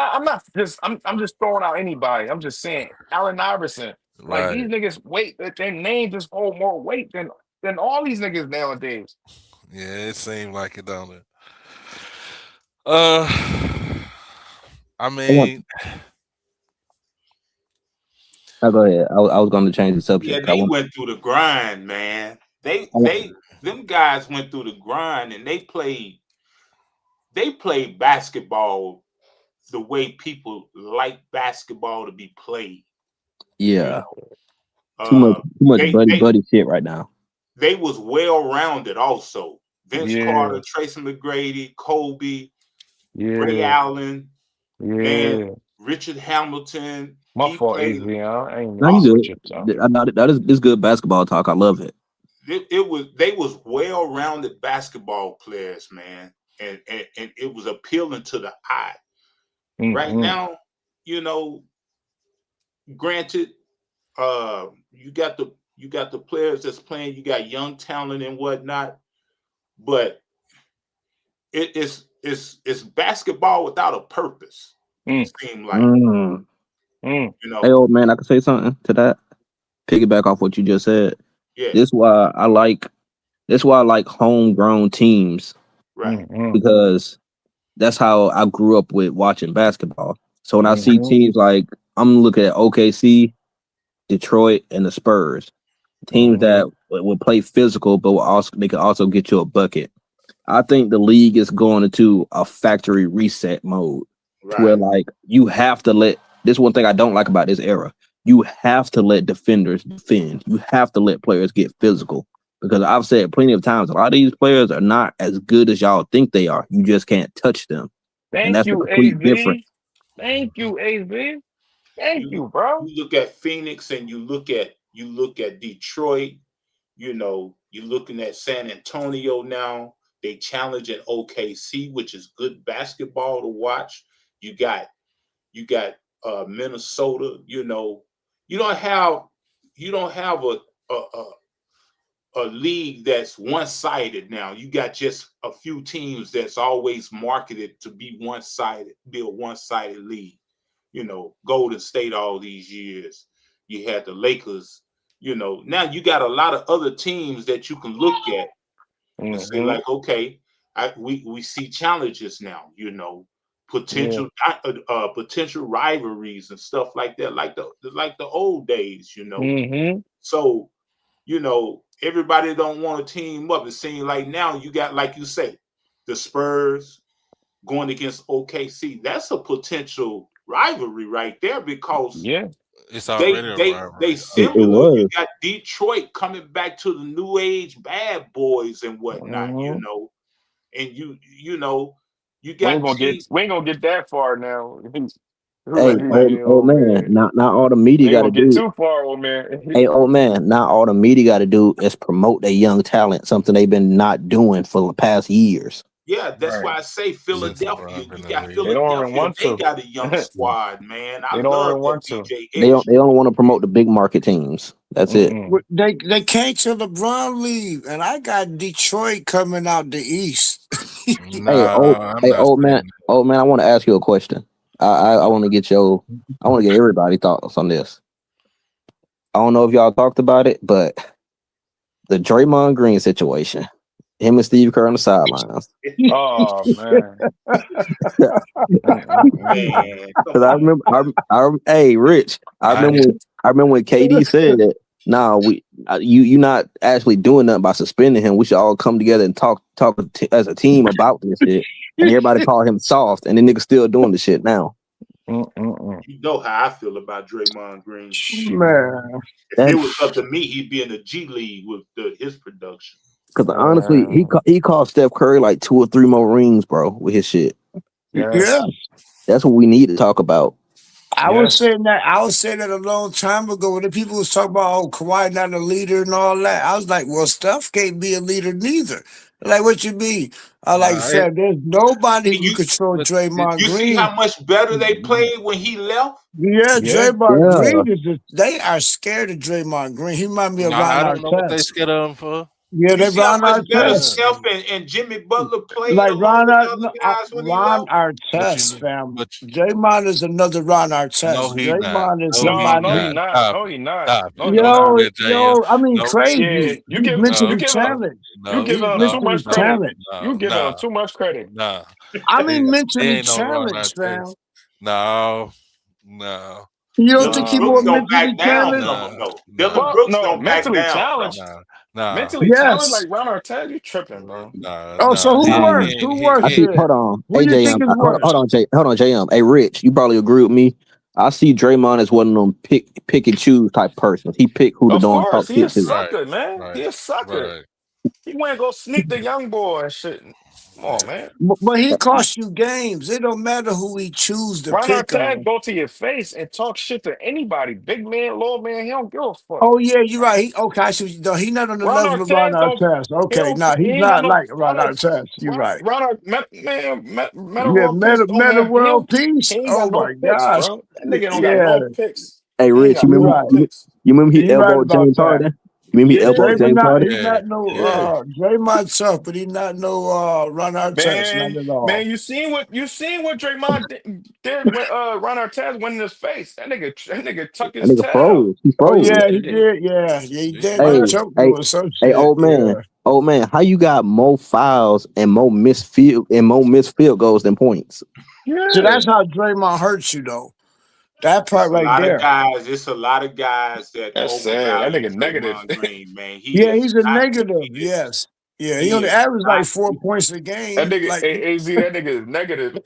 I'm just throwing out anybody. I'm just saying Allen Iverson. Like these right. niggas weight that their name just hold more weight than all these niggas nowadays. Yeah, it seemed like it, don't it? Uh, I I want. mean, Go ahead. I was going to change the Yeah, subject. I they want. went through the grind, man. I want Them guys went through the grind and they played basketball the way people like basketball to be played. You yeah. know, Too much they buddy they buddy shit right now. they was well rounded also. Vince Yeah, Carter, Tracy McGrady, Kobe, Ray yeah, Allen, man, yeah. Richard Hamilton. My He fault, played. AV. I ain't No, you messing with you, good. That is this good basketball talk. I love it. They was well-rounded basketball players, man, and it was appealing to the eye. Right now, granted, you got the players that's playing, you got young talent and whatnot, but it's basketball without a purpose. It seemed like. Hey, old man, I can say something to that. Piggyback off what you just said. Yeah. This why I like homegrown teams. Right. Because that's how I grew up with watching basketball. So when I see teams like, I'm looking at OKC, Detroit, and the Spurs, teams that will play physical, but they can also get you a bucket. I think the league is going into a factory reset mode, where like you have to let. This one thing I don't like about this era. You have to let defenders defend. You have to let players get physical. Because I've said plenty of times, a lot of these players are not as good as y'all think they are. You just can't touch them. And that's a complete difference. Thank you, AV. Thank you, bro. You look at Phoenix and you look at Detroit. You're looking at San Antonio now. They challenging OKC, which is good basketball to watch. You got Minnesota. You don't have a league that's one-sided now. You got just a few teams that's always marketed to be one-sided, be a one-sided league. Golden State all these years. You had the Lakers. Now you got a lot of other teams that you can look at and say like, okay, we see challenges now. Potential rivalries and stuff like that, like the old days. So everybody don't want to team up. It seems like now you got, like you say, the Spurs going against OKC. That's a potential rivalry right there because it's already they similar. You got Detroit coming back to the new age bad boys and whatnot, and you got we ain't gonna get that far now. Hey, old man, not all the media got to do. Get too far, old man. Hey, old man, not all the media got to do is promote their young talent, something they've been not doing for the past years. Yeah, that's why I say Philadelphia. You got Philadelphia. They got a young squad, man. I love that BJ. They don't want to promote the big market teams. That's it. They can't till LeBron leave, and I got Detroit coming out the East. Old man, I want to ask you a question. I want to get everybody's thoughts on this. I don't know if y'all talked about it, but the Draymond Green situation, him and Steve Kerr on the sidelines. Oh man! Because I remember, hey Rich, I remember when KD said that. No, you not actually doing nothing by suspending him. We should all come together and talk as a team about this shit. And everybody called him soft, and the nigga still doing the shit now. You know how I feel about Draymond Green. Man, if it was up to me, he'd be in the G League with his production. Because honestly, he cost Steph Curry like 2 or 3 more rings, bro, with his shit. Yeah. That's what we need to talk about. I was saying that a long time ago when the people was talking about Kawhi not a leader and all that. I was like, well, Steph can't be a leader neither. Like, what you mean? I like said, there's nobody who can control Draymond Green. You see how much better they played when he left? Yeah, Draymond Green they are scared of Draymond Green. He might be a Ron Artest. I don't know what they scared of him for. Yeah, they Ron Artest. Steph and Jimmy Butler played like Ron Artest, fam. Draymond is another Ron Artest. No, Draymond is somebody. No, he not. Yo, I mean, crazy. You give mentally challenged. You give him too much credit. You give him too much credit. Nah. I mean, mentally challenged, fam. No. You don't think he more mentally challenged? No. Dylan Brooks don't mentally back down. challenged. Nah. Mentally challenged like Ron Artest, you tripping, bro. So who works? Hold on. Who do you think is worse? Hold on, JM. Hey, Rich, you probably agree with me. I see Draymond as one of them pick and choose type persons. He pick who to don't talk to. He a to. sucker, man. He a sucker. He went and go sneak the young boy and shit. Come on, man. But he cost you games. It don't matter who he choose to Ron pick Artest on. go to your face and talk shit to anybody. Big man, little man, he don't give a fuck. Oh yeah, you're right. I see what you do. He's not on the Ron level of Ron Artest don't. Artest. He Okay, don't. nah, He he's ain't got not no. like Ron Artest. You're right. Meta Yeah, World Peace don't meta have. world He peace. ain't got Oh no my picks, gosh. bro. That nigga don't got Yeah, no picks. Hey, He ain't Rich, got you're no right. picks. you remember he You're right elbowed about James that. Harden? You remember he Yeah, elbowed Draymond James not Harden? he's not no yeah. Draymond tough, but he's not no Ron Artest, not at all. Man, you seen what Draymond did when Ron Artest went in his face. That nigga tuck That his nigga tail. froze. He Oh froze. yeah, he Hey, did. Yeah, he did. He Hey, choked him hey, or some hey, shit. Yeah. old man, how you got more fouls and more missed field goals than points? So yeah. that's how Draymond hurts you though. That It's part a right lot of there. guys. It's a lot of guys that That's sad. That overvalue nigga negative. Draymond Green, man. He Yeah, is he's a not. negative. He is. Yes. Yeah, he He only is averaged like not. 4 points a That game. nigga Like AZ. That nigga is negative.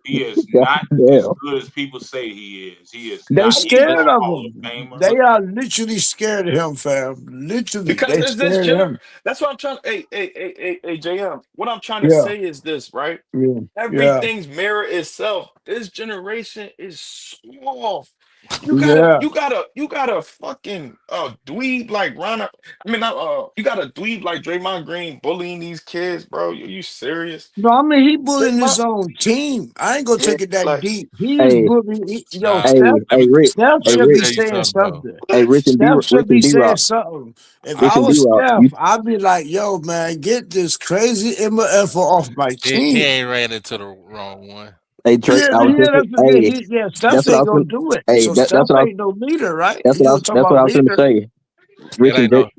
He is God not as damn. good as people say he is. He is they not. He's a scared of Hall of him. Famer. They are literally scared of him, fam. Literally, Because they it's this scared of him. That's what I'm trying. Hey, JM. What I'm trying to Yeah, say is this, right? yeah, yeah, Everything's mirror itself. This generation is soft. yeah. You gotta fucking dweeb like I mean not you gotta dweeb like Draymond Green bullying these kids, bro. You serious? No, I mean he bullying Draymond, his own team. I ain't gonna yeah, take it that like deep. He is Hey, bullying. Yo, Nah, hey, let me Rich, Steph hey, let me should Rich, be tell you saying something though. something. hey, what? Steph should be Rich and saying D-Rock, something. If I, Rich I and was D-Rock, Steph, I'd be like, yo, man, get this crazy MF off my He team. ain't ran into the wrong one. hey, Trey, Yeah, I was yeah, just, hey, yeah. Steph that's what I ain't was gonna gonna, do it. hey, So that's Steph what I was, ain't no leader, right? that's what You don't talk that's what about I was gonna leader. say. It ain't no.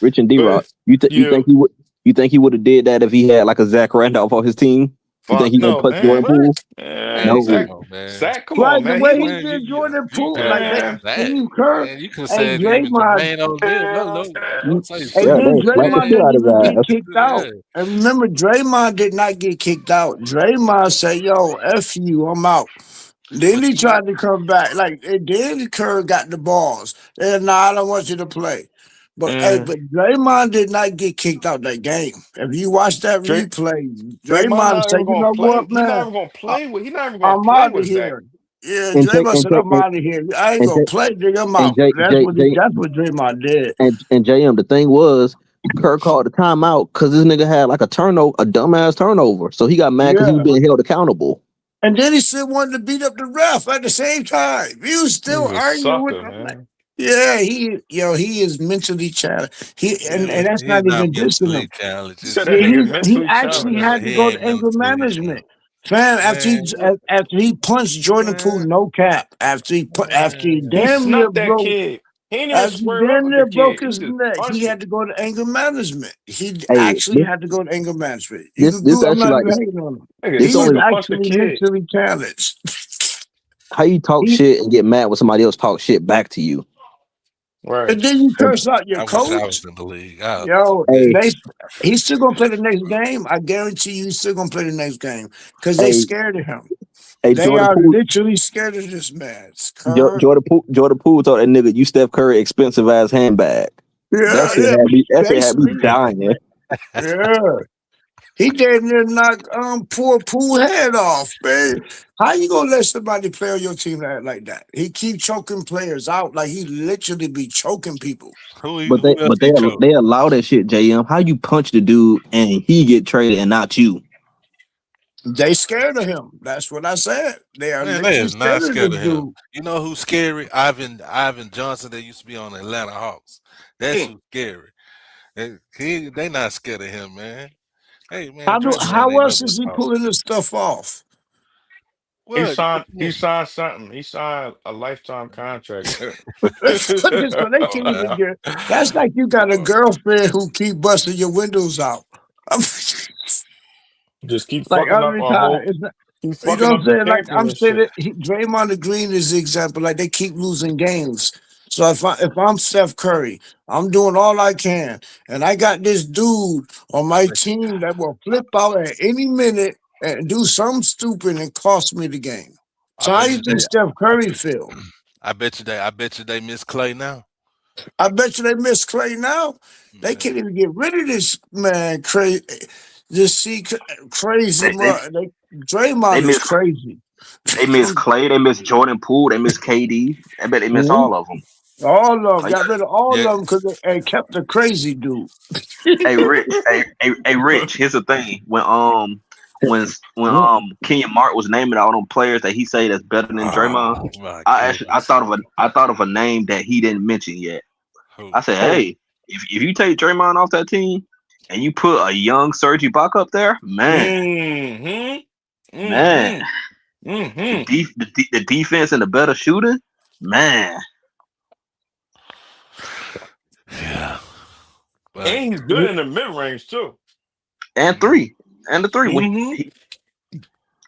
Rich and Uh, D-Rock, you think you he would have did that if he had like a Zach Randolph on his team? You think fuck he gonna no, punch Jordan man. Poole? Man, Man, No. come on, man. Come Right, on, the man. way He he went, did Jordan You Poole, can't like say that, man. that. Steve Kerr, Man, you could hey say even Draymond, Jermaine O'Neal. Don't say and shit. Yeah, then they slapped the Draymond shit didn't out of his even get ass. kicked out. And remember, Draymond did not get kicked out. Draymond said, "Yo, f you, I'm out." Then But he you know, tried to come back. Like, and then Kerr got the balls. And nah, I don't want you to play. But hey, And but Draymond did not get kicked out that game. If you watch that Dray, replay, Draymond Draymond not said, even "You gonna know play. what, man? He not even gonna I'm play out of with Zach. here." Yeah, And J Draymond and said, J "I'm out of here. I ain't and J gonna play, nigga. I'm and out." J That's J what J Draymond did. and JM. The thing was, Kerr called the timeout because this nigga had like a dumbass turnover. So he got mad because he was Yeah. being held accountable. And then he still wanted to beat up the ref at the same time. He was still He's a arguing with sucker, him. man. Yeah, he is mentally challenged. And yeah, that's he's not not even dissing mentally him. challenged. You It's said that Yeah, nigga he mentally actually challenged. nah, had to he go to ain't anger mentally management. challenged. Fam, Man, after he punched Jordan Poole man, no cap, after he man. He damn near snuck that broke kid. He didn't even after he square up damn with the near broke kid. He his just neck, he punched him. had to go to anger management. He Hey, actually had to go to anger management. You this could this go, I'm actually not like even hating on him. Nigga this He was only sucker punched the actually kid. mentally challenged. how you talk He, shit and get mad when somebody else talk shit back to you. Right. and then you curse out your I wish I was coach. in the league. I'd fuck Yo, that. Hey, he's still gonna play the next game. I guarantee you, he's still gonna play the next game because they hey, scared of him. hey, They are literally scared of this man. Kerr. Jordan Poole told that nigga, "You Steph Curry expensive ass handbag." Yeah, yeah, That shit had me basically. dying. Yeah. He damn near knock poor Poole head off, man. How you gonna let somebody play on your team like that? He keep choking players out, like he literally be choking people. But Who else he choked? they allow that shit, JM. How you punch the dude and he get traded and not you? They scared of him. That's what I said. They are Man, they literally is not scared of scared this of him. dude. You know who's scary? Ivan Johnson that used to be on the Atlanta Hawks. That's who's scary. They not scared of him, man. Hey man, Draymond How ain't else nothing is but he talk. pulling this stuff off? He What? signed something. He signed a lifetime contract. So they can't even get. That's like you got a girlfriend who keep busting your windows out. Just keep Like fucking up every a time. whole It's not, keep you know fucking what I'm up the saying? Like campus I'm and saying shit. that Draymond Green is the example. Like they keep losing games. So if I'm Steph Curry, I'm doing all I can, and I got this dude on my team that will flip out at any minute and do something stupid and cost me the game. I So how bet you you they think Steph Curry feel? I bet you they miss Clay now. I bet you they miss Clay now. They can't even get rid of this man. Crazy, crazy. Draymond is miss crazy. they miss Clay, they miss Jordan Poole, they miss KD. I bet they miss Mhm. all of them. All of them Like, got rid of all of them because they kept the crazy dude. hey Rich, hey Rich, here's the thing. When Kenyon Mark was naming all them players that he say that's better than Draymond, Oh my I thought of a name that he didn't mention yet. I said, hey, if you take Draymond off that team and you put a young Serge Ibaka up there, man, man, the defense and the better shooting, man. Yeah. And he's good in the mid range too. And three. And the three.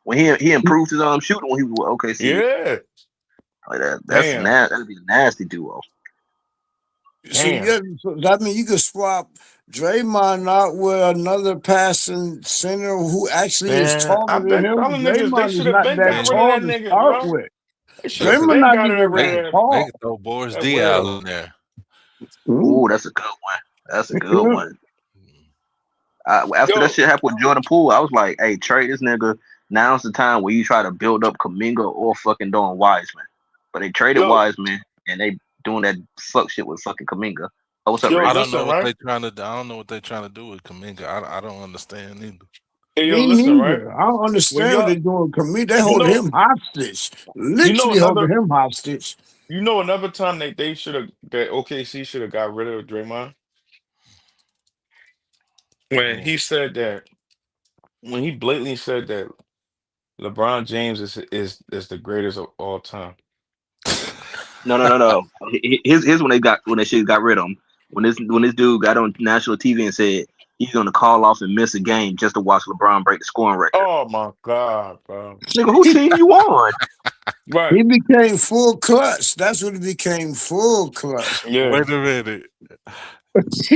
When he improved his shooting when he was with OKC. Yeah. Like that'd be a nasty duo. See, yeah, so that means you could swap Draymond out with another passing center who actually is taller I've than been him. telling niggas they Draymond should is have not been that got rid of tall that to nigga, start bro. with. They should have Draymond been not got even rid that of tall. They can throw Boris that Diaw will. in there. Ooh, that's a good one. That's a good one. After that shit happened with Jordan Poole, I was like, hey, trade this nigga. Now's the time where you try to build up Kuminga or fucking doing Wiseman. But they traded Wiseman and they doing that fuck shit with fucking Kuminga. Oh, what's up, Ray? I don't know what they trying to do. I don't know what they're trying to do with Kuminga. I don't understand either. Hey, Me neither. I don't understand what they're doing. They holding him hostage. Literally holding him hostage. You know another time they should have that OKC should have got rid of Draymond? When he said that when he blatantly said that LeBron James is the greatest of all time. No. Here's when they should got rid of him. When this dude got on national TV and said he's gonna call off and miss a game just to watch LeBron break the scoring record. Oh my God, bro! Nigga, who team you on? Right. He became full clutch. That's when he became full clutch. Yeah. Wait a minute.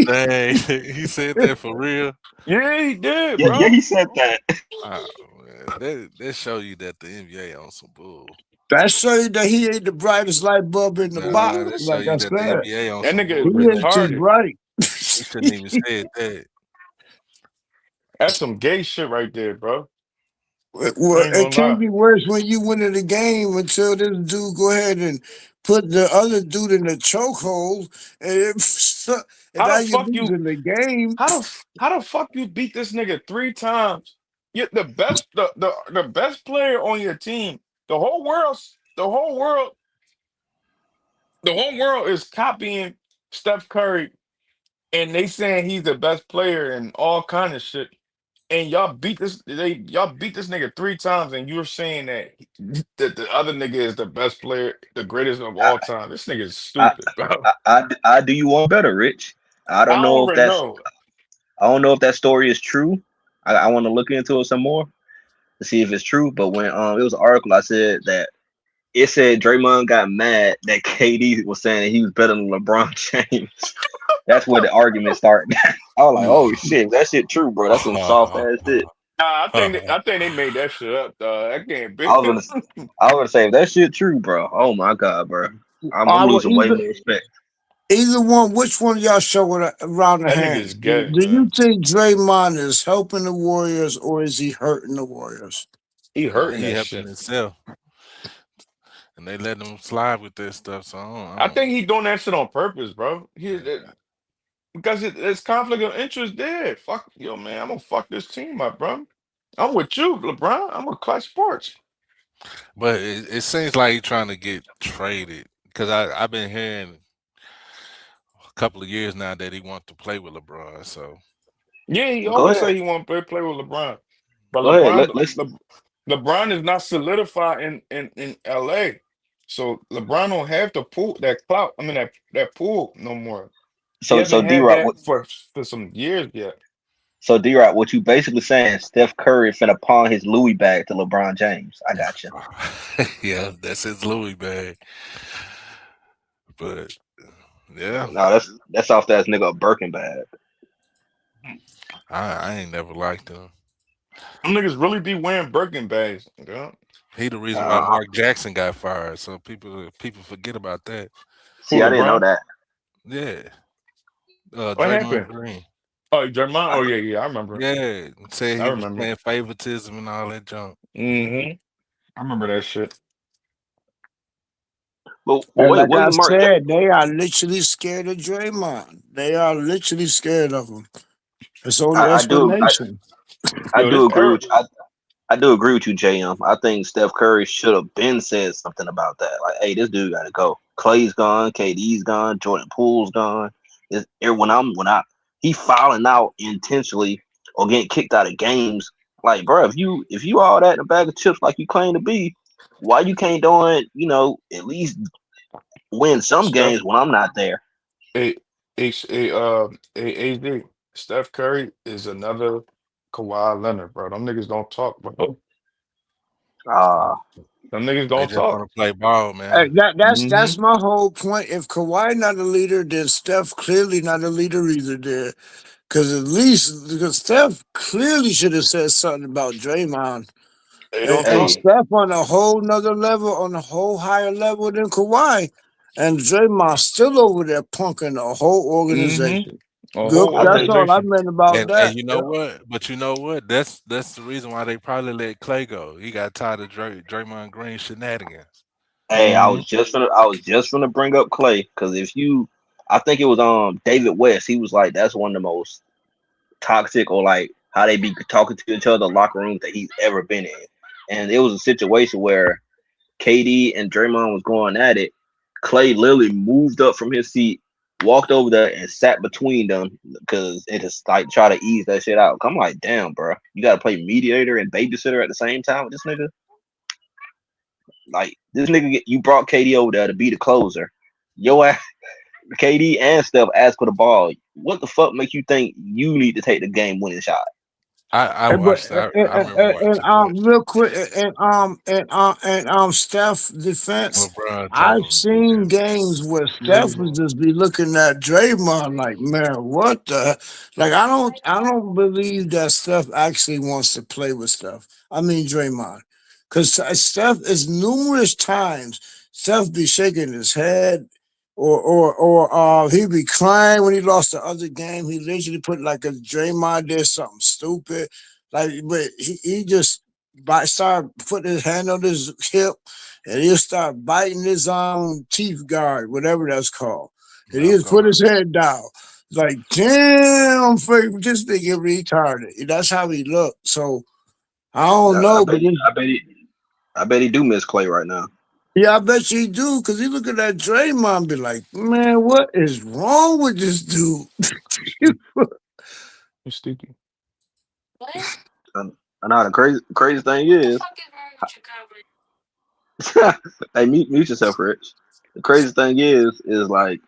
Dang, he said that for real? Yeah, he did, bro. Yeah, he said that. Oh, man. That show you that the NBA on some bull. That show you that he ain't the brightest light bulb in the box. That show Like you I that said, the NBA on that some nigga bull. is he ain't too retarded. bright. He shouldn't even said that. That's some gay shit right there, bro. Well, ain't it gonna can't lie. be worse when you win the game until this dude go ahead and put the other dude in the chokehold, and How now the you fuck you? losing the game. How the fuck you beat this nigga 3 times? You're the best the best player on your team. The whole world is copying Steph Curry, and they saying he's the best player and all kind of shit. And y'all beat this nigga 3 times, and you're saying that the other nigga is the best player, the greatest of all time. This nigga is stupid, bro. I do you one better, Rich. I don't know if that story is true. I want to look into it some more to see if it's true. But when it was an article, I said that it said Draymond got mad that KD was saying that he was better than LeBron James. That's where the argument started. I was like, oh shit, that shit true, bro. That's some soft ass shit. Nah, I think they made that shit up, dog. That can't be. I was gonna say if that shit true, bro. Oh my god, bro. I'm losing way more respect. Either one, which one of y'all showing around the That hands? nigga's gay, Do you man. think Draymond is helping the Warriors or is he hurting the Warriors? He hurting He that helping shit. himself. And they letting him slide with that stuff. So I think he doing that shit on purpose, bro. Because it's conflict of interest there. Fuck, yo, man, I'm gonna fuck this team up, bro. I'm with you, LeBron. I'm with Clutch Sports. But it seems like he's trying to get traded because I've been hearing a couple of years now that he wants to play with LeBron. So yeah, he always say he want to play with LeBron, but Go ahead, LeBron is not solidified in LA, so LeBron don't have to pull that clout. I mean that pool no more. He hasn't had D-Rock, that for some years yet. So D-Rock, what you basically saying? Steph Curry finna pawn his Louis bag to LeBron James. I got you. Yeah, that's his Louis bag. But yeah, no, that's off that nigga a Birkin bag. I ain't never liked him. Them niggas really be wearing Birkin bags. Yeah. He the reason why Mark Jackson got fired. So people forget about that. See, I didn't know that. Yeah. What Draymond happened? Green. Oh, Draymond. Oh yeah, I remember. Yeah. Said I he was remember. playing favoritism and all that junk. I remember that shit. But And wait, like I wasn't Mark? said, they are literally scared of Draymond. They are literally scared of him. It's only I do. explanation. I Yo, do this agree era. with you. I do agree with you, JM. I think Steph Curry should have been said something about that. Like, hey, this dude got to go. Clay's gone, KD's gone, Jordan Poole's gone. He fouling out intentionally or getting kicked out of games. Like, bro, if you all that in a bag of chips like you claim to be, why you can't do it? At least win some Steph, games when I'm not there. AD. Steph Curry is another Kawhi Leonard, bro. Them niggas don't talk, bro. Uh Them niggas They don't just talk. want to play ball, Hey, man. that's my whole point. If Kawhi not a leader, then Steph clearly not a leader either. There, because Steph clearly should have said something about Draymond. They And, don't and talk. hey, Steph on a whole nother level, on a whole higher level than Kawhi. And Draymond still over there punking the whole organization. A Good. whole I That's think all I organization. meant about And that. you know Yeah. what? But you know what? That's the reason why they probably let Clay go. He got tired of Draymond Green shenanigans. Hey, I was just gonna bring up Clay because I think it was David West. He was like, that's one of the most toxic or like how they be talking to each other locker rooms that he's ever been in. And it was a situation where KD and Draymond was going at it. Clay literally moved up from his seat, walked over there and sat between them because it is like try to ease that shit out. I'm like, damn, bro, you got to play mediator and babysitter at the same time with this nigga. Like this nigga, you brought KD over there to be the closer. Yo ass, KD and Steph asked for the ball. What the fuck make you think you need to take the game winning shot? I But watched. I remember watching that. real quick and Steph defense, LeBron told I've him to do seen that. games where Steph would just be looking at Draymond like, man, what the like I don't believe that Steph actually wants to play with Steph. I mean Draymond. Because Steph is numerous times Steph be shaking his head or he be crying when he lost the other game. He literally put like a Draymond did something stupid. Like, but he just start putting his hand on his hip and he'll start biting his teeth guard, whatever that's called. And he'll put his head down. Like, damn, this nigga retarded. That's how he looked. So I don't know, but I bet he do miss Clay right now. yeah, I bet you do, because he look at that Draymond and be like, man, what is wrong with this dude? You stupid. I know the crazy thing is. Hey, mute yourself, Rich. The crazy thing is like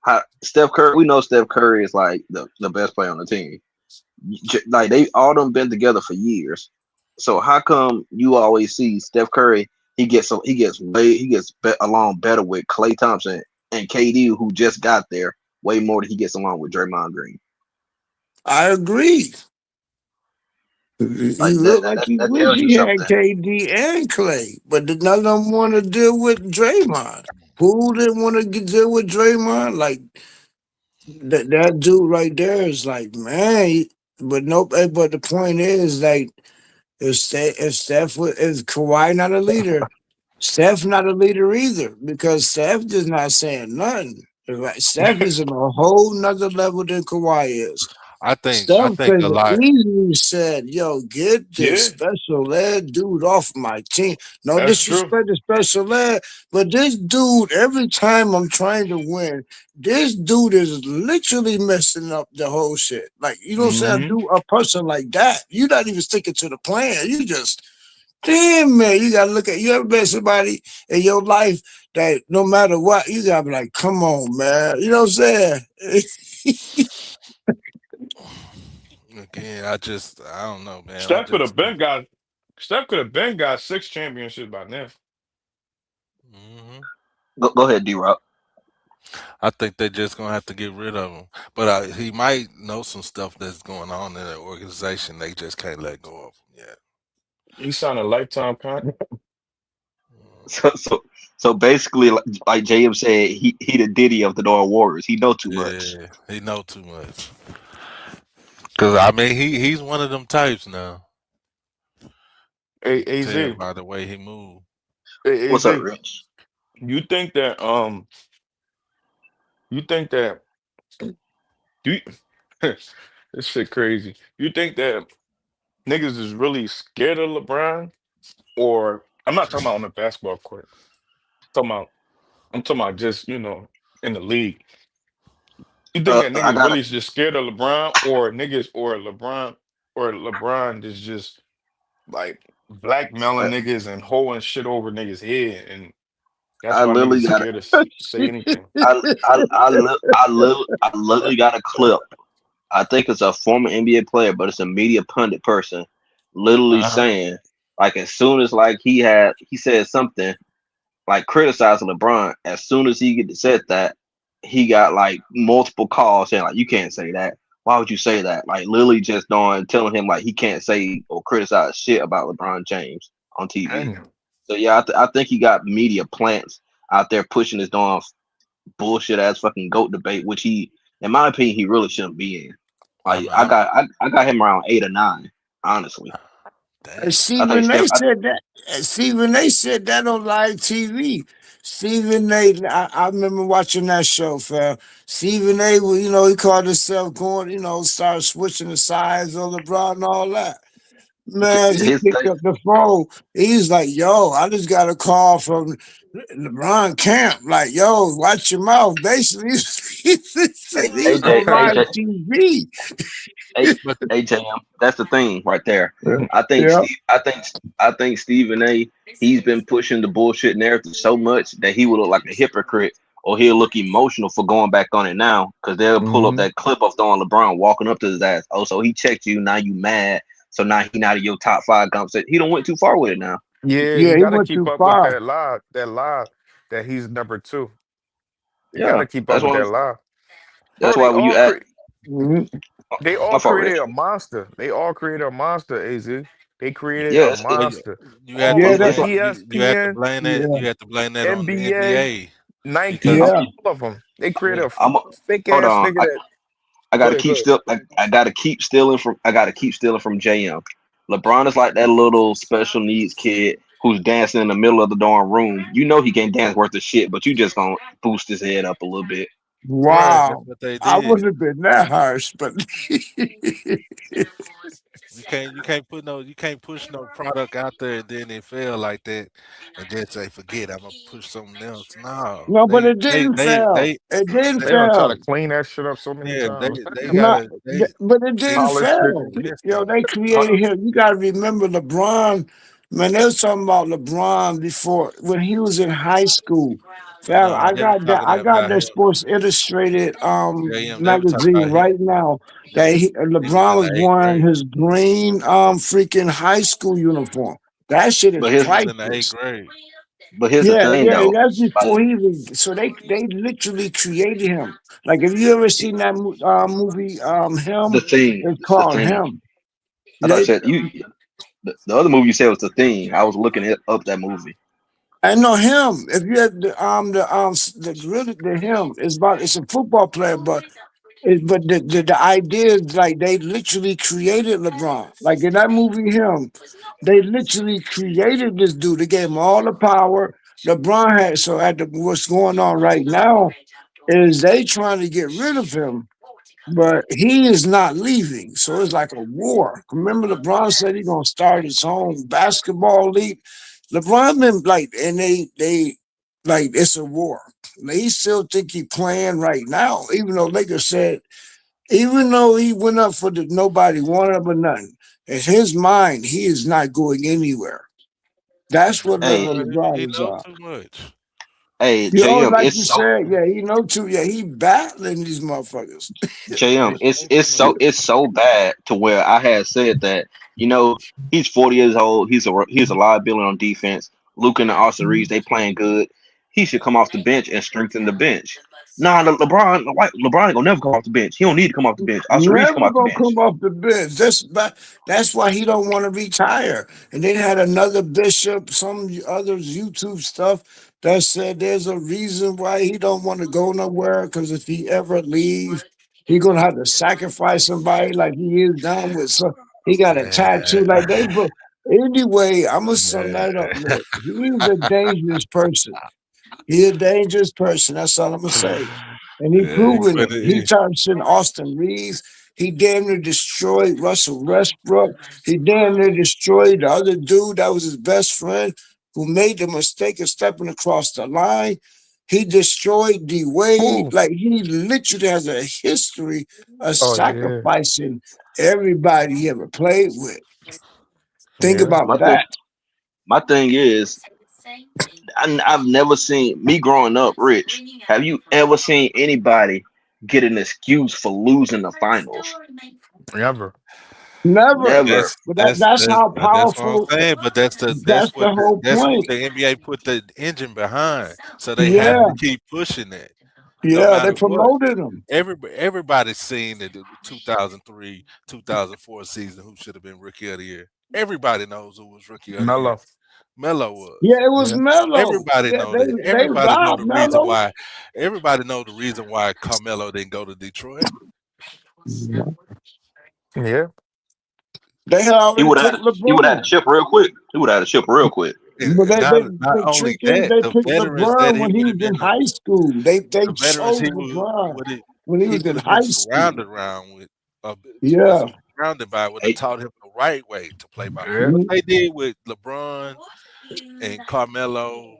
how Steph Curry. We know Steph Curry is like the best player on the team. Like they all them been together for years. So how come you always see Steph Curry? He gets along better with Klay Thompson and KD, who just got there, way more than he gets along with Draymond Green. I agree. He looked like he That wish tells you he had something. KD and Clay, but none of them want to deal with Draymond. Who didn't want to deal with Draymond? Like that dude right there is like, man. But nope. But the point is, like, if Kawhi not a leader, Steph not a leader either, because Steph is not saying nothing. Like, Steph is on a whole nother level than Kawhi is. I think Steph could a have lot. easily said, yo, get this special ed dude off my team. No That's true. disrespect to special ed, but this dude, every time I'm trying to win, this dude is literally messing up the whole shit. Like, you know what I'm saying? A person like that, you're not even sticking to the plan. You just, damn, man, you gotta look at, you ever been somebody in your life that no matter what, you gotta be like, come on, man. You know what I'm saying? Again, I don't know, man. Steph could have been got 6 championships by now. Go ahead, D-Rock. I think they're just gonna have to get rid of him. But he might know some stuff that's going on in the organization. They just can't let go of him yet. He signed a lifetime contract. So basically, like JM said, he the Diddy of the Door Warriors. He know too much. Yeah, he know too much. Cause I mean, he's one of them types now. Hey, Tell AZ. by the way he move. Hey, What's AZ. up, Rich? You think that you think that you this shit crazy. You think that niggas is really scared of LeBron? Or I'm not talking about on the basketball court. I'm talking about just, in the league. You think that I niggas got really is just scared of LeBron, or niggas or LeBron is just like blackmailing a. niggas and holding shit over niggas' head, and that's I why niggas literally got scared to say anything. I literally got a clip. I think it's a former NBA player, but it's a media pundit person, literally Uh-huh. saying like as soon as like he said something like criticizing LeBron, as soon as he said that, he got like multiple calls saying like you can't say that. Why would you say that? Like literally just telling him like he can't say or criticize shit about LeBron James on TV. Damn. So yeah, I think he got media plants out there pushing his darn bullshit ass fucking GOAT debate, which he, in my opinion, he really shouldn't be in. I Like mean, I got him around 8 or 9, honestly. damn. I think Stephen Steph. A. said that. Stephen A. said that on live TV. Stephen A. I remember watching that show, fam. Stephen A. Well, he called himself going, start switching the sides of LeBron and all that. Man, he His picked thing, up the phone. He's like, yo, I just got a call from LeBron camp. Like, yo, watch your mouth. Basically, he's on live AJ, TV. But AJM. That's the thing right there. Yeah. I think Yeah. I think Stephen A. He's been pushing the bullshit narrative so much that he will look like a hypocrite, or he'll look emotional for going back on it now because they'll pull up Mhm. that clip of throwing LeBron walking up to his ass. Oh, so he checked you. Now you mad. So now he not in your top 5 conversation. He don't went too far with it now. Yeah, Yeah, you he got to went keep too up with far. that lie that he's number 2. You got Yeah, to keep up that's with why. that lie. Bro, That's why when you act, Mhm. they my all fault, created Rich. a monster. They all created a monster, AZ. They created Yeah, a well, monster. you had All to of Yeah, them. it's that, like you had to ESPN, blame that yeah, you had to blame that on the NBA, NBA Nike, because yeah. all of them. They created yeah, a I'm. fake Hold ass on. nigga that. I Go gotta ahead, go keep ahead. still. I gotta keep stealing from. I gotta keep stealing from JM. LeBron is like that little special needs kid who's dancing in the middle of the dorm room. You know he can't dance worth of shit, but you just gonna boost his head up a little bit. right. That's Wow. what they I did. wouldn't have been that harsh, but You can't push no product out there and then it fail like that and then say forget I'm gonna push something else. No, no, but it didn't fail. It didn't They don't try to fail. clean that shit up so many times. they Not, gotta they but it didn't they Polish shit. fail. missed them. They created him. You got to remember LeBron. Man, they was talking about LeBron before when he was in high school. Fam, No, I they were got that. talking I got about that him. Sports Illustrated JM, they were talking magazine about him. right now. That He was LeBron in was the eighth wearing grade. his green freaking high school uniform. That shit is But He here's was in the eighth priceless. grade. but here's the Yeah, thing yeah, though. that's Like before he was. So they literally created him. Like if you ever seen that movie, the him, thing, it's the called thing. him. I thought you They, said the other movie you said was the thing. I was looking up that movie. I know him. If you had the really the him is about it's a football player, but the idea is like they literally created LeBron. Like in that movie, him, they literally created this dude. They gave him all the power. LeBron had so at what's going on right now is they trying to get rid of him, but he is not leaving. So it's like a war. Remember, LeBron said he's gonna start his own basketball league. LeBron been like, and they like it's a war. They still think he playing right now, even though Lakers said, even though he went up for the nobody wanted him or nothing. In his mind, he is not going anywhere. That's what Hey, level the He drivers know are. too much. You know, JM, like it's you so said, yeah, he know too. Yeah, he battling these motherfuckers. JM, it's so bad to where I had said that he's 40 years old. He's a liability on defense. Luke and the Austin Reeves, they playing good. He should come off the bench and strengthen the bench. Nah, LeBron ain't gonna never come off the bench. He don't need to come off the bench. Austin Reeves come Never off the gonna bench. come off the bench. That's why he don't want to retire. And then had another bishop, some other YouTube stuff that said there's a reason why he don't want to go nowhere. Because if he ever leave, he gonna have to sacrifice somebody like he is down with. So he got a tattoo like they. But anyway, I'm gonna sum that up. Look, he's a dangerous person. He's a dangerous person. That's all I'm gonna say. And he Yeah, he proven it. put it He in. turned in Austin Reeves. He damn near destroyed Russell Westbrook. He damn near destroyed the other dude that was his best friend who made the mistake of stepping across the line. He destroyed D Wade. Ooh. Like he literally has a history of Oh yeah. sacrificing everybody he ever played with. Think Yeah. about that. My thing is, I've never seen me growing up rich. Have you ever seen anybody get an excuse for losing the finals? Never. Never. Never. But that's how That's what I'm powerful. saying. But That's the whole that's what point. the NBA put the engine behind. So they have Yeah, to keep pushing it, no yeah. They matter what. promoted him. Everybody's seen the 2003, 2004 season who should have been rookie of the year. Everybody knows who was rookie of the year. Mellow. Melo was. Yeah, it was Yeah. Melo. Everybody Yeah, know that. they Everybody know robbed the reason Melo. why. Everybody know the reason why Carmelo didn't go to Detroit. Yeah. They had He already would have picked he would have had to LeBron. chip real quick. He would have had to chip real quick. But And not not the only trick is that, they the picked veterans that LeBron he when he would was have in been high school. They the veterans chose LeBron when he he was in would have been high school. surrounded around with Yeah. surrounded by would have Hey, taught him the right way to play by. Yeah. What Mhm. they did with LeBron and Carmelo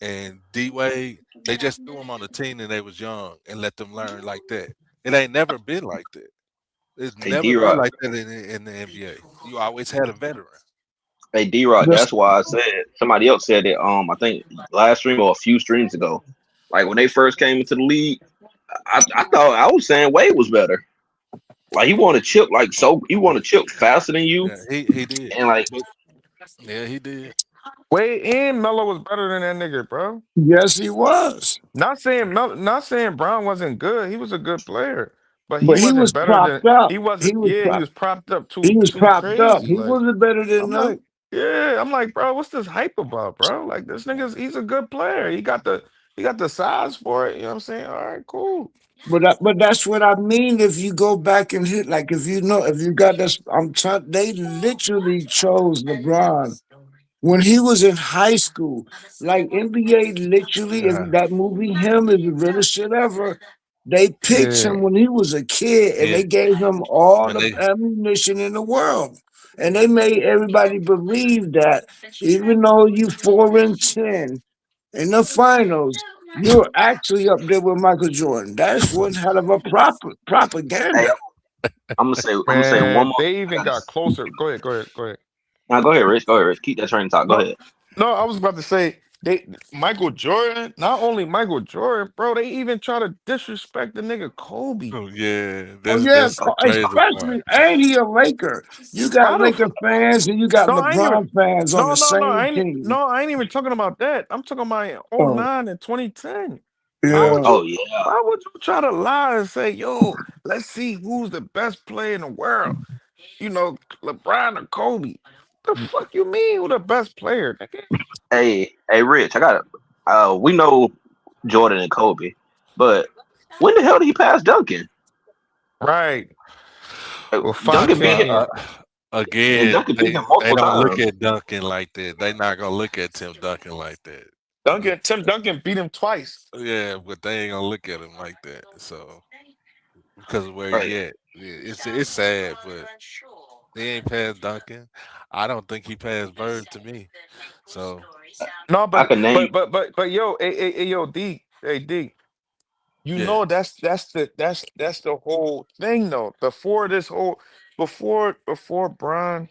and D Wade, they just threw them on the team and they was young and let them learn like that. It ain't never been like that. It's hey never D been Rock. like that in the NBA. You always had a veteran. Hey D Rock. This- That's why I said somebody else said it. I think last stream or a few streams ago. Like when they first came into the league, I thought I was saying Wade was better. Like he wanted to chip he wanted to chip faster than you, Yeah, he did. and like But yeah, he did. Wade and Melo was better than that nigga, bro. yes, he was. Not saying Brown wasn't good. He was a good player, but he But he was wasn't better than propped up. he wasn't. He was Yeah, he propped. was propped up He was too propped up. crazy. He Like wasn't better than I'm them. like, yeah, I'm like, bro, what's this hype about, bro? Like this nigga's he's a good player. He got the size for it. You know what I'm saying? All right, cool. But that's what I mean. If you go back and hit, like if you got this, they literally chose LeBron when he was in high school. Like NBA, literally, if Yeah. that movie him is the realest shit ever. They picked Yeah. him when he was a kid, and Yeah. they gave him all When the they ammunition in the world, and they made everybody believe that even though you 4-10 in the finals, you're actually up there with Michael Jordan. That's one hell of a hey, propaganda. I'm gonna say one Man, more they thing. I even gotta got closer. Go ahead, go ahead, go ahead. now go ahead, Rich. Go ahead, Rich. Keep that train of talk. Go No, ahead. no, I was about to say Michael Jordan, not only Michael Jordan, bro, they even try to disrespect the nigga Kobe. oh yeah, Oh that's yeah, the crazy part. especially and he a Laker. You got How the Laker fans and you got no, I ain't even LeBron fans on the same team. I ain't even talking about that. I'm talking about Oh '09 and 2010. yeah. Oh yeah. Why would you try to lie and say, yo, let's see who's the best player in the world? You know, LeBron or Kobe. The fuck you mean who the best player, nigga? Hey, Rich. I got it. We know Jordan and Kobe, but when the hell did he pass Duncan? Right. Well, Duncan Fox beat ain't him, here. and Again, Duncan beat him they multiple don't look times. at Duncan like that. They not gonna look at Tim Duncan like that. Tim Duncan beat him twice. Yeah, but they ain't gonna look at him like that. So because of where Right. he at, yeah, it's sad, but he ain't past Duncan. I don't think he passed Bird to me. So No, I can name. but yo, hey, yo, D, hey D, you yeah, know that's the whole thing though. Before Bron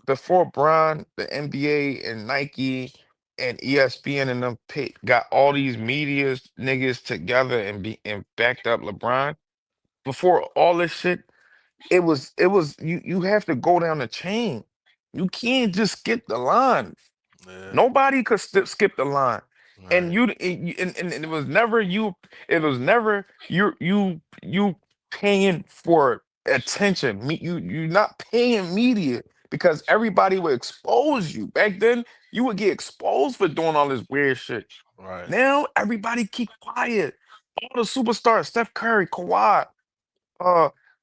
before Bron, the NBA and Nike and ESPN and them got all these medias niggas together and backed up LeBron. Before all this shit, it was you have to go down the chain. You can't just skip the line. yeah, Nobody could skip the line. And it was never you. It was never you paying for attention. You're not paying media because everybody would expose you. Back then, you would get exposed for doing all this weird shit. Right. Now everybody keep quiet. All the superstars, Steph Curry, Kawhi,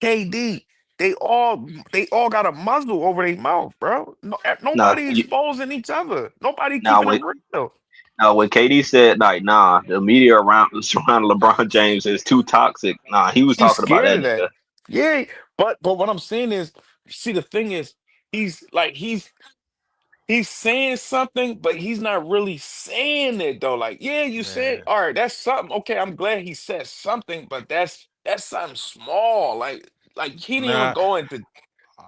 KD, they all got a muzzle over their mouth, bro. Now, Nobody exposing each other. Nobody now keeping when it real. now when KD said like, nah, the media around surrounding LeBron James is too toxic. Nah, he was He's talking about scared that of that. nigga. Yeah, but what I'm saying is, see, the thing is, he's saying something, but he's not really saying it though. Like, yeah, you said, all right, that's something. Okay, I'm glad he said something, but that's something small. Like he didn't even Nah, go into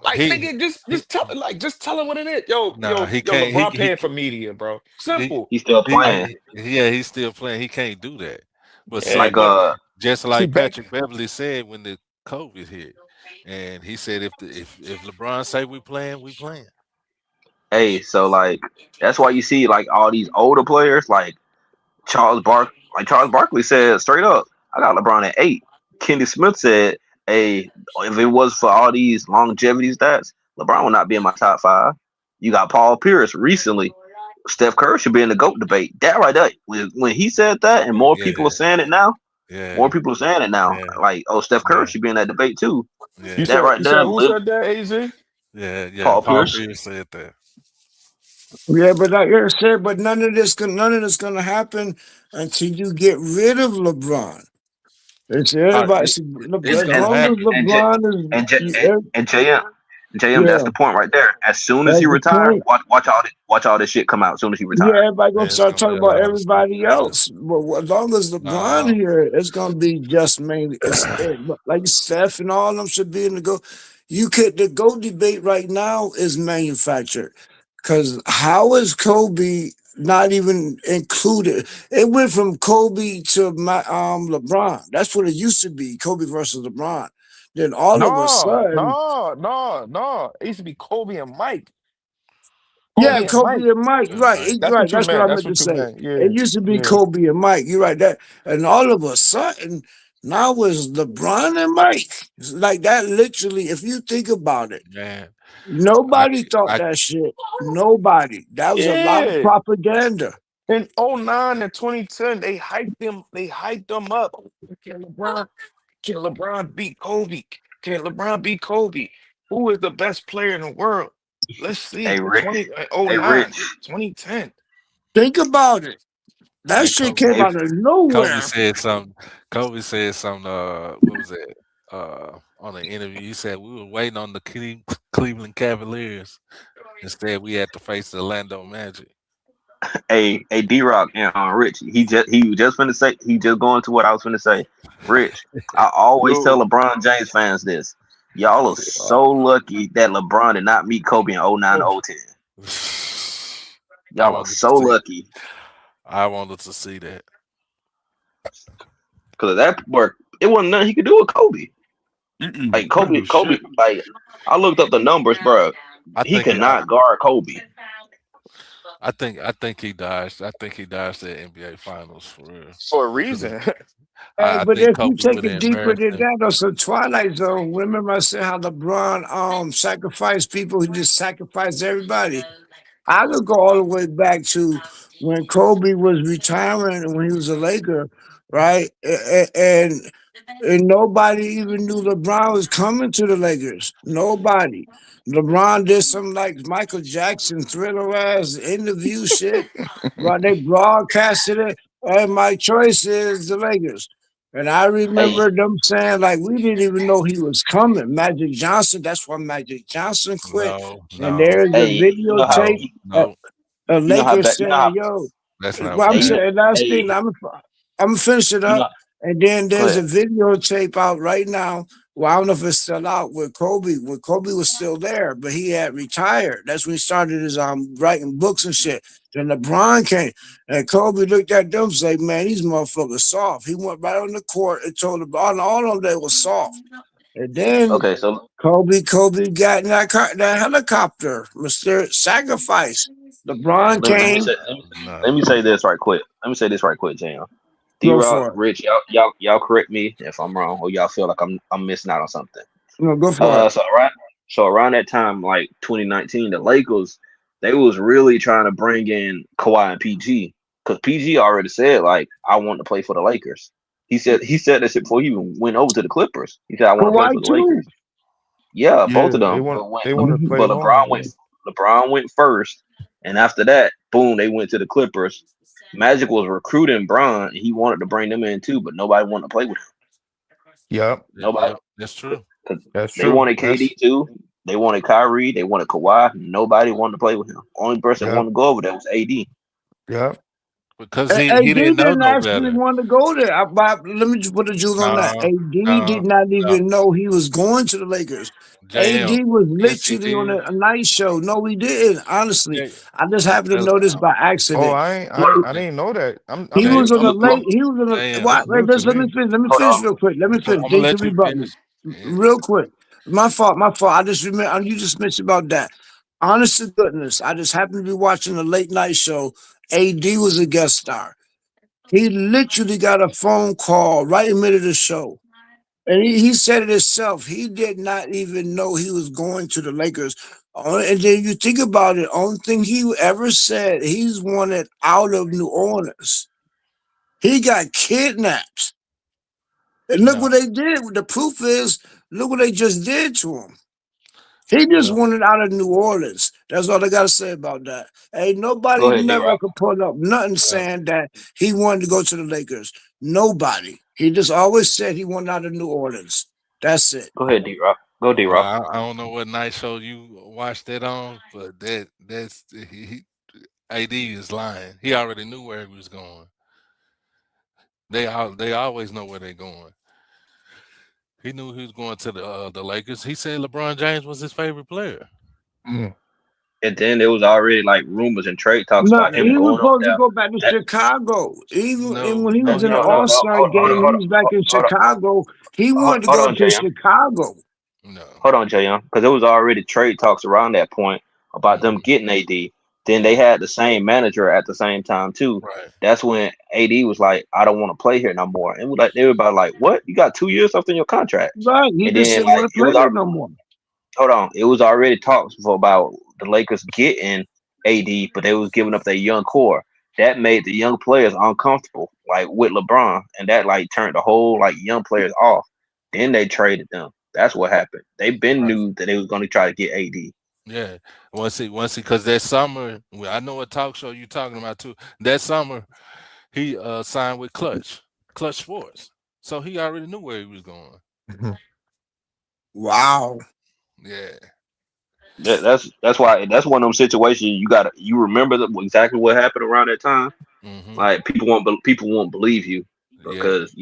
like he, nigga, he just tell him what it is. Yo, nah, he yo, can't. LeBron paying for media, bro. He, Simple. He's still he, playing. yeah, he's still playing. He can't do that. But Yeah, see, Like but just see like back. Patrick Beverly said when the COVID hit, and he said if LeBron say we playing, we playing. Hey, so like that's why you see like all these older players like Charles Barkley said straight up, I got LeBron at 8. Kenny Smith said, hey, if it was for all these longevity stats, LeBron would not be in my top 5. You got Paul Pierce recently. Steph Curry should be in the GOAT debate. That right there, when he said that, and more people are Yeah, saying it now. More yeah, people are saying it now. yeah, Like, oh, Steph Curry yeah, should be in that debate too. You yeah, That said right you there, said who said that, AZ? yeah. Paul Paul Pierce. Pierce said that. Yeah, but like I said, but none of this gonna happen until you get rid of LeBron. It's everybody. It, it's As And gonna long as happen. LeBron and J, is, and JM, that's yeah, the point right there. As soon as he that's the retires, point. watch all this shit come out. As soon as he Yeah, retires, everybody gonna Yeah, it's start gonna be talking a about lot of stuff. everybody else. But as long as LeBron No, here, it's gonna be just mainly like Steph and all of them should be in the go. The go debate right now is manufactured. Cause how is Kobe not even included? It went from Kobe to LeBron. That's what it used to be, Kobe versus LeBron. Then all of a No, sudden, no, no, no. It used to be Kobe and Mike. yeah, Kobe and Kobe Mike. and Mike. yeah, Right, Mike. That's right. what you That's what meant. I That's meant to what you say. meant. Yeah, It used to be yeah. Kobe and Mike. You're right. That and all of a sudden now it's LeBron and Mike. It's like that. Literally, if you think about it, Man, I, nobody thought I, that shit. Nobody. That was a lot of Yeah. propaganda. In '09 and 2010, they hyped them up. Can LeBron beat Kobe? Can LeBron beat Kobe? Who is the best player in the world? Let's hey, see. 2009, Rich, 2010. Think about it. That man, shit came hey, out of Kobe nowhere. said something. Kobe said something. What was it? On the interview, he said we were waiting on the Cleveland Cavaliers. Instead, we had to face the Orlando Magic. hey, D-Rock and Rich. He was just finna say. He just going to what I was finna say. Rich, I always tell Yo, LeBron James fans this. Y'all are so lucky that LeBron did not meet Kobe in '09 oh, to '10. I Y'all are wanted so to see. lucky. I wanted to see that. Because that work, it wasn't nothing he could do with Kobe. Like couldn't do Kobe, shit. like I looked up the numbers, bro. I He think. could not guard Kobe. I think he dodged. I think he dodged the NBA Finals for real. For a 'Cause reason. Hey, I but think if you Kobe take would it have deeper embarrassed than him. that, there's a Twilight Zone. Remember I said how LeBron sacrificed people, he just sacrificed everybody. I could go all the way back to when Kobe was retiring and when he was a Laker, right? And nobody even knew LeBron was coming to the Lakers. Nobody. LeBron did some like Michael Jackson thriller ass interview shit. Right? They broadcasted it. And my choice is the Lakers. And I Hey, remember them saying like we didn't even know he was coming. Magic Johnson. That's why Magic Johnson quit. No, And no, there's a hey, you know how videotape. no. you know how Lakers bad you know saying, how "Yo," That's not well, what I'm hey saying happened. last thing. hey I'm gonna finish it you up, know and then go there's ahead. a videotape out right now. Well, I don't know if it's still out with Kobe. When Kobe was still there, but he had retired. That's when he started his writing books and shit. Then LeBron came, and Kobe looked at them and said, "Man, these motherfuckers soft." He went right on the court and told them all of them they was soft. And then Okay, so Kobe got in that helicopter, Mr. Sacrifice. LeBron let me came. say let me say this right quick. Let me say this right quick, Jam. Go D-Rock, for it. Rich, y'all correct me if I'm wrong, or y'all feel like I'm missing out on something. No, go for it. So around that time, like 2019, the Lakers, they was really trying to bring in Kawhi and PG, because PG already said like I want to play for the Lakers. He said that shit before he even went over to the Clippers. He said I want to play Kawhi for the too. Lakers. Yeah, both Yeah, of they them. want But when they want to play but long. Yeah. LeBron went first, and after that, boom, they went to the Clippers. Magic was recruiting Bron, and he wanted to bring them in too, but nobody wanted to play with him. Yep, Nobody. Yep, that's true. 'Cause that's they true. wanted That's KD too. They wanted Kyrie. They wanted Kawhi. Nobody wanted to play with him. Only person that yep, wanted to go over there was AD. yep. Because he AD didn't know didn't no actually better. want to go there. Let me just put a juke on that. No, AD no, did not no. even know he was going to the Lakers. JM. AD was Yes, he literally on did. a night show. No, he didn't. Honestly, J, I just happened to uh, know this by Oh, accident. I didn't know that. He I'm J, was new. on a Look, late. He was on a JM. what? That's Wait, new to let me me. finish. Let me hold finish on. real quick. Let me finish. I'm gonna Then you can let you rebut me finish. Yeah. real quick. My fault. My fault. I just remember. You just mentioned about that. Honest to goodness, I just happened to be watching a late night show. AD was a guest star. He literally got a phone call right in the middle of the show. And he said it himself. He did not even know he was going to the Lakers. And then you think about it, only thing he ever said, he's wanted out of New Orleans. He got kidnapped. And look No. what they did. The proof is, look what they just did to him. He just Well, wanted out of New Orleans. That's all I got to say about that. Ain't nobody Go ahead, never D-Rock. could put up nothing well, saying that he wanted to go to the Lakers. Nobody. He just always said he wanted out of New Orleans. That's it. Go ahead, D-Rock. Go well, D-Rock. I don't know what night show you watched that on, but that's AD is lying. He already knew where he was going. They always know where they're going. He knew he was going to the Lakers. He said LeBron James was his favorite player. Mm. And then there was already like rumors and trade talks No, about him he was going over supposed to there. go back to That, Chicago. Even and No, when he no, was in he the no, All wasn't. Star game, he was back in Chicago. He wanted to hold go on, to JM. Chicago. No. Hold on, JM. Because there was already trade talks around that point about them getting AD. Then they had the same manager at the same time too. Right. That's when AD was like, "I don't want to play here no more." And like everybody like, "What? You got 2 years left in your contract?" Right. He And just then didn't like want to play there no more. hold on, it was already talks for about the Lakers getting AD, but they was giving up their young core. That made the young players uncomfortable, like with LeBron, and that like turned the whole like young players off. Then they traded them. That's what happened. They been Right. knew that they was going to try to get AD. Yeah. Once he, because that summer, well, I know what talk show you talking about too. That summer, he signed with Clutch Sports, so he already knew where he was going. Wow. Yeah. That's why that's one of them situations you remember exactly what happened around that time. Mm-hmm. Like people won't believe you Yeah. because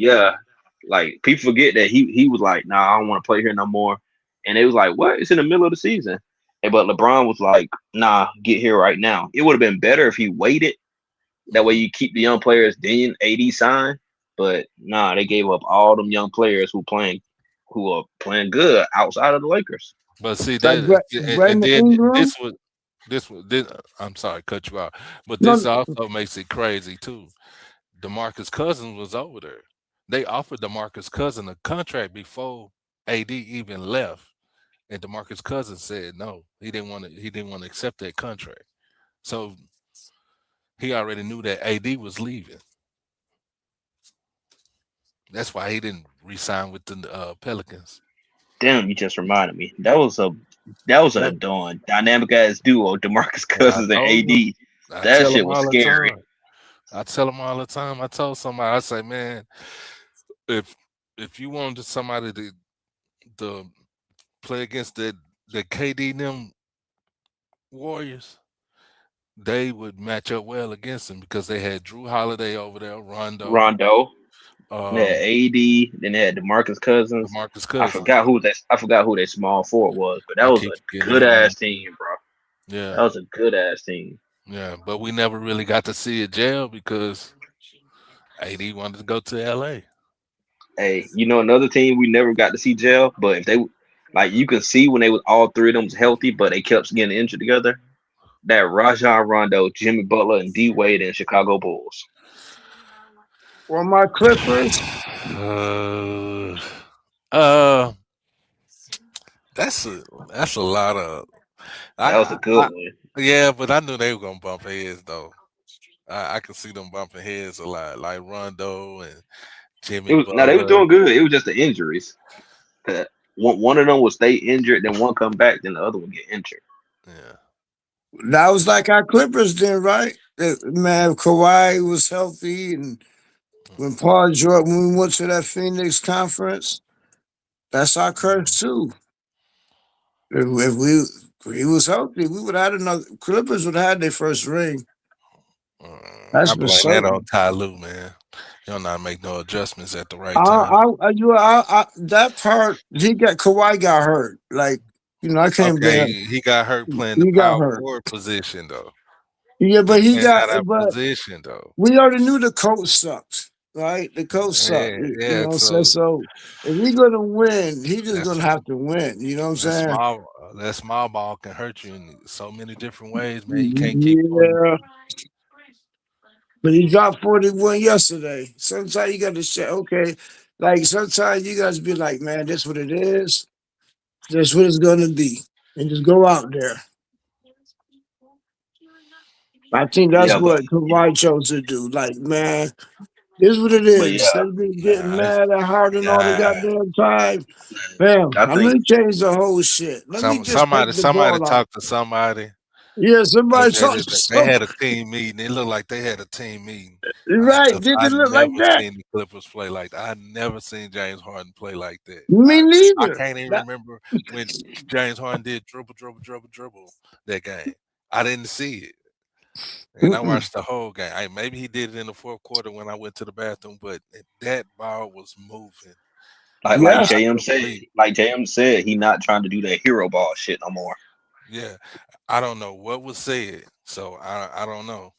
like people forget that he was like, nah, I don't want to play here no more, and it was like, what? It's in the middle of the season, but LeBron was like, nah, get here right now. It would have been better if he waited. That way you keep the young players, then AD sign. But nah, they gave up all them young players who are playing good outside of the Lakers. But see Like that, and Brandon then Ingram. this. I'm sorry, cut you out, but this No, also makes it crazy too. DeMarcus Cousins was over there. They offered DeMarcus Cousins a contract before AD even left, and DeMarcus Cousins said no. He didn't want to. He didn't want to accept that contract. So he already knew that AD was leaving. That's why he didn't re-sign with the Pelicans. Damn, you just reminded me. That was a That, dynamic ass duo, DeMarcus I Cousins and told him. AD. I That tell shit him was all the scary. time. I tell him all the time. I told somebody, I say, man, if you wanted somebody to play against the KD and them Warriors, they would match up well against them because they had Drew Holiday over there, Rondo, Rondo, they had um, AD, then they had DeMarcus Cousins. DeMarcus I Cousins. forgot who their small forward was, but that I was keep a forgetting good his name. ass team, bro. Yeah, That was a good ass team. yeah, but we never really got to see it gel because AD wanted to go to LA. Hey, you know another team we never got to see gel, but if they like, you can see when they was all three of them was healthy, but they kept getting injured together. That Rajon Rondo, Jimmy Butler, and D Wade and Chicago Bulls. Well, my Clippers. That's a lot of. That was a good one. Yeah, but I knew they were gonna bump heads though. I could see them bumping heads a lot, like Rondo and Jimmy Now they was Butler. doing good. It was just the injuries. 'Cause one of them will stay injured, then one come back, then the other will get injured. Yeah. That was like our Clippers did, right? Man, Kawhi was healthy, and when Paul George, when we went to that Phoenix conference, that's our curse too. If he was healthy, we would have had another. Clippers would have had their first ring. That's I for blame that on certain. Ty Lue, man. He don't not make no adjustments at the right time. That part, Kawhi got hurt. Like, I can't Okay, blame. he got hurt playing the He got power hurt. forward position though. Yeah, but He playing that out of but position though. we already knew the coach sucked, right? The coach sucked. Yeah. So if he's gonna win, he's just That's gonna have to win. You know what I'm saying? that small ball can hurt you in so many different ways, man. You can't keep Yeah. But he dropped 41 yesterday. Sometimes you gotta say, okay, like sometimes you guys be like, man, this what it is. That's what it's gonna be. And just go out there. I think that's Yeah, but what Kawhi chose to do. Like, man, this is what it but is. yeah, Instead of getting mad at Harden all the yeah. goddamn time, bam, I let me think change the whole shit. Let me just Somebody take the ball out. talked to somebody. Yeah, somebody They, talk they, to they had a somebody. team meeting. It looked like they had a team meeting. Right. Because Did I it look like never that? seen the Clippers play like that. I never seen James Harden play like that. Me I neither. can't even remember when James Harden did dribble that game. I didn't see it. And I watched the whole game. Maybe he did it in the fourth quarter when I went to the bathroom, but that ball was moving. like Yeah. JM said, he not trying to do that hero ball shit no more. Yeah. I don't know what was said, so I don't know.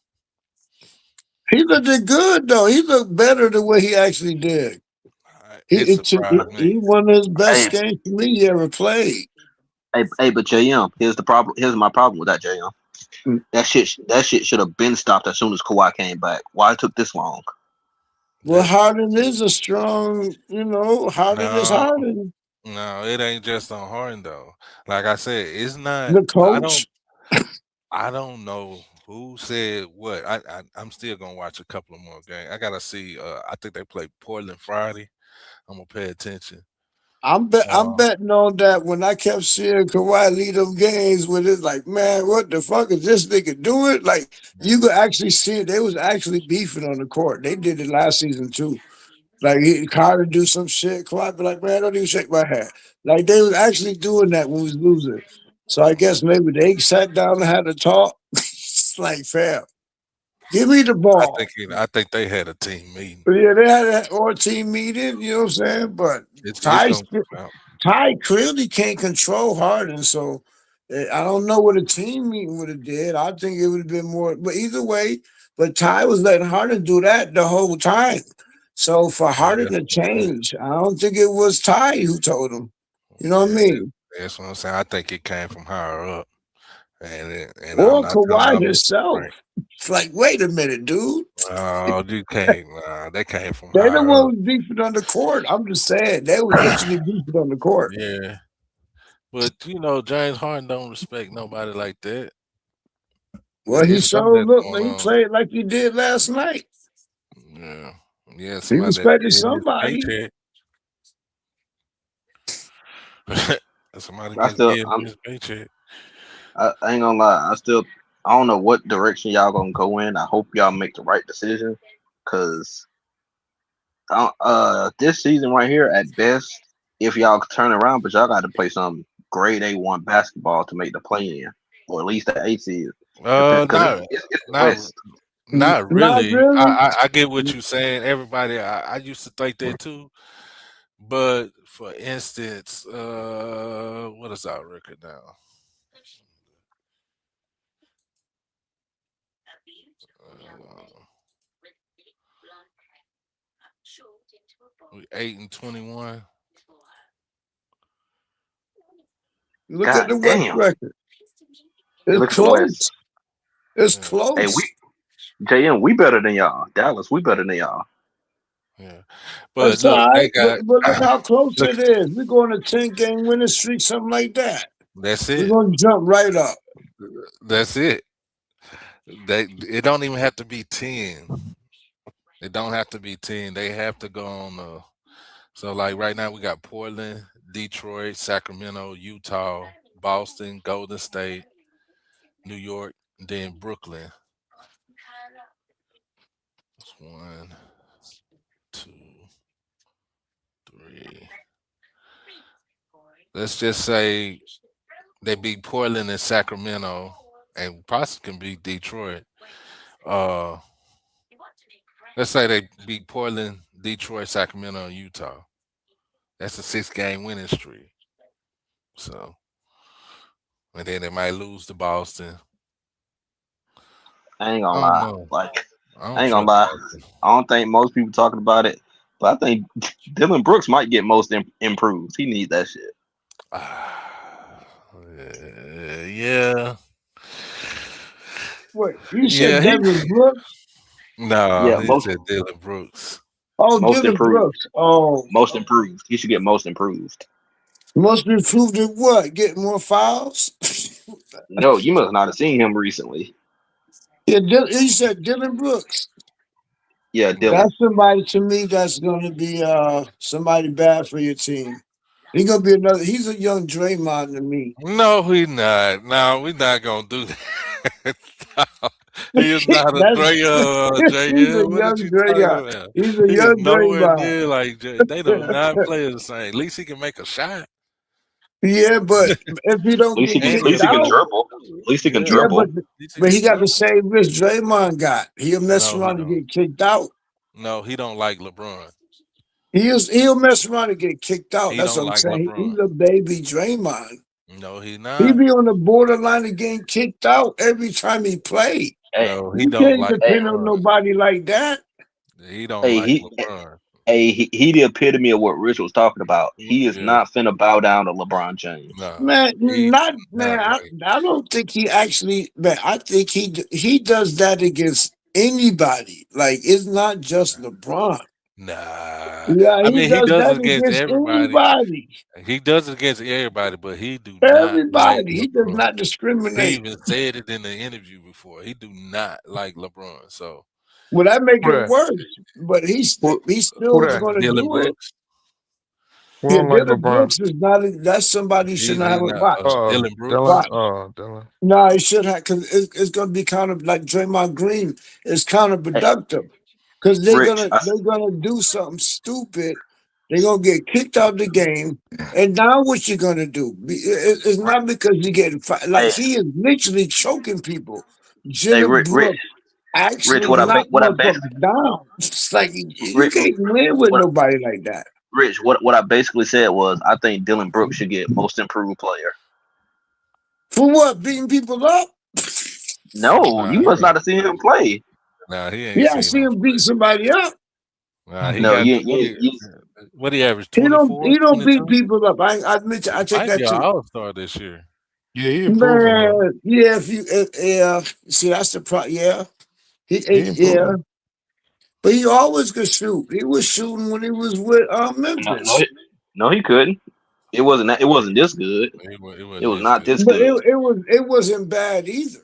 He looked good though. He looked better than what he actually did. It surprised me. He one of his best Hey, games for me he ever played. hey, but JM, here's the problem. Here's my problem with that, JM. Mm. That shit should have been stopped as soon as Kawhi came back. Why it took this long? Well, Harden is a strong, Harden is No, Harden. no, it ain't just on Harden though. Like I said, it's not. The coach. I don't know who said what. I'm still gonna watch a couple of more games. I gotta see. I think they play Portland Friday. I'm gonna pay attention. I'm betting on that when I kept seeing Kawhi lead them games with it, like, man, what the fuck is this nigga doing? Like, you could actually see it. They was actually beefing on the court. They did it last season too. Like Carter do some shit, Kawhi be like, man, don't even shake my hand. Like they was actually doing that when we was losing. So I guess maybe they sat down and had a talk. It's like, fam, give me the ball. I think they had a team meeting. But yeah, they had an team meeting, you know what I'm saying? But It's gonna come out. Ty clearly can't control Harden, so I don't know what a team meeting would have did. I think it would have been more, but either way, but Ty was letting Harden do that the whole time. So for Harden to change, I don't think it was Ty who told him. You know what I mean? That's what I'm saying. I think it came from higher up, and Or I'm not talking Kawhi about Mr. himself. Frank. It's like, wait a minute, dude. Oh, you can't. They came from They the higher up. ones beefing on the court. I'm just saying they was literally beefing on the court. Yeah, but James Harden don't respect nobody like that. Well, he It's something sure that's looked going like he on. played like he did last night. Yeah, He somebody that respected getting somebody. his paycheck. Somebody I still, getting his paycheck. I ain't gonna lie. I don't know what direction y'all gonna go in. I hope y'all make the right decision, cause this season right here, at best, if y'all turn around, but y'all got to play some grade A1 basketball to make the play in, or at least the A seed. Because it's the West. Not Not really. really. I get what you're saying. Everybody, I used to think that too. But for instance, what is our record now? We 8-21. Look at God the West damn. record. It's Look at the West. close. It's Yeah. Hey, close. JM, we better than y'all. Dallas, we better than y'all. Yeah. But That's all look, they right. got But look how close look, it is. We're going to 10-game winning streak, something like that. that's We're it. going to jump right up. That's it. It don't even have to be 10. It don't have to be 10. They have to go on so like right now we got Portland, Detroit, Sacramento, Utah, Boston, Golden State, New York, and then Brooklyn. That's 1, 2, 3. Let's just say they beat Portland and Sacramento, and possibly can beat Detroit. Let's say they beat Portland, Detroit, Sacramento, and Utah. That's a 6-game winning streak. So, and then they might lose to Boston. I ain't I gonna don't lie. know. Like, I I ain't don't gonna trust lie. Boston. I don't think most people talking about it, but I think Dylan Brooks might get most improved. He needs that shit. Yeah. What? You Yeah, said Devin Brooks? no, Yeah, he most said Dylan Brooks. Oh, most Dylan improved. Brooks. Oh, Most improved. He should get most improved. most improved at what? Getting more fouls? No, you must not have seen him recently. Yeah, he said Dylan Brooks. Yeah, Dylan. That's somebody to me that's going to be somebody bad for your team. He's going to be another. He's a young Draymond to me. No, we not. No, we're not gonna do that. No, he is not a That's, Dre. he's a JM. What are young you talking Draymond. about? He's a He is young nowhere Draymond. near like they do not play the same. At least he can make a shot. Yeah, but if he At don't least get he can. At And least kicked he can out, dribble. At least he can yeah, yeah, dribble. at least he but can he got the dribble. same risk Draymond got. He'll mess No, he around and don't. get kicked out. No, he don't like LeBron. He'll mess around and get kicked out. He That's don't what I'm like saying. LeBron. He's a baby Draymond. No, he He not. be on the borderline of getting kicked out every time he play. Hey, No, he You don't can't like depend on LeBron. nobody like that. He don't hey, like he. LeBron. Hey, he the epitome of what Rich was talking about. He is Yeah, not finna bow down to LeBron James. no, Man, he not do man. not like. I don't think he actually. Man, I think he does that against anybody. Like it's not just LeBron. Nah, Yeah, I he mean he does does that it against against everybody. anybody. He does it against everybody, but he do not like Everybody. He does LeBron. not He discriminate. even said it in the interview before. He do not like LeBron. So Well, that make Who it that? worse. But he Who, still who is that? going to Dylan do it. Brooks, Who Yeah, don't like Dylan LeBron? Brooks is not. That's somebody you should he's not have a not watch. Dylan Brooks. Dylan. Watch. Dylan. No, he should have because it's going to be kind of like Draymond Green is Hey, counterproductive because Rich, they're gonna do something stupid. They're gonna get kicked out of the game, and now what you're gonna do? It's not because you're getting like hey, he is literally choking people. hey, Jalen Rich, Brooks Rich, actually knocked what I motherfuckers down. It's like you Rich, can't win with what nobody like that. Rich, what I basically said was I think Dylan Brooks should get most improved player. For what? Beating people up? No, Nah, you must not have seen him play. nah, he ain't Yeah, I seen see him him play. beat somebody up. Nah, he No, got you what he averaged He 24, don't beat 22? people up. I admit I take Might be that an too. all-star this year. Yeah, he improving though. Man, yeah, if you see that's the problem. Yeah, He yeah, improving. but he always could shoot. He was shooting when he was with Memphis, no, he couldn't. It wasn't this good. It It wasn't was this not good. this but good. it wasn't bad either.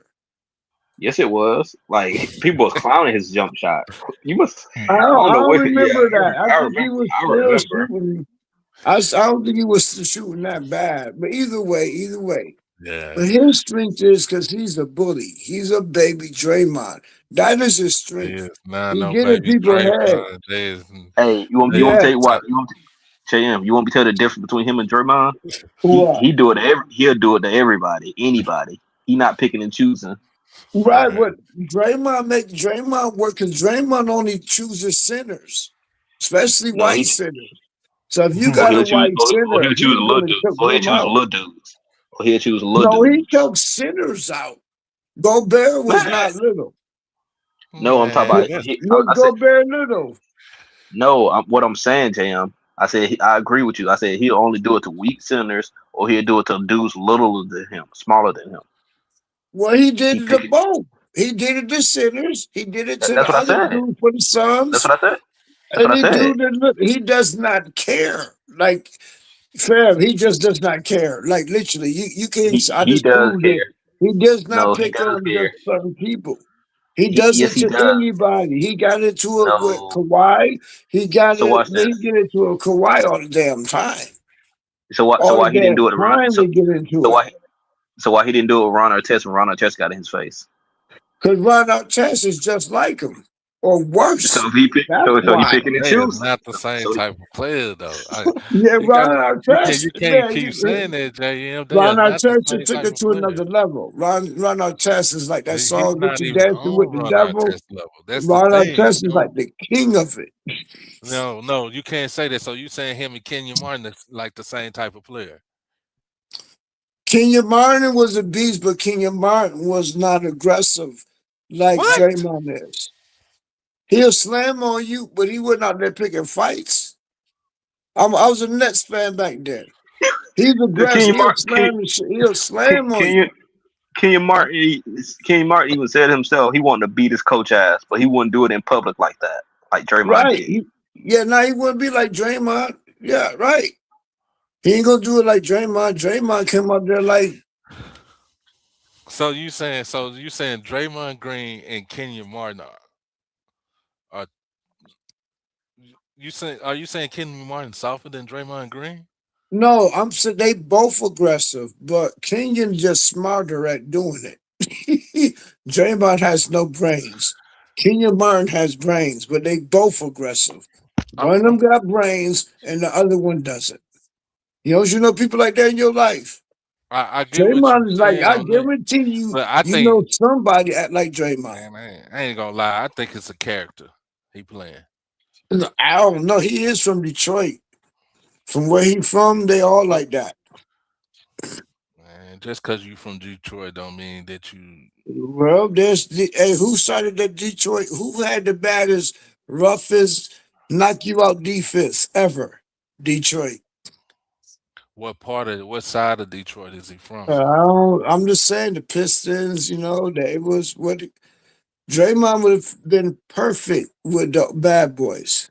Yes, it was. Like people was clowning his jump shot. You must. I I don't know don't what. Yeah, remember that. I I think he remember. was I still remember. shooting. I don't think he was shooting that bad. But either way. Yeah. But his strength is because he's a bully. He's a baby Draymond. That is his He strength. is not He's no getting baby people ahead. Draymond. Hey, you want me Yeah. to tell you what? You want me to tell the difference between him and Draymond? What? He'll do it to everybody, anybody. He not picking and choosing. Right, but Draymond work because Draymond only chooses centers, especially No, white he centers. So if you or got he'll a choose white or center, he'll choose he's a little gonna dude. choke Or he'll them choose a out. little dudes. Or he'll choose a little No, he dudes. choked centers out. Gobert was not little. No, I'm talking Man, about. that's I said Gobert little. No, what I'm saying, JM, I said I agree with you. I said he'll only do it to weak centers, or he'll do it to dudes littler than him, smaller than him. Well, he did He it pick to it. both. He did it to sinners. He did it to That's the what I other said. dude for the That's Suns. what I said. That's And what I he said. do the he does not care. Like Fam, he just does not care. Like literally, you can't. I He just does proved that care. he does not No, he pick does on care. just certain people. He does Yes, it he to does. anybody. He got into it with No. Kawhi. He got So it. watch He this. get into a Kawhi all the damn time. So why? So All the why he didn't damn do it to Ron? time So they get into so it. why? So why he didn't do it with Ron Artest when Ron Artest got in his face? Because Ron Artest is just like him, or worse. So he pick. That's So he why. picking and They is choosing. not the same So type of player though. Yeah, You got Ron Artest. you can't Man, keep saying that, JM. They Ron are not the Artest same took type it of to player. another level. Ron Artest is like that He's song "Get not You even Dancing with on the Ron Devil." Artest level. That's the Ron thing. Artest is like the king of it. No, you can't say that. So you saying him and Kenyon Martin is like the same type of player? Kenyon Martin was a beast, but Kenyon Martin was not aggressive like What? Draymond is. He'll slam on you, but he wasn't out there picking fights. I was a Nets fan back then. He's aggressive. Kenyon He'll Martin. slam and shit. He'll slam on you. Kenyon Martin. Kenyon Martin even said himself he wanted to beat his coach ass, but he wouldn't do it in public like that, like Draymond Right. did. Now he wouldn't be like Draymond. Yeah, right. He ain't gonna do it like Draymond. Draymond came up there like, So you saying Draymond Green and Kenyon Martin are are you saying Kenyon Martin softer than Draymond Green? no, I'm saying they both aggressive, but Kenyon's just smarter at doing it. Draymond has no brains. Kenyon Martin has brains, but they both aggressive. One of them got brains and the other one doesn't. You know people like that in your life. I get what you're Draymond is like, saying I on that, guarantee you, but I you think, know somebody act like Draymond. man, I ain't gonna lie. I think it's a character he playing. I don't know. He is from Detroit. From where he from, they all like that. Man, just because you from Detroit don't mean that you. Well, who started that Detroit? Who had the baddest, roughest, knock you out defense ever? Detroit. What side of Detroit is he from? I'm just saying the Pistons. They was what Draymond would have been perfect with the bad boys.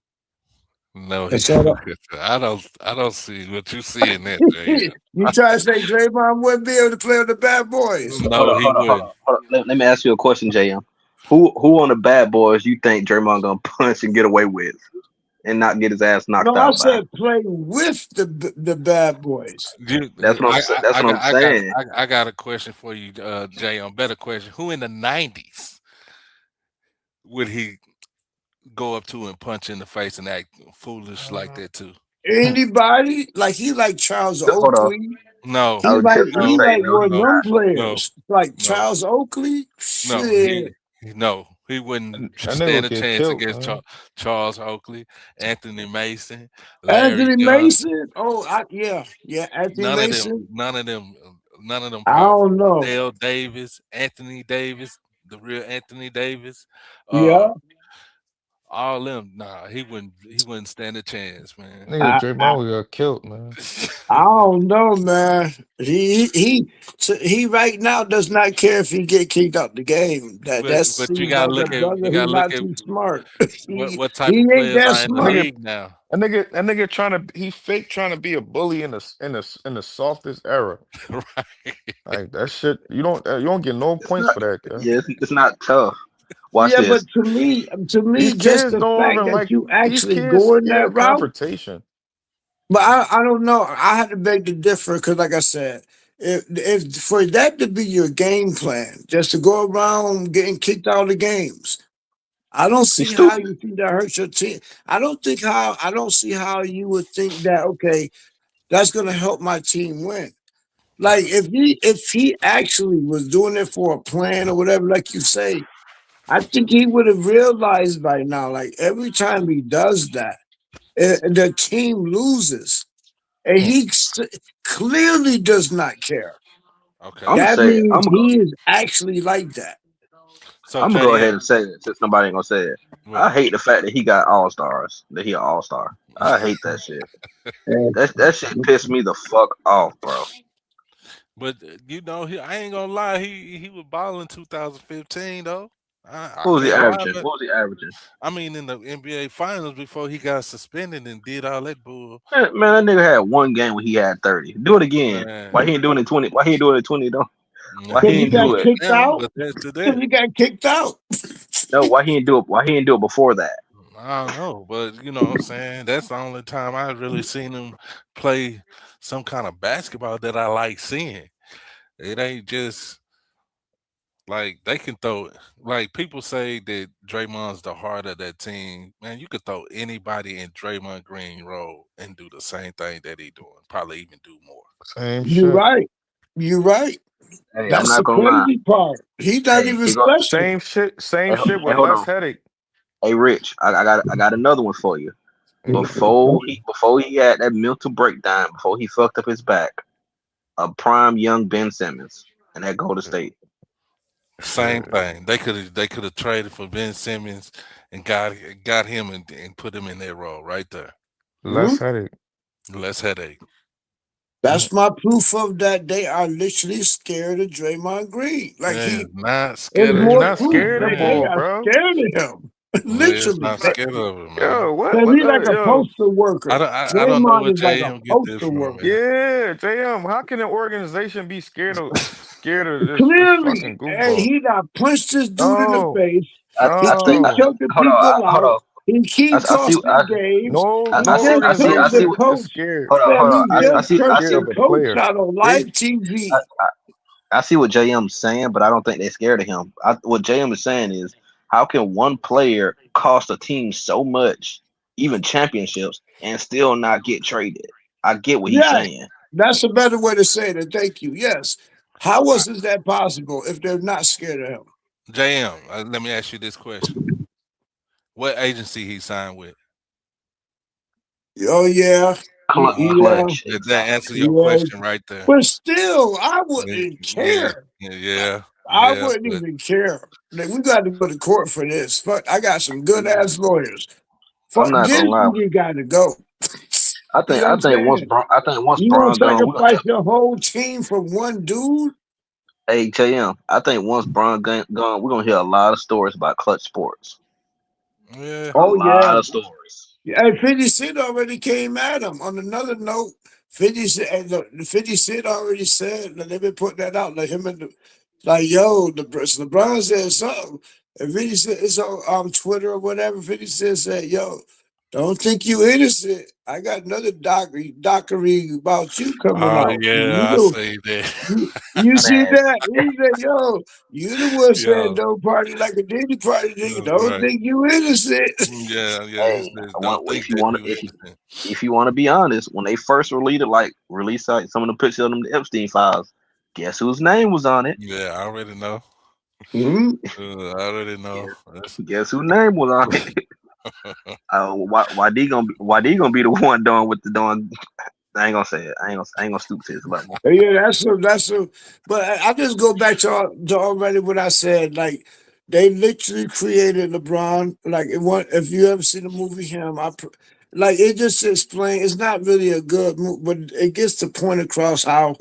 No, That's all. I don't see what you see in that, JM. You try to say Draymond wouldn't be able to play with the bad boys? No, he wouldn't. Hold on. Let me ask you a question, JM. Who on the bad boys you think Draymond gonna punch and get away with, and not get his ass knocked No, out I by? said play with the bad boys. That's what I'm saying. I got a question for you, JM. Better question. Who in the 90s would he go up to and punch in the face and act foolish like that too? Anybody like Charles Hold on. Oakley? No, He like one of them players, like no. Charles Oakley. No, Shit. he wouldn't That nigga stand would a get chance killed, against man. Charles Oakley, Anthony Mason, Larry Anthony Johnson. Mason. Oh, yeah, Anthony None Mason. of them I powerful. don't know. Dale Davis, Anthony Davis, the real Anthony Davis. Yeah. All them. Nah, he wouldn't stand a chance, man. Nigga, Draymond would got killed, man. I don't know, man. He right now does not care if he get kicked out the game. But That's you gotta look at too smart. what type He of ain't players that are in the smart. league now. That nigga trying to be a bully in the softest era. Right. Like that shit, you don't get no points for that, guy. Yeah, it's not tough. Watch Yeah, this. but to me, These just kids the don't fact even that like you these actually kids go in that scared route. confrontation. But I don't know. I had to beg to differ because, like I said, if for that to be your game plan, just to go around getting kicked out of the games, I don't see how you think that hurts your team. I don't see how you would think that, okay, that's gonna help my team win. Like if he actually was doing it for a plan or whatever, like you say, I think he would have realized by now, like every time he does that, the team loses. And he clearly does not care. Okay. That means he is actually like that. So I'm gonna go ahead JM, and say it since nobody ain't gonna say it. I hate the fact that he got all stars. That he an all star. I hate that shit. That shit pissed me the fuck off, bro. but I ain't gonna lie, he was balling 2015 though. I What was he can't lie, averaging? but What was he averaging? I mean in the NBA Finals before he got suspended and did all that bull. Man, that nigga had one game where he had 30. Do it again. Why Man, he ain't doing it 20? Why he ain't doing it 20 though? Why Because he he ain't got do it? kicked out. but that's to Because that. he got kicked out. No, why he ain't do it? Why he ain't do it before that? I don't know, but you know what I'm saying? That's the only time I really seen him play some kind of basketball that I like seeing. It ain't just like they can throw like people say that Draymond's the heart of that team. Man, you could throw anybody in Draymond Green role and do the same thing that he doing. Probably even do more. Same You're shit. right. You're right. Hey, I'm That's not the gonna lie. crazy part. He's not Hey, even here go. special. Same shit Hey, with hold less on. headache. Hey, Rich, I got another one for you. Before he had that mental breakdown, before he fucked up his back, a prime young Ben Simmons and that Golden State. Same thing. They could have traded for Ben Simmons and got him and put him in that role right there. Less headache. Less headache. That's my proof of that. They are literally scared of Draymond Green. Like Man, not there's scared of They're more not proof scared of that they man. ball, are bro. scared of him. Liz Literally. not scared of him, man. Yo, Cause he's like a yo. poster worker. I don't know Draymond where is like a JM get this poster from, worker. man. Yeah, JM, how can an organization be scared of this Clearly, fucking hey, goofball? he done punched this dude in the No, face. He I think. keep no, choking Hold on. people Hold out. on. He keep I see. costing games. no, He no just I took see. the organization is coach. scared. Hold on. Man, Hold on. he Scared, just cursed scared the of a coach player. out on live TV. I see what JM's saying, but I don't think they're scared of him. What JM is saying is, how can one player cost a team so much, even championships, and still not get traded? I get what he's Yeah, saying. that's a better way to say it. Thank you. Yes. How was it that possible if they're not scared of him? JM, let me ask you this question. What agency he signed with? Oh yeah, yeah, Clutch. Did that answer your yeah. question right there? But still, I wouldn't Yeah, care. yeah, I yeah. wouldn't But even care. Like, we got to go to court for this. Fuck, I got some good ass lawyers. I'm Fuck, not this gonna lie. nigga got to go. You know what I'm saying? I think once You want Bron to gone, we're gonna sacrifice your whole team for one dude? hey JM. I think once Bron gone, we're gonna hear a lot of stories about Clutch Sports. yeah, A Oh lot yeah. of stories. Hey, 50 Cent already came at him. On another note, 50 Cent, and look, 50 Cent already said that they've been putting that out. Like him and like, yo, LeBron said something. And 50 Cent, it's on Twitter or whatever. 50 Cent said, yo, don't think you innocent. I got another dockery about you coming oh out. You yeah, I know, say that. you see Man, that? He said, yo, you the one said Yeah, don't party like a Diddy party, nigga. Don't right. think you innocent. Yeah. He hey, says, don't think if you that want you to, innocent. if you want to be honest, when they first released like some of the pictures of them the Epstein files, guess whose name was on it? Yeah, I already know. Mhm. I already know. Guess whose name was on it? Why D gonna be the one doing with the doing? I ain't gonna say it. I ain't gonna stoop to his level. Yeah, that's a. But I just go back to already what I said. Like they literally created LeBron. Like if you ever seen the movie him, like it just explains. It's not really a good movie, but it gets the point across how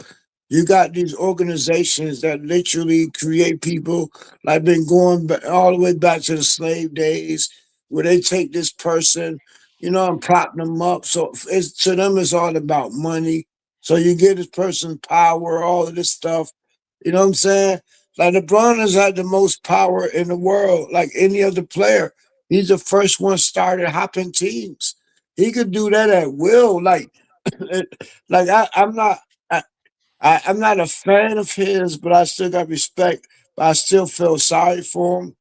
you got these organizations that literally create people. Like been going all the way back to the slave days, where they take this person, and prop them up. So it's to them, it's all about money. So you get this person power, all of this stuff. You know what I'm saying? Like LeBron has had the most power in the world, like any other player. He's the first one started hopping teams. He could do that at will. Like, like I'm not, I'm not a fan of his, but I still got respect. But I still feel sorry for him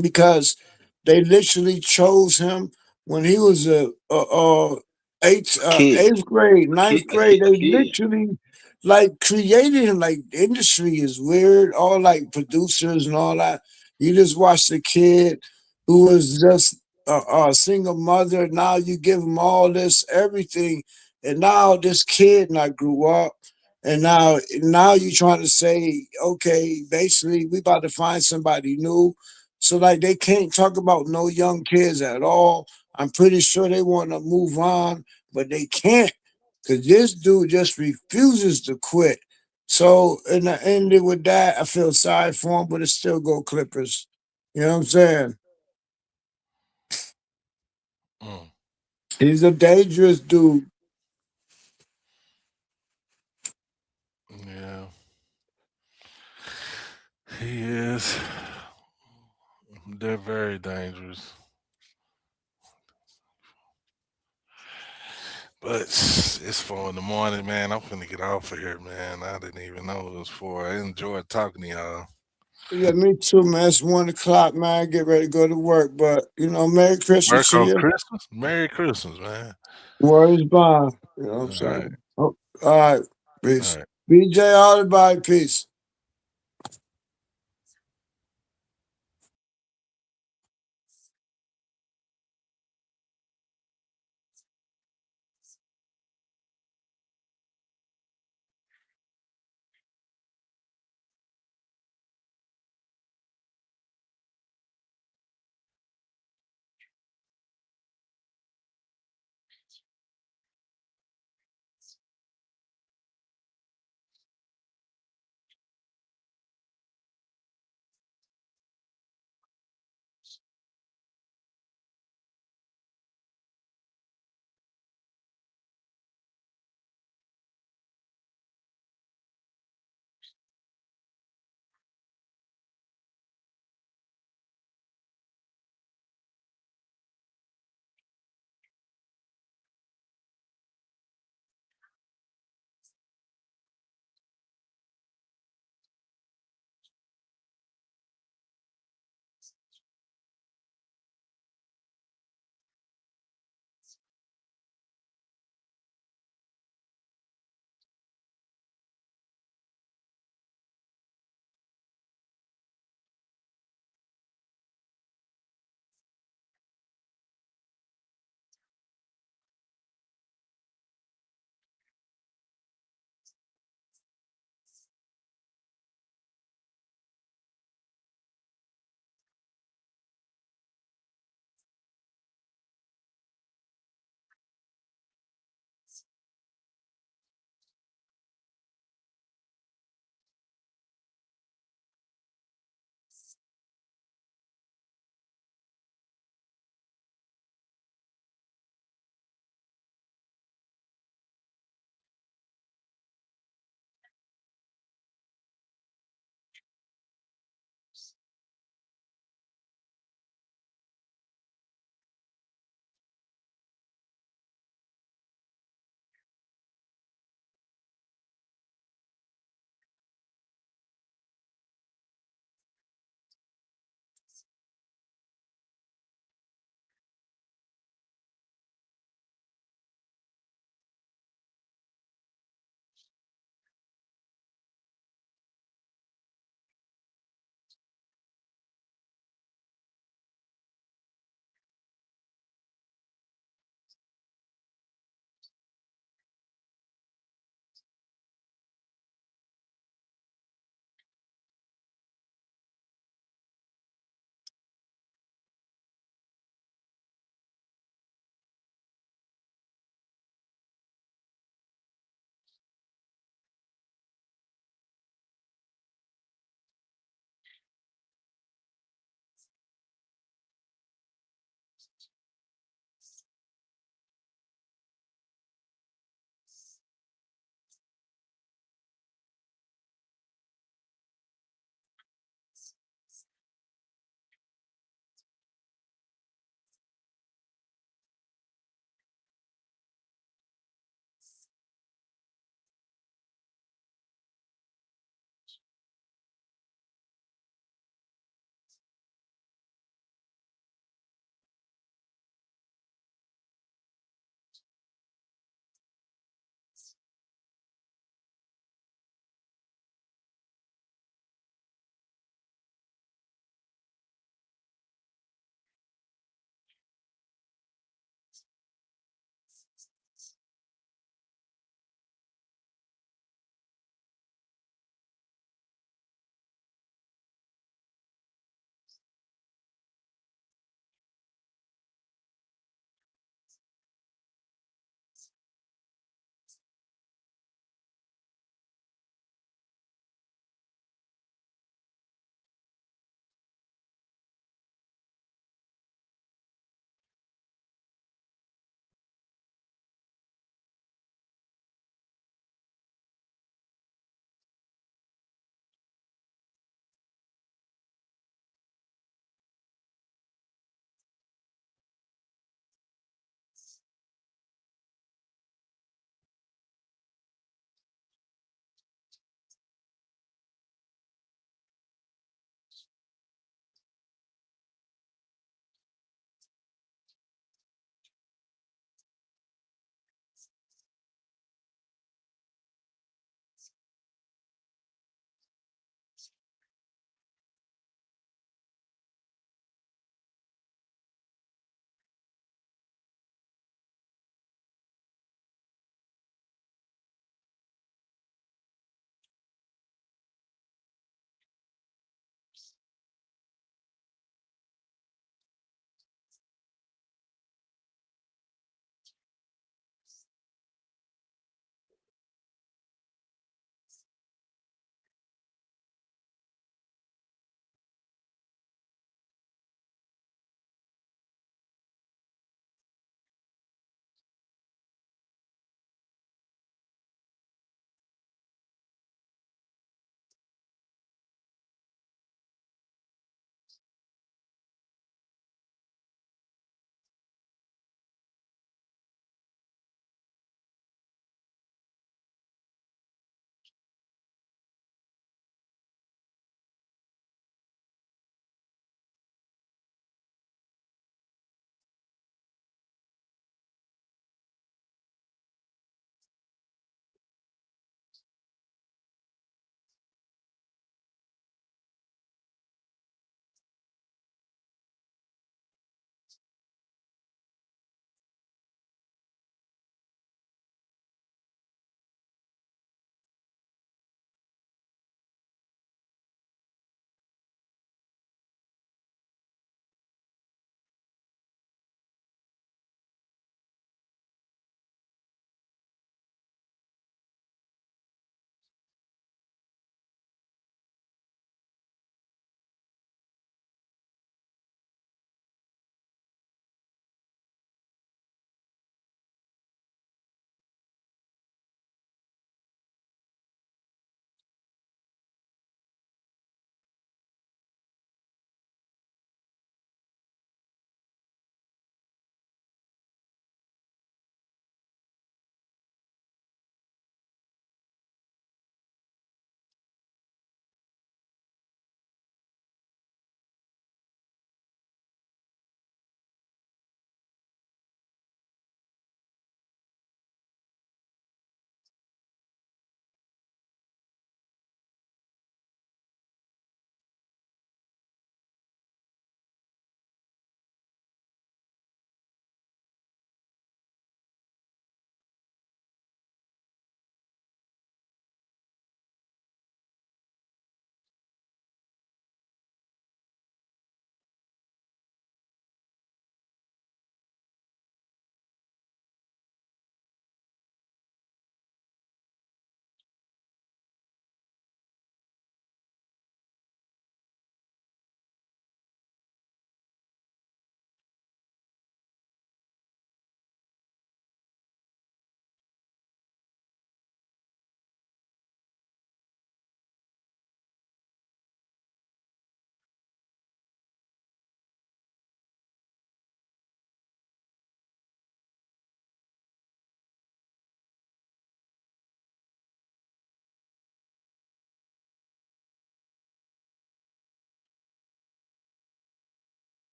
because they literally chose him when he was Kid, eighth grade, ninth grade. a They kid. literally like created him. Like the industry is weird. All like producers and all that. You just watch the kid who was just a single mother. Now you give him all this everything, and now this kid not grew up. And now you're trying to say, okay, basically we about to find somebody new. So like they can't talk about no young kids at all. I'm pretty sure they want to move on, but they can't because this dude just refuses to quit. So in the end with that, I feel sorry for him, but it's still go Clippers. You know what I'm saying? Mm. He's a dangerous dude. Yeah, he is. They're very dangerous. But it's 4 in the morning, man. I'm finna get off of here, man. I didn't even know it was 4. I enjoyed talking to y'all. Yeah, me too, man. It's 1 o'clock, man. Get ready to go to work. But Merry Christmas Work to on you. Christmas? Merry Christmas, man. Word is bond. You know what I'm All right. saying? Oh, all right. Peace. All right. BJ, all everybody, peace.